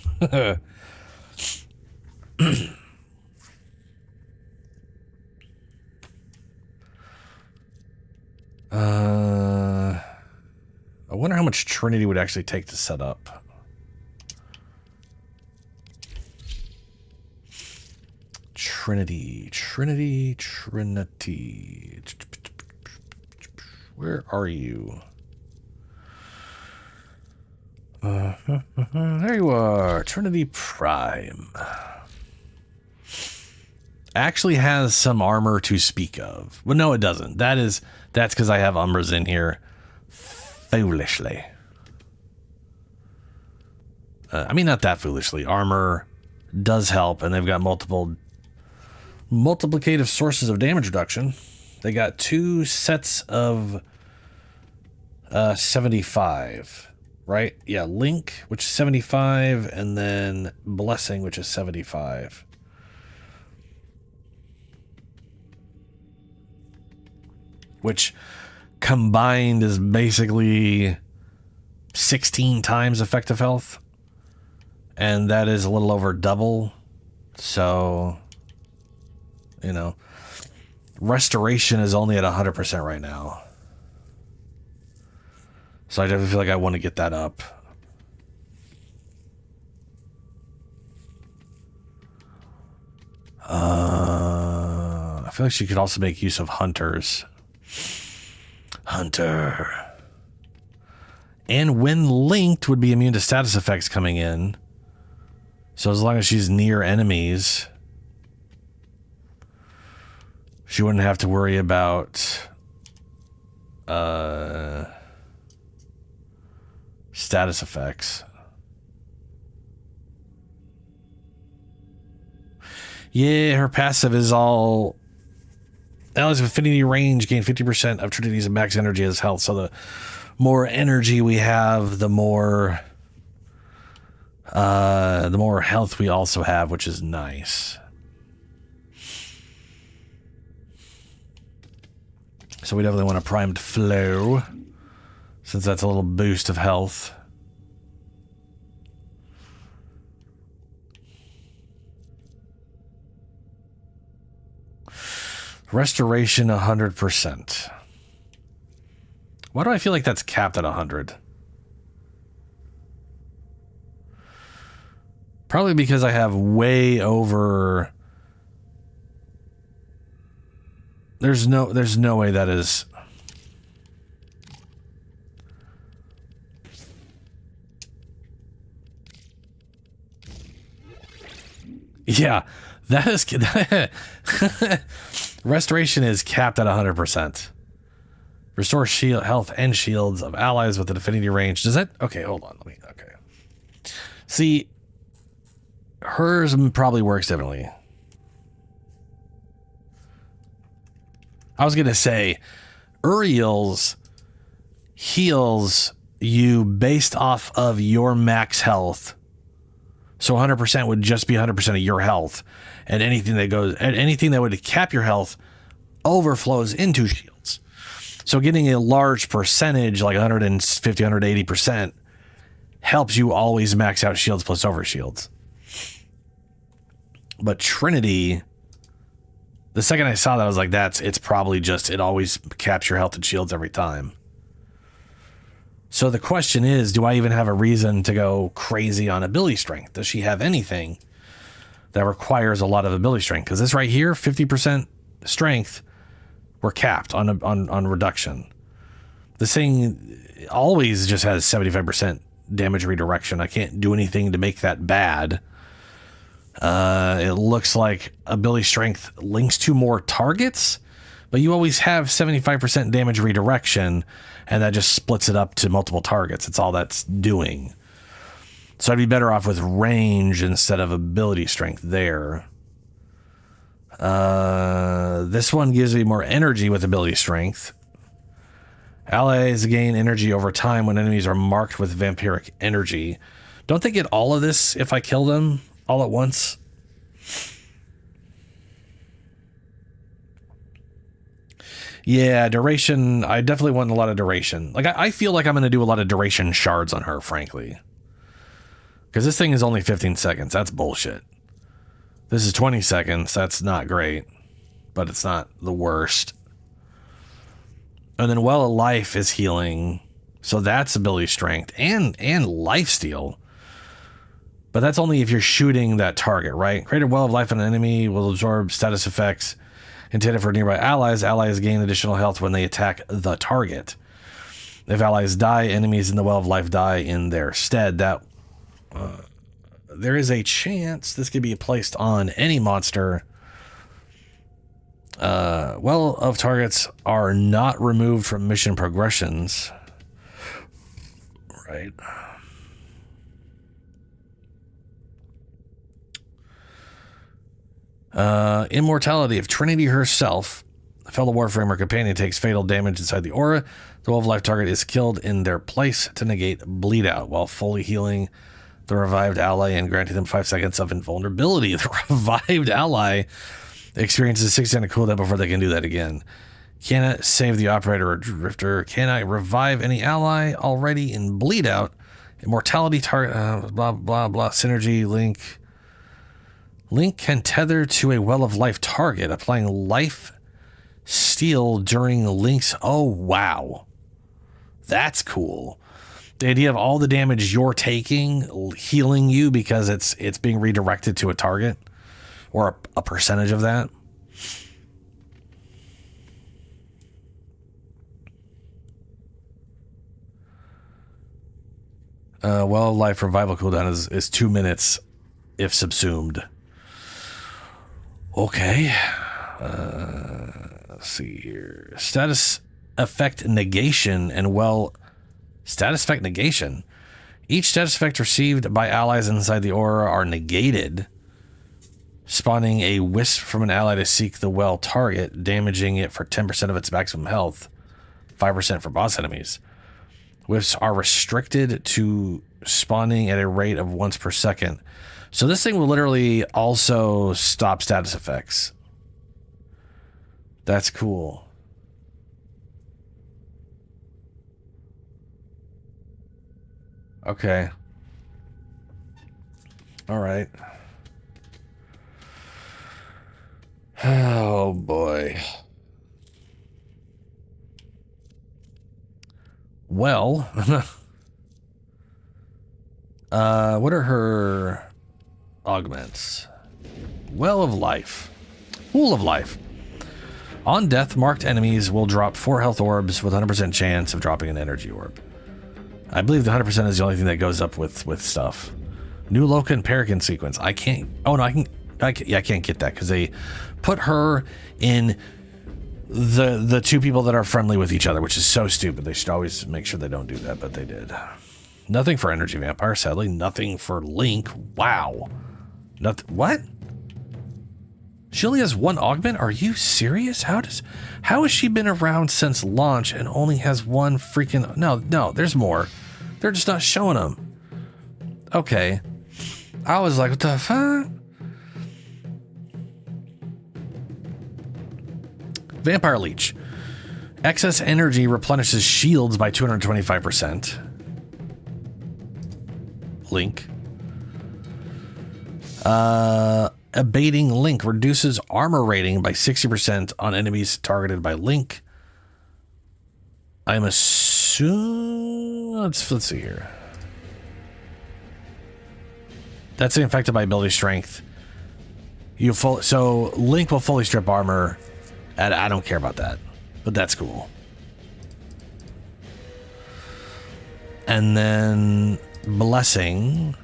I wonder how much Trinity would actually take to set up. Trinity. Where are you? There you are. Trinity Prime. Actually has some armor to speak of. Well, no, it doesn't. That's because I have Umbras in here. Foolishly. I mean, not that foolishly. Armor does help, and they've got multiplicative sources of damage reduction. They got 2 sets of 75. Right? Yeah, Link, which is 75, and then Blessing, which is 75. Which combined is basically 16 times effective health. And that is a little over double. So, you know, Restoration is only at 100% right now. So I definitely feel like I want to get that up. I feel like she could also make use of Hunters. Hunter. And when linked would be immune to status effects coming in. So as long as she's near enemies, she wouldn't have to worry about status effects. Yeah, her passive is all allies with affinity range gain 50% of Trinity's max energy as health. So the more energy we have, the more health we also have, which is nice. So we definitely want a primed flow, since that's a little boost of health. Restoration 100%. Why do I feel like that's capped at 100? Probably because I have way over. There's no way that is. Yeah, that is. Restoration is capped at 100%. Restore shield health and shields of allies with an affinity range. Does that? Okay, hold on. Okay. See, hers probably works differently. I was gonna say, Uriel's heals you based off of your max health. So 100% would just be 100% of your health, and anything that would cap your health overflows into shields. So getting a large percentage, like 150, 180%, helps you always max out shields plus over shields. But Trinity The second I saw that, I was like, it's probably just, it always caps your health and shields every time. So the question is, do I even have a reason to go crazy on ability strength? Does she have anything that requires a lot of ability strength? Because this right here, 50% strength, we're capped on reduction. This thing always just has 75% damage redirection. I can't do anything to make that bad. It looks like ability strength links to more targets, but you always have 75% damage redirection, and that just splits it up to multiple targets. It's all that's doing. So I'd be better off with range instead of ability strength there. This one gives me more energy with ability strength. Allies gain energy over time when enemies are marked with vampiric energy. Don't they get all of this if I kill them all at once? Yeah, duration. I definitely want a lot of duration. Like, I feel like I'm going to do a lot of duration shards on her, frankly. Because this thing is only 15 seconds. That's bullshit. This is 20 seconds. That's not great. But it's not the worst. And then Well of Life is healing. So that's ability strength. And lifesteal. But that's only if you're shooting that target, right? Create a Well of Life on an enemy will absorb status effects intended for nearby allies. Allies gain additional health when they attack the target. If allies die, enemies in the Well of Life die in their stead. That there is a chance this could be placed on any monster. Well of targets are not removed from mission progressions. Right. Immortality. If Trinity herself, a fellow Warframe or companion, takes fatal damage inside the aura, the Well of Life target is killed in their place to negate bleed out while fully healing the revived ally and granting them 5 seconds of invulnerability. The revived ally experiences 6 seconds cooldown before they can do that again. Cannot save the operator or drifter. Cannot revive any ally already in bleed out. Immortality target. Blah blah blah. Synergy link. Link can tether to a Well of Life target, applying life steal during Link's... Oh, wow. That's cool. The idea of all the damage you're taking healing you because it's being redirected to a target or a percentage of that. Well of Life revival cooldown is 2 minutes if subsumed. Okay. Let's see here. Status effect negation and status effect negation. Each status effect received by allies inside the aura are negated, spawning a wisp from an ally to seek the well target, damaging it for 10% of its maximum health, 5% for boss enemies. Wisps are restricted to spawning at a rate of once per second. So this thing will literally also stop status effects. That's cool. Okay. All right. Oh boy. Well, what are her augments? Well of Life. Pool of Life. On death, marked enemies will drop 4 health orbs with 100% chance of dropping an energy orb. I believe the 100% is the only thing that goes up with stuff. New Loka and Paragon sequence. I can't... Oh, no, I can't get that because they put her in the two people that are friendly with each other, which is so stupid. They should always make sure they don't do that, but they did. Nothing for Energy Vampire, sadly. Nothing for Link. Wow. Nothing. What? She only has 1 augment? Are you serious? How has she been around since launch and only has 1 freaking... No, there's more. They're just not showing them. Okay. I was like, what the fuck? Vampire Leech. Excess energy replenishes shields by 225%. Abating Link reduces armor rating by 60% on enemies targeted by Link. I'm assuming... Let's see here. That's affected by ability strength. So Link will fully strip armor. And I don't care about that, but that's cool. And then Blessing.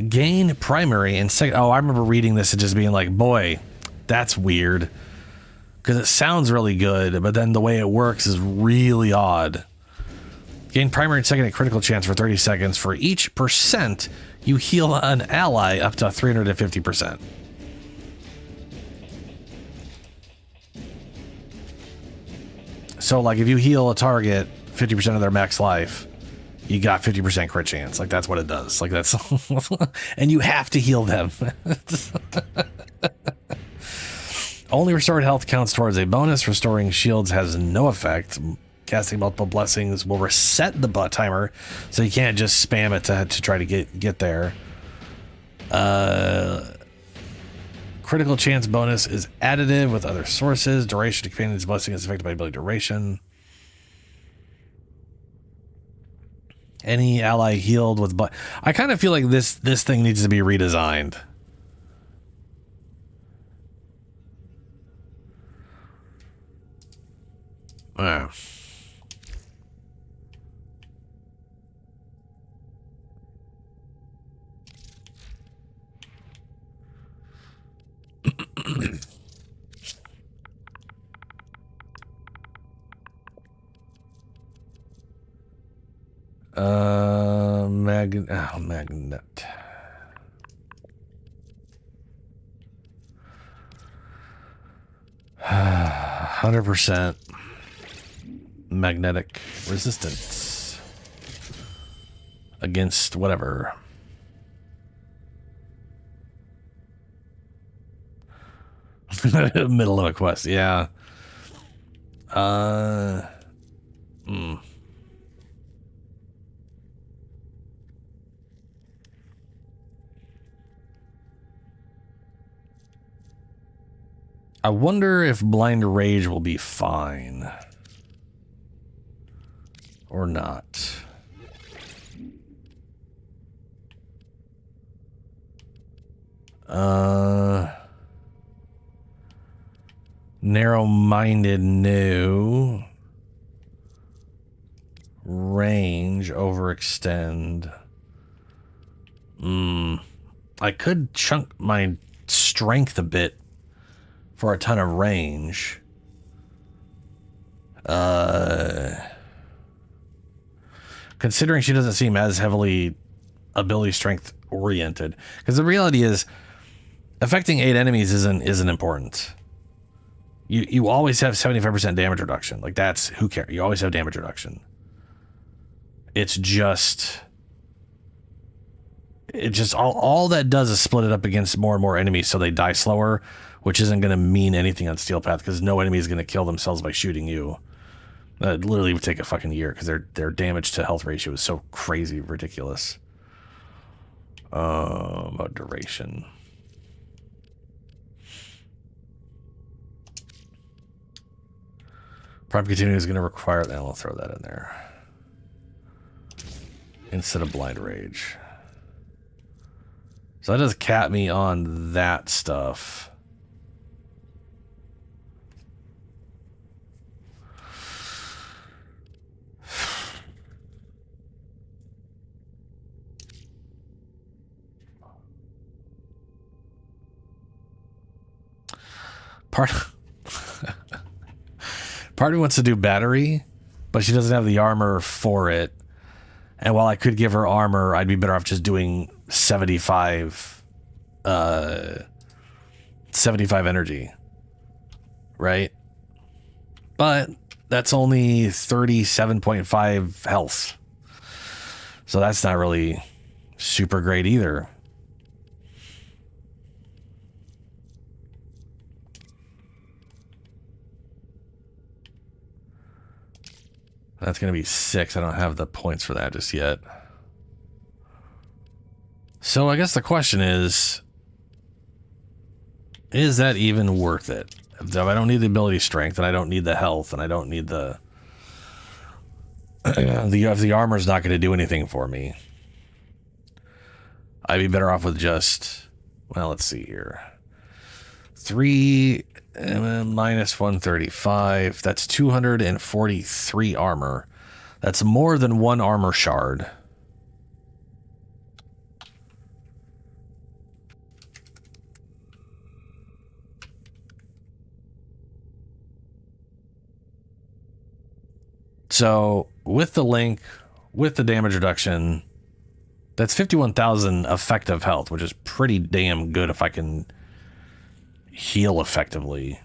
Gain primary and second. Oh, I remember reading this and just being like, boy, that's weird. Because it sounds really good, but then the way it works is really odd. Gain primary and second critical chance for 30 seconds. For each percent, you heal an ally up to 350%. So, like, if you heal a target 50% of their max life, you got 50% crit chance. Like, that's what it does. Like, that's... and you have to heal them. Only restored health counts towards a bonus. Restoring shields has no effect. Casting multiple blessings will reset the timer, so you can't just spam it to try to get there. Critical chance bonus is additive with other sources. Duration to companion's blessing is affected by ability duration. Any ally healed with... I kind of feel like this thing needs to be redesigned. Wow. Magnet. %. Magnetic resistance against whatever. Middle of a quest, yeah. I wonder if Blind Rage will be fine. Or not. Narrow-minded, no. Range, overextend. I could chunk my strength a bit for a ton of range. Considering she doesn't seem as heavily ability strength oriented, because the reality is affecting 8 enemies isn't important. You always have 75% damage reduction. Like, that's, who cares? You always have damage reduction. It's just all that does is split it up against more and more enemies so they die slower, which isn't going to mean anything on Steel Path because no enemy is going to kill themselves by shooting you. It literally would take a fucking year because their damage to health ratio is so crazy ridiculous. About duration. Prime Continuing is going to require that. I'll throw that in there. Instead of Blind Rage. So that does cap me on that stuff. Part of me wants to do battery, but she doesn't have the armor for it. And while I could give her armor, I'd be better off just doing 75 energy. Right? But that's only 37.5 health. So that's not really super great either. That's going to be 6. I don't have the points for that just yet. So I guess the question is, Is that even worth it? If I don't need the ability strength, and I don't need the health, and I don't need the... the armor's not going to do anything for me. I'd be better off with just... Well, let's see here. 3 minus 135. That's 243 armor. That's more than one armor shard. So, with the link, with the damage reduction, that's 51,000 effective health, which is pretty damn good if I can heal effectively.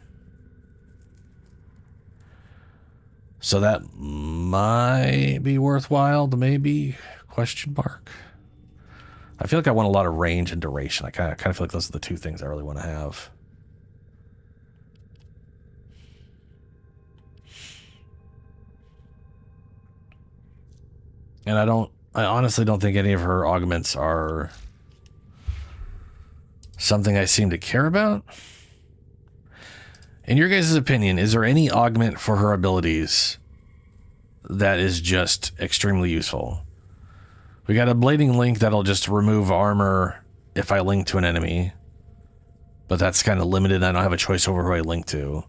So that might be worthwhile to maybe question mark. I feel like I want a lot of range and duration. I kind of feel like those are the two things I really want to have. And I honestly don't think any of her augments are something I seem to care about. In your guys' opinion, is there any augment for her abilities that is just extremely useful? We got a blading link that'll just remove armor if I link to an enemy, but that's kind of limited. I don't have a choice over who I link to.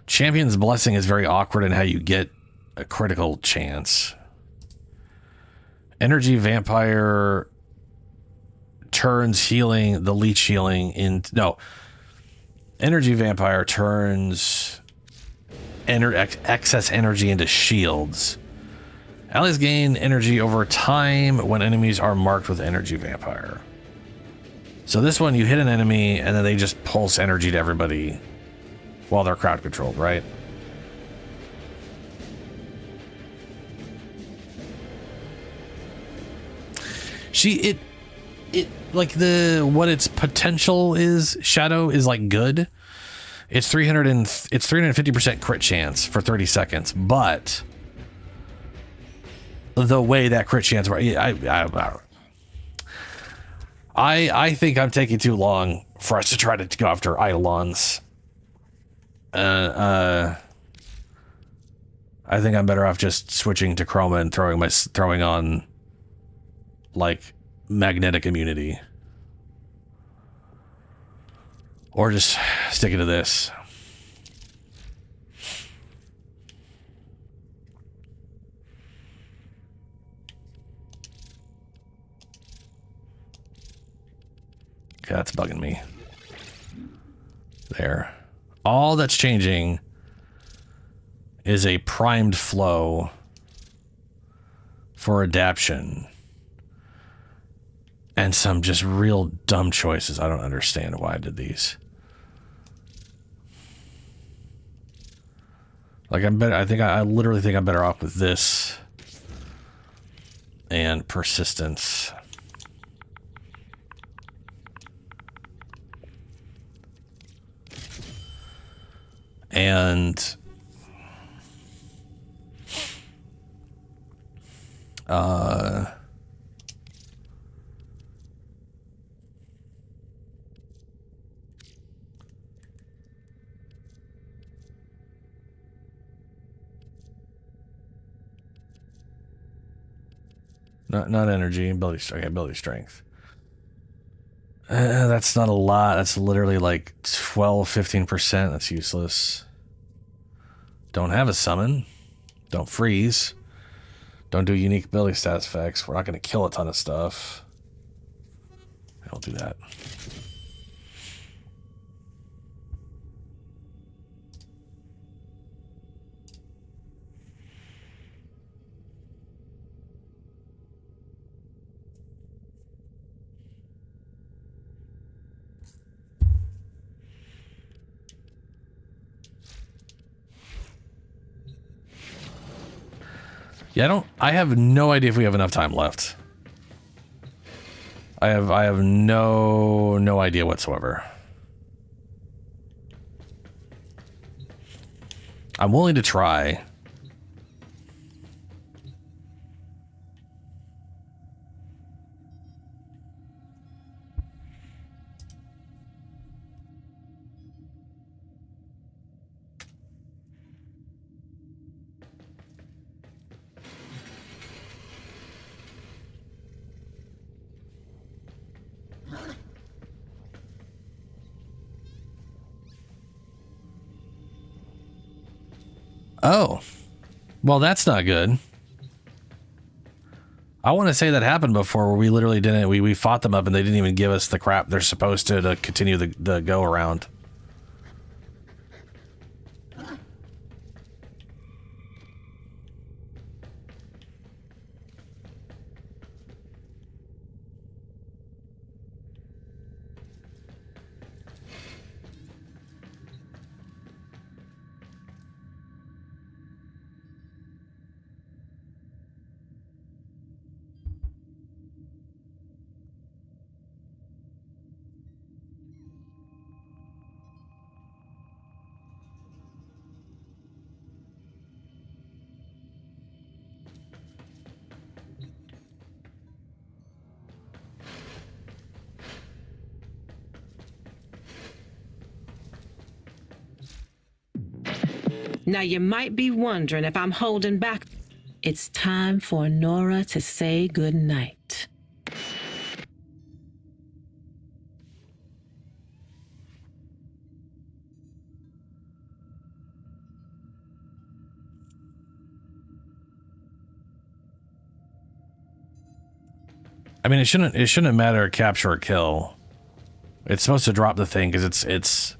Champion's Blessing is very awkward in how you get a critical chance. Energy Vampire turns healing, the leech healing into... No. Energy Vampire turns excess energy into shields. Allies gain energy over time when enemies are marked with Energy Vampire. So this one, you hit an enemy, and then they just pulse energy to everybody while they're crowd controlled, right? Like what its potential is, Shadow, is like good. It's 350% crit chance for 30 seconds, but the way that crit chance works, I think I'm taking too long for us to try to go after Eidolons. I think I'm better off just switching to Chroma and throwing on like magnetic immunity, or just sticking to this. Okay, that's bugging me. There. All that's changing is a primed flow for adaption. And some just real dumb choices. I don't understand why I did these. Like, I'm better. I literally think I'm better off with this and persistence. And not energy, ability strength. Ability strength. That's not a lot. That's literally like 12-15%. That's useless. Don't have a summon. Don't freeze. Don't do unique ability stats effects. We're not going to kill a ton of stuff. I'll do that. Yeah, I have no idea if we have enough time left. I have no idea whatsoever. I'm willing to try. Oh. Well, that's not good. I want to say that happened before where we literally didn't. We fought them up and they didn't even give us the crap they're supposed to continue the go around. Now you might be wondering if I'm holding back. It's time for Nora to say goodnight. I mean, it shouldn't matter capture or kill. It's supposed to drop the thing because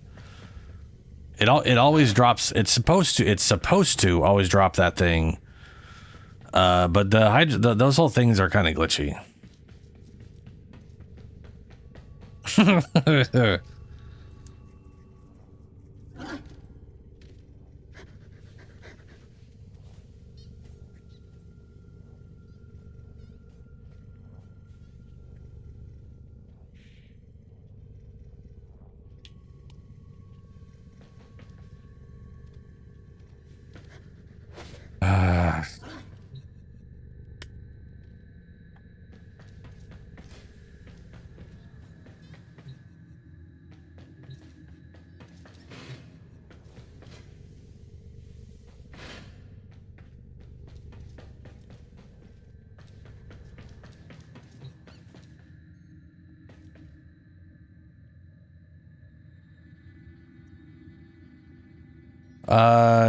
it always drops. It's supposed to always drop that thing. But those whole things are kind of glitchy.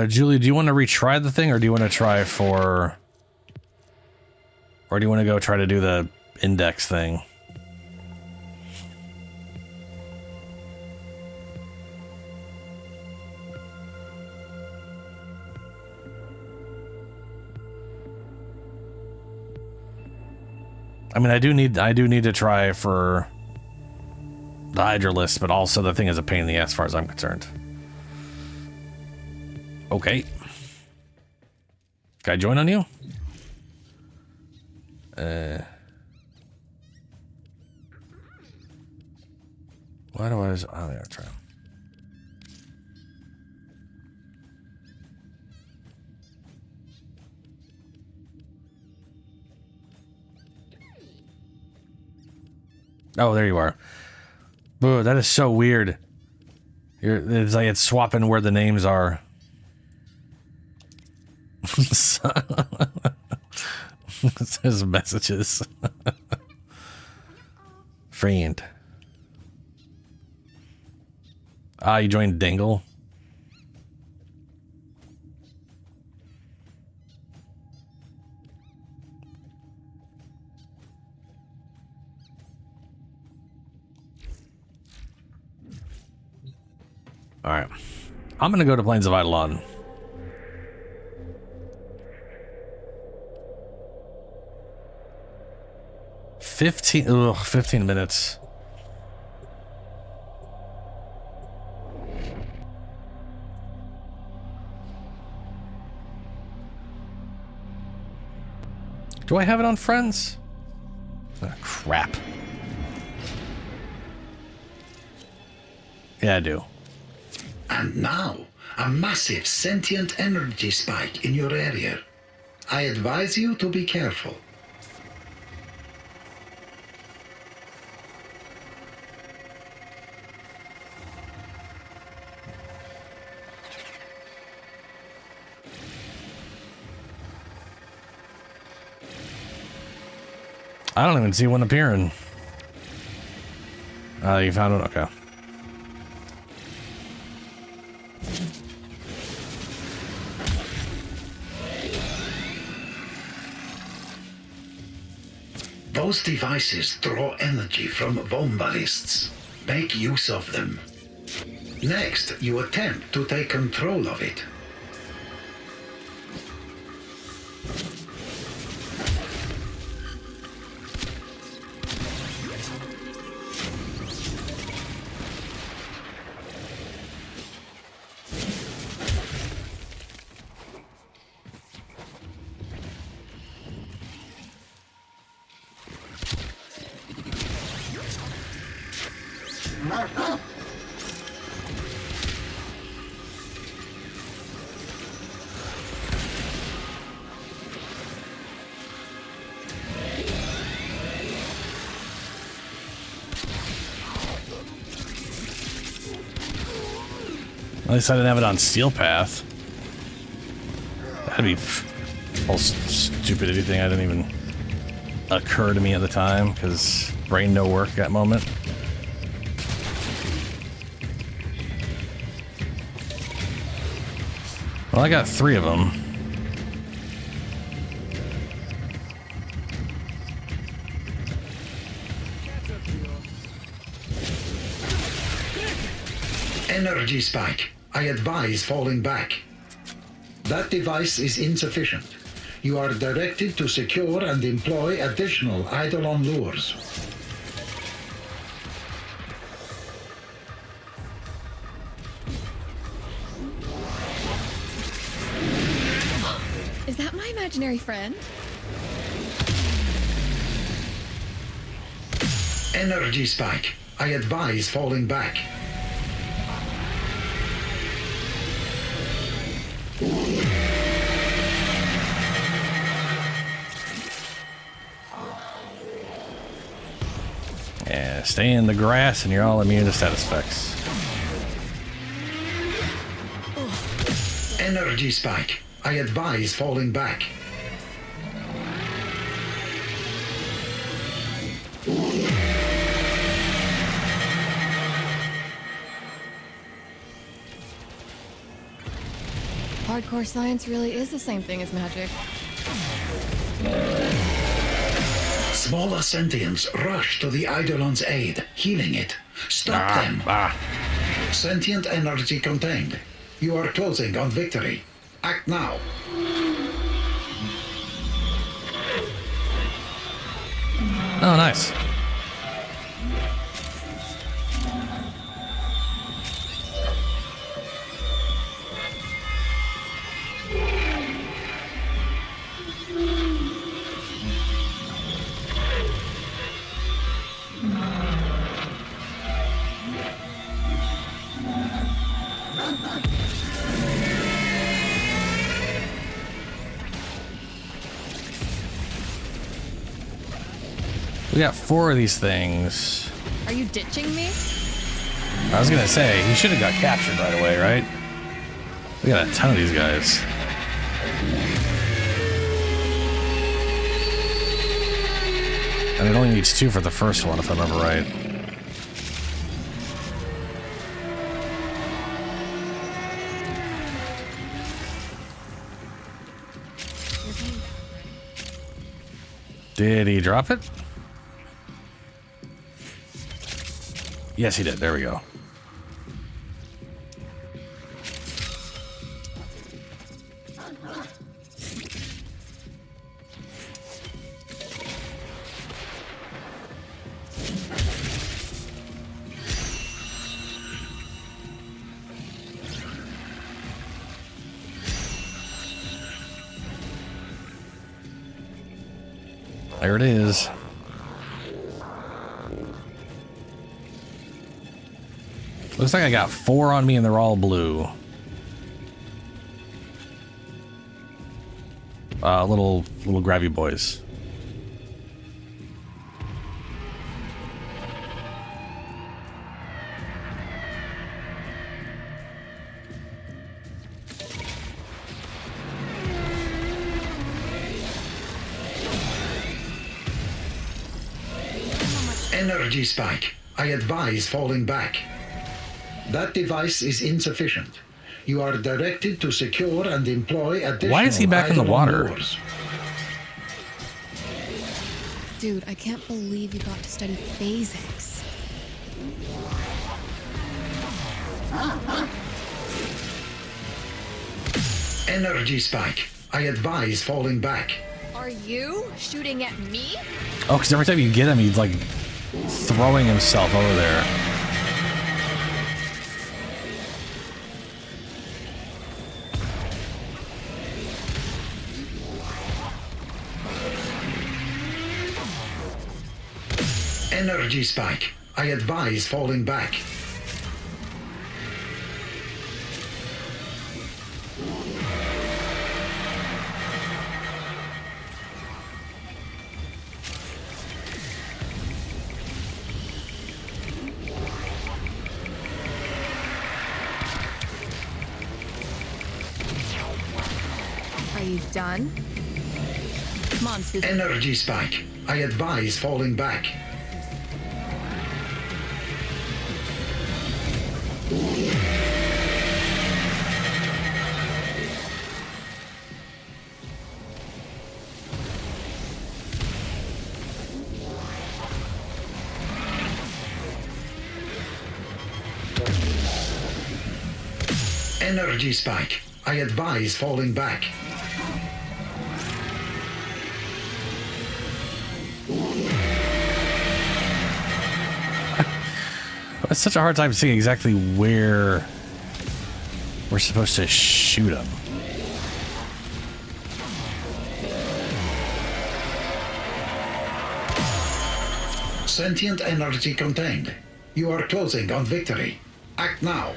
Julie, do you want to retry the thing, or do you want to try for, or do you want to go try to do the index thing? I mean, I do need to try for the Hydralisk, but also the thing is a pain in the ass as far as I'm concerned. Okay. Can I join on you? Why do I? Oh, yeah, try. Oh, there you are. Boo, that is so weird. It's like it's swapping where the names are. There's messages. Friend. Ah, you joined Dingle. All right, I'm gonna go to Plains of Eidolon. Ugh, 15 minutes. Do I have it on Friends? Oh, crap. Yeah, I do. And now, a massive sentient energy spike in your area. I advise you to be careful. I don't even see one appearing. You found it? Okay. Those devices draw energy from vombalists. Make use of them. Next, you attempt to take control of it. At least I didn't have it on Steel Path. That'd be all stupidity thing. I didn't even occur to me at the time because brain no work at that moment. Well, I got 3 of them. Energy spike. I advise falling back. That device is insufficient. You are directed to secure and employ additional Eidolon lures. Is that my imaginary friend? Energy spike. I advise falling back. Yeah, stay in the grass and you're all immune to status effects. Energy spike. I advise falling back. Hardcore science really is the same thing as magic. Smaller sentients rush to the Eidolon's aid, healing it. Stop them. Sentient energy contained. You are closing on victory. Act now. Oh, nice. We got 4 of these things. Are you ditching me? I was gonna say, he should have got captured right away, right? We got a ton of these guys. And it only needs 2 for the first one, if I remember right. Did he drop it? Yes, he did. There we go. There it is. Looks like I got 4 on me and they're all blue. Little grabby boys. Energy spike. I advise falling back. That device is insufficient. You are directed to secure and employ additional. Why is he back in the water? Do Dude, I can't believe you got to study physics. Energy spike. I advise falling back. Are you shooting at me? Oh, because every time you get him, he's like throwing himself over there. Energy spike. I advise falling back. Are you done? Come on, Spooky. Energy spike. I advise falling back. Energy spike. I advise falling back. It's such a hard time seeing exactly where we're supposed to shoot him. Sentient energy contained. You are closing on victory. Act now.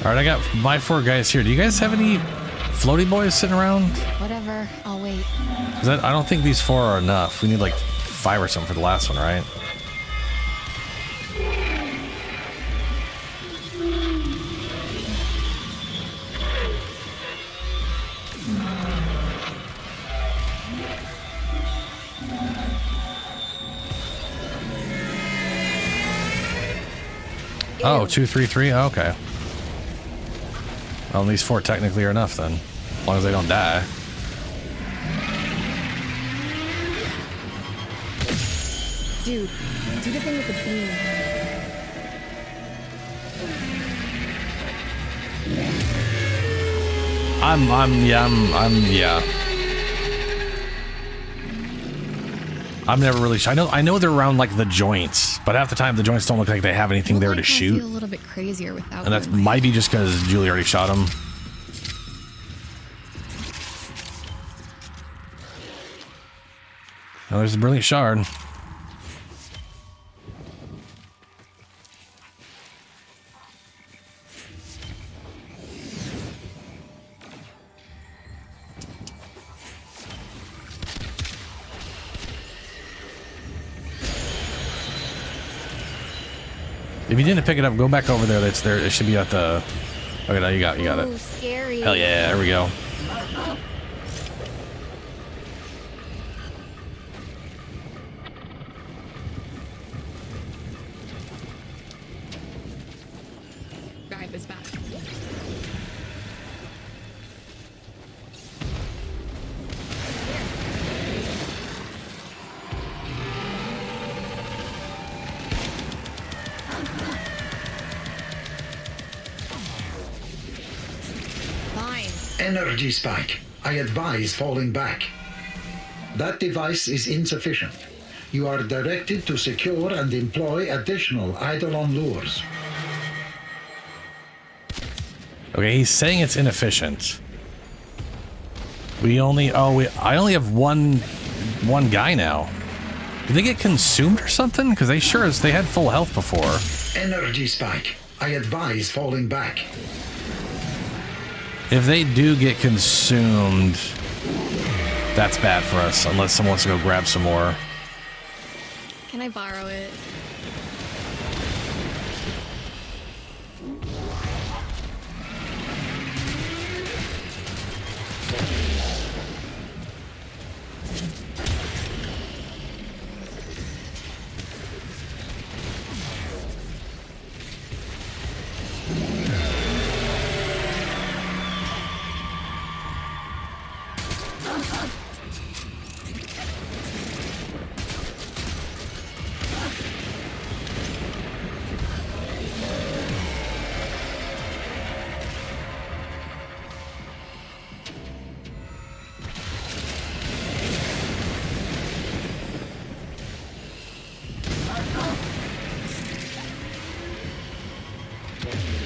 Alright, I got my 4 guys here. Do you guys have any floaty boys sitting around? Whatever, I'll wait. I don't think these 4 are enough. We need like 5 or something for the last one, right? Oh, 2, 3, 3. Oh, okay. Well, these 4 technically are enough then, as long as they don't die. Dude, do the thing with the beam. Yeah. I'm never really sure. I know they're around like the joints, but half the time the joints don't look like they have anything there to shoot. Feel a little bit crazier without. And that might be just because Julie already shot him. Oh, there's a brilliant shard. If you didn't pick it up, go back over there. That's there. It should be at the. Okay, now you got it. Ooh, scary. Hell yeah! There we go. Drive this back. Energy spike. I advise falling back. That device is insufficient. You are directed to secure and employ additional Eidolon lures. Okay, he's saying it's inefficient. I only have one guy now. Did they get consumed or something? Because they had full health before. Energy spike. I advise falling back. If they do get consumed, that's bad for us, unless someone wants to go grab some more. Can I borrow it?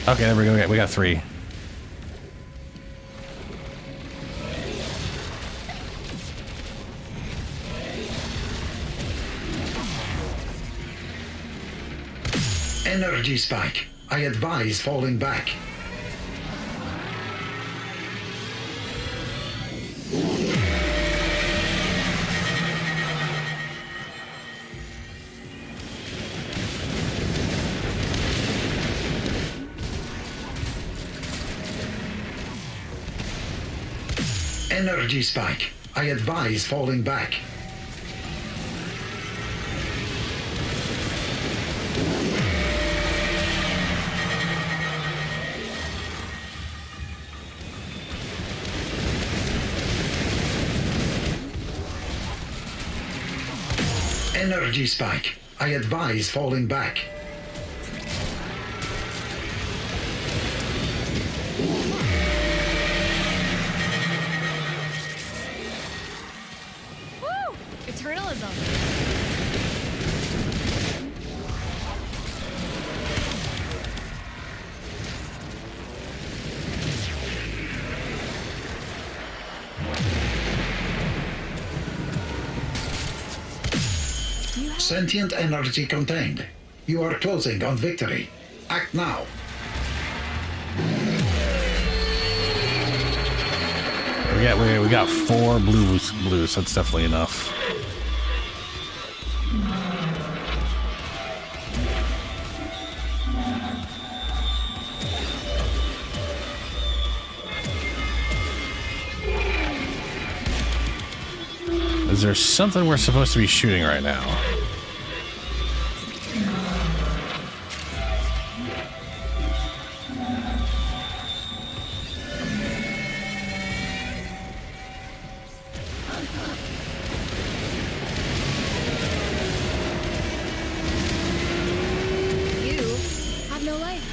Okay, there we go. We got 3. Energy spike. I advise falling back. Energy spike. I advise falling back. Energy spike. I advise falling back. Woo! Eternalism. Sentient energy contained. You are closing on victory. Act now. We got 4 blues. That's definitely enough. Is there something we're supposed to be shooting right now? You have no life.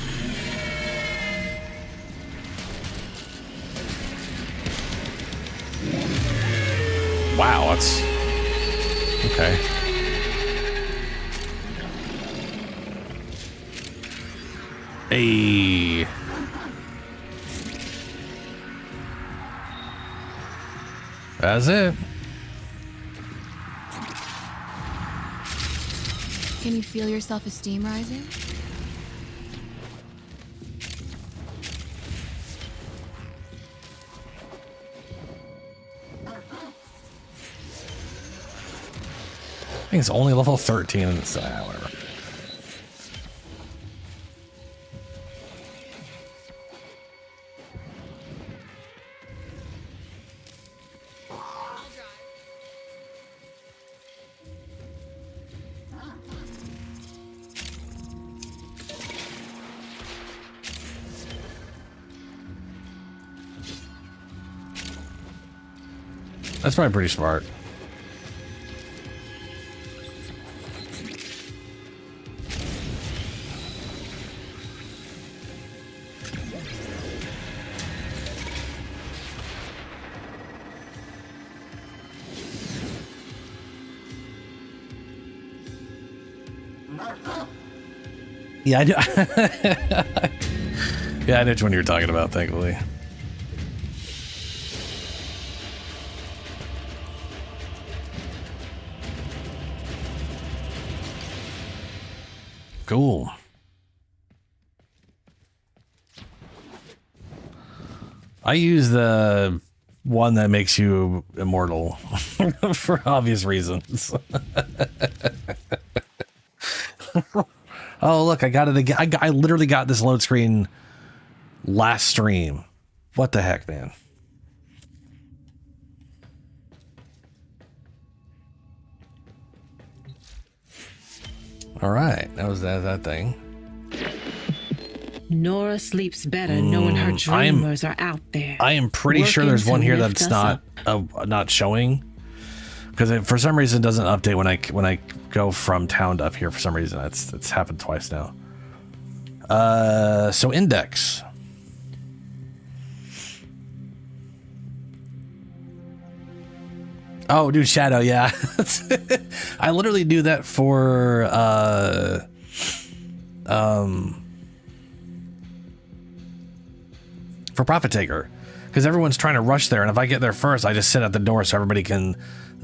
Wow, that's okay. Hey. That's it. Can you feel your self-esteem rising? I think it's only level 13 and it's whatever. That's probably pretty smart. Yeah, I do. Yeah, I know which one you're talking about, thankfully. Cool. I use the one that makes you immortal for obvious reasons. Oh, look, I got it again. I literally got this load screen last stream. What the heck, man? All right, that was that thing. Nora sleeps better knowing her dreamers are out there. I am pretty sure there's one here that's not showing, because for some reason it doesn't update when I go from town to up here. For some reason, it's happened twice now. So index. Oh, dude, Shadow, yeah. I literally do that for for Profit Taker. Because everyone's trying to rush there, and if I get there first, I just sit at the door so everybody can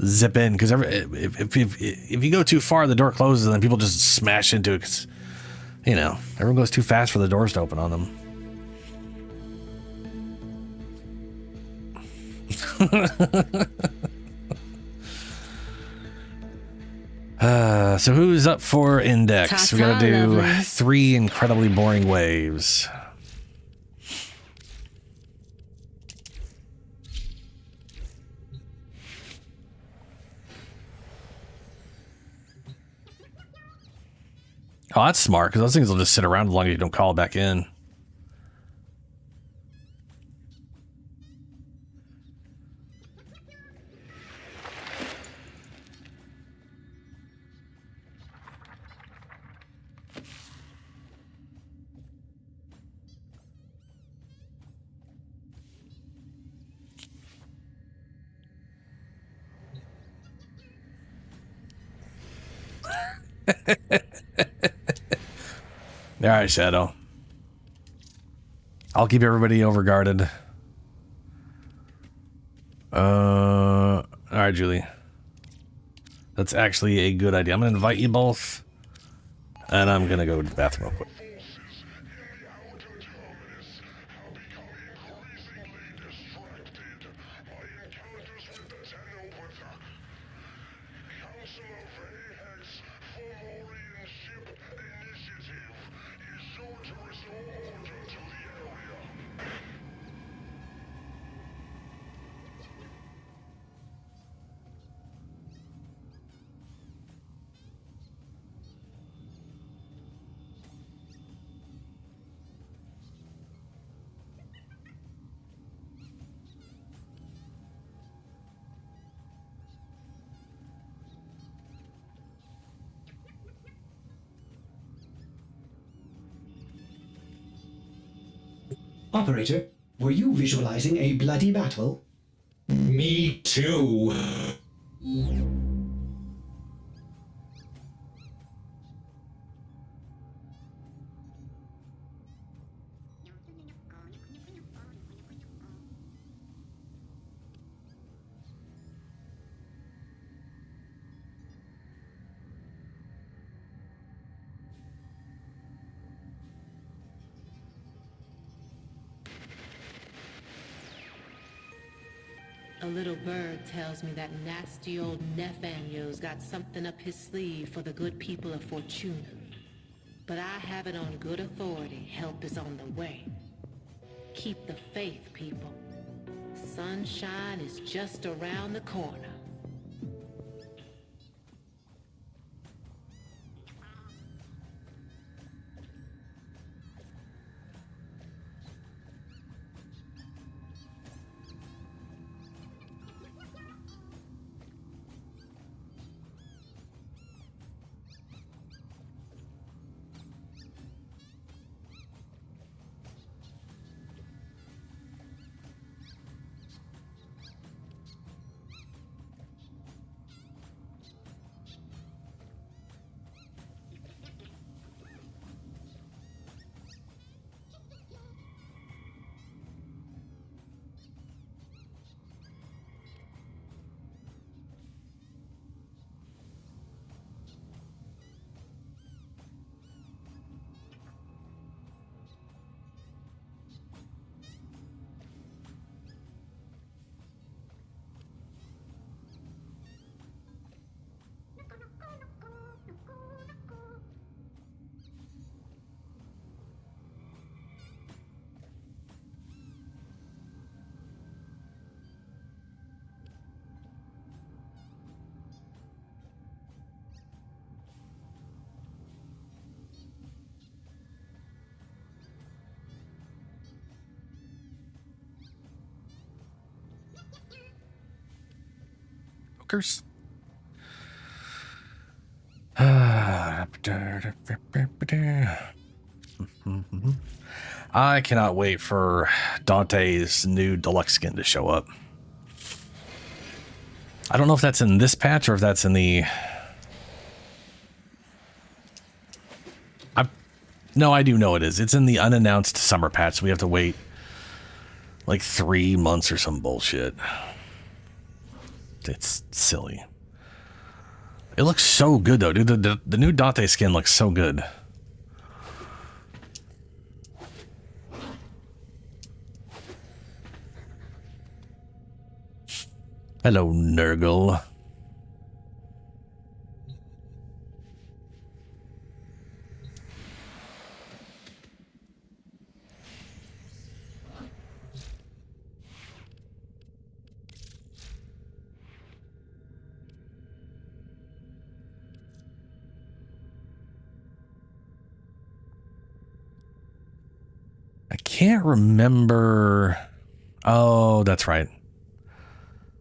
zip in. Because if you go too far, the door closes, and then people just smash into it. Because, you know, everyone goes too fast for the doors to open on them. So who's up for Index? We gotta do 3 incredibly boring waves. Oh, that's smart, because those things will just sit around as long as you don't call it back in. All right, Shadow. I'll keep everybody overguarded. All right, Julie. That's actually a good idea. I'm gonna invite you both, and I'm gonna go to the bathroom real quick. Operator, were you visualizing a bloody battle? Me too. A little bird tells me that nasty old Nathaniel's got something up his sleeve for the good people of Fortuna. But I have it on good authority, help is on the way. Keep the faith, people. Sunshine is just around the corner. Hookers. I cannot wait for Dante's new deluxe skin to show up. I don't know if that's in this patch or if that's in the... No, I do know it is. It's in the unannounced summer patch, so we have to wait like 3 months or some bullshit. It's silly. It looks so good though, dude. The new Dante skin looks so good. Hello, Nurgle. I can't remember. Oh, that's right.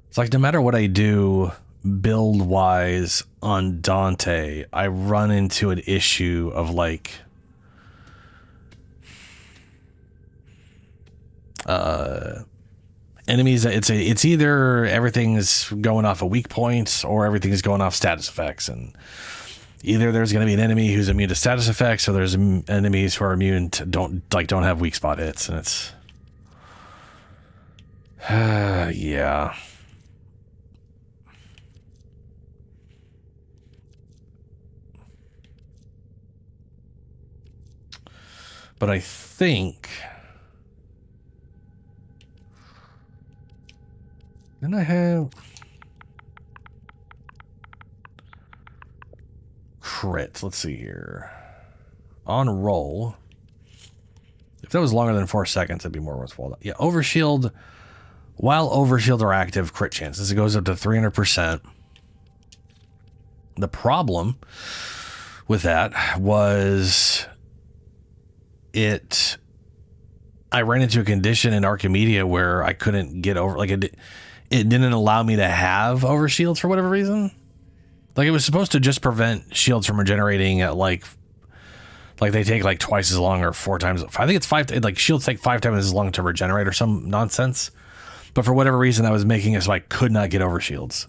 It's like no matter what I do build wise on Dante, I run into an issue of like enemies. It's either everything's going off of weak points or everything's going off status effects, and either there's going to be an enemy who's immune to status effects, or there's enemies who are immune to don't have weak spot hits, and it's yeah. But I think then I have crit. Let's see here. On roll. If that was longer than 4 seconds, it'd be more worthwhile. Yeah, overshield. While overshield are active, crit chances. It goes up to 300%. The problem with that was I ran into a condition in Archimedia where I couldn't get over, like it didn't allow me to have overshields for whatever reason. Like it was supposed to just prevent shields from regenerating at like they take like twice as long or 4 times. I think it's 5, like shields take 5 times as long to regenerate or some nonsense. But for whatever reason, that was making it so I could not get overshields.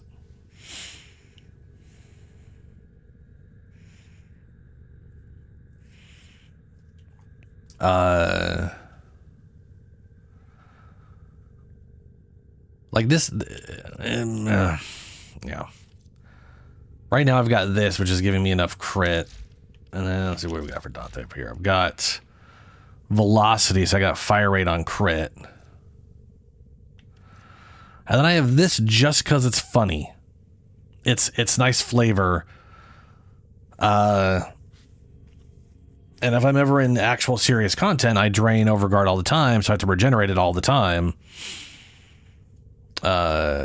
Like this, yeah. Right now I've got this, which is giving me enough crit. And then let's see what we got for Dante up here. I've got velocity, so I got fire rate on crit. And then I have this just because it's funny. It's nice flavor. And if I'm ever in actual serious content, I drain Overguard all the time, so I have to regenerate it all the time. But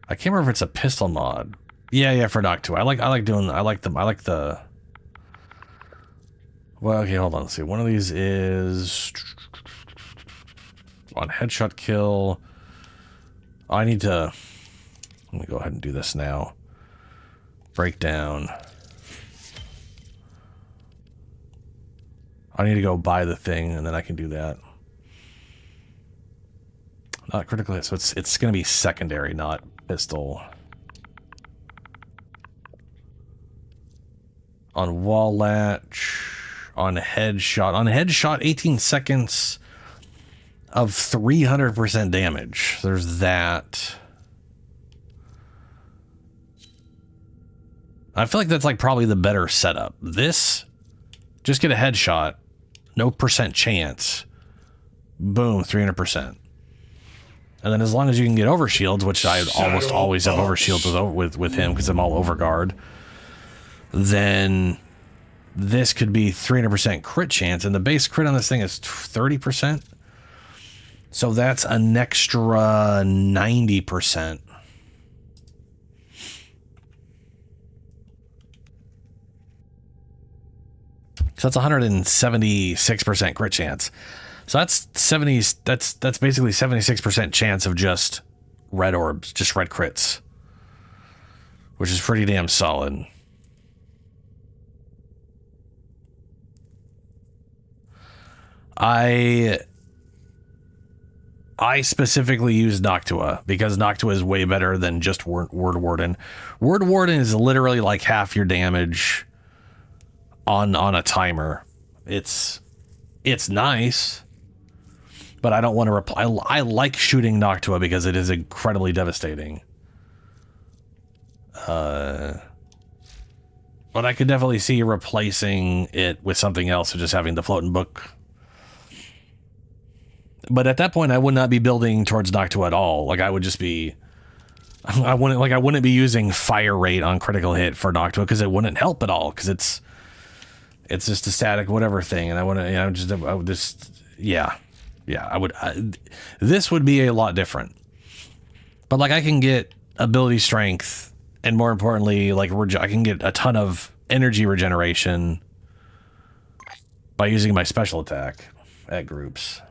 I can't remember if it's a pistol mod. Yeah, for Doc 2. I like the. Well, okay, hold on. Let's see. One of these is on headshot kill. I need to. Let me go ahead and do this now. Breakdown. I need to go buy the thing, and then I can do that. Not critical hit, so it's going to be secondary, not pistol. On wall latch, on headshot, 18 seconds of 300% damage. There's that. I feel like that's like probably the better setup. This, just get a headshot, no percent chance, boom, 300%. And then as long as you can get overshields, which I almost always have overshields with him because I'm all overguard, then this could be 300% crit chance, and the base crit on this thing is 30%. So that's an extra 90%. So that's 176% crit chance. So that's that's basically 76% chance of just red orbs, just red crits, which is pretty damn solid. I specifically use Noctua because Noctua is way better than just Word Warden. Word Warden is literally like half your damage on a timer. It's nice, but I don't want to I like shooting Noctua because it is incredibly devastating. But I could definitely see replacing it with something else or just having the floating book. But at that point, I would not be building towards Noctua at all. Like I would just be, I wouldn't be using fire rate on critical hit for Noctua because it wouldn't help at all because it's just a static whatever thing, and I would just this would be a lot different. But like I can get ability strength, and more importantly, like I can get a ton of energy regeneration by using my special attack at groups.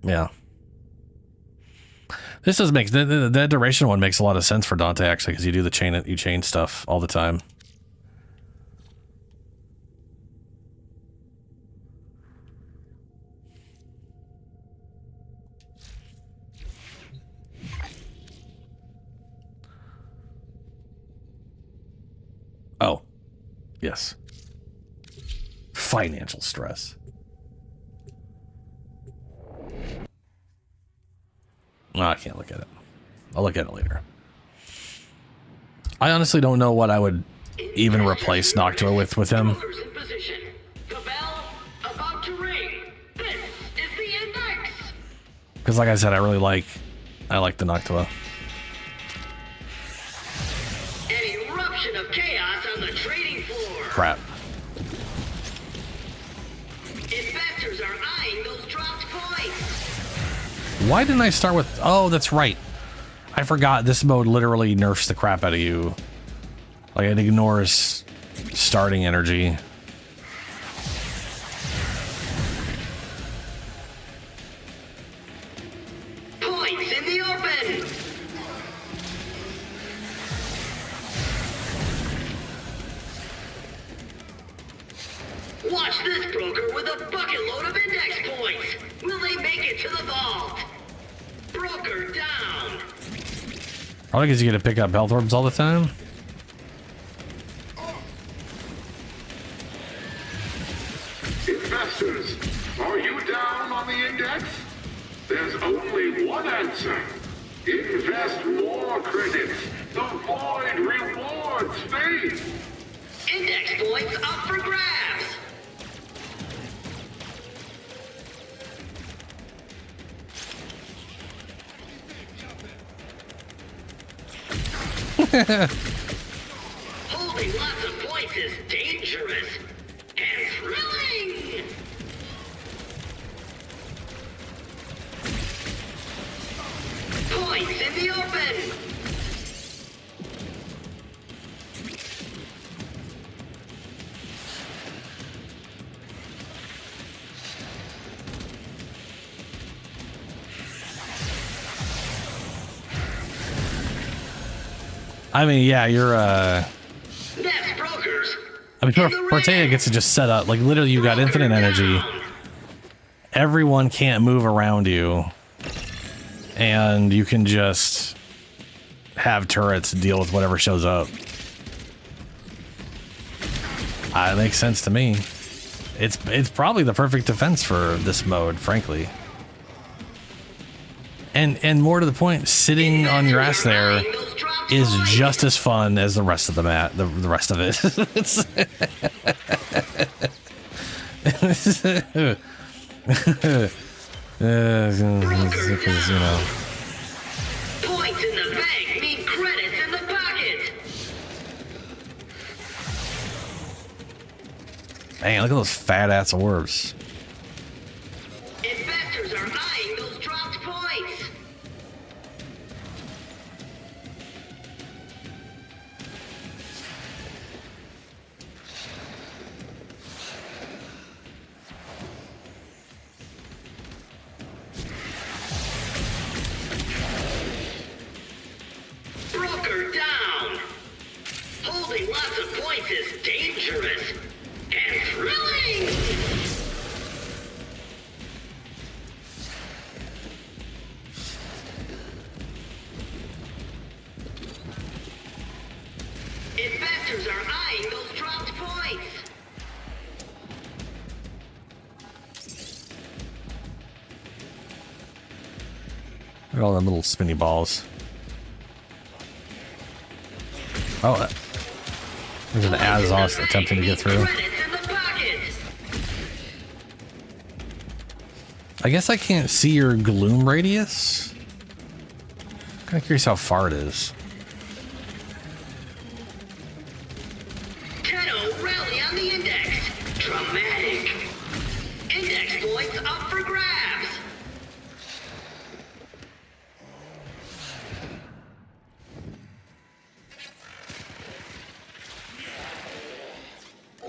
Yeah. This does make the duration one makes a lot of sense for Dante actually, because you do you chain stuff all the time. Oh, yes. Financial stress. No, I can't look at it. I'll look at it later. I honestly don't know what I would even replace Noctua with him. Because like I said, I like the Noctua. An eruption of chaos on the trading floor. Crap. Investors are eyeing those dropped points. Why didn't I start with... Oh, that's right. I forgot this mode literally nerfs the crap out of you. Like, it ignores starting energy. Points in the open. Watch this broker with a bucket load of index points. Will they make it to the vault? Broker down. Probably because you get to pick up health orbs all the time. Investors, are you down on the index? There's only one answer. Invest more credits. The void rewards faith. Index points up for grabs. Holding lots of points is dangerous and thrilling. Points in the open. I mean, yeah, you're, brokers. I mean, Portea gets to just set up. Like, literally, you got infinite energy. Everyone can't move around you. And you can just have turrets deal with whatever shows up. It makes sense to me. It's probably the perfect defense for this mode, frankly. And more to the point, sitting on your ass there is just as fun as the rest of the map. The rest of it. Because, you know. Points in the bank mean credits in the pocket. Man, look at those fat ass orbs. Investors are eyeing those dropped points. Broker down. Holding lots of points is Look at all them little spinny balls. Oh, there's an Azos attempting to get through. I guess I can't see your gloom radius. Kind of curious how far it is. Tenno rally on the index. Dramatic. Index points up for grabs.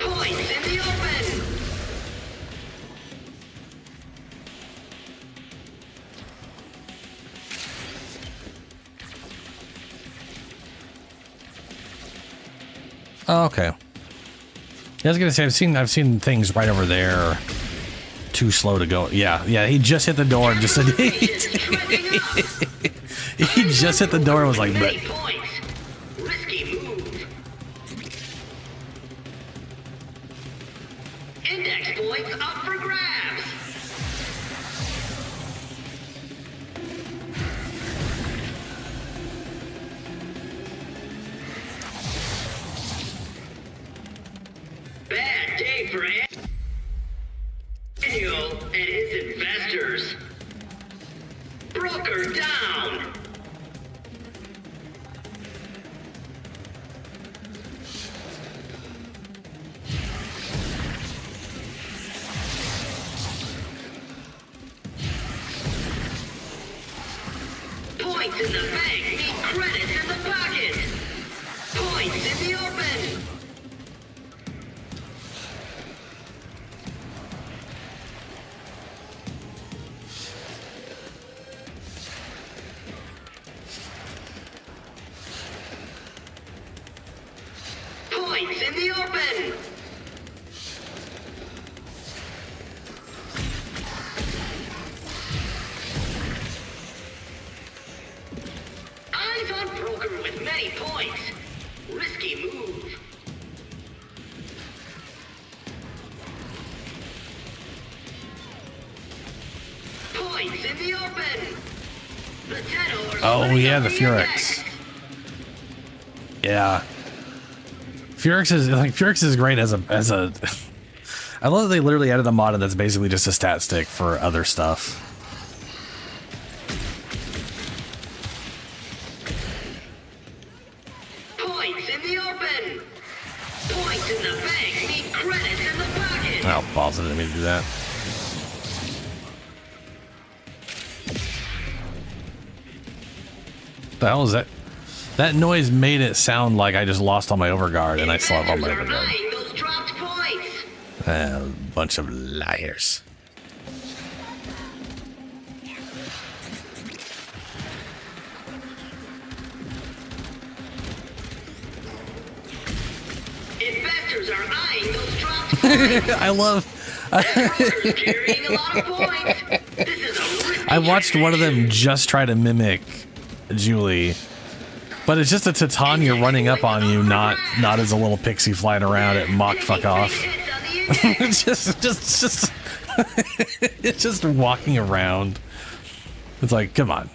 Points in the open. Oh, okay. Yeah, I was gonna say I've seen things right over there. Too slow to go. Yeah, he just hit the door and just said he just hit the door and was like, but Risky move. Index points up for grabs. Bad day for Daniel and his investors. Broker down. Points in the bank mean credits in the pocket. Points in the open. Points in the open. Eyes on broker with many points. Risky move. Points in the open. The Tenno are oh splitting yeah, up the Furex. index. Yeah. Furex is great as a I love that they literally added a mod that's basically just a stat stick for other stuff. Points in the open. Points in the bank mean credits in the pocket. Oh, balls, I didn't mean to do that. The hell is that? That noise made it sound like I just lost all my overguard, and I still have all my overguard. Buying those dropped points. A bunch of liars. Investors are eyeing those dropped points. I love. Broker's carrying a lot of points. This is a risky I watched one of them just try to mimic Julie, but it's just a Titania running up on you, not as a little pixie flying around at mock fuck off. It's just it's just walking around. It's like, come on.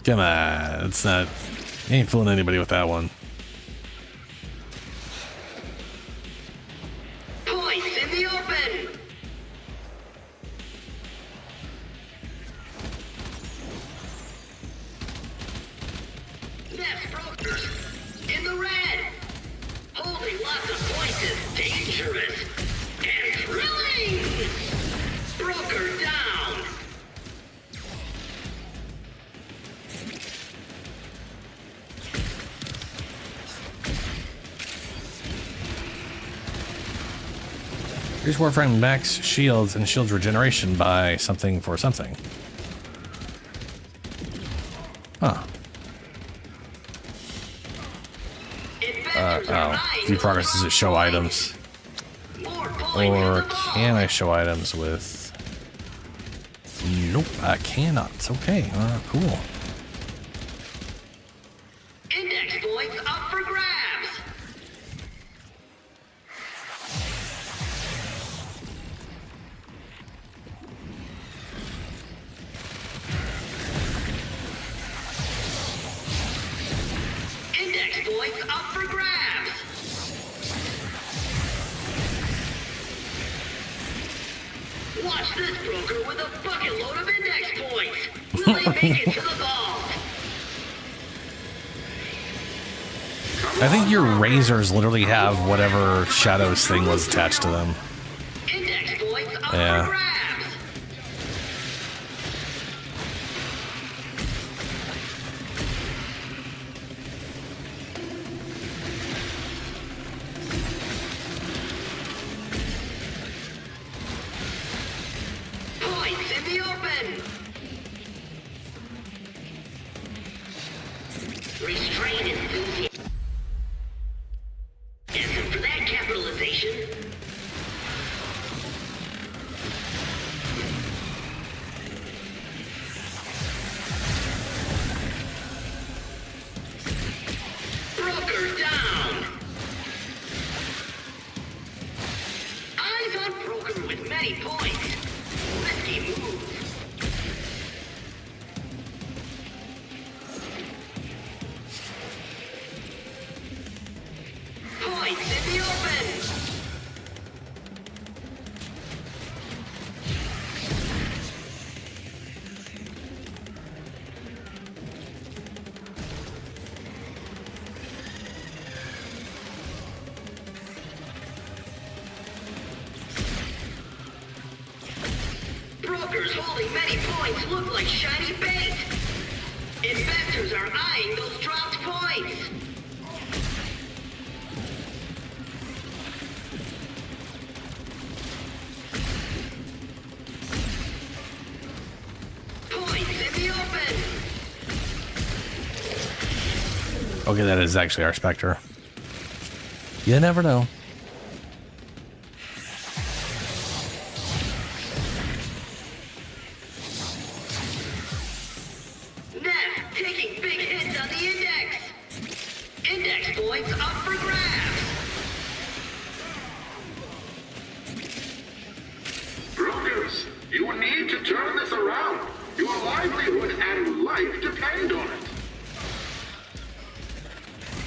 It's not. You ain't fooling anybody with that one. Points in the open. Left brokers in the red. Holding lots of points is dangerous and thrilling. Broker down. Here's Warframe max shields and shields regeneration by something for something. Huh. Oh. View progress is to show items. Or can I show items with... Nope, I cannot. It's okay. Cool. Index points up for grabs. Watch this broker with a bucket load of index points. Will they make it to the vault? I think your razors literally have whatever Shadow's thing was attached to them. Index points up for Yeah. grabs. Points in the open. Restrain enthusiasm for that capitalization. Broker down. Eyes on broker with many points. Risky move. Points in the open. Brokers holding many points look like shiny bait. Investors are eyeing those dropped points. Points in the open. Okay, that is actually our Spectre. You never know. Neff taking big hits on the index. Index points up for grabs. Brokers, you need to turn this around. Your livelihood and life depend on it.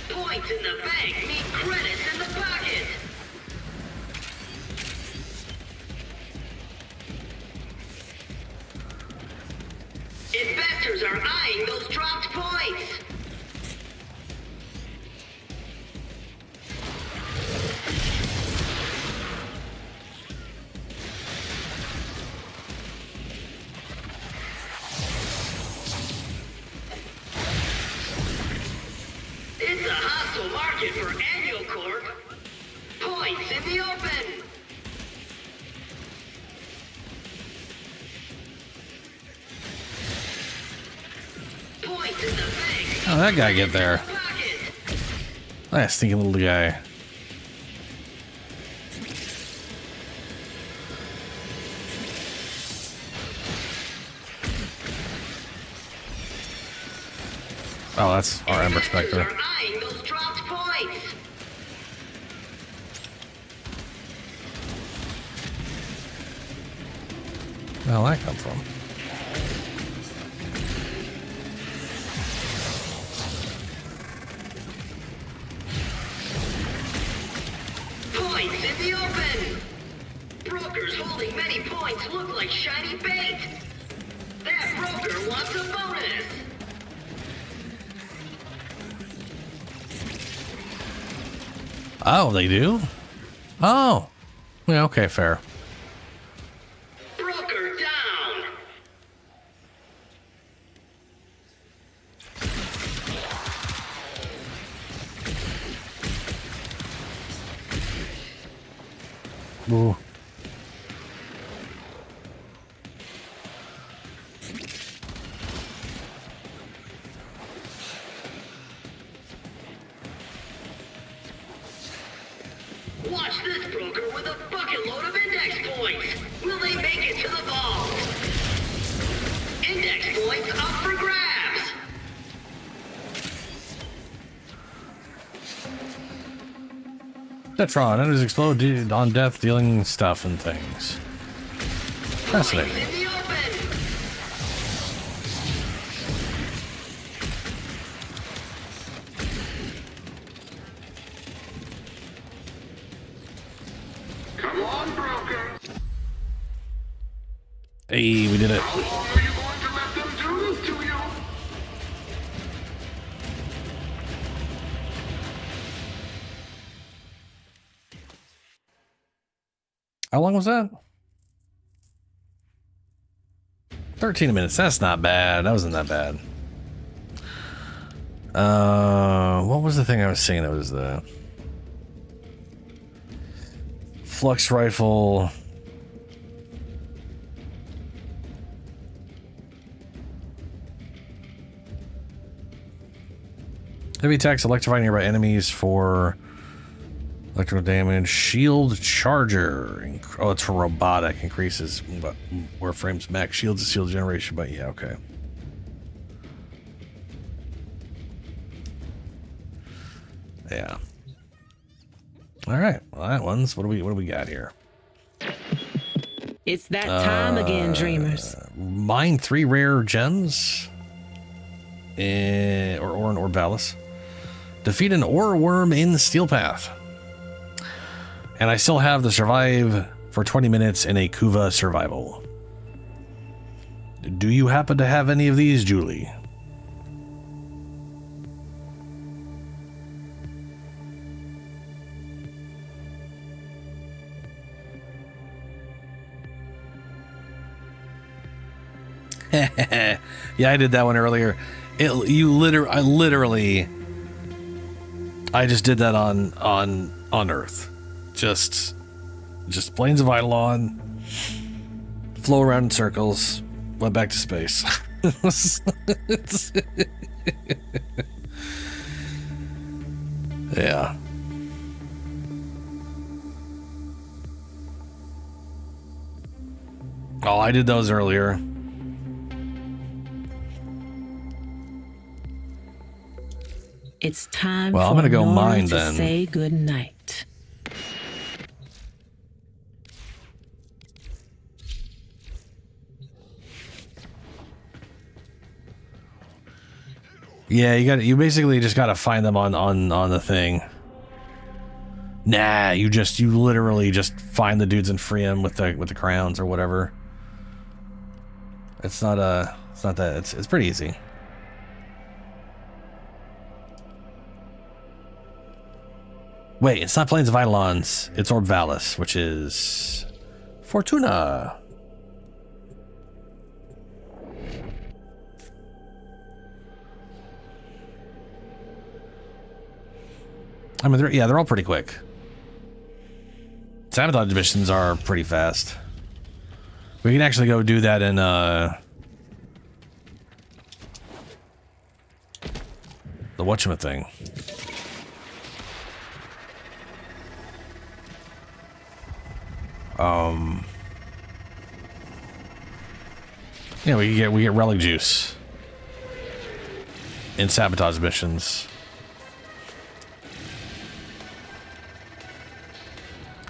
Points in the bank mean credits in the pocket. Investors are eyeing those dropped points. It's a hostile market for Annual Corp. Points in the open. Points in the bank. How did that guy get there? That stinky little guy. Oh, that's our Ember Spectre. Are eyeing those dropped points. Where'd that come from? Points in the open. Brokers holding many points look like shiny bait. That broker wants a bonus. Oh, they do? Oh. Yeah, okay, fair. Broker down. Ooh. Watch this broker with a bucket load of index points. Will they make it to the vault? Index points up for grabs. Tetron, enemies explode on death, dealing stuff and things. Fascinating. In the open. Come on, brokers. Hey, we did it. How long are you going to let them do this to you? How long was that? 13 minutes. That's not bad. That wasn't that bad. What was the thing I was saying? That was the flux rifle. Heavy attacks electrify nearby enemies for electrical damage. Shield charger. Oh, it's for robotic. Increases Warframe's max shields and shield generation. But yeah, okay. Yeah. All right. Well, that one's. What do we got here? It's that time again, dreamers. Mine 3 rare gems. Or an Orbalis. Defeat an ore worm in the steel path. And I still have the survive for 20 minutes in a Kuva survival. Do you happen to have any of these, Julie? Yeah, I did that one earlier. I just did that on Earth. Just planes of Eidolon, flow around in circles, went back to space. Yeah. Oh, I did those earlier. It's time well, for I'm gonna go Nora mine to then. say good night. Yeah, you basically just gotta find them on the thing. Nah, you literally just find the dudes and free them with the crowns or whatever. It's not that it's pretty easy. Wait, it's not Plains of Eidolons, it's Orbalis, which is Fortuna. I mean, they're all pretty quick. Sabotage missions are pretty fast. We can actually go do that in the whatchamit thing. Yeah, we get relic juice in sabotage missions.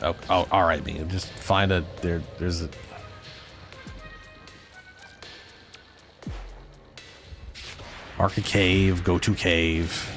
Oh, all right, me. Just find there's a. Mark a cave. Go to cave.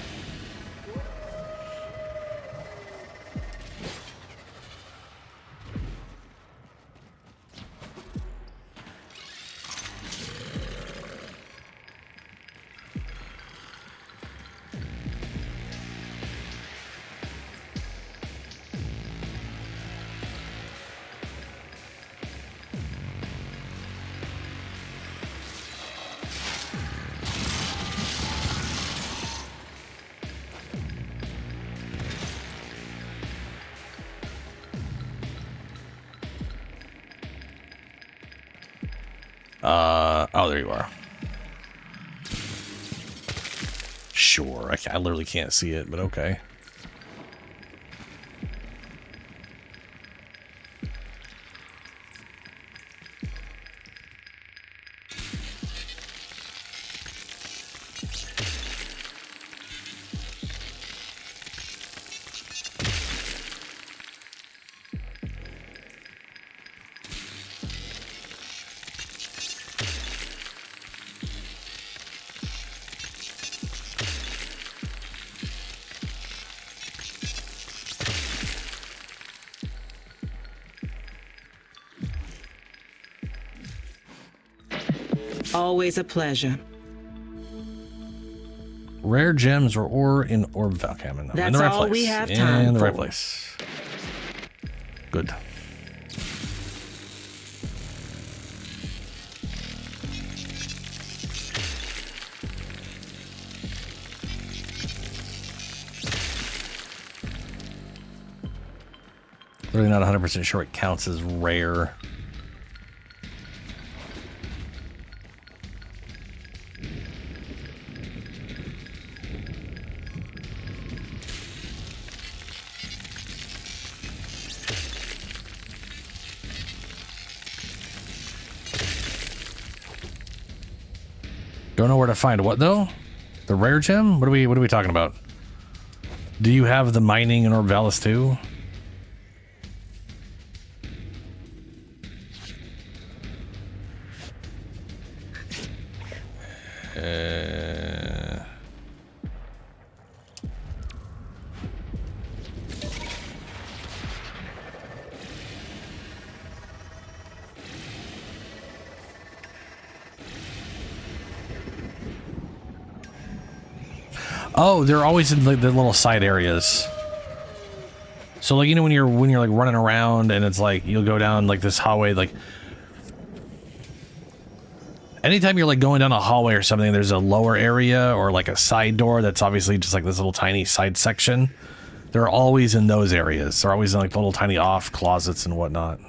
Oh, there you are. Sure, I literally can't see it, but okay. Always a pleasure. Rare gems or ore in Orb Valcam. That's in the right all place. we have time in the right for. place. Good. Really not 100% sure it counts as rare. Don't know where to find what though? The rare gem? What are we talking about? Do you have the mining in Orvalis too? Oh, they're always in the little side areas. So like, you know, when you're like running around and it's like you'll go down like this hallway, like anytime you're like going down a hallway or something, there's a lower area or like a side door that's obviously just like this little tiny side section. They're always in those areas. They're always in like little tiny off closets and whatnot.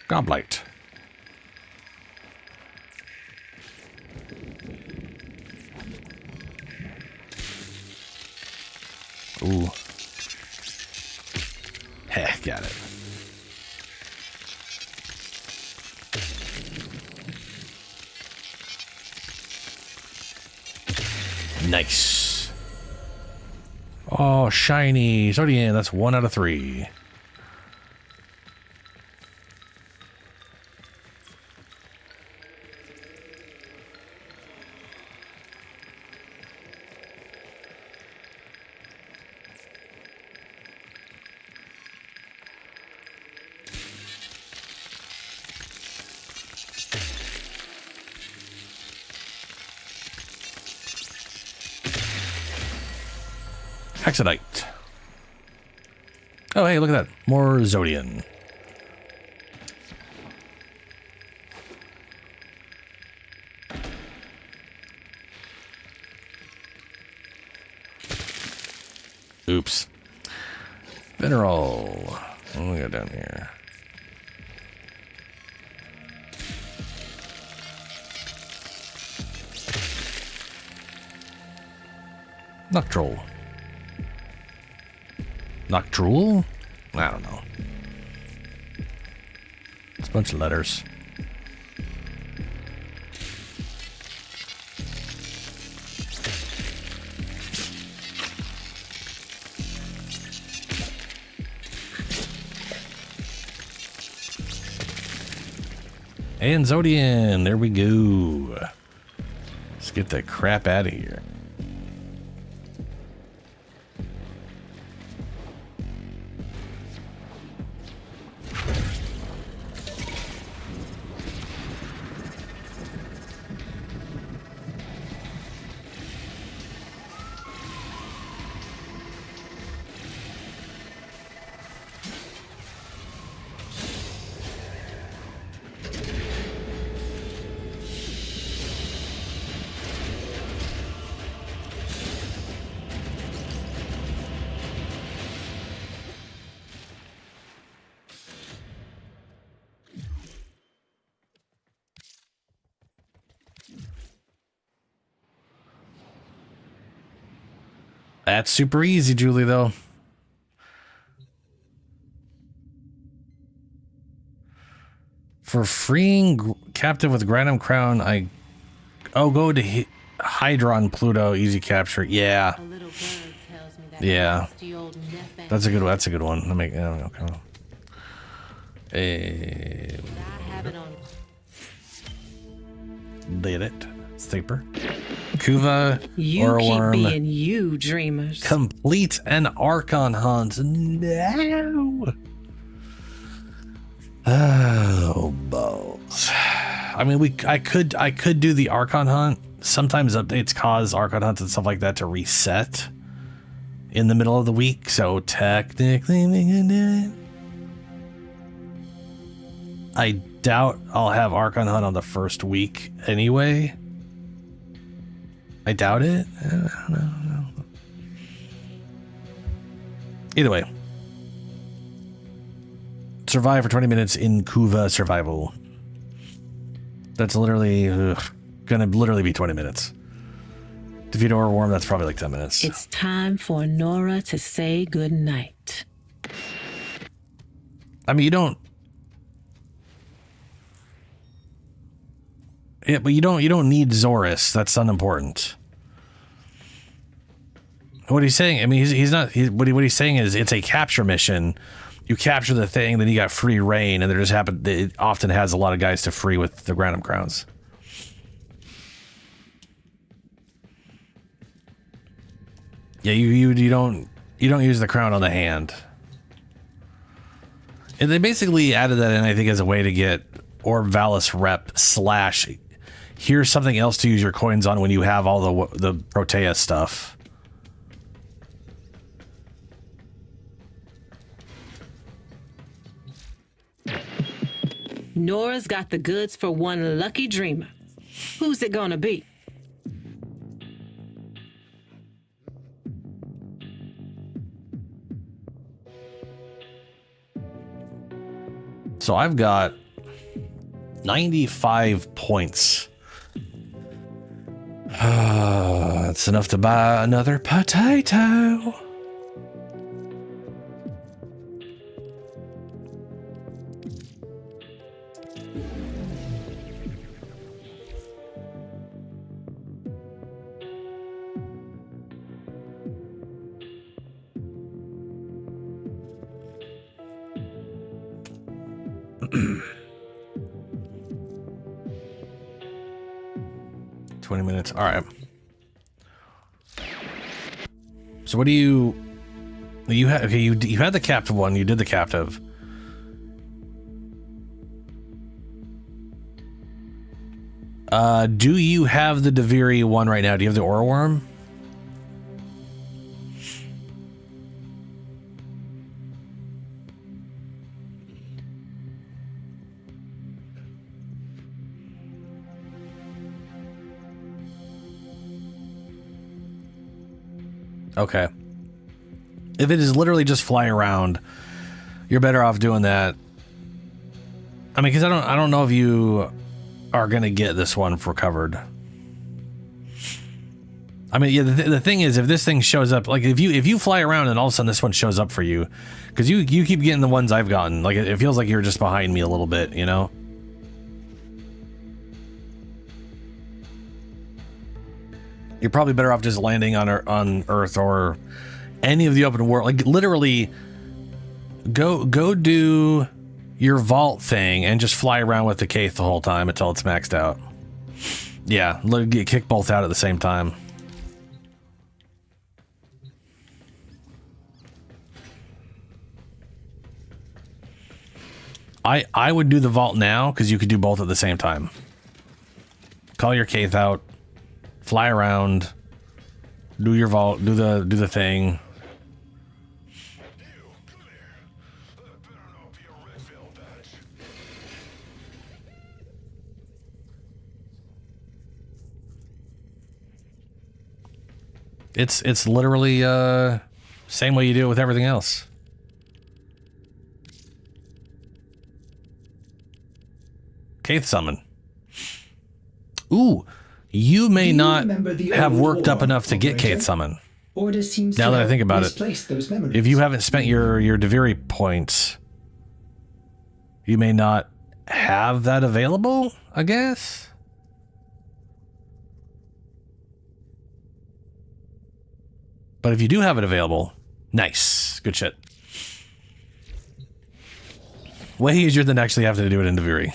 Goblite. Ooh. Heh, got it. Nice. Oh, shiny. Zodian, that's 1 out of 3. Hexadite. Oh, hey, look at that. More Zodian. Oops. Mineral. What do we got down here? Noctral. Noctral? I don't know. It's a bunch of letters. And Zodian, there we go. Let's get the crap out of here. That's super easy, Julie, though. For freeing captive with Granum Crown, go to Hydra on Pluto, easy capture. Yeah. Yeah. That's a good one. That's a good one. Let me okay. Did it. Sleeper. Kuva, You Orworm, keep being you, dreamers. complete an Archon hunt now. Oh, balls. I mean, I could do the Archon hunt. Sometimes updates cause Archon hunts and stuff like that to reset in the middle of the week, so technically we can do it. I doubt I'll have Archon hunt on the first week anyway. I doubt it. I don't know. Either way. Survive for 20 minutes in Kuva survival. That's literally gonna literally be 20 minutes. Defeat Orworm, that's probably like 10 minutes. It's time for Nora to say goodnight. I mean, you don't. Yeah, but you don't need Zorus. That's unimportant. What he's saying, I mean, he's not. What he's saying is it's a capture mission. You capture the thing, then you got free reign, and it often has a lot of guys to free with the Granum Crowns. Yeah, you don't use the crown on the hand. And they basically added that in, I think, as a way to get Orb Valis rep / here's something else to use your coins on when you have all the Protea stuff. Nora's got the goods for one lucky dreamer. Who's it gonna be? So I've got 95 points. That's enough to buy another potato. Minutes. All right. So what do you had? Okay, you had the captive one. You did the captive. Do you have the Deviri one right now? Do you have the Aura Worm? Okay. If it is literally just fly around, you're better off doing that. I mean, because I don't know if you are gonna get this one for covered. I mean, yeah. The thing is, if this thing shows up, like if you fly around and all of a sudden this one shows up for you, because you keep getting the ones I've gotten, like it feels like you're just behind me a little bit, you know. You're probably better off just landing on Earth or any of the open world. Like literally, go do your vault thing and just fly around with the Kaith the whole time until it's maxed out. Yeah, kick both out at the same time. I would do the vault now because you could do both at the same time. Call your Kaith out. Fly around, do your vault, do the thing. It's literally same way you do it with everything else. Kaith summon. Ooh. You may not have worked up enough to get Kaith Summon. Now that I think about it, if you haven't spent your Deviri points, you may not have that available, I guess. But if you do have it available, nice. Good shit. Way easier than actually having to do it in Deviri.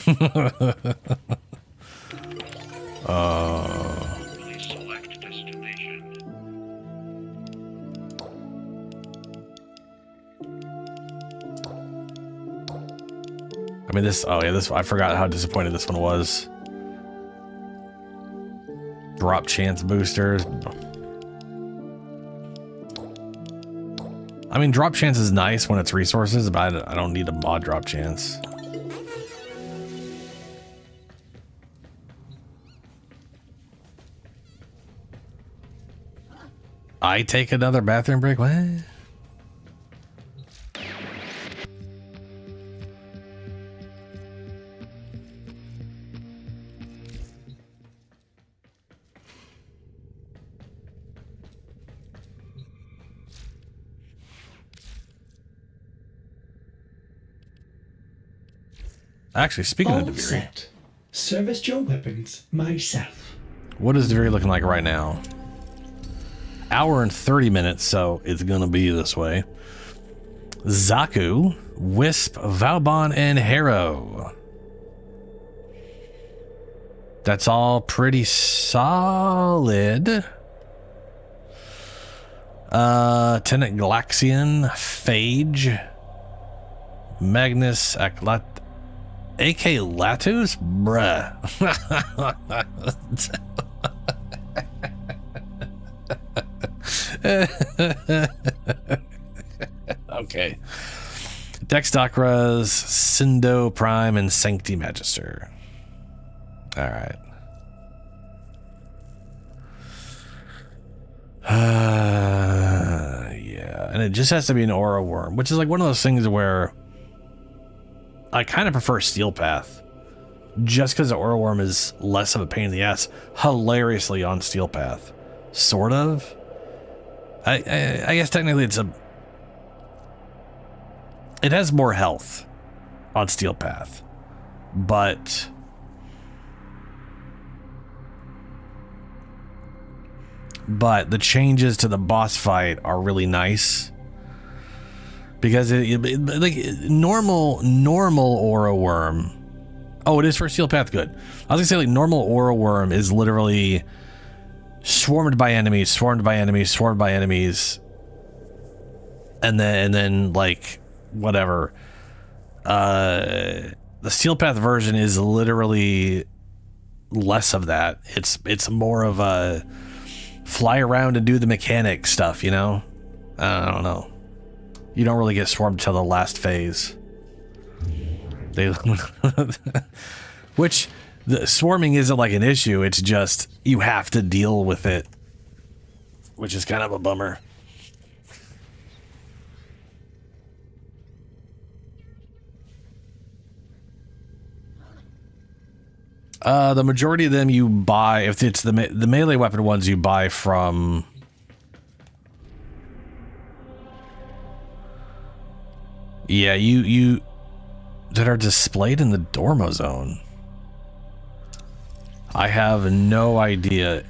Select mean, this, oh yeah, this, I forgot how disappointed this one was. Drop chance boosters. I mean, drop chance is nice when it's resources, but I don't need a mod drop chance. I take another bathroom break? What? Actually, speaking of Deviri, set. Service your weapons myself. What is Deviri looking like right now? Hour and 30 minutes, so it's gonna be this way. Zaku, Wisp, Valbon, and Harrow. That's all pretty solid. Tenant Galaxian, Phage, Magnus, Aklat, AK Latus? Bruh. Okay. Dexdokras, Sindo Prime, and Sancti Magister. Alright. Yeah. And it just has to be an Aura Worm, which is like one of those things where I kind of prefer Steel Path. Just because the Aura Worm is less of a pain in the ass. Hilariously on Steel Path. Sort of. I guess technically it has more health on Steel Path, but the changes to the boss fight are really nice because like normal Aura Worm. Oh, it is for Steel Path. Good. I was gonna say like normal Aura Worm is literally swarmed by enemies, and then like whatever. The Steel Path version is literally less of that. It's more of a fly around and do the mechanic stuff, you know? I don't know. You don't really get swarmed till the last phase. Which the swarming isn't like an issue, it's just you have to deal with it, which is kind of a bummer. The majority of them you buy, if it's the melee weapon ones, you buy from you that are displayed in the Dormo zone. I have no idea.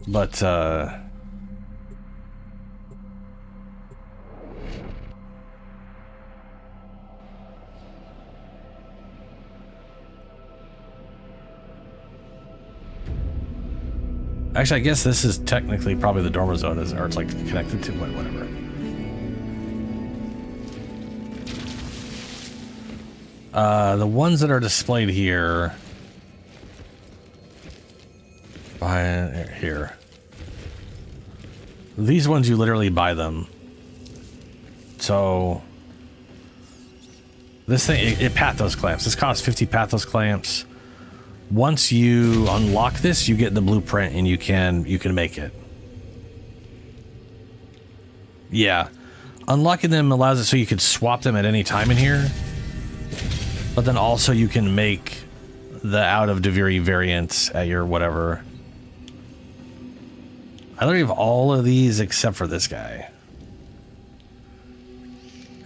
But actually, I guess this is technically probably the Dormo zone, or it's like connected to whatever. The ones that are displayed here, here. These ones you literally buy them. So this thing, it Pathos clamps. This costs 50 Pathos clamps. Once you unlock this, you get the blueprint and you can make it. Yeah. Unlocking them allows it so you could swap them at any time in here. But then also you can make the out of Deviri variants at your whatever. I literally have all of these except for this guy.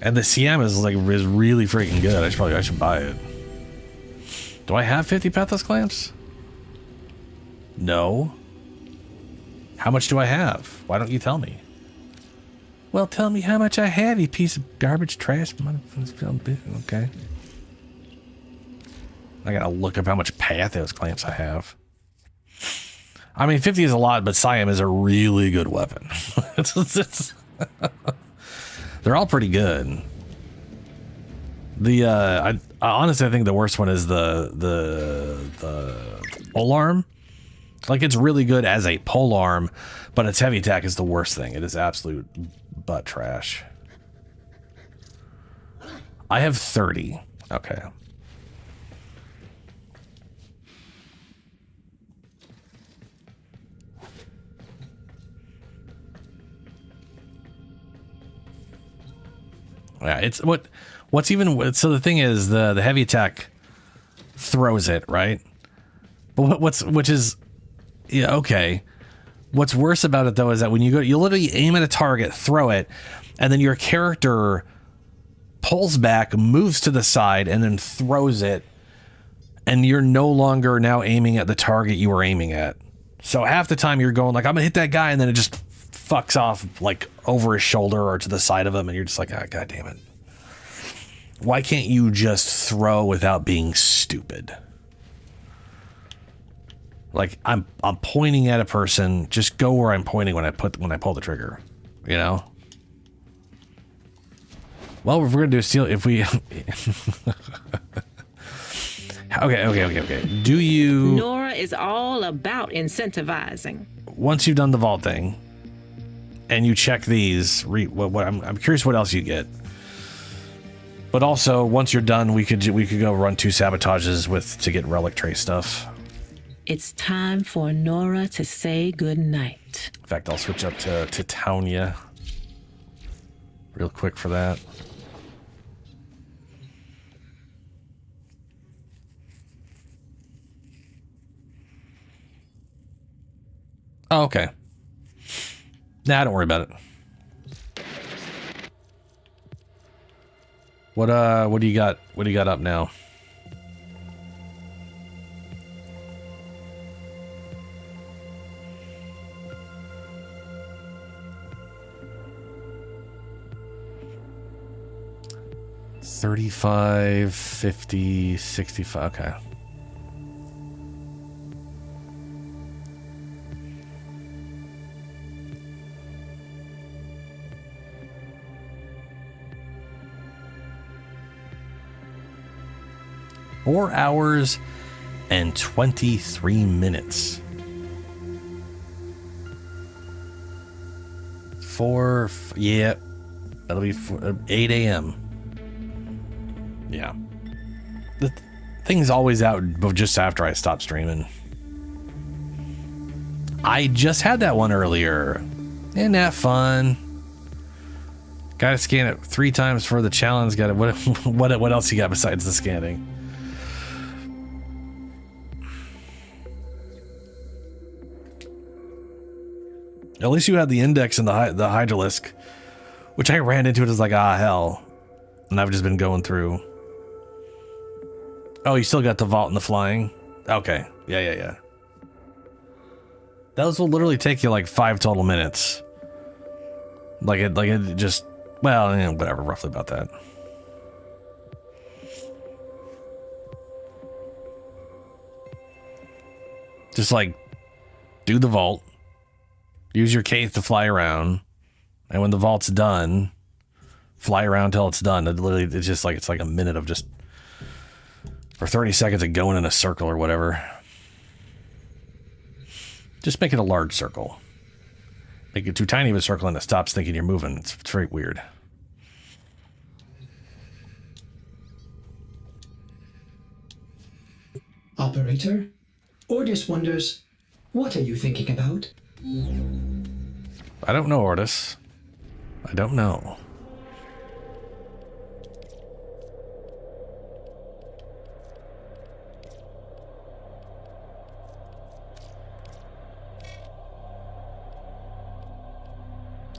And the CM is really freaking good. I should buy it. Do I have 50 Pathos clamps? No. How much do I have? Why don't you tell me? Well, tell me how much I have, you piece of garbage trash. Okay. I gotta look up how much Pathos clamps I have. I mean, 50 is a lot, but Siam is a really good weapon. They're all pretty good. The I honestly I think the worst one is the polearm. Like, it's really good as a polearm, but its heavy attack is the worst thing. It is absolute butt trash. I have 30. Okay. Yeah, it's what's even so the thing is the heavy attack throws it, right? But which is yeah, okay. What's worse about it though is that when you literally aim at a target, throw it, and then your character pulls back, moves to the side, and then throws it, and you're no longer now aiming at the target you were aiming at. So half the time you're going like, I'm gonna hit that guy, and then it just fucks off like over his shoulder or to the side of him, and you're just like, ah, god damn it. Why can't you just throw without being stupid? Like, I'm pointing at a person, just go where I'm pointing when I pull the trigger, you know? Well, if we're gonna do a steal, if we okay. Do you Nora is all about incentivizing. Once you've done the vault thing and you check these, I'm curious what else you get. But also, once you're done, we could go run 2 sabotages to get relic tray stuff. It's time for Nora to say goodnight. In fact, I'll switch up to Titania real quick for that. Oh, okay. Nah, don't worry about it. What do you got? What do you got up now? $35, $50, $65. Okay. Four hours and 23 minutes. Yeah, that'll be 8 a.m. Yeah. The thing's always out just after I stop streaming. I just had that one earlier. Isn't that fun? Gotta scan it 3 times for the challenge. Got it. What else you got besides the scanning? At least you had the index and the hydralisk, which I ran into it as like, ah, hell. And I've just been going through. Oh, you still got the vault and the flying? Okay. Yeah. Those will literally take you like 5 total minutes. Like it just, well, you know, whatever, roughly about that. Just like do the vault. Use your Kate to fly around, and when the vault's done, fly around till it's done. It's just like, it's like a minute of just, for 30 seconds of going in a circle or whatever. Just make it a large circle. Make it too tiny of a circle and it stops thinking you're moving. It's very weird. Operator, Ordis wonders, what are you thinking about? I don't know, Ordis. I don't know.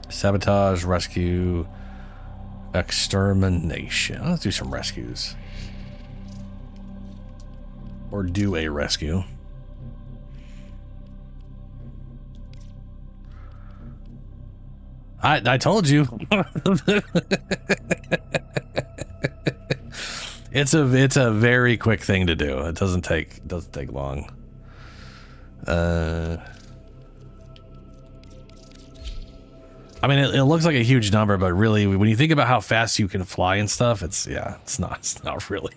Sabotage, rescue, extermination. Let's do some rescues. Or do a rescue. I told you. It's a very quick thing to do. It doesn't take long. I mean, it looks like a huge number, but really, when you think about how fast you can fly and stuff, it's not really.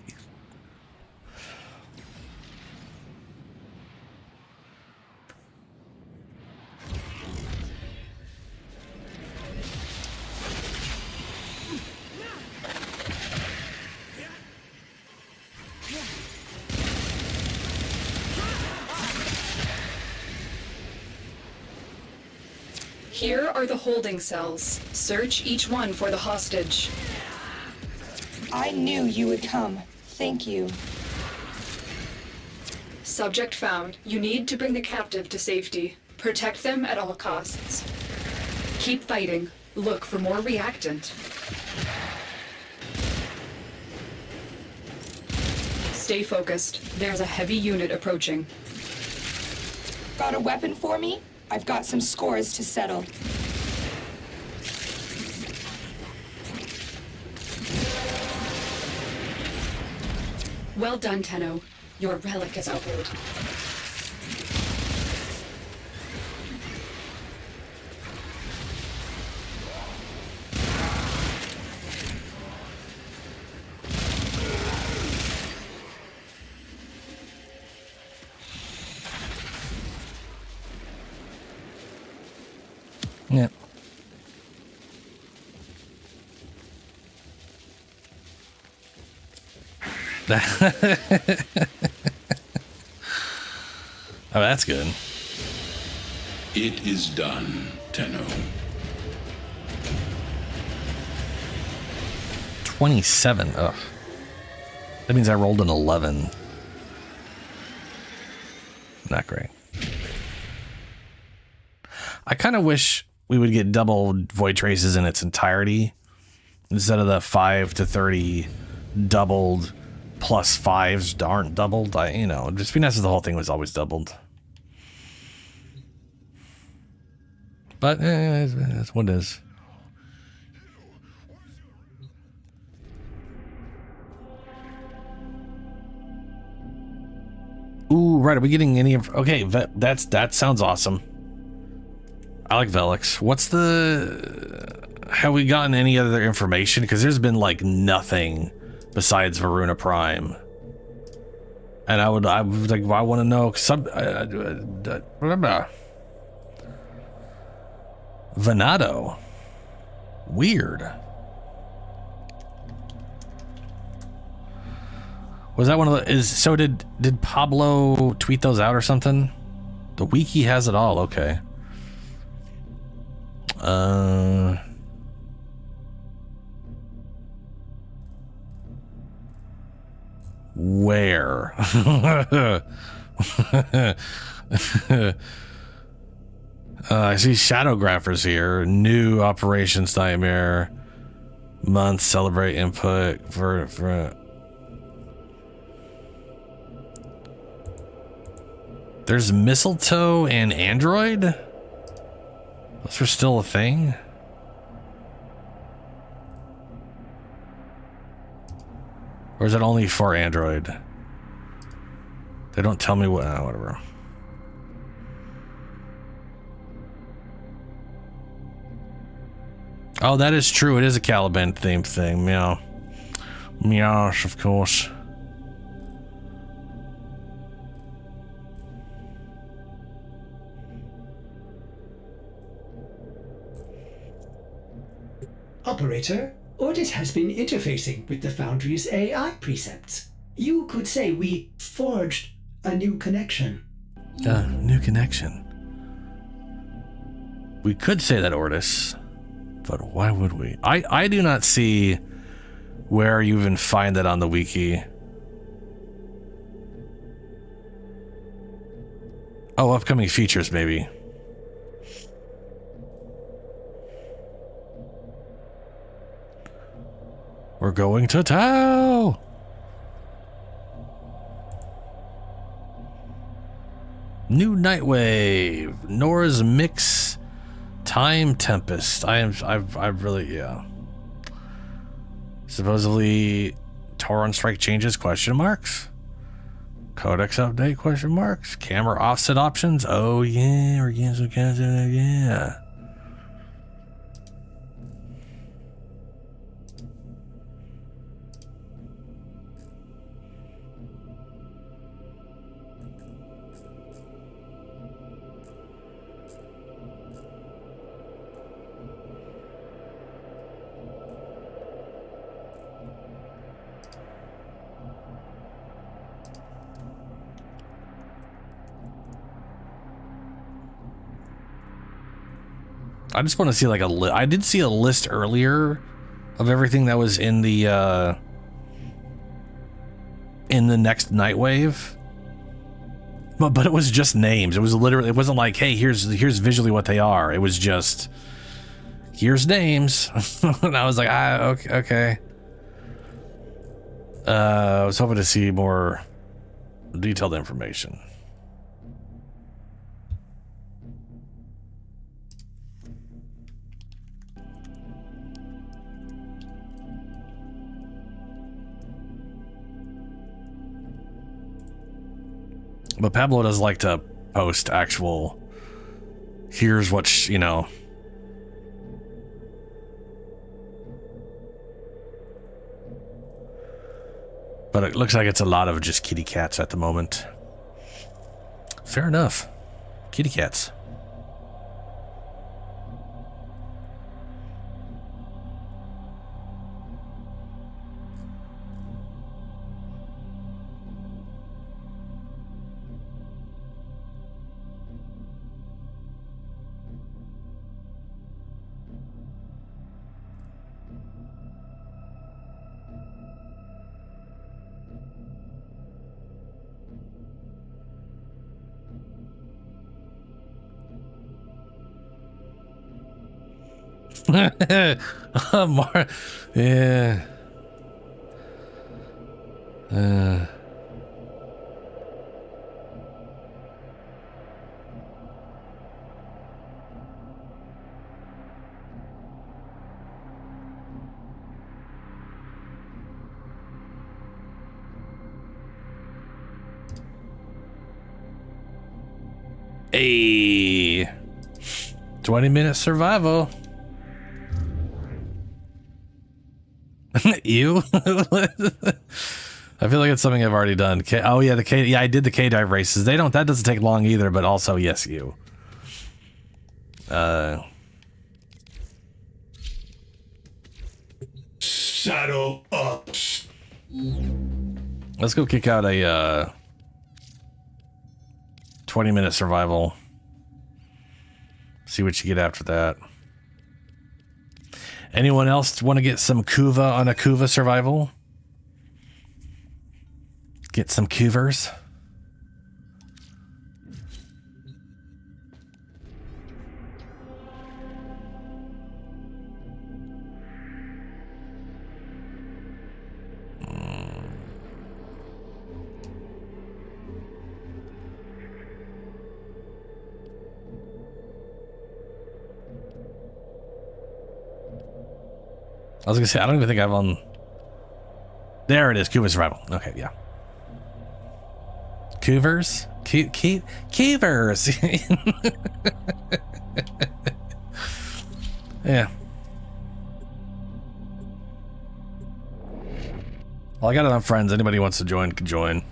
Here are the holding cells. Search each one for the hostage. I knew you would come. Thank you. Subject found. You need to bring the captive to safety. Protect them at all costs. Keep fighting. Look for more reactant. Stay focused. There's a heavy unit approaching. Got a weapon for me? I've got some scores to settle. Well done, Tenno. Your relic is opened. Yeah. Oh, that's good. It is done, Tenno. 27. Ugh. That means I rolled an 11. Not great. I kind of wish we would get double void traces in its entirety instead of the 5 to 30 doubled plus 5s aren't doubled. It'd just be nice if the whole thing was always doubled. But that's what it is. Ooh, right. Are we getting any of? Okay, that sounds awesome. I like Velix. Have we gotten any other information? Because there's been like nothing besides Voruna Prime. And I want to know Venado. Weird. Was that one of the did Pablo tweet those out or something? The wiki has it all, okay. Where? I see Shadowgraphers here. New Operations Nightmare. Month, celebrate input for There's Mistletoe and Android? Those are still a thing? Or is it only for Android? They don't tell me what, whatever. Oh, that is true. It is a Caliban themed thing. Meow. Meow, of course. Operator, Ordis has been interfacing with the Foundry's AI precepts. You could say we forged a new connection. New connection. We could say that, Ordis, but why would we? I do not see where you even find that on the wiki. Oh, upcoming features, maybe. We're going to Tau! New Nightwave. Nora's Mix. Time Tempest. I've really, yeah. Supposedly, Tauron Strike changes, question marks? Codex update, question marks? Camera offset options? Oh, yeah. We're getting some kind of, yeah. I just want to see like a list. I did see a list earlier of everything that was in the next Nightwave. But it was just names. It was literally, it wasn't like, hey, here's visually what they are. It was just, here's names. And I was like, okay. I was hoping to see more detailed information. But Pablo does like to post actual, here's what, you know. But it looks like it's a lot of just kitty cats at the moment. Fair enough. Kitty cats. Yeah. Hey. 20-minute survival. Ew. I feel like it's something I've already done. Oh yeah, I did the K-dive races. That doesn't take long either, but also yes, you. Saddle up. Let's go kick out a 20-minute survival. See what you get after that. Anyone else want to get some Kuva on a Kuva survival? Get some Kuvers. I was gonna say, I don't even think I've on. There it is, Kuva survival. Okay, yeah. Kuvers? Kuvers! Yeah. Well, I got enough friends. Anybody who wants to join can join.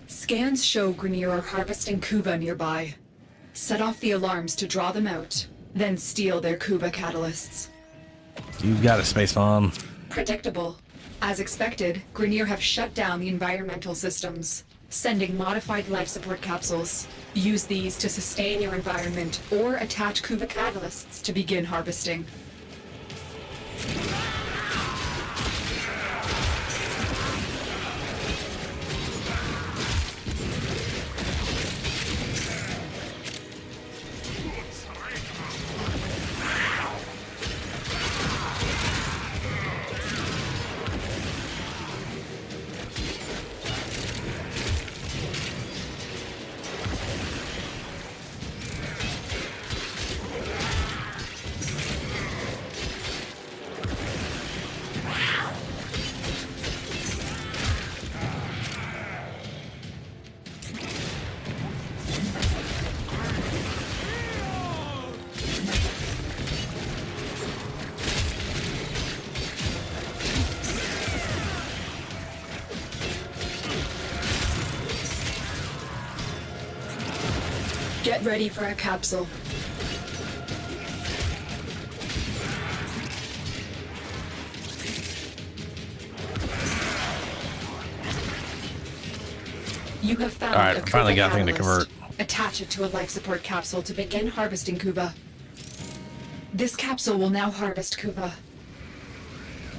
Scans show Grenier are harvesting Kuva nearby. Set off the alarms to draw them out, then steal their Kuva catalysts. You got it, Space Mom. Predictable. As expected, Grenier have shut down the environmental systems, sending modified life support capsules. Use these to sustain your environment or attach Kuva catalysts to begin harvesting. Get ready for a capsule. You have found All right, a I finally Kuva got a thing to catalyst. convert. Attach it to a life support capsule to begin harvesting Kuva. This capsule will now harvest Kuva.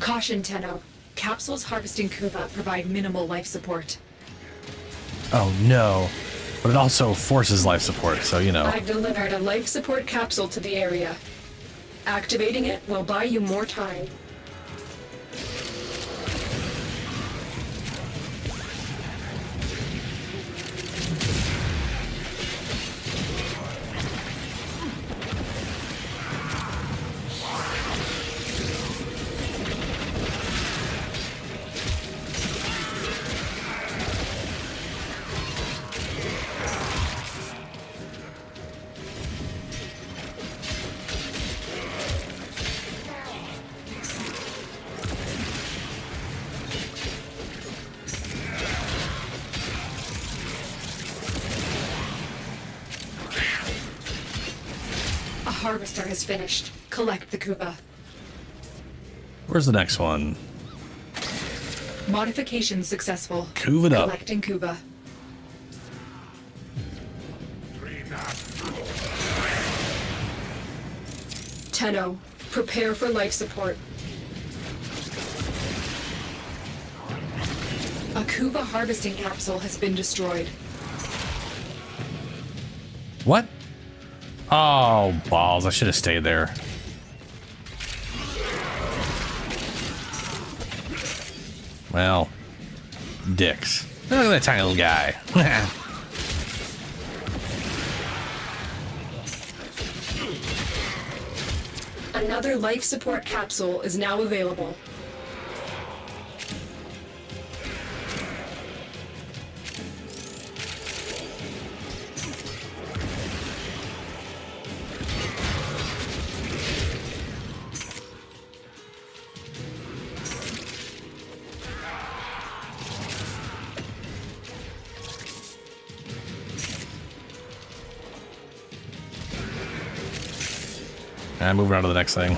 Caution, Tenno. Capsules harvesting Kuva provide minimal life support. Oh no. But it also forces life support, so you know. I've delivered a life support capsule to the area. Activating it will buy you more time. Harvester has finished. Collect the Kuva. Where's the next one? Modification successful. Kuva up. Collecting Kuva. Tenno, prepare for life support. A Kuva harvesting capsule has been destroyed. What? Oh, balls. I should have stayed there. Well, dicks. Look at that tiny little guy. Another life support capsule is now available. And moving on to the next thing.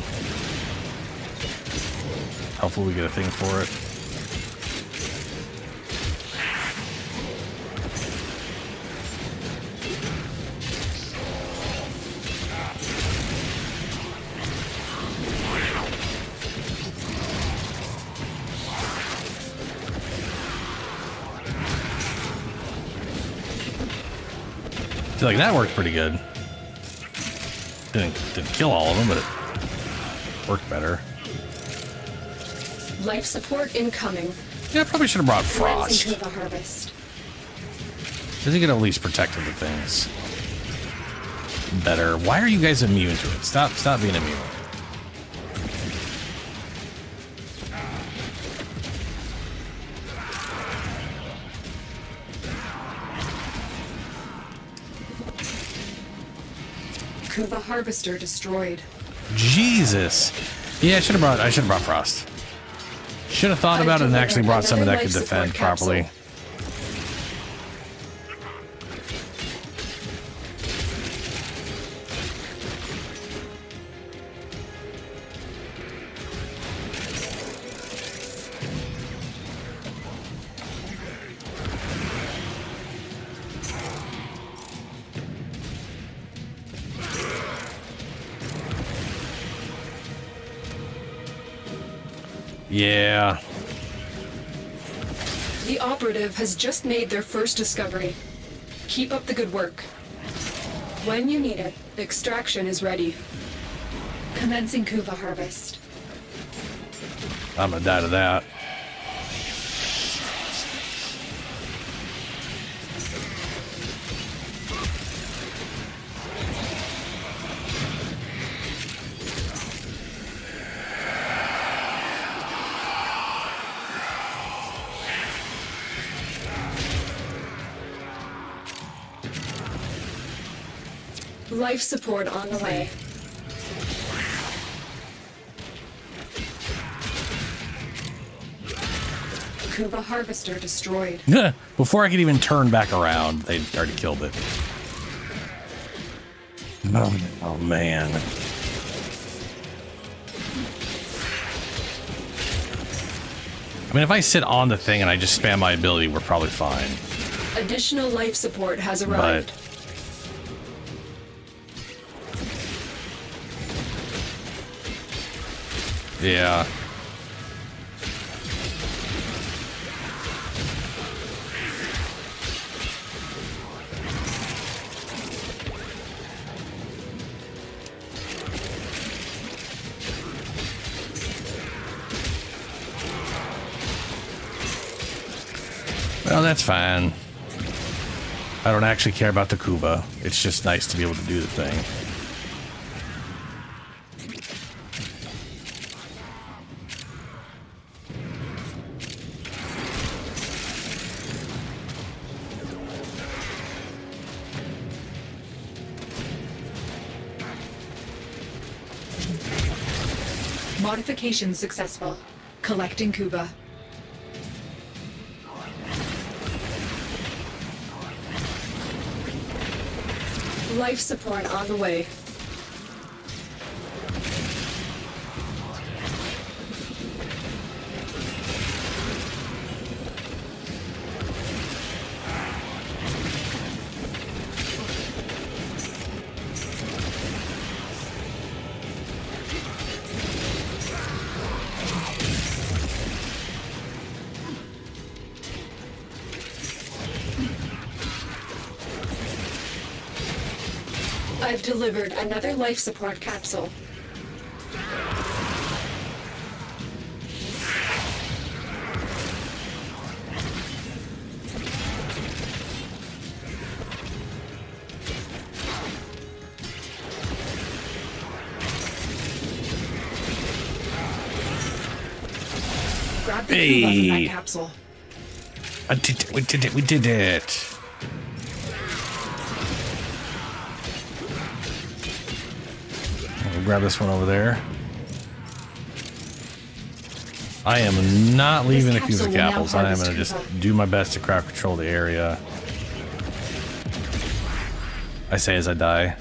Hopefully we get a thing for it. I feel like that worked pretty good. Didn't kill all of them, but it worked better. Life support incoming. Yeah, I probably should have brought Frost. Kuva harvest. I think it at least protected the things better. Why are you guys immune to it? Stop being immune. Kuva harvester destroyed. Jesus. Yeah, I should have brought Frost. Should have thought about it and actually brought something that could defend properly. Yeah. The operative has just made their first discovery. Keep up the good work. When you need it, extraction is ready. Commencing Kuva harvest. I'm gonna die to that. Life support on the way. Kuva harvester destroyed. Before I could even turn back around, they already killed it. Oh man. I mean, if I sit on the thing and I just spam my ability, we're probably fine. Additional life support has arrived. Yeah. Well, that's fine. I don't actually care about the Kuba. It's just nice to be able to do the thing. Modification successful. Collecting Kuba. Life support on the way. I've delivered another life support capsule. Grab the Kuba from that capsule. We did it. We'll grab this one over there. I am not leaving the Cusic apples. I am going to just do my best to craft control the area. I say as I die.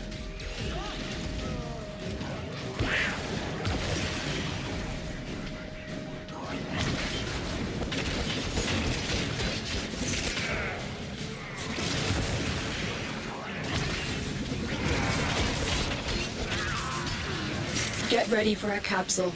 Get ready for a capsule.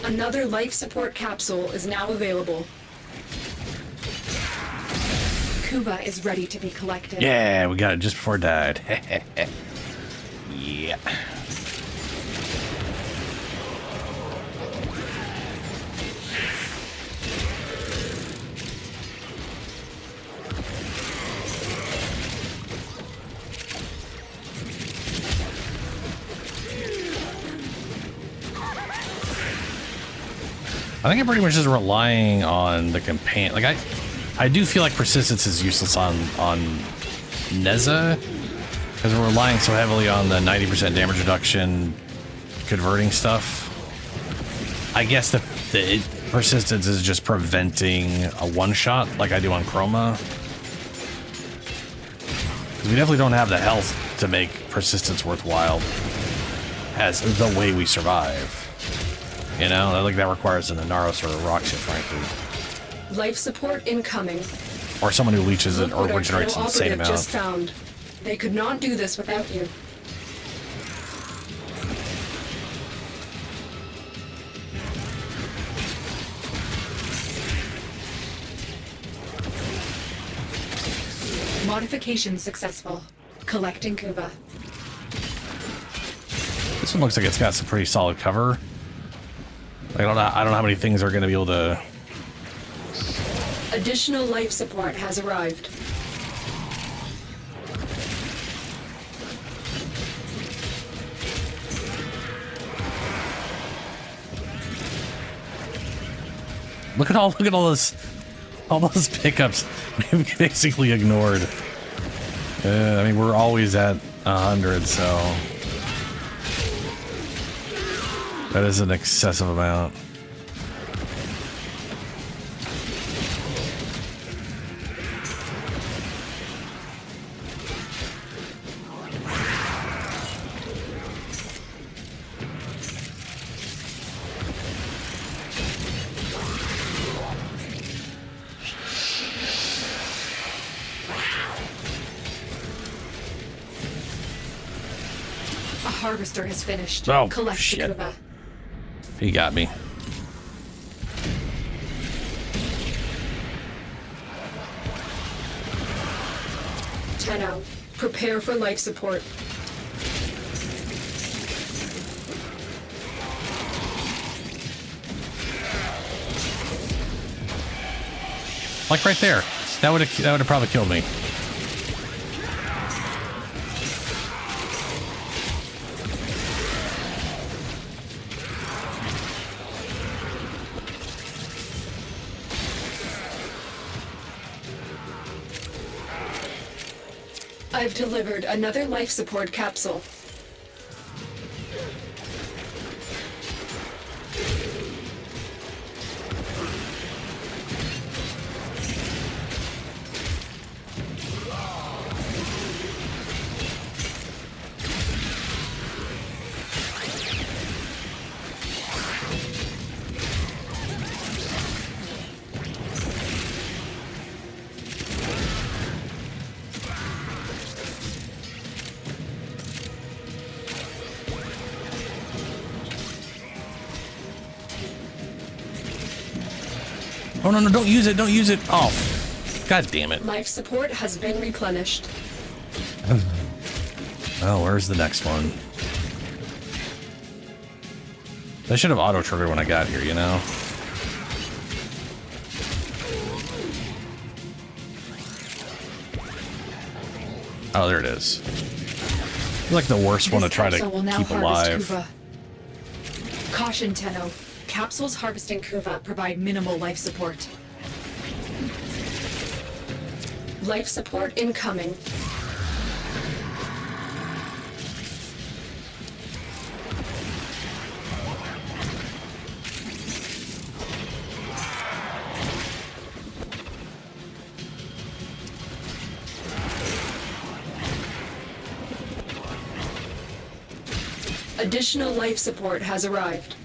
Another life support capsule is now available. Kuba is ready to be collected. Yeah, we got it just before it died. Yeah. I think I'm pretty much just relying on the companion. Like I do feel like persistence is useless on Neza because we're relying so heavily on the 90% damage reduction converting stuff. I guess the persistence is just preventing a one-shot like I do on Chroma. Because we definitely don't have the health to make persistence worthwhile as the way we survive. You know, like that requires an Inaros or a Roxy, frankly. Life support incoming. Or someone who leeches it or regenerates an insane amount. Just found. They could not do this without you. Modification successful. Collecting Kuba. This one looks like it's got some pretty solid cover. I don't know how many things are going to be able to... Additional life support has arrived. Look at all those pickups we've basically ignored. I mean, we're always at 100, so that is an excessive amount. Harvester has finished. Oh, Collect shit. the Kuva. He got me. Tenno, prepare for life support. Like right there. That would have probably killed me. I've delivered another life support capsule. Oh, no, don't use it. Don't use it. Oh, god damn it. Life support has been replenished. Oh, where's the next one? That should have auto-triggered when I got here, you know? Oh, there it is. Like the worst one to try to keep alive. Caution, Tenno. Capsules harvesting Kuva provide minimal life support. Life support incoming. Additional life support has arrived.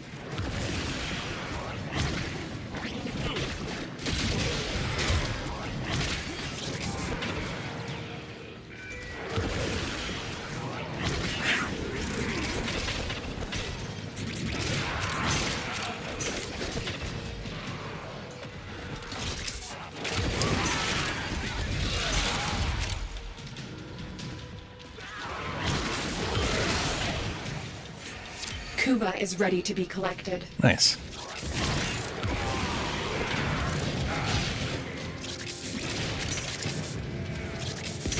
Kuva is ready to be collected. Nice.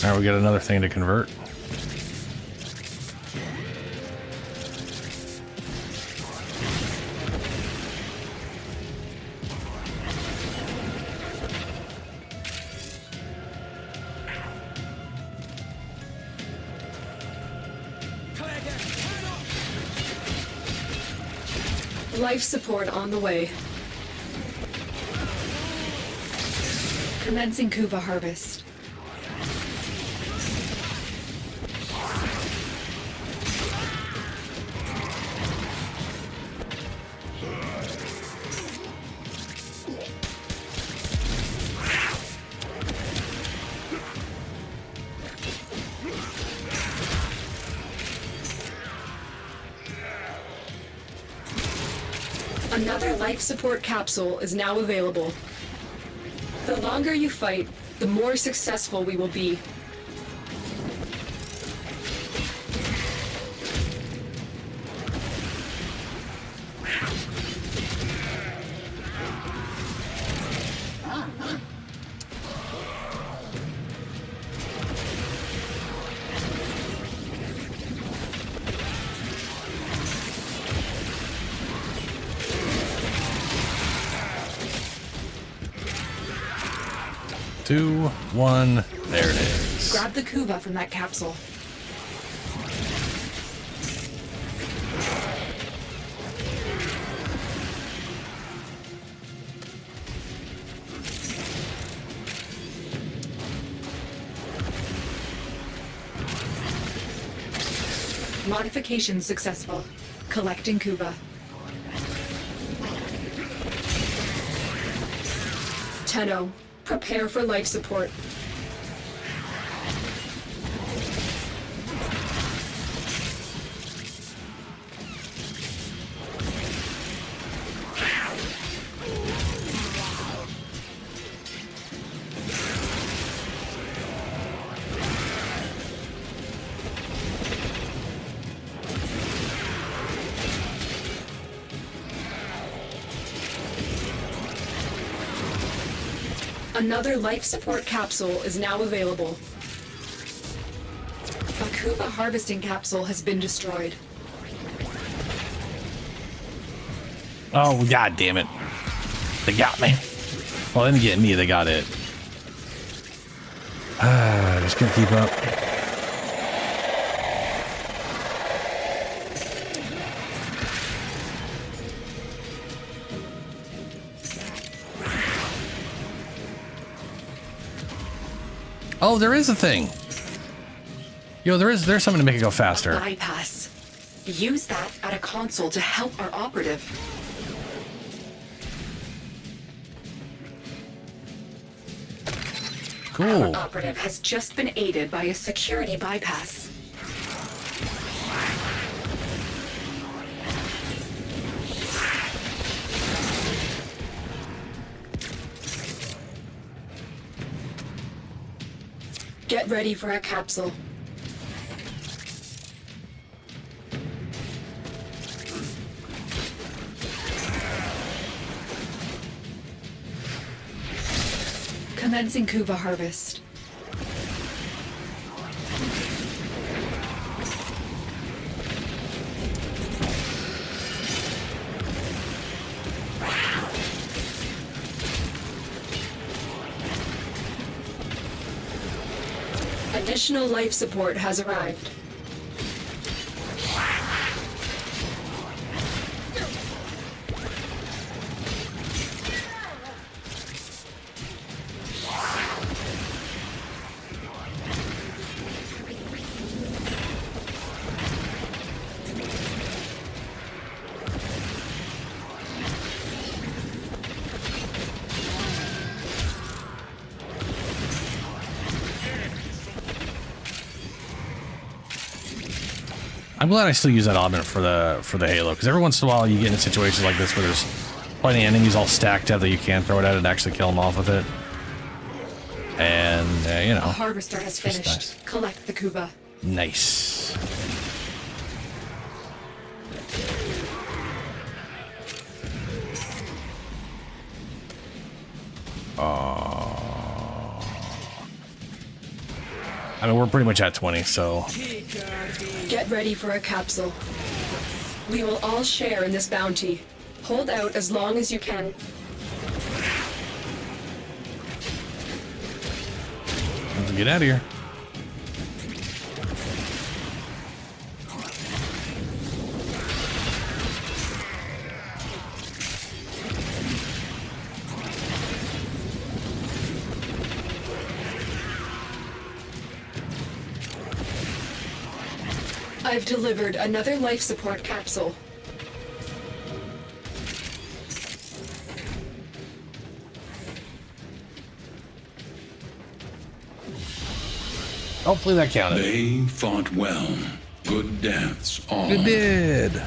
Alright, we got another thing to convert. Life support on the way. Commencing Kuva harvest. Another life support capsule is now available. The longer you fight, the more successful we will be. 2, 1. There it is. Grab the Kuva from that capsule. Modification successful. Collecting Kuva. Tenno, prepare for life support. Another life support capsule is now available. A Kuva harvesting capsule has been destroyed. Oh, god damn it. They got me. Well, they didn't get me, they got it. Just gonna keep up. Oh, there is a thing. Yo, there's something to make it go faster. Bypass. Use that at a console to help our operative. Cool. Our operative has just been aided by a security bypass. Get ready for a capsule. Commencing Kuva harvest. Additional life support has arrived. I'm glad I still use that element for the Halo, because every once in a while you get in situations like this where there's plenty of enemies all stacked up that you can't throw it at and actually kill them off with it. And, you know. The harvester has finished. Nice. Collect the Kuva. Nice. I mean, we're pretty much at 20, so. Get ready for a capsule. We will all share in this bounty. Hold out as long as you can. Let's get out of here. I've delivered another life support capsule. Hopefully that counted. They fought well. Good deaths all. It did.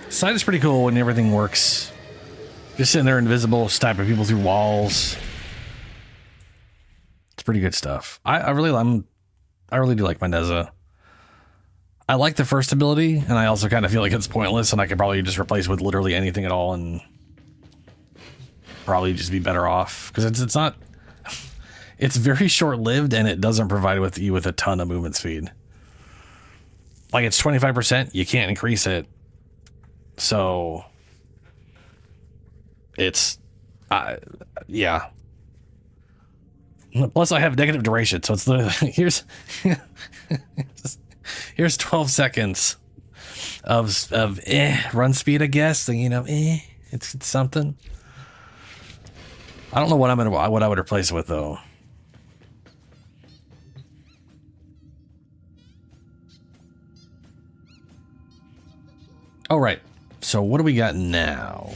Sight is pretty cool when everything works. Just sitting there invisible, sniping people through walls. It's pretty good stuff. I really do like my Neza. I like the first ability, and I also kind of feel like it's pointless, and I could probably just replace with literally anything at all, and probably just be better off, because it's not. It's very short-lived, and it doesn't provide you with a ton of movement speed. Like, it's 25%. You can't increase it, so it's Yeah. Plus, I have negative duration, so it's the here's 12 seconds of run speed, I guess. So, you know, it's something. I don't know what what I would replace it with though. All right. So what do we got now?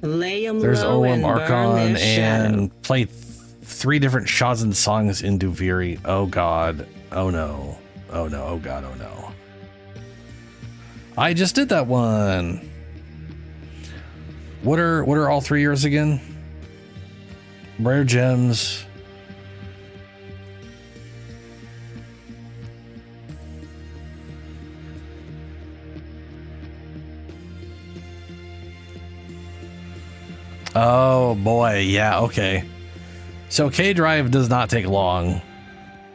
Lay 'em There's low OM and burn Archon their shadow. and play 3 different Shazin songs in Duviri. Oh god. Oh no. Oh no. Oh god. Oh no. I just did that one. What are all 3 years again? Rare gems. Oh boy, yeah, okay. So K-Drive does not take long.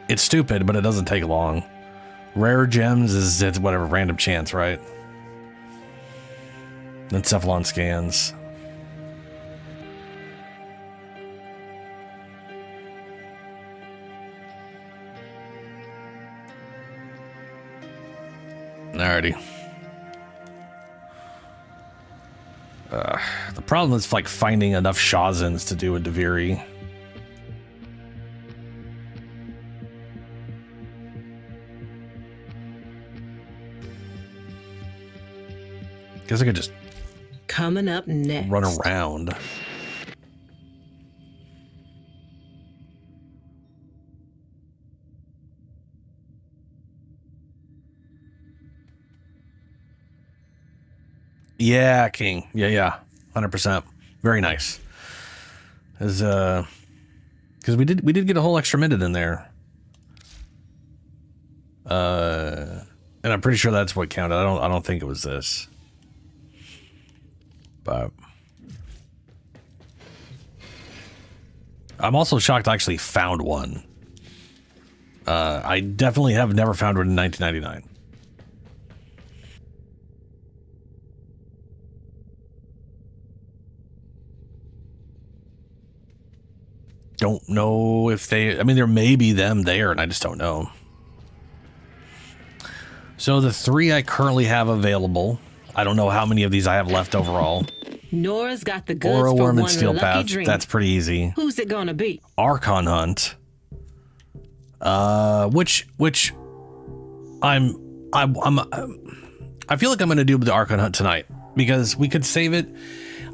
It's stupid, but it doesn't take long. Rare gems is it's whatever, random chance, right? Then Cephalon scans. Alrighty. The problem is like finding enough Shazins to do a Duviri. Guess I could just Coming up next. run around. Yeah, King. Yeah. 100%. Very nice. Because we did get a whole extra minute in there. And I'm pretty sure that's what counted. I don't think it was this. But I'm also shocked I actually found one. I definitely have never found one in 1999. Don't know if I mean, there may be them there, and I just don't know. So the 3 I currently have available, I don't know how many of these I have left overall. Nora's got the goods Aura for Worm and one Steel lucky Path, dream. that's pretty easy. Who's it gonna be? Archon Hunt, which I feel like I'm gonna do the Archon Hunt tonight because we could save it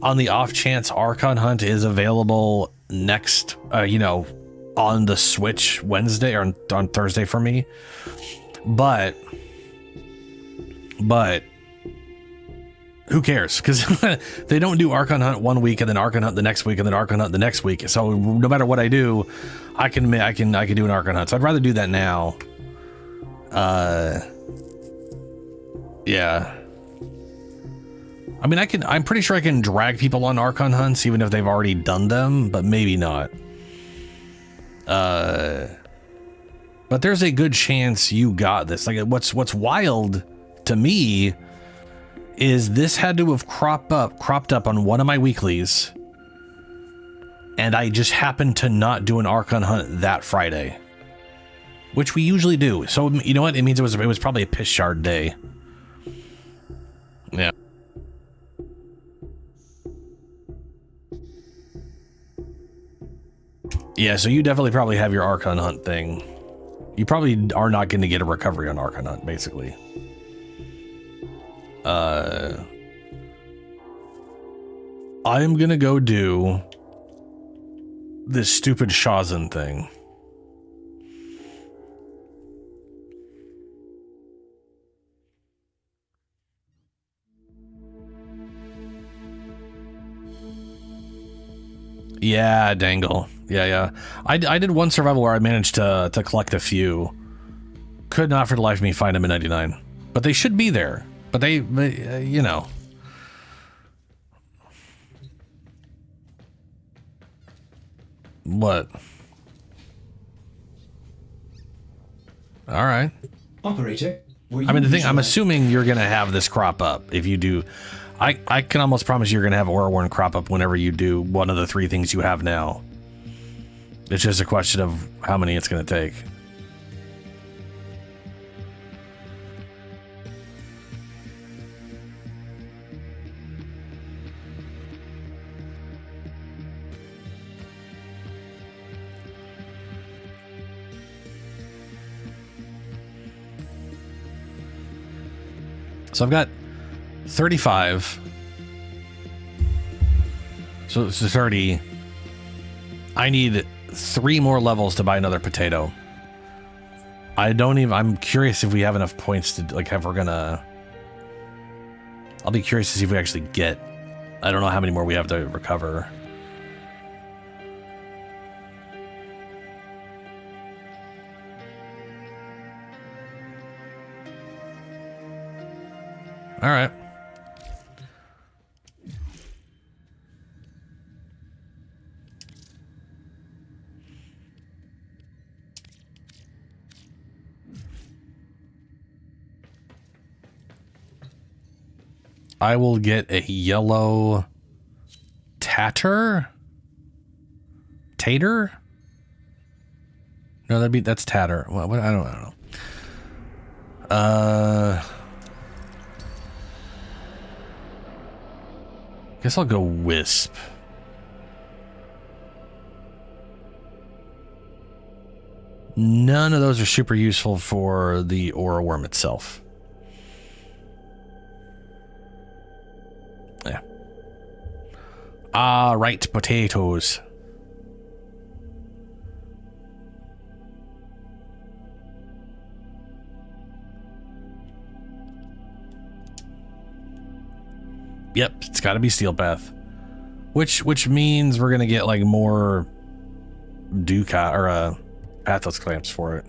on the off chance Archon Hunt is available next, on the Switch Wednesday or on Thursday for me. But who cares? Because they don't do Archon Hunt one week and then Archon Hunt the next week and then Archon Hunt the next week. So no matter what I do, I can do an Archon Hunt. So I'd rather do that now. Yeah. I mean, I'm pretty sure I can drag people on Archon Hunts even if they've already done them, but maybe not. But there's a good chance you got this. Like, what's wild to me is this had to have cropped up on one of my weeklies, and I just happened to not do an Archon Hunt that Friday, which we usually do. So you know what? It means it was probably a piss shard day. Yeah. Yeah, so you definitely probably have your Archon Hunt thing. You probably are not going to get a recovery on Archon Hunt, basically. I'm going to go do this stupid Shazin thing. Yeah, dangle. Yeah. I did one survival where I managed to collect a few. Could not for the life of me find them in 99. But they should be there. But they you know. What? All right. Operator, I mean, the thing, I'm assuming you're going to have this crop up if you do. I can almost promise you're going to have Aura Worn crop up whenever you do one of the 3 things you have now. It's just a question of how many it's going to take. So I've got 35. So it's 30. I need 3 more levels to buy another potato. I'm curious if we have enough points to, like, if we're gonna... I'll be curious to see if we actually get... I don't know how many more we have to recover. All right. I will get a yellow tatter? Tater? No, that's tatter. What I don't know. Guess I'll go Wisp. None of those are super useful for the Aura Worm itself. Yeah. Ah, right, potatoes. Yep, it's got to be Steel Path, which means we're gonna get like more Ducat or Pathos clamps for it.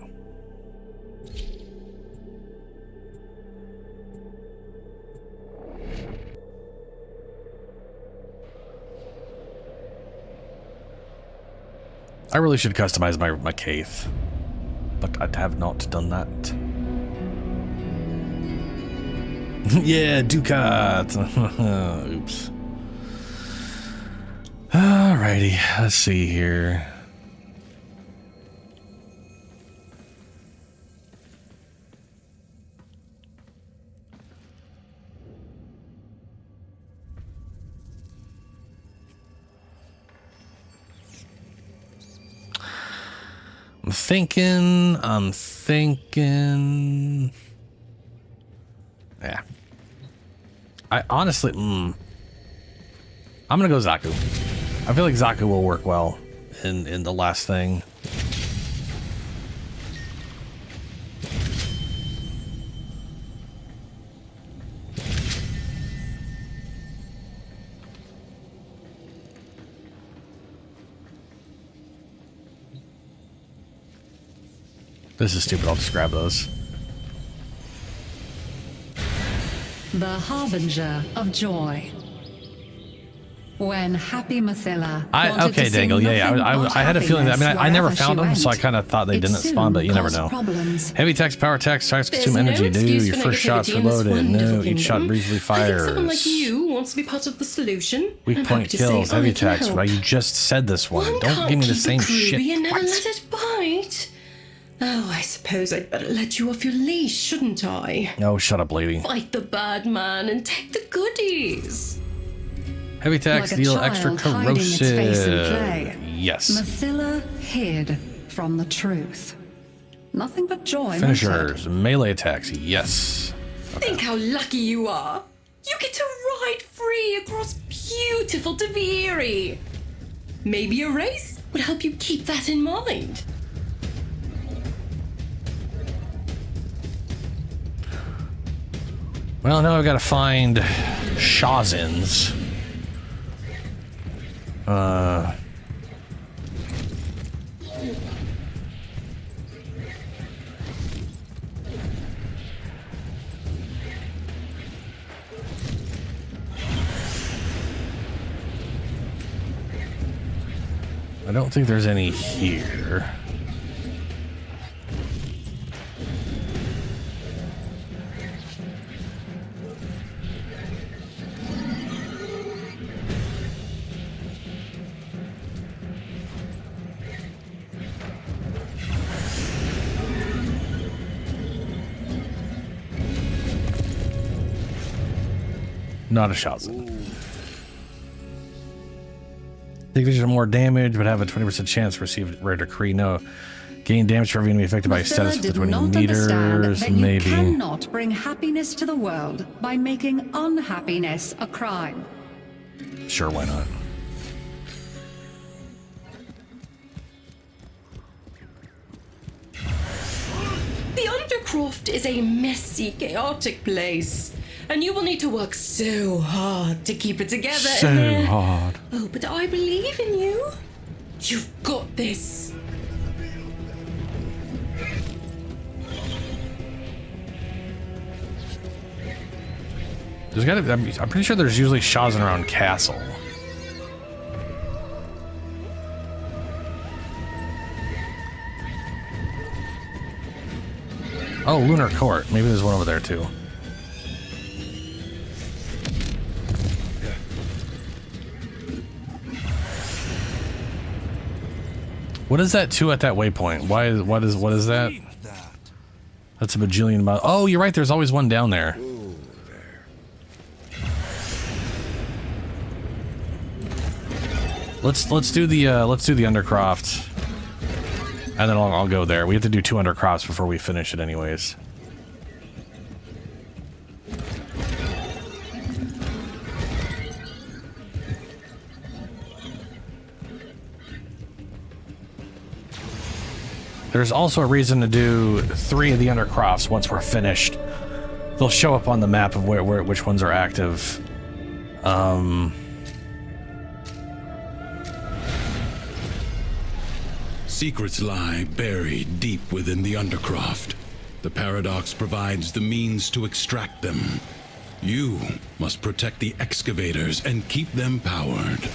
I really should customize my Kaith, but I have not done that. Yeah, Ducat. Oops. Alrighty, let's see here. I'm thinking. Yeah. I honestly, I'm gonna go Zaku. I feel like Zaku will work well in the last thing. This is stupid. I'll just grab those. The Harbinger of Joy. When happy Mathila okay, Dangle. Yeah. I had a feeling that. I mean, I never found them, so I kind of thought they didn't spawn, but you never know. Heavy attacks, power attacks, attacks consume energy. Do your first shot's reloaded. No, each shot briefly fires. Someone like you wants to be part of the solution. Weak point kills, heavy attacks. Right, you just said this one. Don't give me the same shit. And never let it bite. Oh, I suppose I'd better let you off your leash, shouldn't I? Oh, shut up, lady. Fight the bad man and take the goodies. Heavy attacks like deal extra corrosive. Yes. Mathila hid from the truth. Nothing but joy. Finishers, melee attacks. Yes. Okay. Think how lucky you are. You get to ride free across beautiful Taviri. Maybe a race would help you keep that in mind. Well, now I've got to find Shazins. I don't think there's any here. Not a Shazam. Take vision more damage, but have a 20% chance to receive rare decree. No. Gain damage for being affected by status for 20 meters. That Maybe. You cannot bring happiness to the world by making unhappiness a crime. Sure, why not? The Undercroft is a messy, chaotic place. And you will need to work so hard to keep it together. So hard. Oh, but I believe in you. You've got this. There's gotta be, I'm pretty sure there's usually Shazam around Castle. Oh, Lunar Court. Maybe there's one over there too. What is that two at that waypoint? What is that? That's a bajillion miles. Oh, you're right. There's always one down there. Let's do the Undercroft, and then I'll go there. We have to do 2 Undercrofts before we finish it, anyways. There's also a reason to do 3 of the Undercrofts once we're finished. They'll show up on the map of which ones are active. Secrets lie buried deep within the Undercroft. The Paradox provides the means to extract them. You must protect the excavators and keep them powered.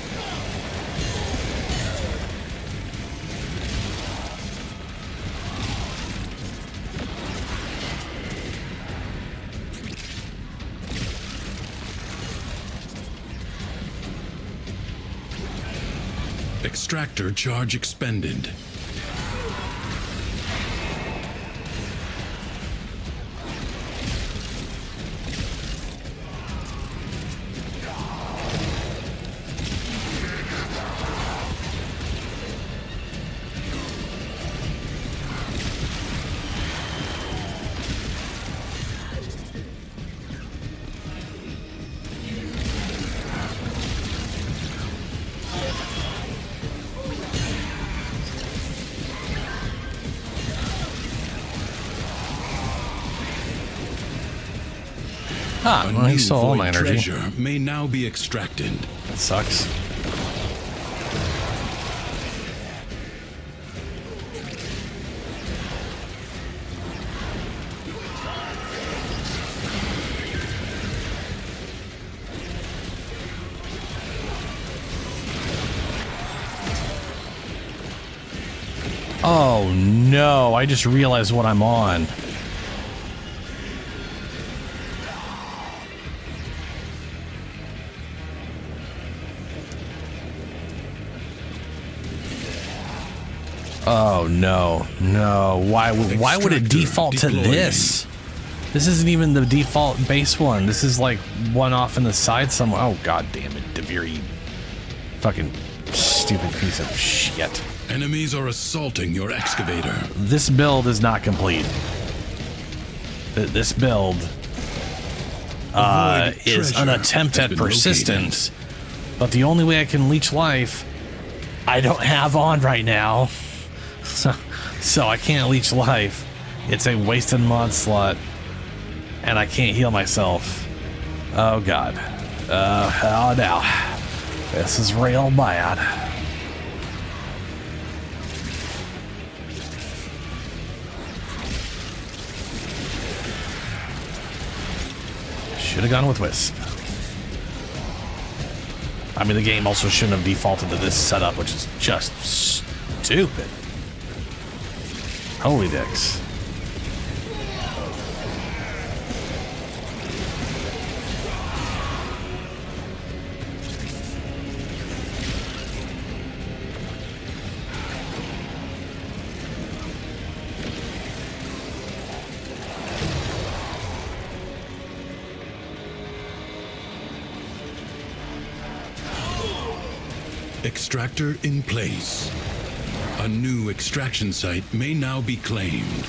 Extractor charge expended. Ah, well, he stole all my energy. Treasure may now be extracted. That sucks. Oh no, I just realized what I'm on. Oh no, no. Why would it default to this? This isn't even the default base one. This is like one off in the side somewhere. Oh god damn it, Devere, you fucking stupid piece of shit. Enemies are assaulting your excavator. This build is not complete. This build is an attempt at persistence, but the only way I can leech life, I don't have on right now. So I can't leech life. It's a wasted mod slot, and I can't heal myself. Oh god. Oh no. This is real bad. Should have gone with Wisp. I mean, the game also shouldn't have defaulted to this setup, which is just stupid. Holy dicks. Extractor in place. A new extraction site may now be claimed.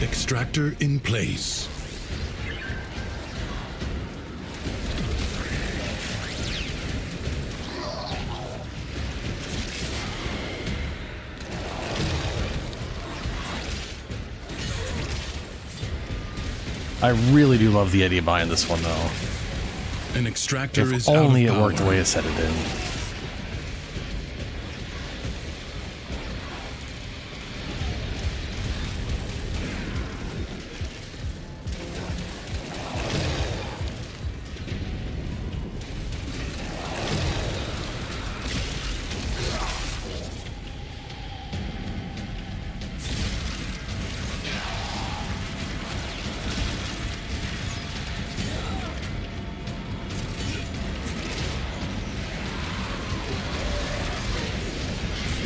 Extractor in place. I really do love the idea behind this one, though. An extractor if is only out of it worked the power. way I said it did.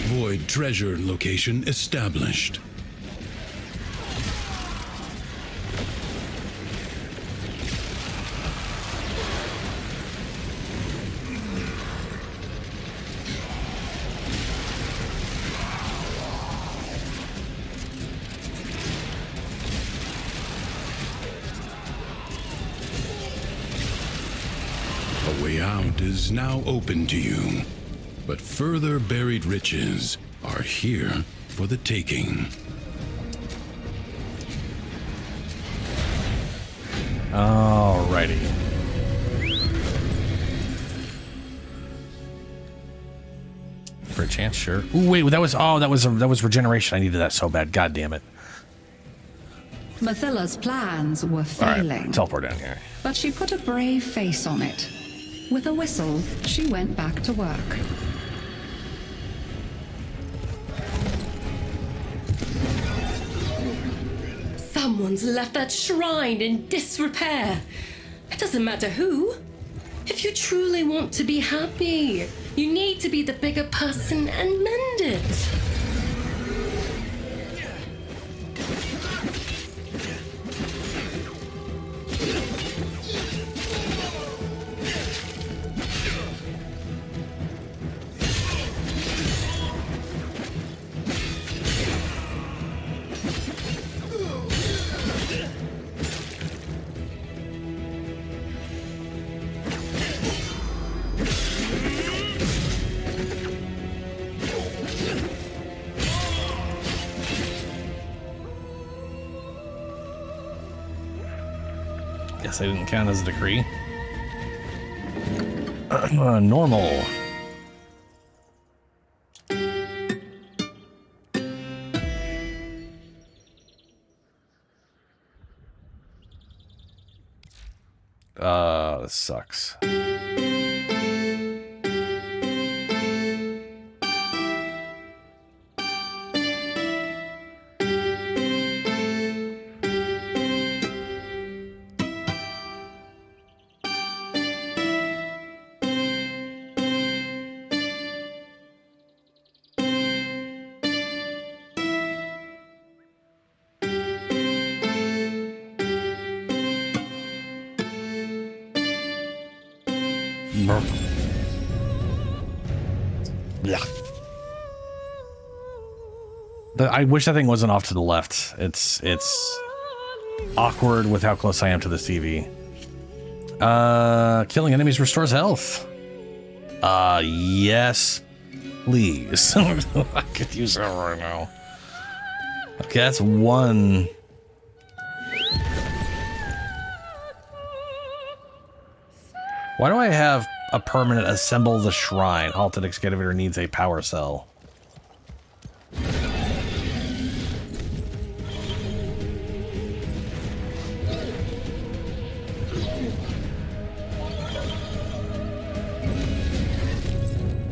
Void treasure location established. A way out is now open to you. But further buried riches are here for the taking. Alrighty. For a chance, sure. Ooh, wait, that was regeneration. I needed that so bad. God damn it. Mathilla's plans were All failing. right, teleport down here. But she put a brave face on it. With a whistle, she went back to work. Someone's left that shrine in disrepair. It doesn't matter who. If you truly want to be happy, you need to be the bigger person and mend it. Guess I didn't count as a decree. Normal. This sucks. I wish that thing wasn't off to the left. It's awkward with how close I am to this TV. Killing enemies restores health. Yes, please. I could use that right now. Okay, that's one. Why do I have a permanent assemble the shrine? Halted excavator needs a power cell.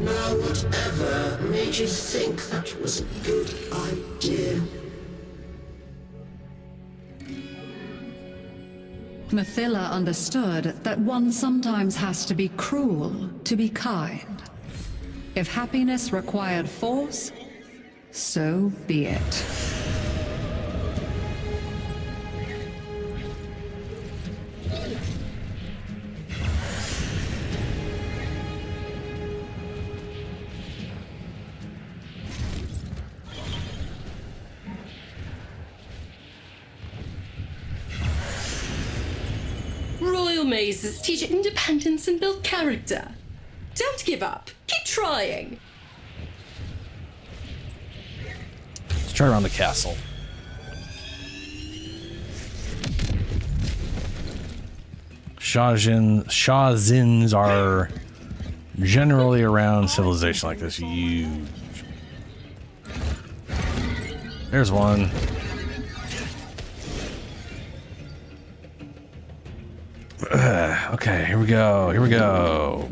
Now, whatever made you think that was a good idea? Mathila understood that one sometimes has to be cruel to be kind. If happiness required force, so be it. Royal mazes teach independence and build character. Don't give up. Keep trying. Let's try around the castle. Shazins are generally around civilization like this. Huge. There's one. Okay, here we go. Here we go.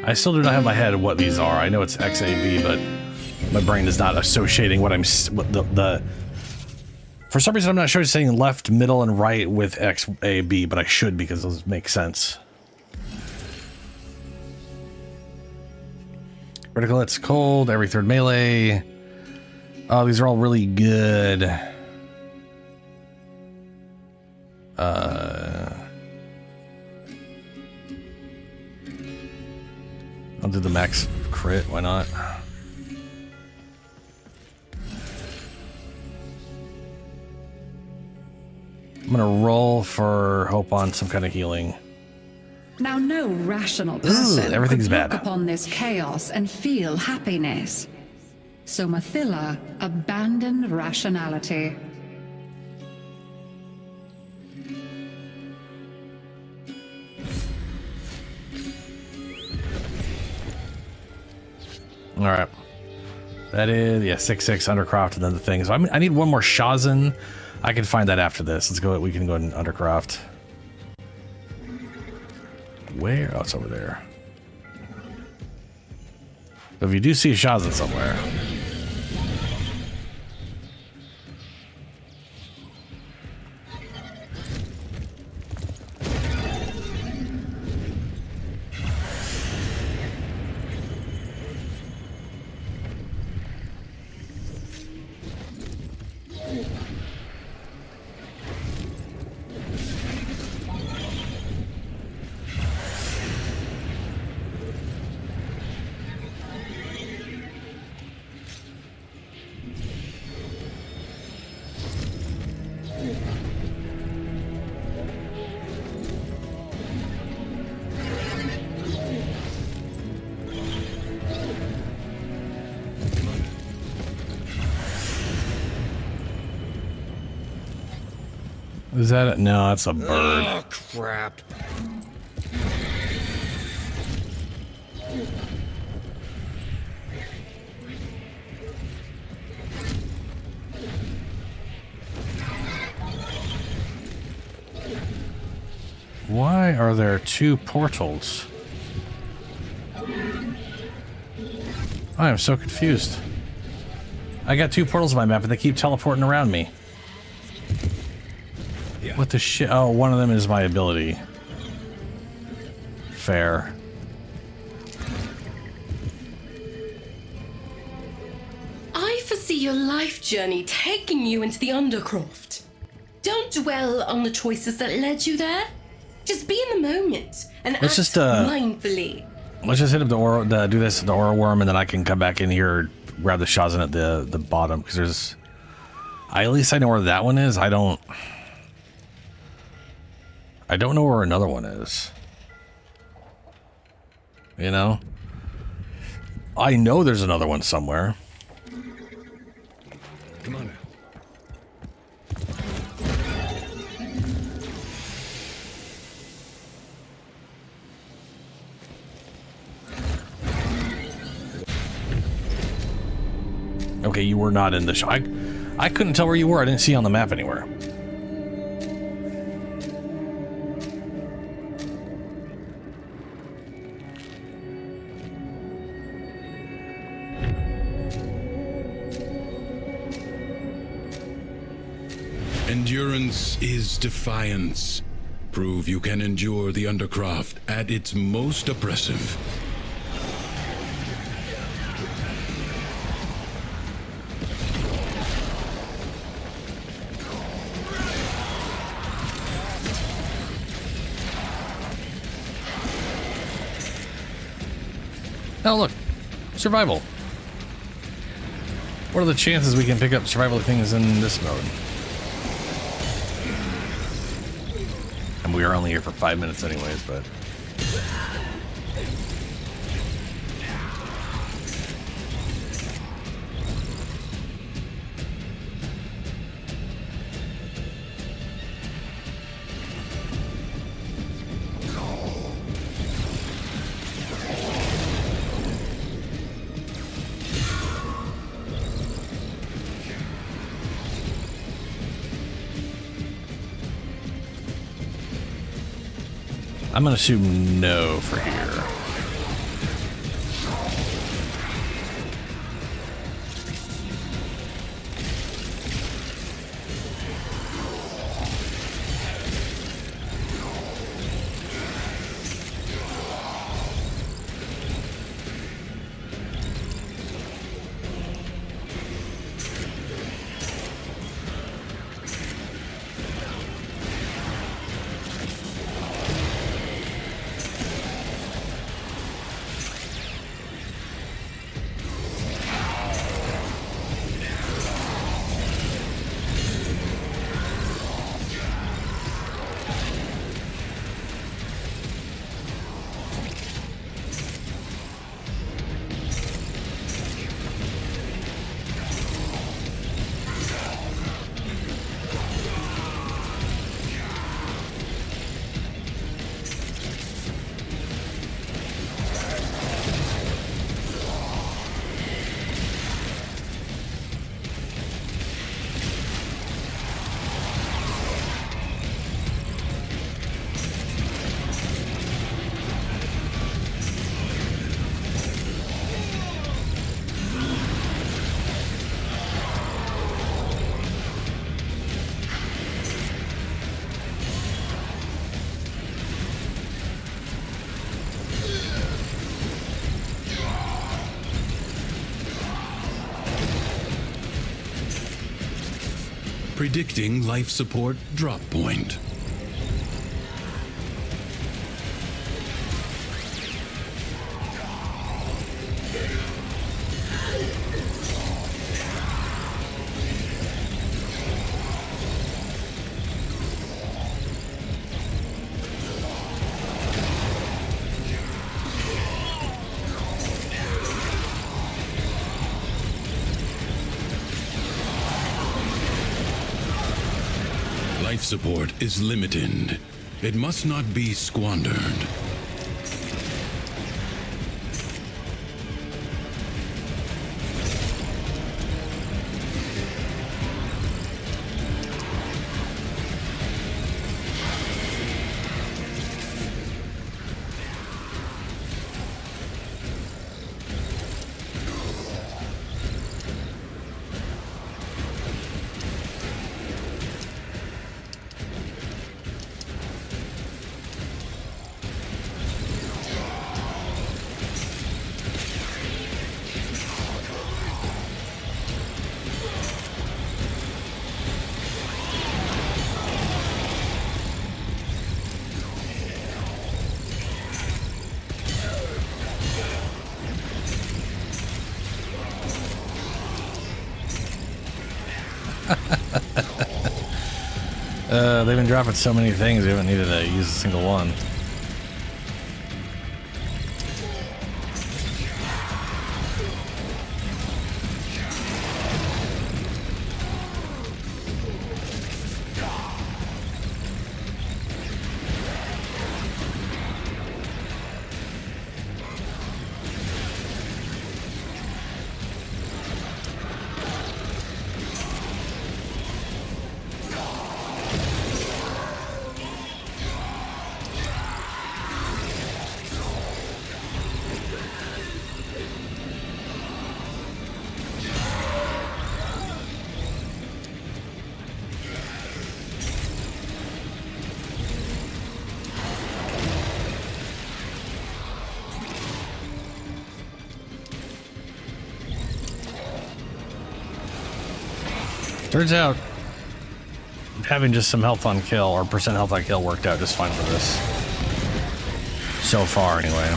I still do not have in my head what these are. I know it's XAB, but my brain is not associating what I'm for some reason I'm not associating left, middle, and right with XAB, but I should because those make sense. Critical, it's cold, every third melee. Oh, these are all really good. I'll do the max crit, why not? I'm gonna roll for hope on some kind of healing. Now, no rational person everything's could look bad. upon this chaos and feel happiness. So Mathila abandoned rationality. All right, that is 6/6 Undercroft, and then the thing. So I need one more Shazin. I can find that after this. Let's go. We can go in Undercroft. Where? Oh, it's over there. So if you do see a Shazin somewhere. Is that it? No, that's a bird. Oh, crap. Why are there two portals? I am so confused. I got two portals on my map and they keep teleporting around me. What the shit? Oh, one of them is my ability. Fair. I foresee your life journey taking you into the Undercroft. Don't dwell on the choices that led you there. Just be in the moment and Let's act just, mindfully. Let's just hit up the aura, do this, the aura worm, and then I can come back in here, grab the Shazin at the bottom, because there's... at least I know where that one is. I don't know where another one is. You know? I know there's another one somewhere. Come on now. Okay, you were not in the I couldn't tell where you were. I didn't see you on the map anywhere. Endurance is defiance. Prove you can endure the Undercroft at its most oppressive. Oh, look. Survival. What are the chances we can pick up survival things in this mode? And we are only here for 5 minutes anyways, but... I'm gonna assume no for here. Predicting life support drop point. Life support is limited. It must not be squandered. They've been dropping so many things, we haven't needed to use a single one. Turns out having just some health on kill or percent health on kill worked out just fine for this. So far, anyway.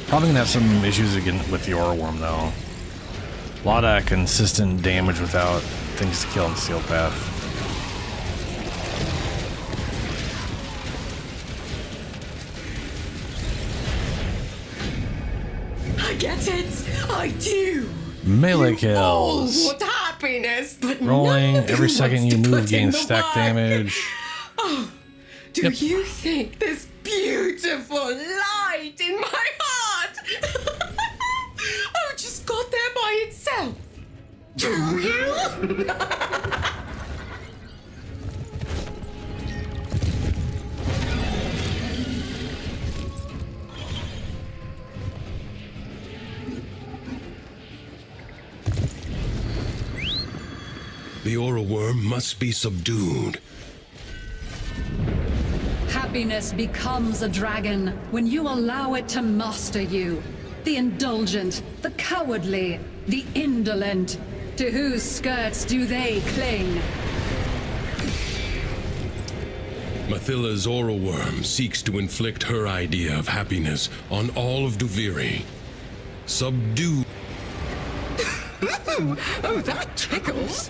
Probably gonna have some issues again with the Aura Worm, though. A lot of consistent damage without things to kill in Steel Path. I get it. I do. Melee All kills. want happiness, but Rolling none of every you second wants you to move put in gains the stack work. damage. Oh, do you think there's beautiful light in my heart? Oh, just got there by itself. Do you? The Aura Worm must be subdued. Happiness becomes a dragon when you allow it to master you. The indulgent, the cowardly, the indolent. To whose skirts do they cling? Mathilla's Aura Worm seeks to inflict her idea of happiness on all of Duviri. Subdue. Oh, that tickles.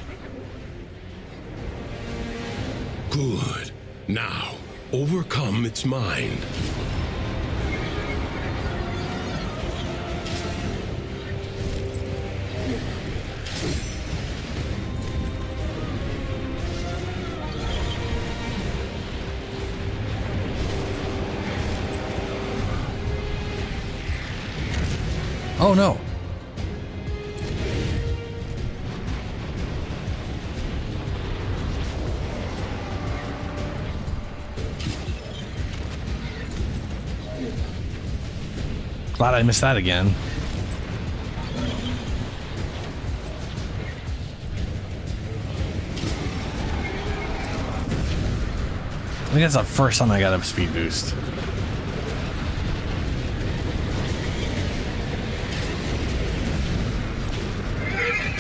Good. Now, overcome its mind. Oh no. Glad I missed that again. I think that's the first time I got a speed boost.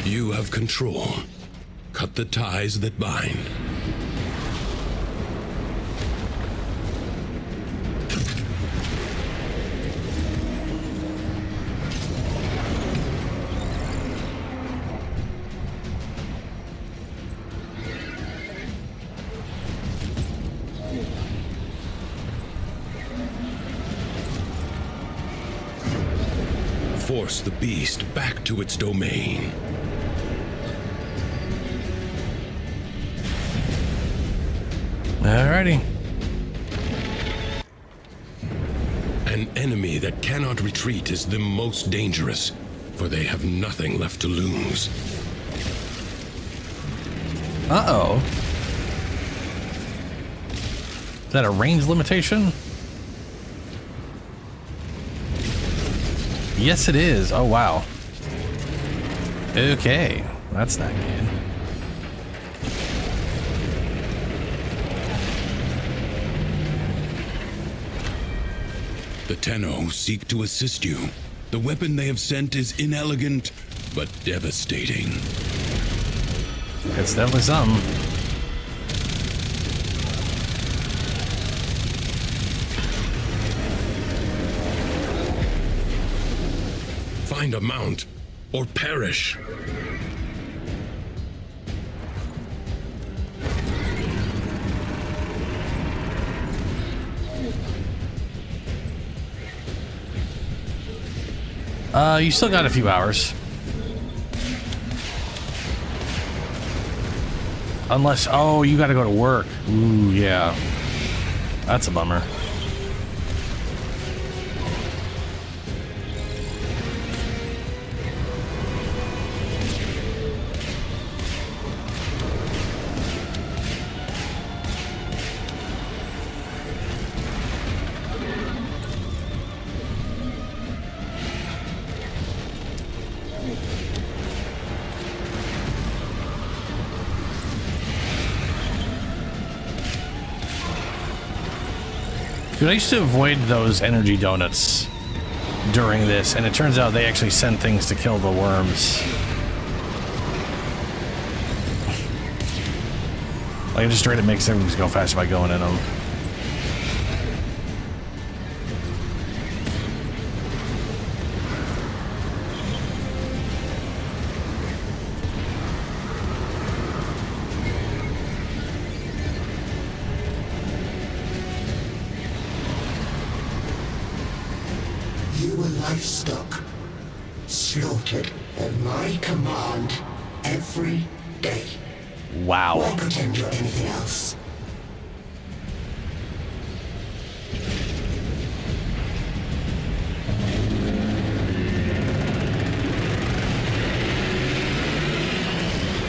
You have control. Cut the ties that bind. Force the beast back to its domain. Alrighty. An enemy that cannot retreat is the most dangerous, for they have nothing left to lose. Uh-oh. Is that a range limitation? Yes, it is. Oh, wow. Okay. That's not good. The Tenno seek to assist you. The weapon they have sent is inelegant, but devastating. It's definitely something. Find a mount, or perish. You still got a few hours. Unless, oh, you gotta go to work. Ooh, yeah. That's a bummer. Dude, I used to avoid those energy donuts during this, and it turns out they actually send things to kill the worms. Like, it just straight up makes things go faster by going in them. You were livestock, slaughtered at my command every day. Wow. Why pretend you're anything else?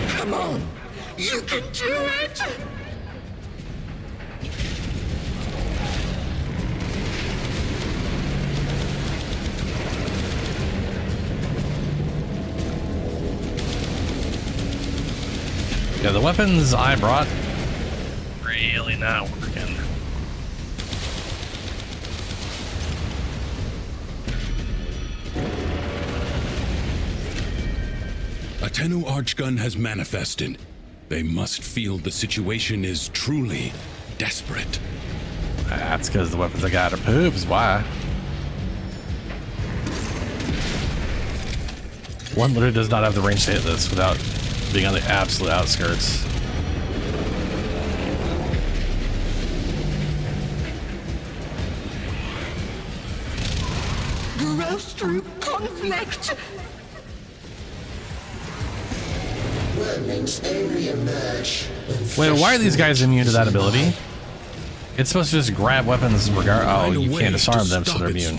Come on, you can do it! Yeah, the weapons I brought really not working. A Tenno Archgun has manifested. They must feel the situation is truly desperate. That's because the weapons I got are poops. Why? One literally does not have the range to hit this without being on the absolute outskirts. Gross through conflict! Wormlings only emerge when Wait, why are these guys immune to that ability? It's supposed to just grab weapons regard. Oh, you can't disarm them, so they're immune.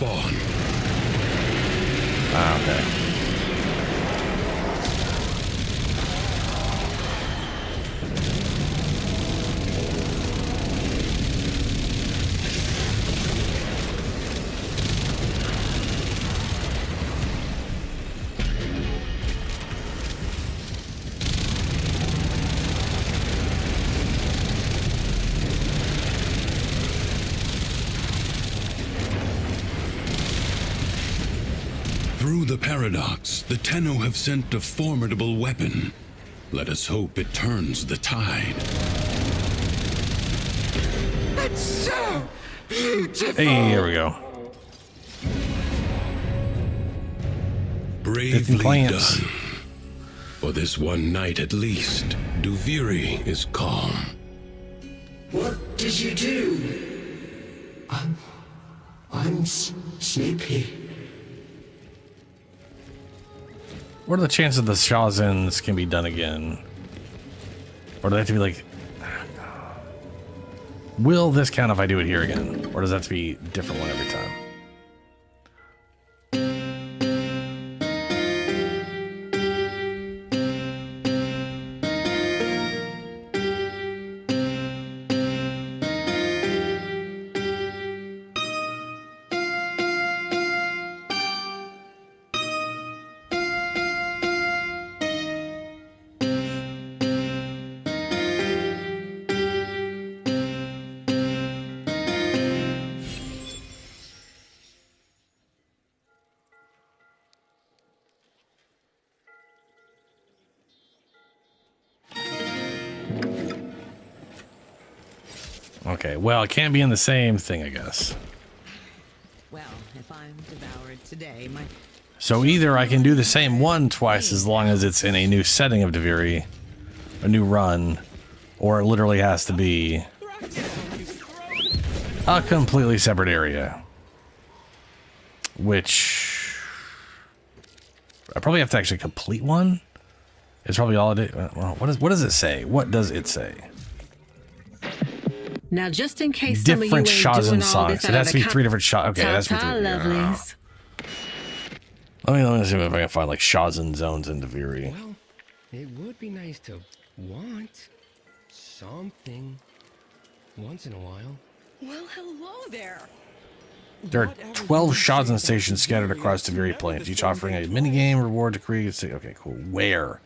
Ah, okay. Through the paradox, the Tenno have sent a formidable weapon. Let us hope it turns the tide. It's so beautiful! Hey, here we go. Bravely plants. done. For this one night at least, Duviri is calm. What did you do? I'm sleepy. What are the chances the Shazins can be done again? Or do they have to be like... Will this count if I do it here again? Or does that have to be a different one every time? Okay, well, it can't be in the same thing, I guess. Well, if I'm devoured today, my... So either I can do the same one twice as long as it's in a new setting of Duviri, a new run, or it literally has to be a completely separate area. Which... I probably have to actually complete one? It's probably all it is. Well, what does it say? What does it say? Now, just in case Different some of you ain't Shazin doing all songs. this It out has of to be the 3 different Shazin. Okay, that's Ta-ta, lovelies. Let me see if I can find like Shazin zones in Duviri. Well, it would be nice to want something once in a while. Well, hello there. There are 12 Shazin stations scattered across Duviri plains, each offering a minigame reward to create. Okay, cool. Where?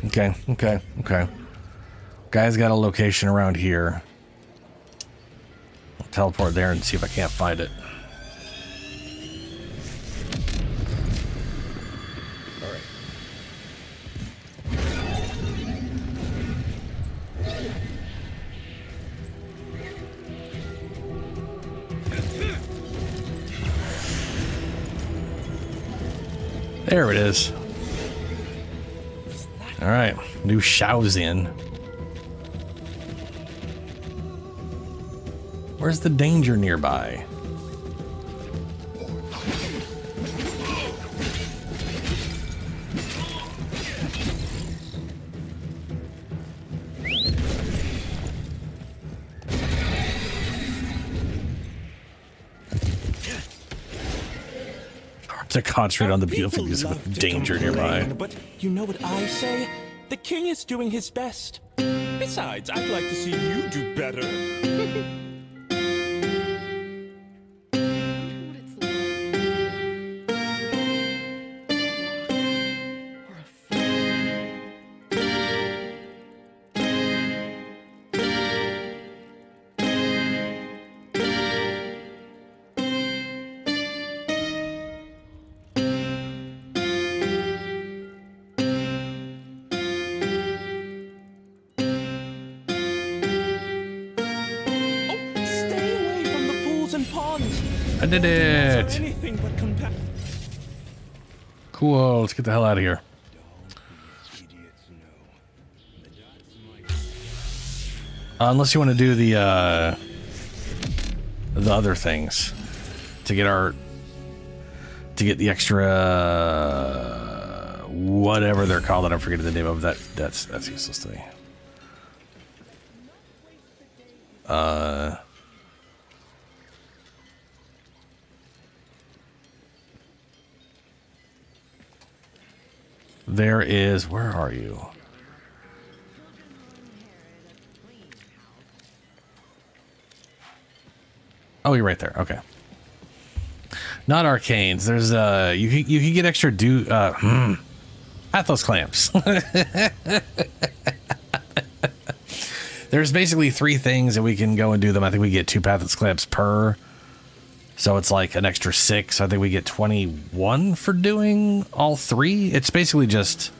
Okay. Guy's got a location around here. I'll teleport there and see if I can't find it. There it is. All right, new Shaoxin. Where's the danger nearby? To concentrate on the beautiful music with danger nearby. But you know what I say? The king is doing his best. Besides, I'd like to see you do better. I did it! Cool, let's get the hell out of here. Unless you want to do the other things to get the extra whatever they're called that I'm forgetting the name of. That's useless to me. There is, where are you? Oh, you're right there. Okay. Not arcanes. There's you can get extra Athos clamps. There's basically 3 things that we can go and do them. I think we get 2 Athos clamps per. So it's like an extra 6. I think we get 21 for doing all 3. It's basically just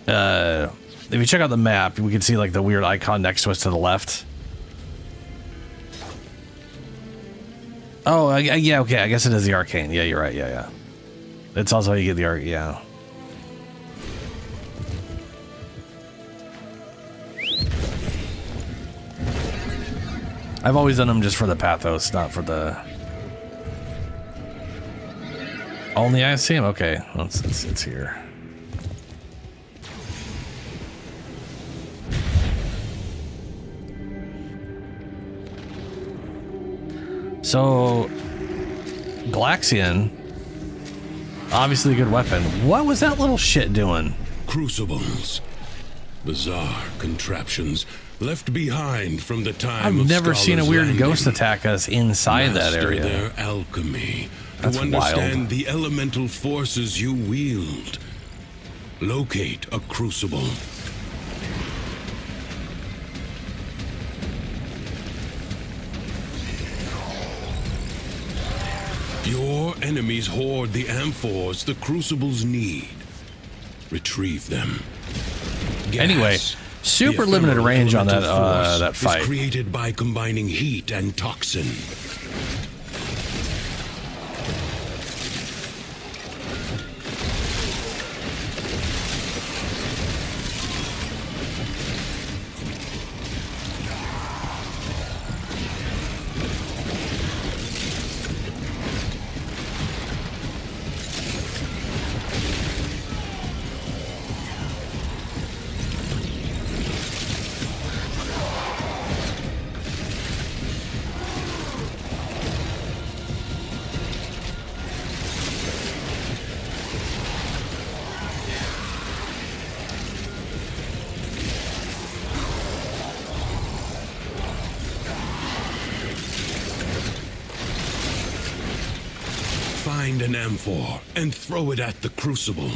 if you check out the map, we can see like the weird icon next to us to the left. Oh, yeah, okay. I guess it is the arcane. Yeah, you're right. Yeah. It's also how you get the arcane. Yeah. I've always done them just for the pathos, not for the... Only I see him? Okay, well, it's here. So, Glaxian, obviously a good weapon. What was that little shit doing? Crucibles. Bizarre contraptions left behind from the time I've of never seen a Scholar's weird Landing. ghost attack us inside that area. Their alchemy. That's to understand wild. the elemental forces you wield. Locate a crucible. Your enemies hoard the amphors the crucibles need. Retrieve them. Anyway, super limited range on that that fight. Is created by combining heat and toxin. Find an amphor and throw it at the crucible.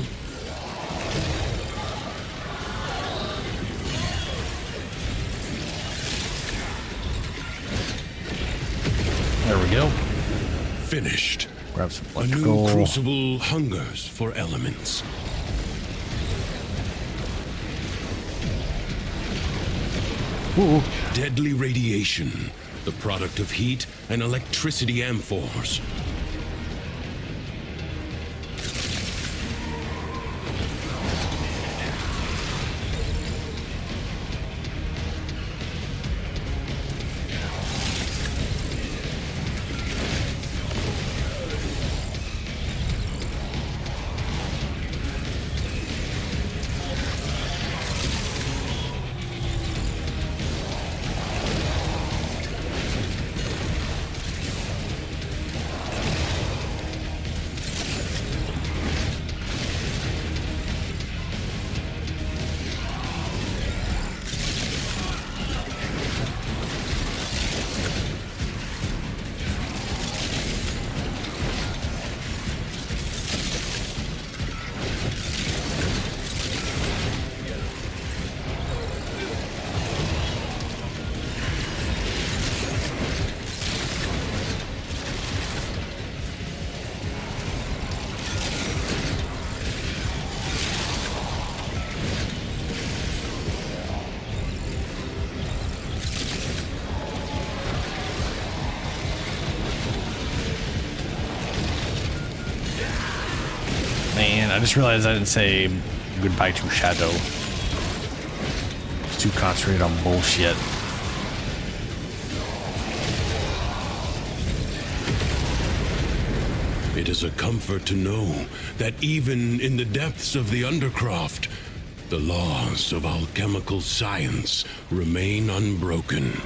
There we go. Finished. Grab some A new electrical. crucible hungers for elements. Ooh. Deadly radiation, the product of heat and electricity amphors. second. I just realized I didn't say goodbye to Shadow. It's too concentrated on bullshit. It is a comfort to know that even in the depths of the Undercroft, the laws of alchemical science remain unbroken.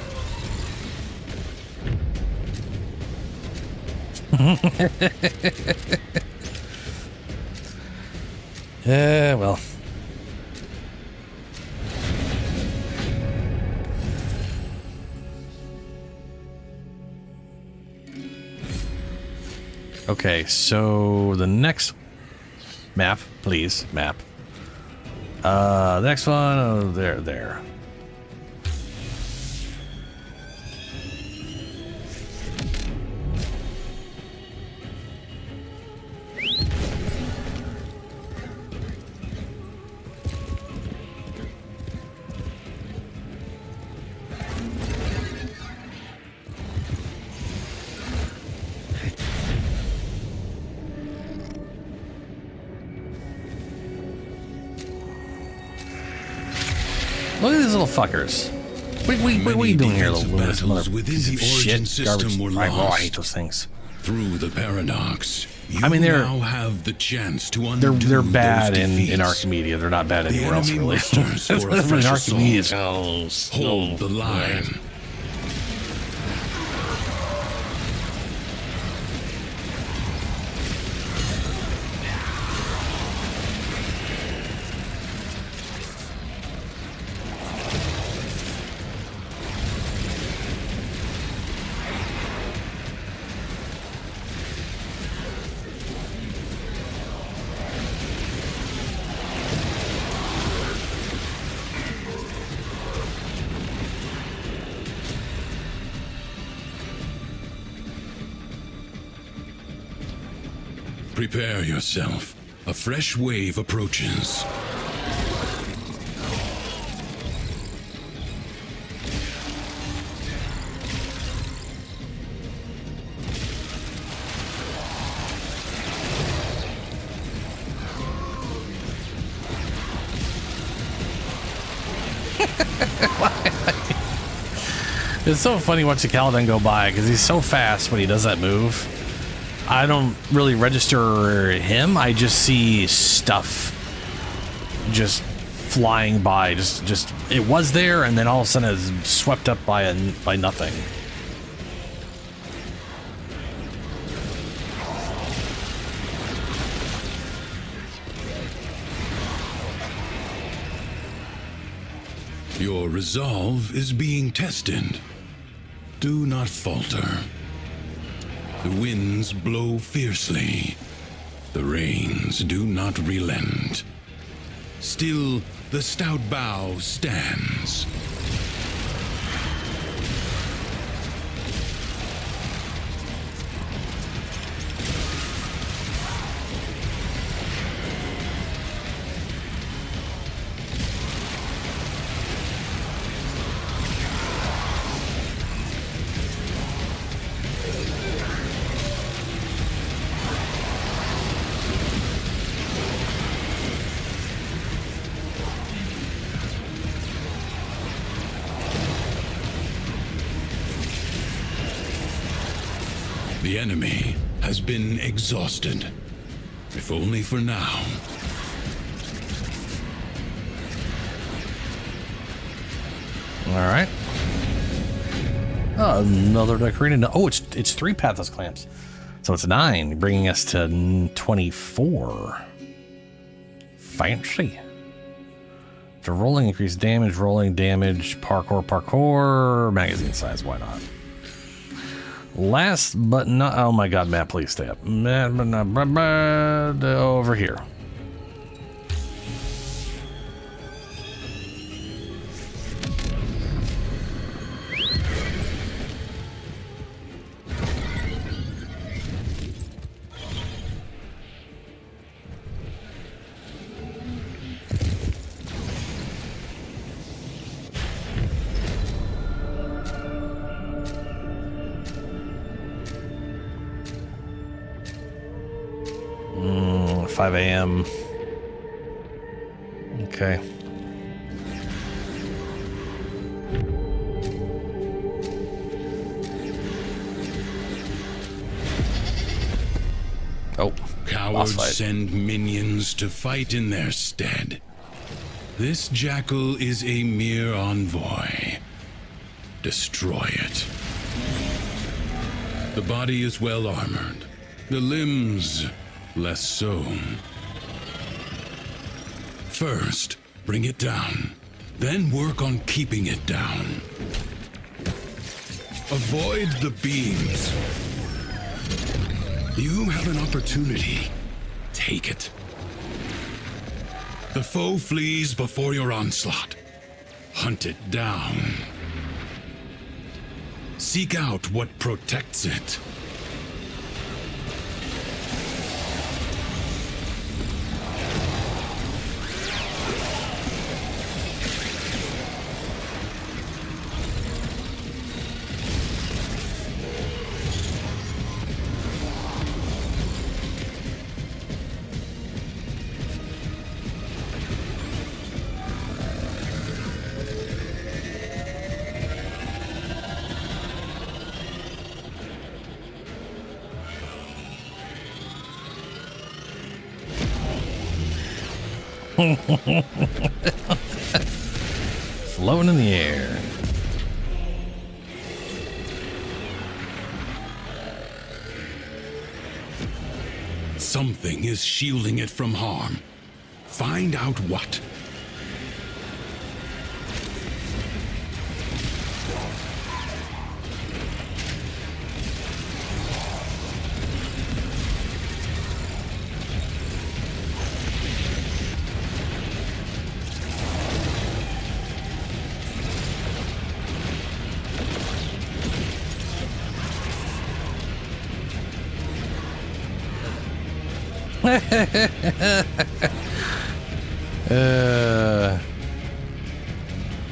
Well. Okay, so the next map, please, map. The next one, oh, there. Look at these little fuckers. What are you doing here, little battles within the origin system were lost. I hate those things. Through the paradox, you I mean, now have the chance to undo they're bad those defeats. in Archimedia. They're not bad anywhere else, really. For a fresh Archimedia, hold the line. Prepare yourself. A fresh wave approaches. It's so funny watching Kaladin go by because he's so fast when he does that move. I don't really register him. I just see stuff just flying by. Just it was there, and then all of a sudden it's swept up by nothing. Your resolve is being tested. Do not falter. The winds blow fiercely. The rains do not relent. Still, the stout bough stands. The enemy has been exhausted, if only for now. All right. Another decorated. Oh, it's 3 Pathos clamps, so it's 9, bringing us to 24. Fancy. So rolling increased damage, rolling damage, parkour, magazine size. Why not? Last but not, oh my god, Matt, please stay up. Over here. 5 a.m. Okay. Oh, cowards send minions to fight in their stead. This jackal is a mere envoy. Destroy it. The body is well armored. The limbs, less so. First, bring it down. Then work on keeping it down. Avoid the beams. You have an opportunity. Take it. The foe flees before your onslaught. Hunt it down. Seek out what protects it. Floating in the air. Something is shielding it from harm. Find out what.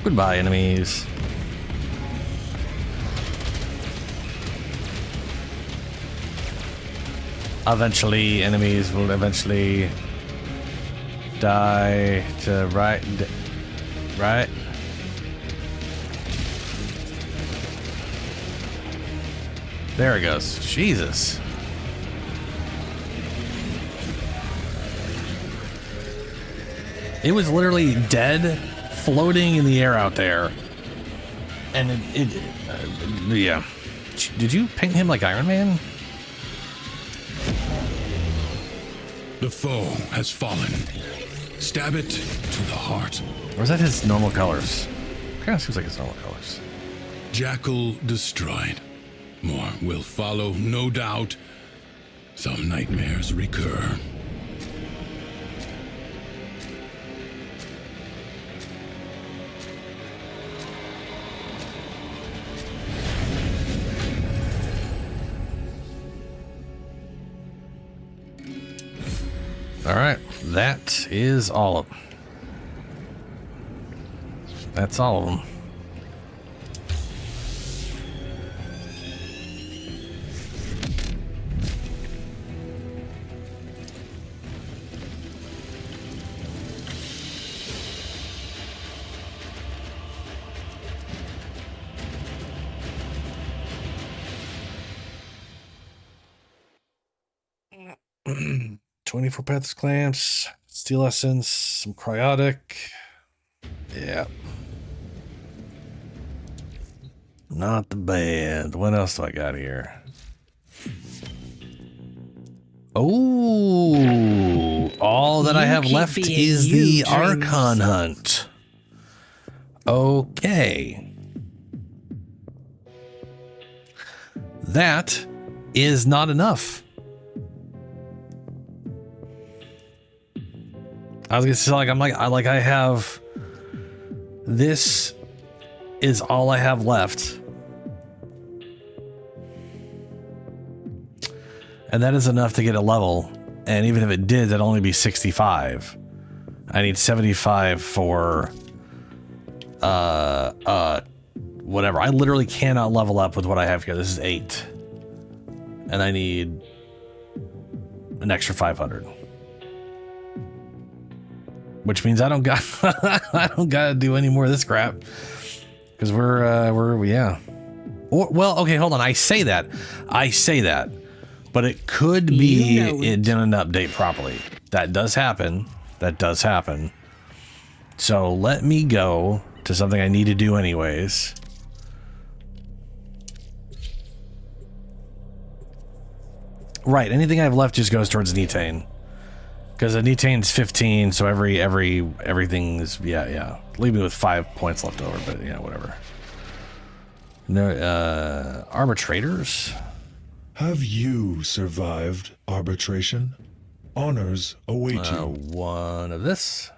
Goodbye, enemies. Eventually, enemies will eventually die to right. There it goes. Jesus. It was literally dead, floating in the air out there. And yeah. Did you paint him like Iron Man? The foe has fallen. Stab it to the heart. Or is that his normal colors? Kind of seems like his normal colors. Jackal destroyed. More will follow, no doubt. Some nightmares recur. All right, that is all of them. That's all of them. Mm. 24 paths clamps, steel essence, some cryotic. Yeah. Not the bad. What else do I got here? Oh, all that I have left is the Archon Hunt. Okay. That is not enough. I was gonna say, I have, this is all I have left. And that is enough to get a level. And even if it did, that'd only be 65. I need 75 for, whatever. I literally cannot level up with what I have here. This is 8. And I need an extra 500. which means I don't got I don't gotta do any more of this crap because we're yeah. Well, okay, hold on. I say that, but it could be it didn't update properly. That does happen. So let me go to something I need to do anyways. Right, anything I have left just goes towards Netane. Because the Netane's 15, so everything is yeah. Leave me with 5 points left over, but yeah, whatever. No, arbitrators? Have you survived arbitration? Honors await you. One of this.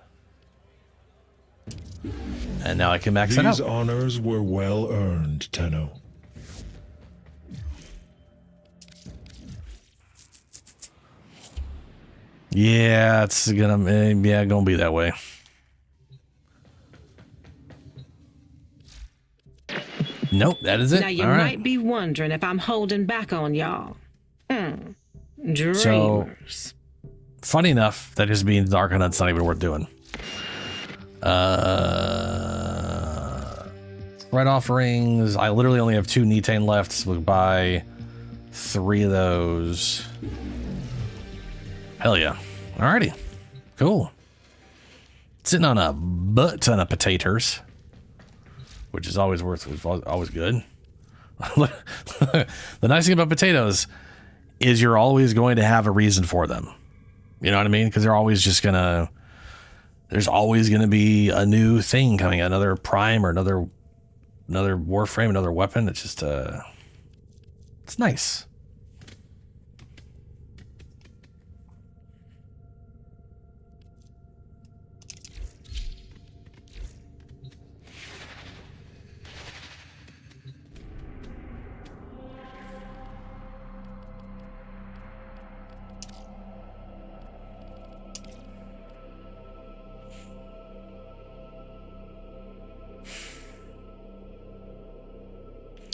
And now I can max it out. These honors were well earned, Tenno. Yeah, it's gonna be that way. Nope, that is it. Now you All might right. be wondering if I'm holding back on y'all. Dreamers. So, funny enough, that just means the Arcanut's not even worth doing. Red offerings. I literally only have 2 Netane left, so we'll buy 3 of those. Hell yeah. Alrighty. Cool. Sitting on a butt ton of potatoes, which is always always good. The nice thing about potatoes is you're always going to have a reason for them. You know what I mean? Because they're always just there's always gonna be a new thing coming, another prime or another Warframe, another weapon. It's just it's nice.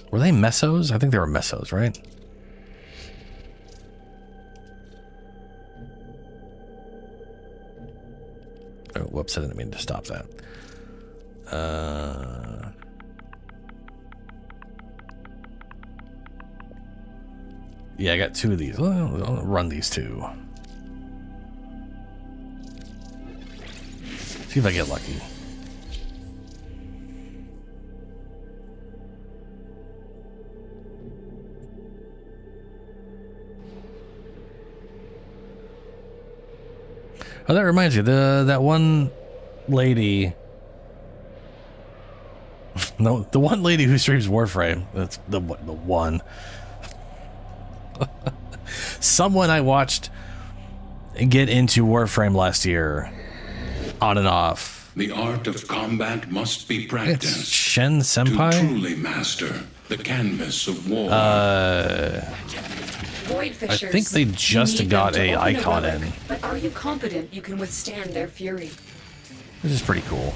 Were they mesos? I think they were mesos, right? Oh, whoops, I didn't mean to stop that. Yeah, I got 2 of these. I'll run these 2. See if I get lucky. Oh, that reminds you, that one lady. No, the one lady who streams Warframe. That's the one. Someone I watched get into Warframe last year, on and off. The art of combat must be practiced. It's Shen Senpai? To truly master the canvas of war. Void I Fishers. think they just You need got them to a open icon relic, in. But are you confident you can withstand their fury? This is pretty cool.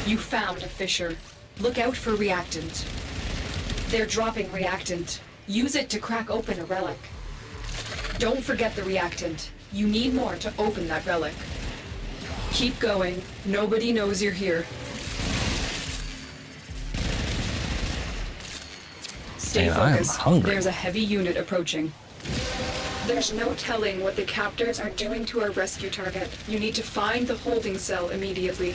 You found a fissure. Look out for reactant. They're dropping reactant. Use it to crack open a relic. Don't forget the reactant. You need more to open that relic. Keep going. Nobody knows you're here. Stay Man, I am focused. hungry. There's a heavy unit approaching. There's no telling what the captors are doing to our rescue target. You need to find the holding cell immediately.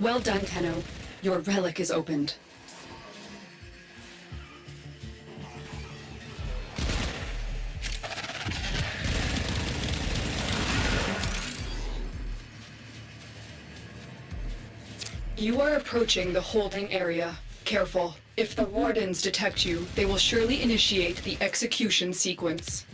Well done, Tenno. Your relic is opened. You are approaching the holding area. Careful. If the wardens detect you, they will surely initiate the execution sequence.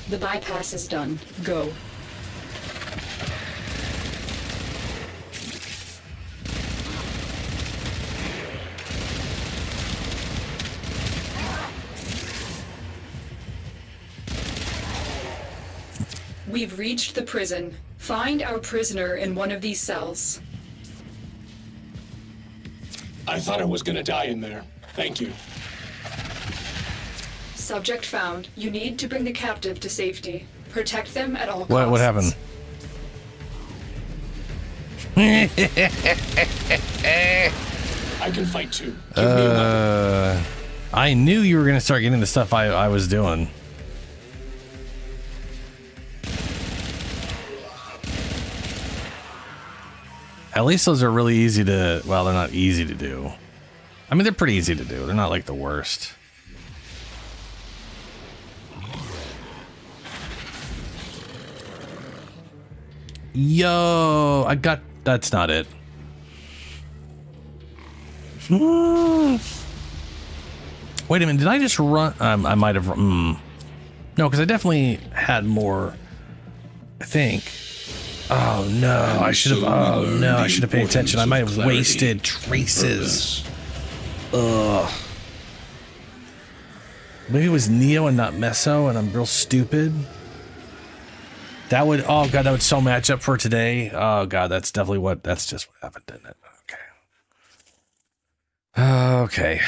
The bypass is done. Go. We've reached the prison. Find our prisoner in one of these cells. I thought I was gonna die in there. Thank you. Subject found. You need to bring the captive to safety. Protect them at all costs. What happened? I can fight too. Give me a weapon. I knew you were gonna start getting the stuff I was doing. At least those are really easy to, well, they're not easy to do. I mean, they're pretty easy to do. They're not like the worst. Yo, I got, that's not it. Wait a minute, did I just run? I might have, no, because I definitely had more, I think. Oh no, I should have, oh no, I should have paid attention. I might have wasted traces. Ugh. Maybe it was Neo and not Meso, and I'm real stupid. That would, oh god, that would so match up for today. Oh god, that's definitely what, that's just what happened, didn't it? Okay. Okay.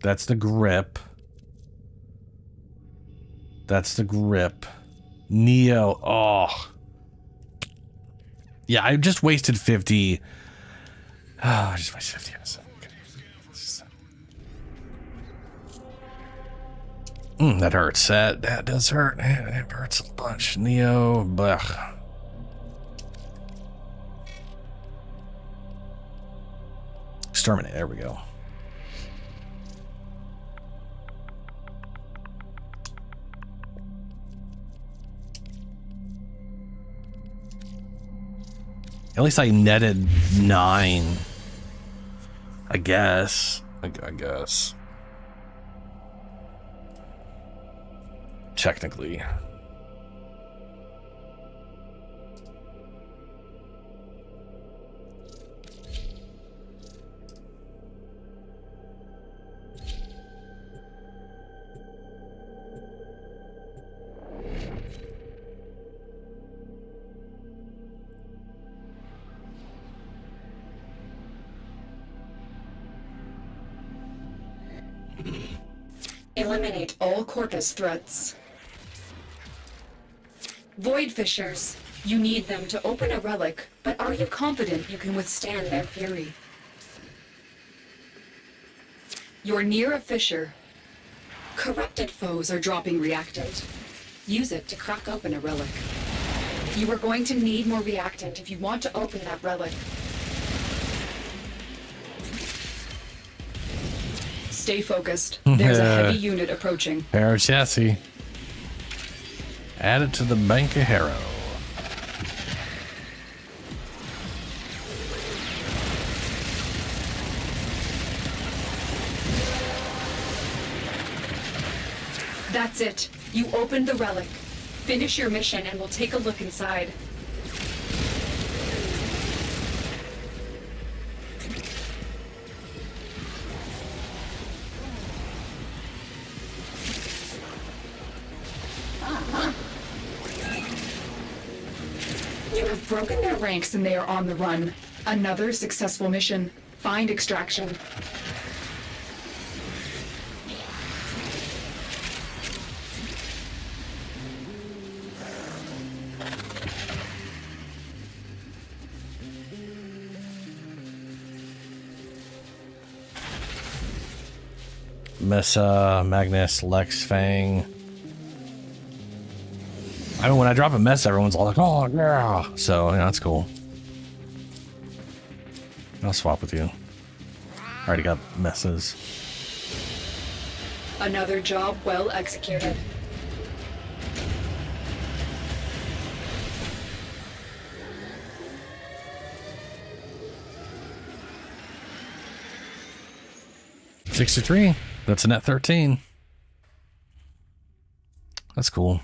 That's the grip. That's the grip. Neo. Oh. Yeah, I just wasted 50. Oh, I just wasted 50 minutes. That hurts. That does hurt. It hurts a bunch. Neo. Blech. Exterminate. There we go. At least I netted 9. I guess. I guess. Technically. Eliminate all Corpus threats. Void Fissures. You need them to open a relic, but are you confident you can withstand their fury? You're near a fissure. Corrupted foes are dropping reactant. Use it to crack open a relic. You are going to need more reactant if you want to open that relic. Stay focused. There's a heavy unit approaching. Harrow chassis. Add it to the bank of Harrow. That's it. You opened the relic. Finish your mission and we'll take a look inside. You have broken their ranks and they are on the run. Another successful mission. Find extraction. Mesa, Magnus, Lex, Fang. I mean, when I drop a mess, everyone's all like, oh, yeah. So, yeah, that's cool. I'll swap with you. I already got messes. Another job well executed. $63. That's a net 13. That's cool.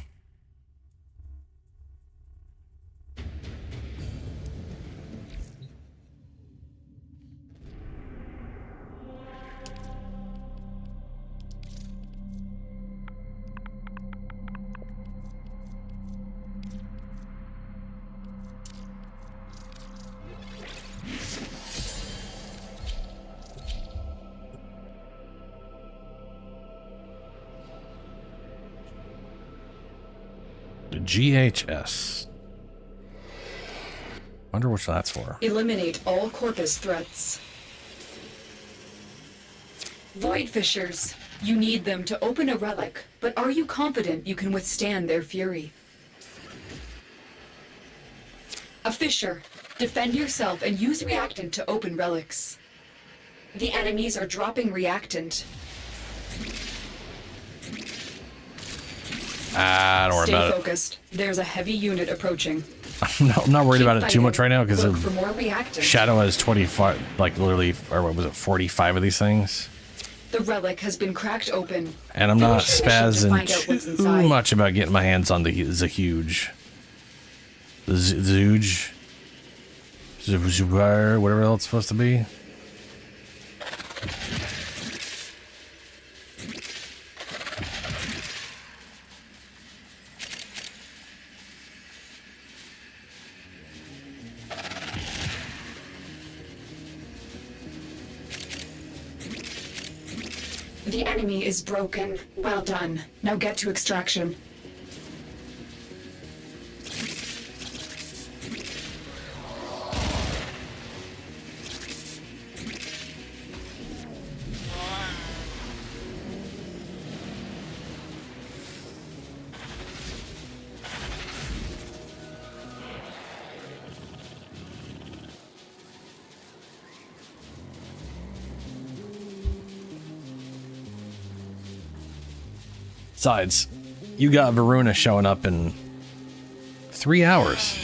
GHS. Wonder what that's for. Eliminate all Corpus threats. Void Fissures. You need them to open a relic, but are you confident you can withstand their fury? A fissure. Defend yourself and use reactant to open relics. The enemies are dropping reactant. I don't worry Stay about focused. There's a heavy unit approaching. it. I'm not worried about it too much right now because Look for more reactant. Shadow has 25, like literally, or what was it, 45 of these things. The relic has been cracked open. And I'm not Finish the mission to find out what's spazzing inside. too much about getting my hands on the huge. The Zooge. Zubar, whatever else it's supposed to be. The enemy is broken. Well done. Now get to extraction. Besides, you got Voruna showing up in 3 hours.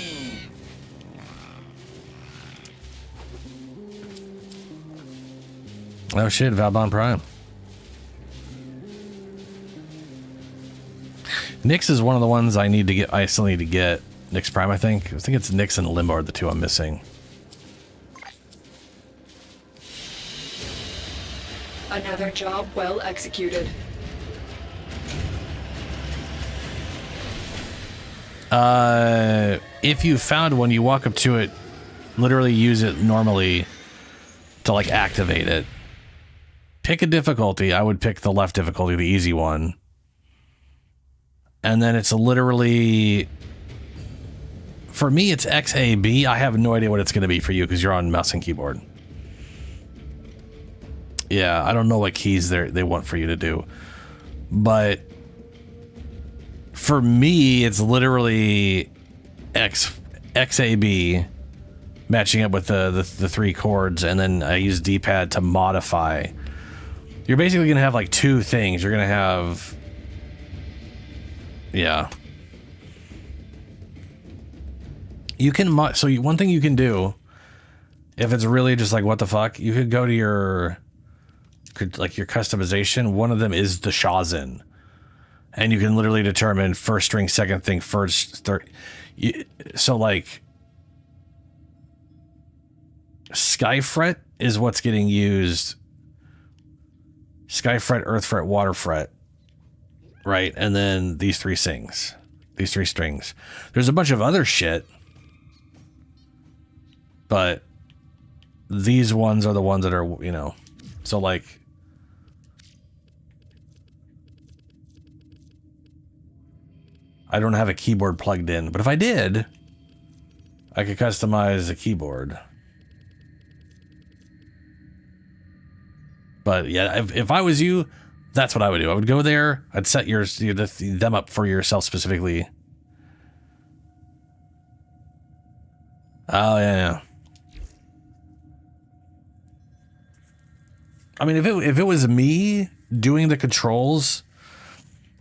Oh shit, Valbon Prime. Nyx is one of the ones I need to get. I still need to get Nyx Prime, I think. I think it's Nyx and Limbo are the two I'm missing. Another job well executed. If you found one, you walk up to it, literally use it normally to like activate it. Pick a difficulty. I would pick the left difficulty, the easy one. And then it's literally, for me, it's XAB. I have no idea what it's going to be for you because you're on mouse and keyboard. Yeah, I don't know what keys they want for you to do. But for me, it's literally XAB matching up with the 3 chords, and then I use D-pad to modify. You're basically going to have like 2 things. You're going to have... Yeah. You can... So one thing you can do, if it's really just like, what the fuck, you could go to your... like your customization. One of them is the Shazin. And you can literally determine first string, second thing, first, third. So like Skyfret is what's getting used. Skyfret, Earthfret, Waterfret. Right? And then these 3 strings. These 3 strings. There's a bunch of other shit. But these ones are the ones that are, you know. So like... I don't have a keyboard plugged in, but if I did, I could customize a keyboard. But yeah, if I was you, that's what I would do. I would go there. I'd set them up for yourself specifically. Oh yeah. I mean, if it was me doing the controls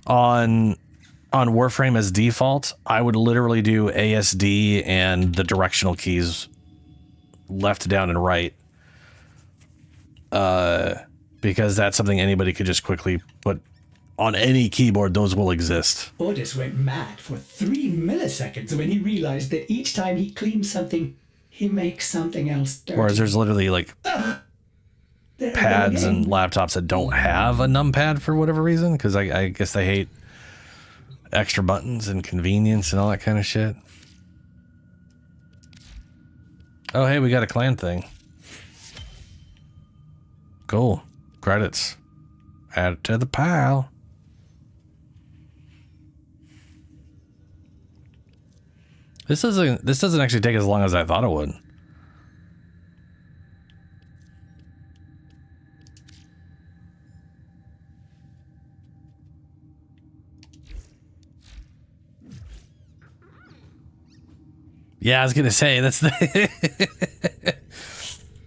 on Warframe as default, I would literally do ASD and the directional keys left, down, and right. Because that's something anybody could just quickly put on any keyboard. Those will exist. Ordis went mad for 3 milliseconds when he realized that each time he cleans something, he makes something else dirty. Whereas there's literally like pads and laptops that don't have a numpad for whatever reason, because I guess they hate extra buttons and convenience and all that kind of shit. Oh, hey, we got a clan thing. Cool. Credits. Add it to the pile. This doesn't actually take as long as I thought it would. Yeah, I was gonna say that's the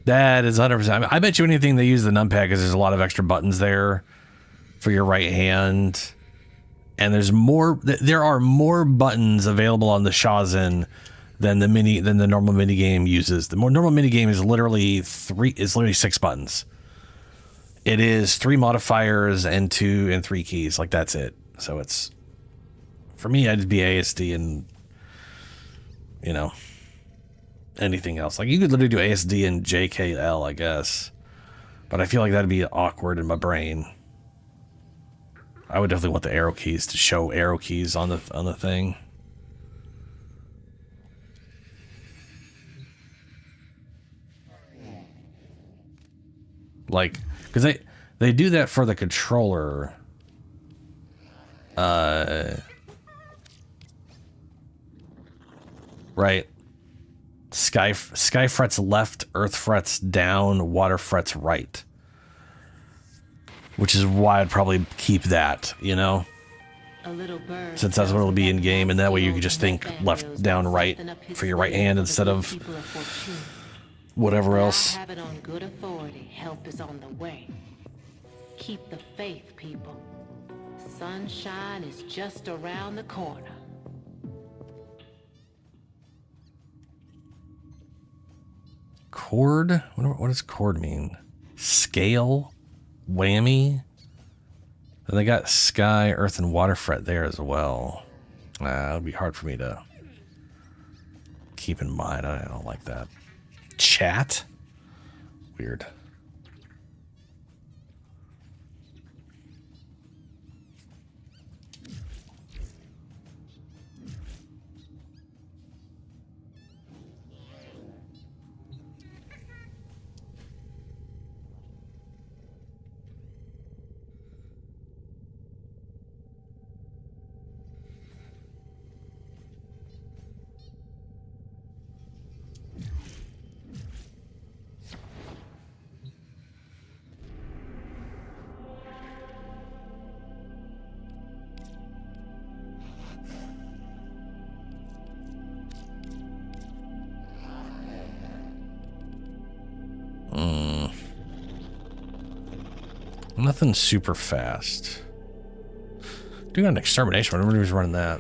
that is 100%. I bet you anything they use the numpad because there's a lot of extra buttons there for your right hand, and there's more. There are more buttons available on the Shazin than the normal mini game uses. The more normal mini game is literally 6 buttons. It is 3 modifiers and 2 and 3 keys. Like that's it. So it's for me. I'd be ASD and anything else. Like you could literally do ASD and JKL, I guess, but I feel like that'd be awkward in my brain. I would definitely want the arrow keys to show arrow keys on the thing. Like, because they do that for the controller. Right. Sky frets left, earth frets down, water frets right. Which is why I'd probably keep that, since that's what it'll be in game, and that way you can just think left, down, right for your right hand instead of whatever else. I have it on good authority. Help is on the way. Keep the faith, people. Sunshine is just around the corner. Chord? What does chord mean? Scale? Whammy? And they got sky, earth, and water fret there as well. It would be hard for me to keep in mind. I don't like that. Chat? Weird. Nothing super fast. Doing an extermination. Everybody was running that.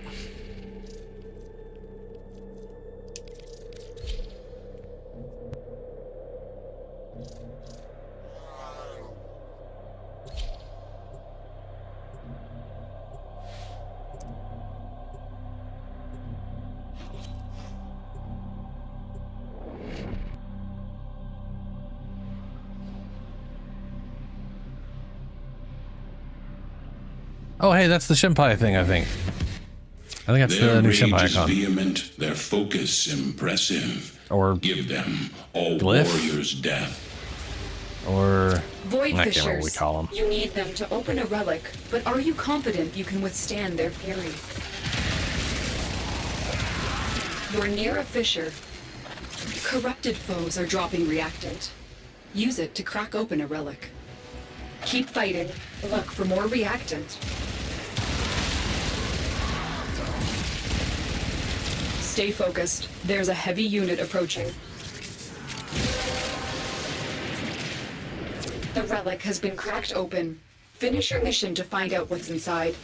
Oh, hey, that's the Shimpai thing, I think. I think that's the new Shimpai icon. Vehement, their focus impressive. Or give them all glyph? warriors' death. Or Void I can't remember Fishers. what we call them. You need them to open a relic, but are you confident you can withstand their fury? You're near a fissure. Corrupted foes are dropping reactant. Use it to crack open a relic. Keep fighting. Look for more reactant. Stay focused. There's a heavy unit approaching. The relic has been cracked open. Finish your mission to find out what's inside.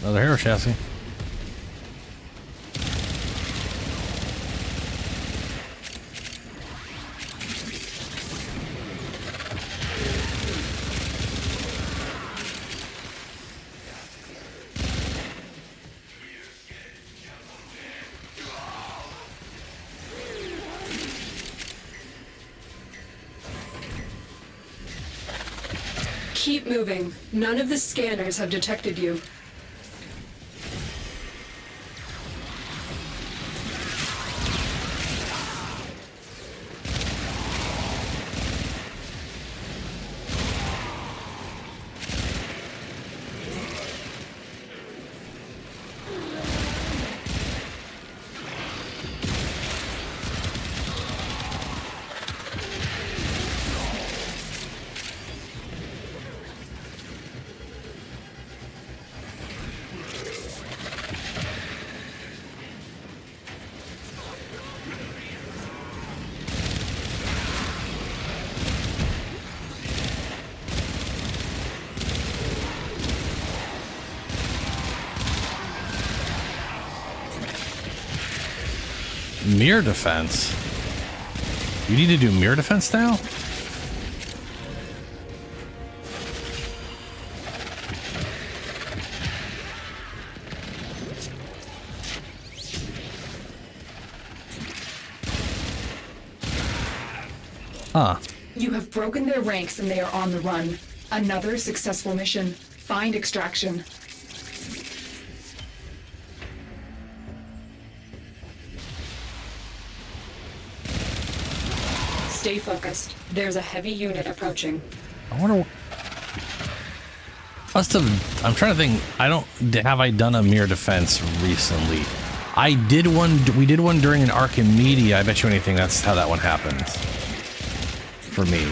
Another hero chassis. Keep moving. None of the scanners have detected you. Mirror defense. You need to do mirror defense now? Huh. You have broken their ranks and they are on the run. Another successful mission. Find extraction. Stay focused. There's a heavy unit approaching. I wonder. Must have. I'm trying to think. Have I done a mirror defense recently? I did one. We did one during an Archimedia. I bet you anything that's how that one happens. For me.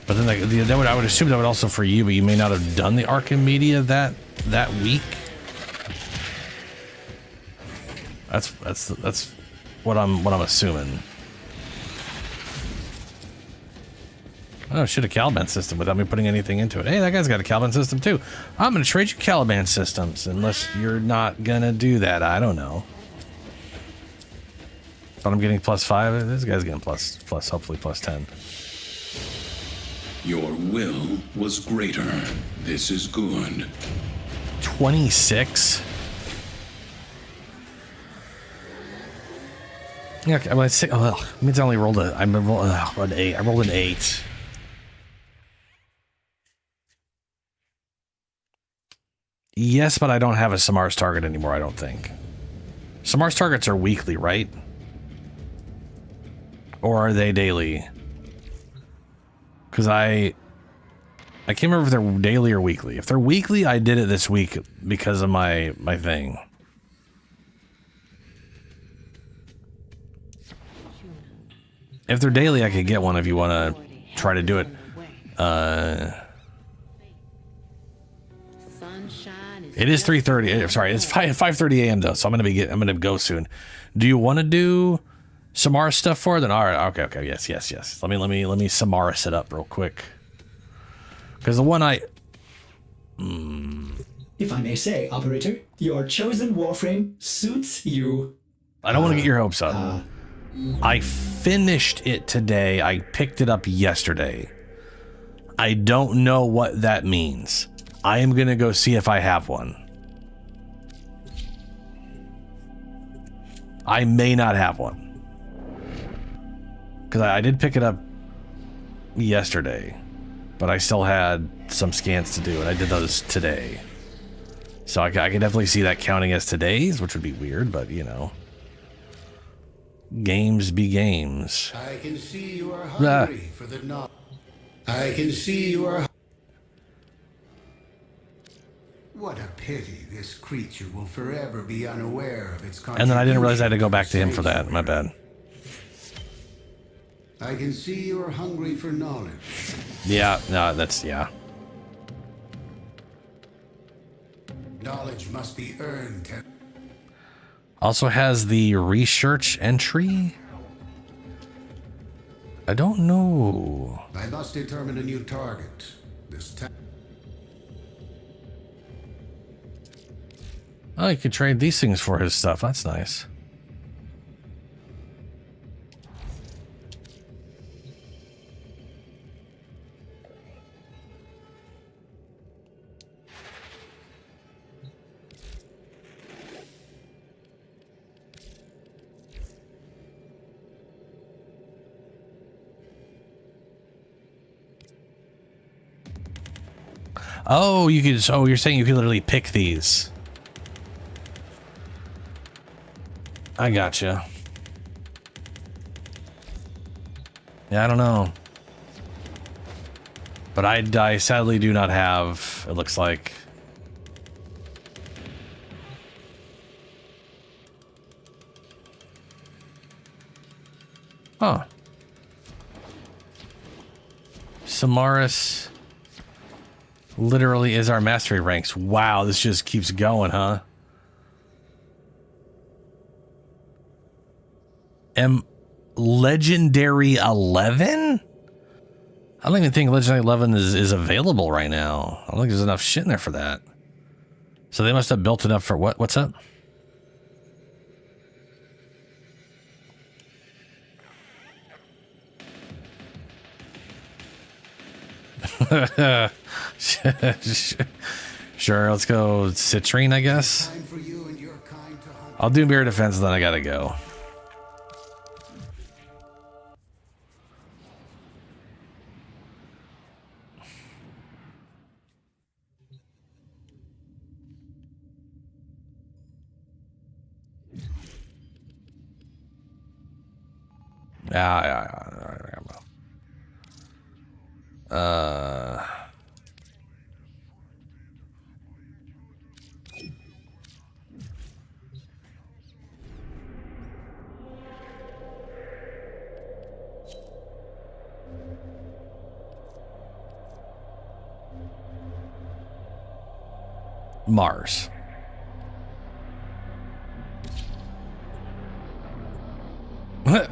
But then I would assume that would also for you, but you may not have done the Archimedia that week. That's what I'm assuming. Oh shit, a Caliban system without me putting anything into it. Hey, that guy's got a Caliban system too. I'm gonna trade you Caliban systems unless you're not gonna do that. I don't know. But I'm getting +5. This guy's getting plus, hopefully +10. Your will was greater. This is good. 26. Yeah, I'm like 6. Oh, it means I only rolled an 8. I rolled an 8. Yes, but I don't have a Samar's target anymore, I don't think. Samar's targets are weekly, right? Or are they daily? Because I can't remember if they're daily or weekly. If they're weekly, I did it this week because of my thing. If they're daily, I could get one if you want to try to do it. It is 3:30. Sorry, it's 5:30 a.m. though, so I'm gonna go soon. Do you want to do Samara stuff for it? Then all right, okay, yes. Let me Samara it up real quick. Because the one If I may say, Operator, your chosen Warframe suits you. I don't want to get your hopes up. I finished it today. I picked it up yesterday. I don't know what that means. I am going to go see if I have one. I may not have one. Because I did pick it up yesterday. But I still had some scans to do, and I did those today. So I can definitely see that counting as today's, which would be weird, but you know. Games be games. I can see you are hungry for the knowledge. I can see you are. What a pity this creature will forever be unaware of its contribution. And then I didn't realize I had to go back to him for that. My bad. I can see you are hungry for knowledge. Yeah, no, yeah. Knowledge must be earned. Also has the research entry. I don't know. I must determine a new target. This time. Oh, you could trade these things for his stuff. That's nice. Oh, you could. Oh, you're saying you could literally pick these. I gotcha. Yeah, I don't know. But I sadly do not have, it looks like. Huh. Samaris literally is our mastery ranks. Wow, this just keeps going, huh? Legendary 11? I don't even think Legendary 11 is available right now. I don't think there's enough shit in there for that. So they must have built it up for what? What's up? Sure, let's go citrine, I guess. I'll do mirror defense, then I gotta go. Mars. What?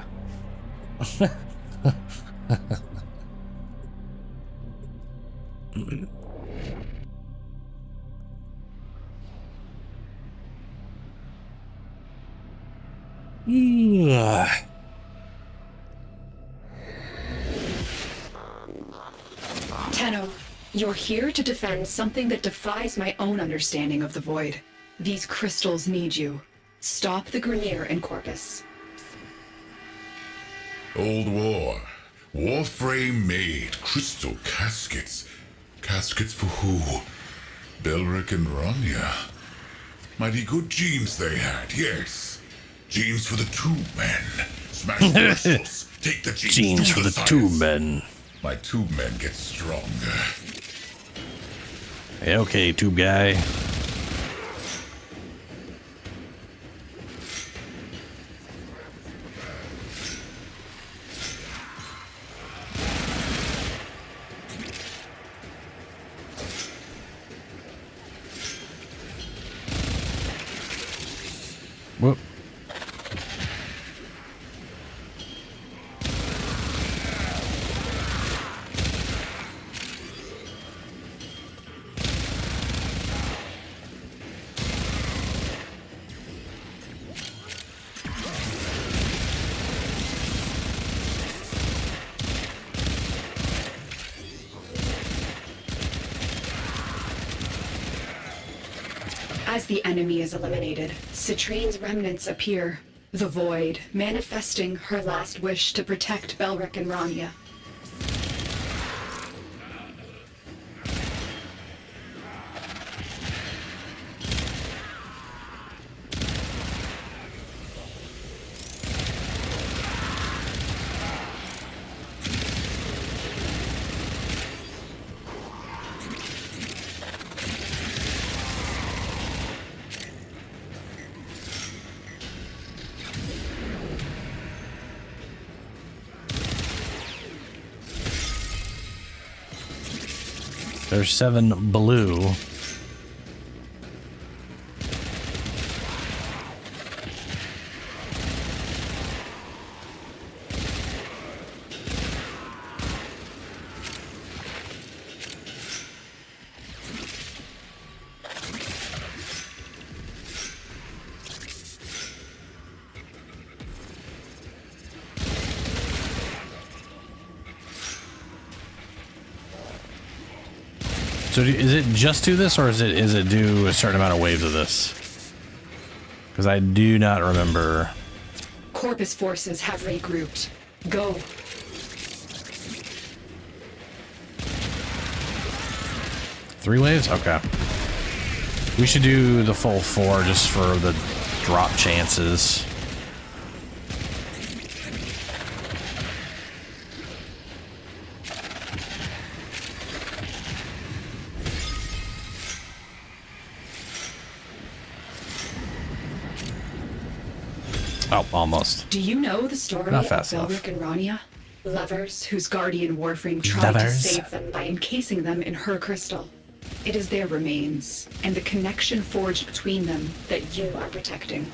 Tenno, you're here to defend something that defies my own understanding of the Void. These crystals need you. Stop the Grineer and Corpus. Old war. Warframe made crystal caskets. Caskets for who? Belric and Rania. Mighty good genes they had, yes. Genes for the tube men. Smash the crystals. Take the genes for the tube men. My tube men get stronger. Hey, okay, tube guy. Whoop. As the enemy is eliminated, Citrine's remnants appear. The Void, manifesting her last wish to protect Belric and Rania. There's 7 blue. So is it just do this, or is it do a certain amount of waves of this? Because I do not remember. Corpus forces have regrouped. Go. Three waves? Okay. We should do the full 4 just for the drop chances. Oh, almost. Do you know the story Not of fast enough. Belric and Rania? Lovers whose guardian Warframe tried to save them by encasing them in her crystal. It is their remains, and the connection forged between them that you are protecting.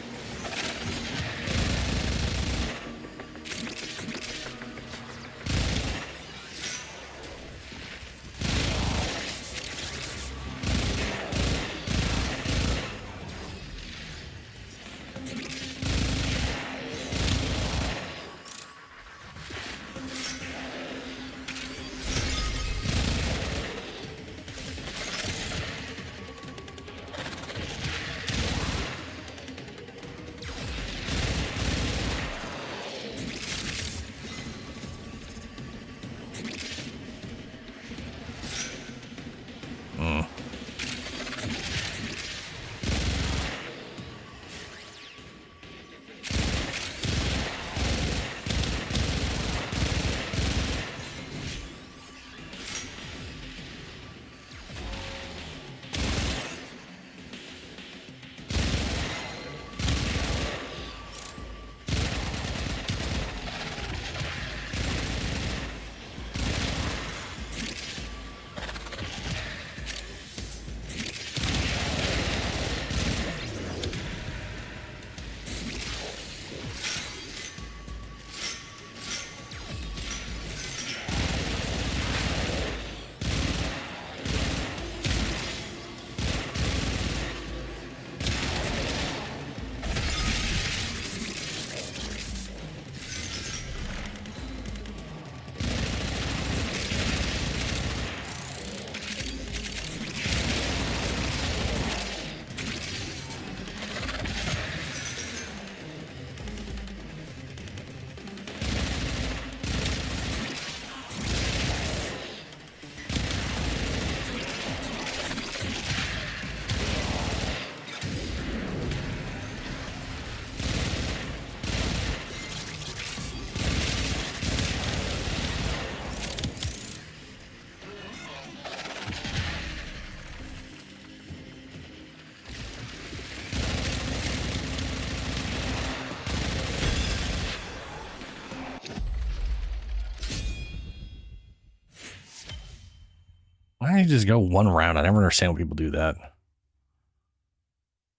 can't you just go one round? I never understand when people do that.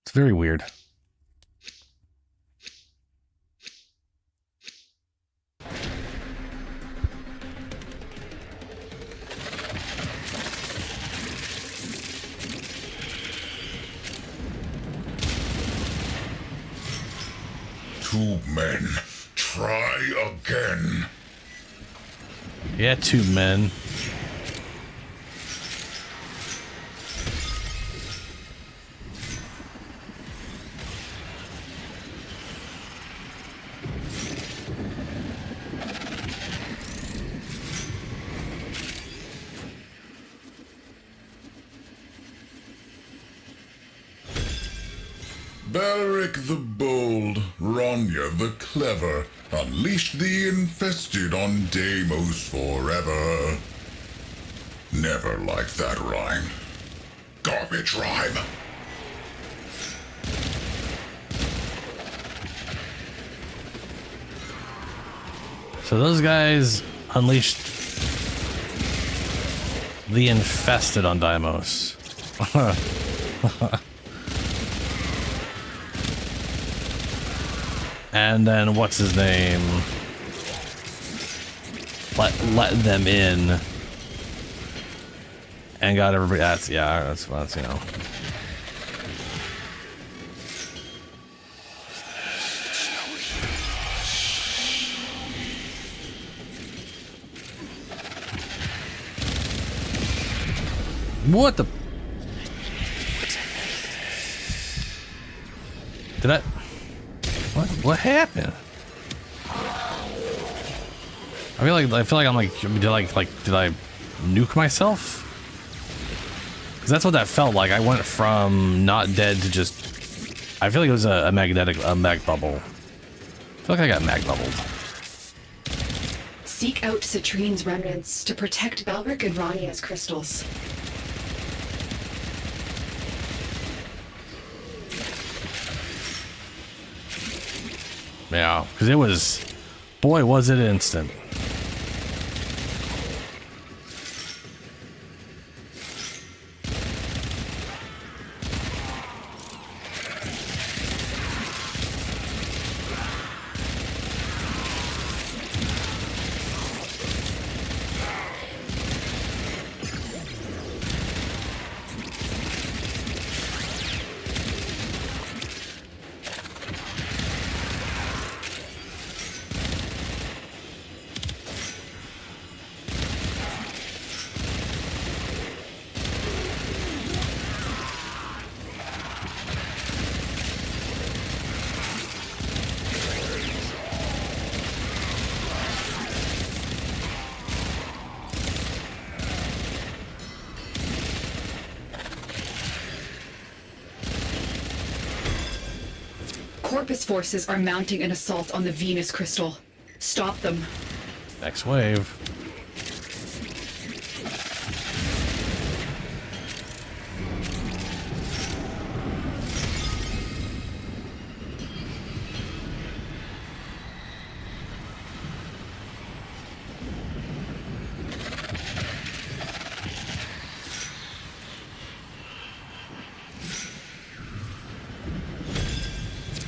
It's very weird. Two men, try again. Yeah, two men. Balric the Bold, Ronya the Clever, unleash the infested on Deimos forever. Never liked that rhyme. Garbage rhyme. So those guys unleashed the infested on Deimos. And then what's his name? Let them in. And got everybody. That's you know. What the? Did I? What happened? I feel like I'm like did I nuke myself? Because that's what that felt like. I went from not dead to just. I feel like it was a mag bubble. I feel like I got mag bubbled. Seek out Citrine's remnants to protect Balric and Ronya's crystals. Yeah, because it was, boy, was it instant. Corpus forces are mounting an assault on the Venus crystal. Stop them. Next wave.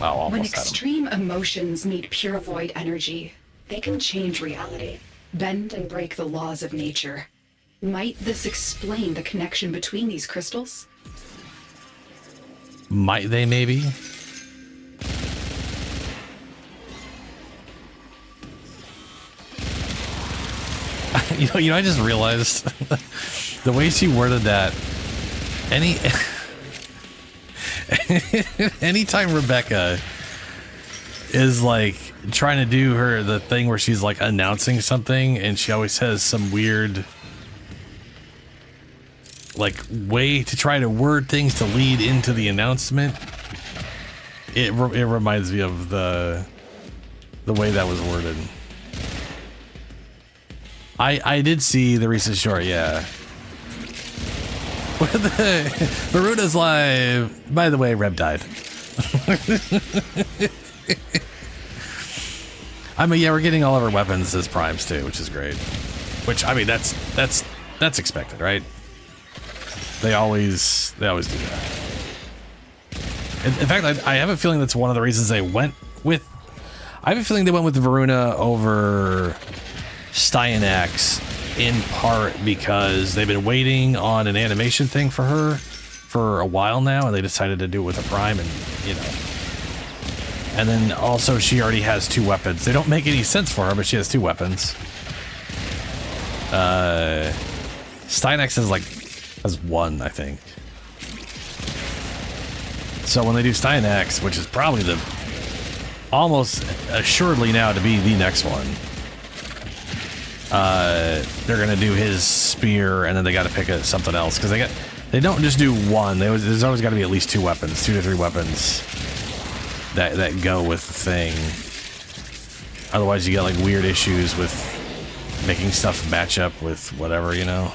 Oh, when extreme emotions meet pure void energy, they can change reality, bend and break the laws of nature. Might this explain the connection between these crystals? Might they, maybe? You know, I just realized the way she worded that. Anytime Rebecca is like trying to do the thing where she's like announcing something, and she always has some weird like way to try to word things to lead into the announcement. It reminds me of the way that was worded. I did see the recent short, yeah. Voruna's live. By the way, Reb died. I mean, yeah, we're getting all of our weapons as primes too, which is great. Which, I mean, that's expected, right? They always do that. In fact, I have a feeling that's one of the reasons they went with... I have a feeling they went with Voruna over Styanax, in part because they've been waiting on an animation thing for her for a while now, and they decided to do it with a Prime, and, you know. And then also she already has 2 weapons. They don't make any sense for her, but she has 2 weapons. Styanax has 1, I think. So when they do Styanax, which is probably almost assuredly now to be the next one, they're gonna do his spear, and then they got to pick something else, because they don't just do 1. There's always got to be at least 2 weapons, 2 to 3 weapons that go with the thing. Otherwise, you get like weird issues with making stuff match up with whatever, you know.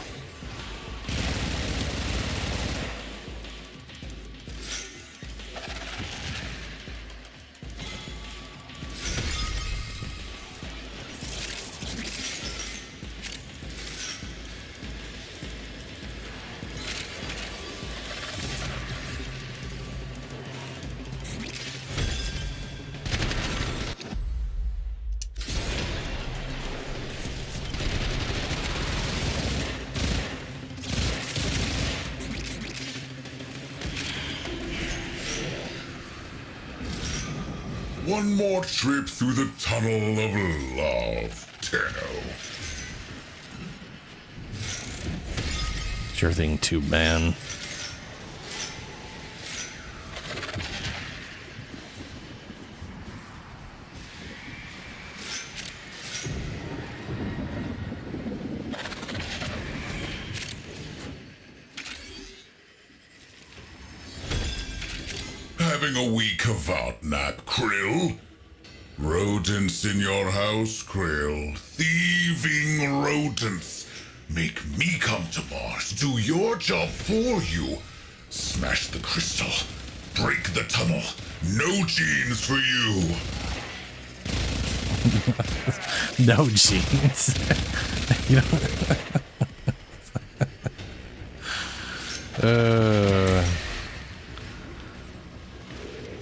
One more trip through the tunnel of love, Tenno. Sure thing, Tube Man. Having a wee cavat nap, Krill? Rodents in your house, Krill. Thieving rodents. Make me come to Mars, do your job for you. Smash the crystal. Break the tunnel. No genes for you. No genes. You know.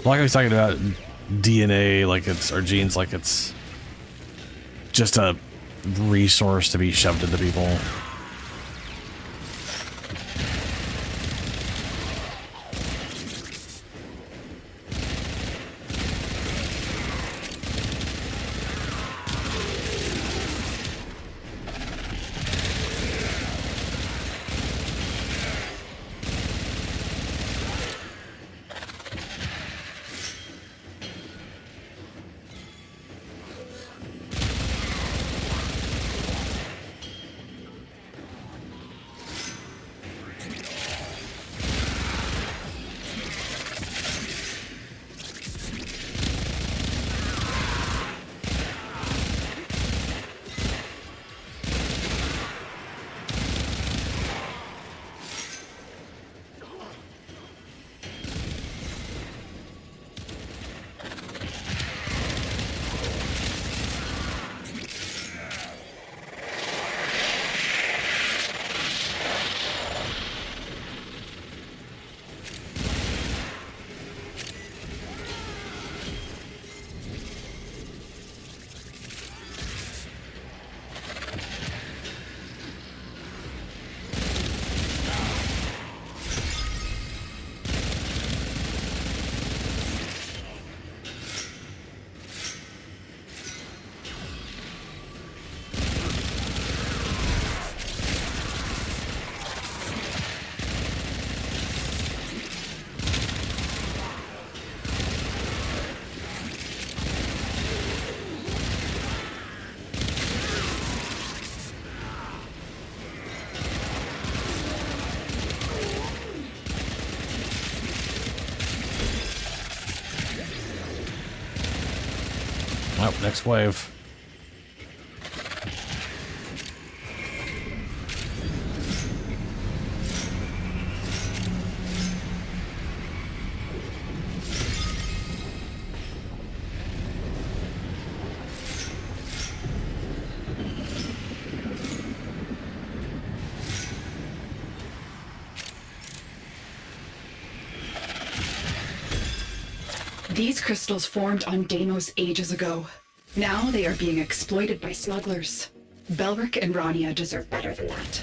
Like I was talking about DNA, like it's, or genes, like it's just a resource to be shoved into people. Oh, next wave. These crystals formed on Deimos ages ago. Now they are being exploited by smugglers. Belric and Rania deserve better than that.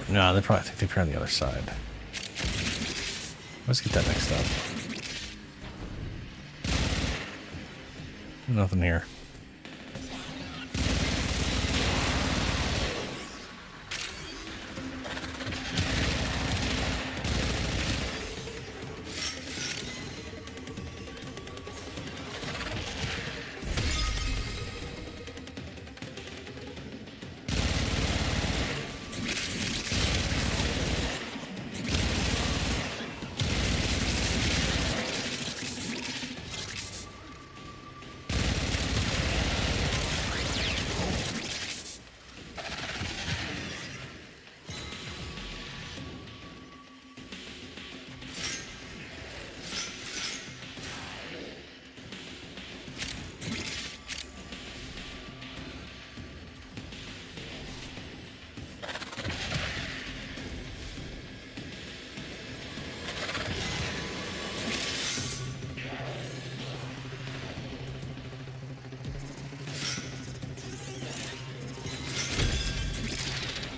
No, they probably think they're on the other side. Let's get that next up. Nothing here.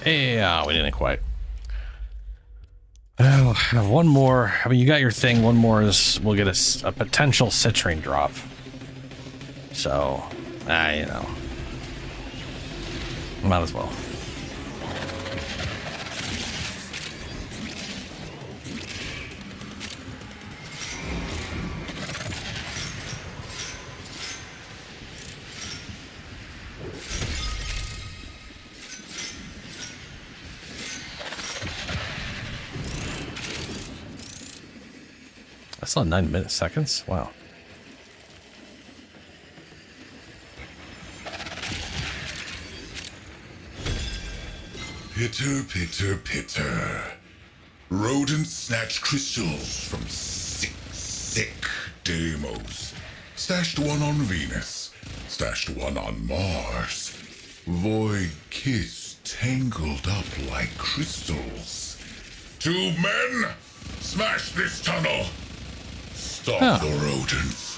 Yeah, we didn't quite. Oh, one more. I mean, you got your thing. One more is we'll get a potential citrine drop. So, you know, might as well. That's not 9 minutes, seconds. Wow. Pitter, pitter, pitter. Rodents snatch crystals from sick Deimos. Stashed one on Venus. Stashed one on Mars. Void kiss tangled up like crystals. 2 men, smash this tunnel. Stop the rodents.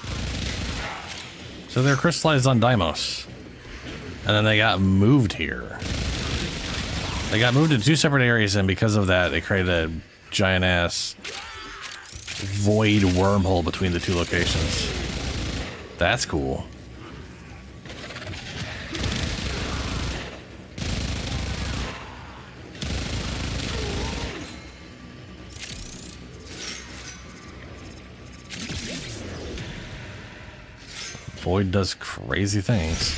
So they're crystallized on Deimos. And then they got moved here. They got moved to 2 separate areas, and because of that, they created a giant-ass void wormhole between the 2 locations. That's cool. Void does crazy things.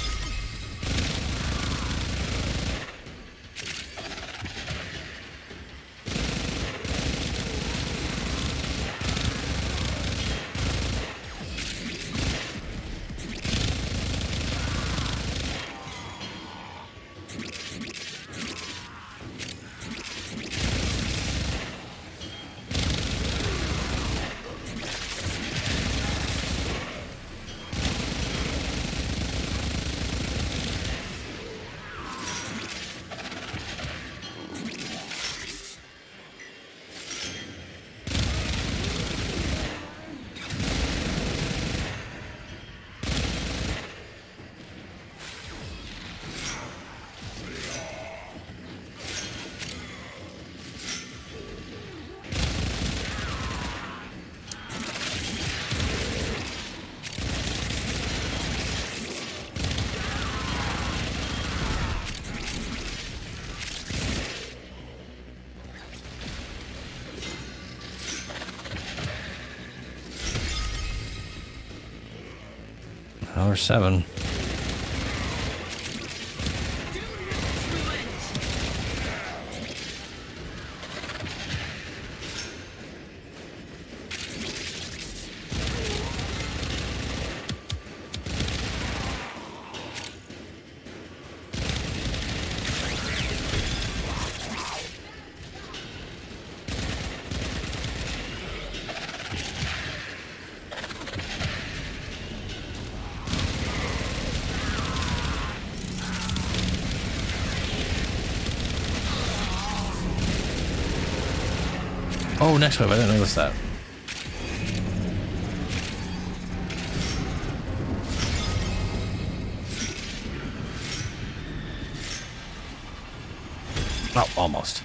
Or 7. Oh, next wave. I didn't notice that. Oh, almost.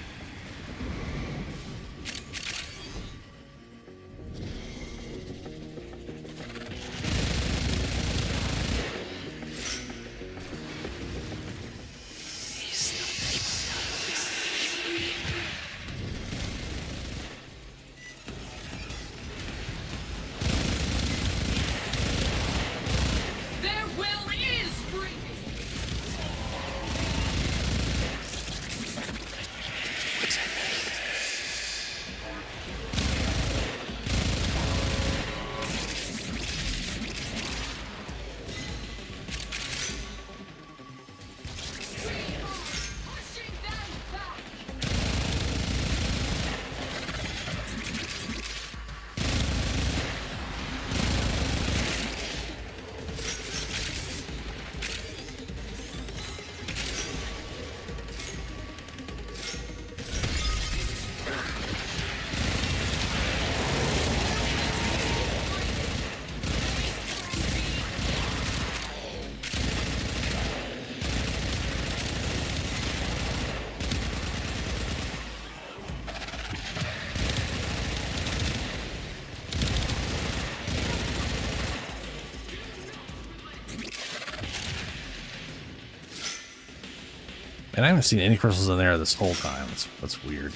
And I haven't seen any crystals in there this whole time. That's weird.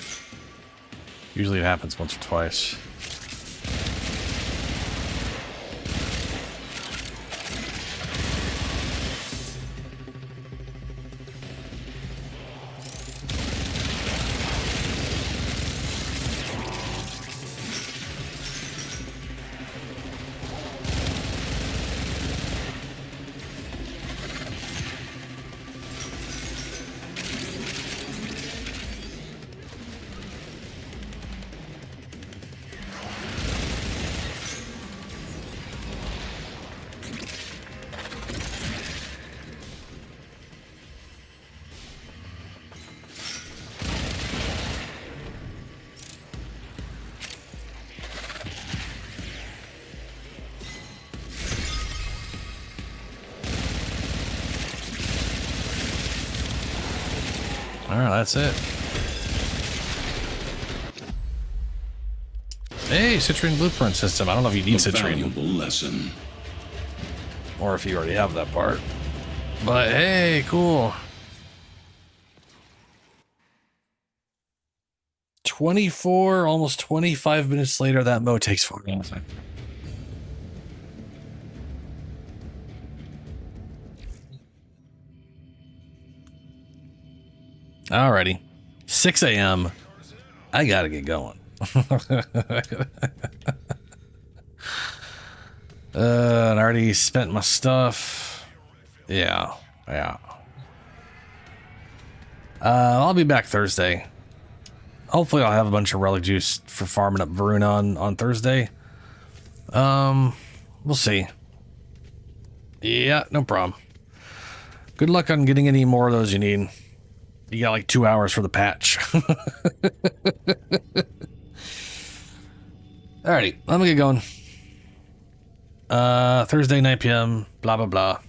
Usually it happens once or twice. Alright, that's it. Hey, citrine blueprint system. I don't know if you need citrine. Valuable lesson. Or if you already have that part. But hey, cool. 24, almost 25 minutes later, that mode takes 4 minutes. Alrighty. 6 a.m. I gotta get going. I already spent my stuff. Yeah. I'll be back Thursday. Hopefully I'll have a bunch of relic juice for farming up Voruna on Thursday. We'll see. Yeah, no problem. Good luck on getting any more of those you need. You got like 2 hours for the patch. Alrighty, let me get going. Thursday, 9 p.m. Blah, blah, blah.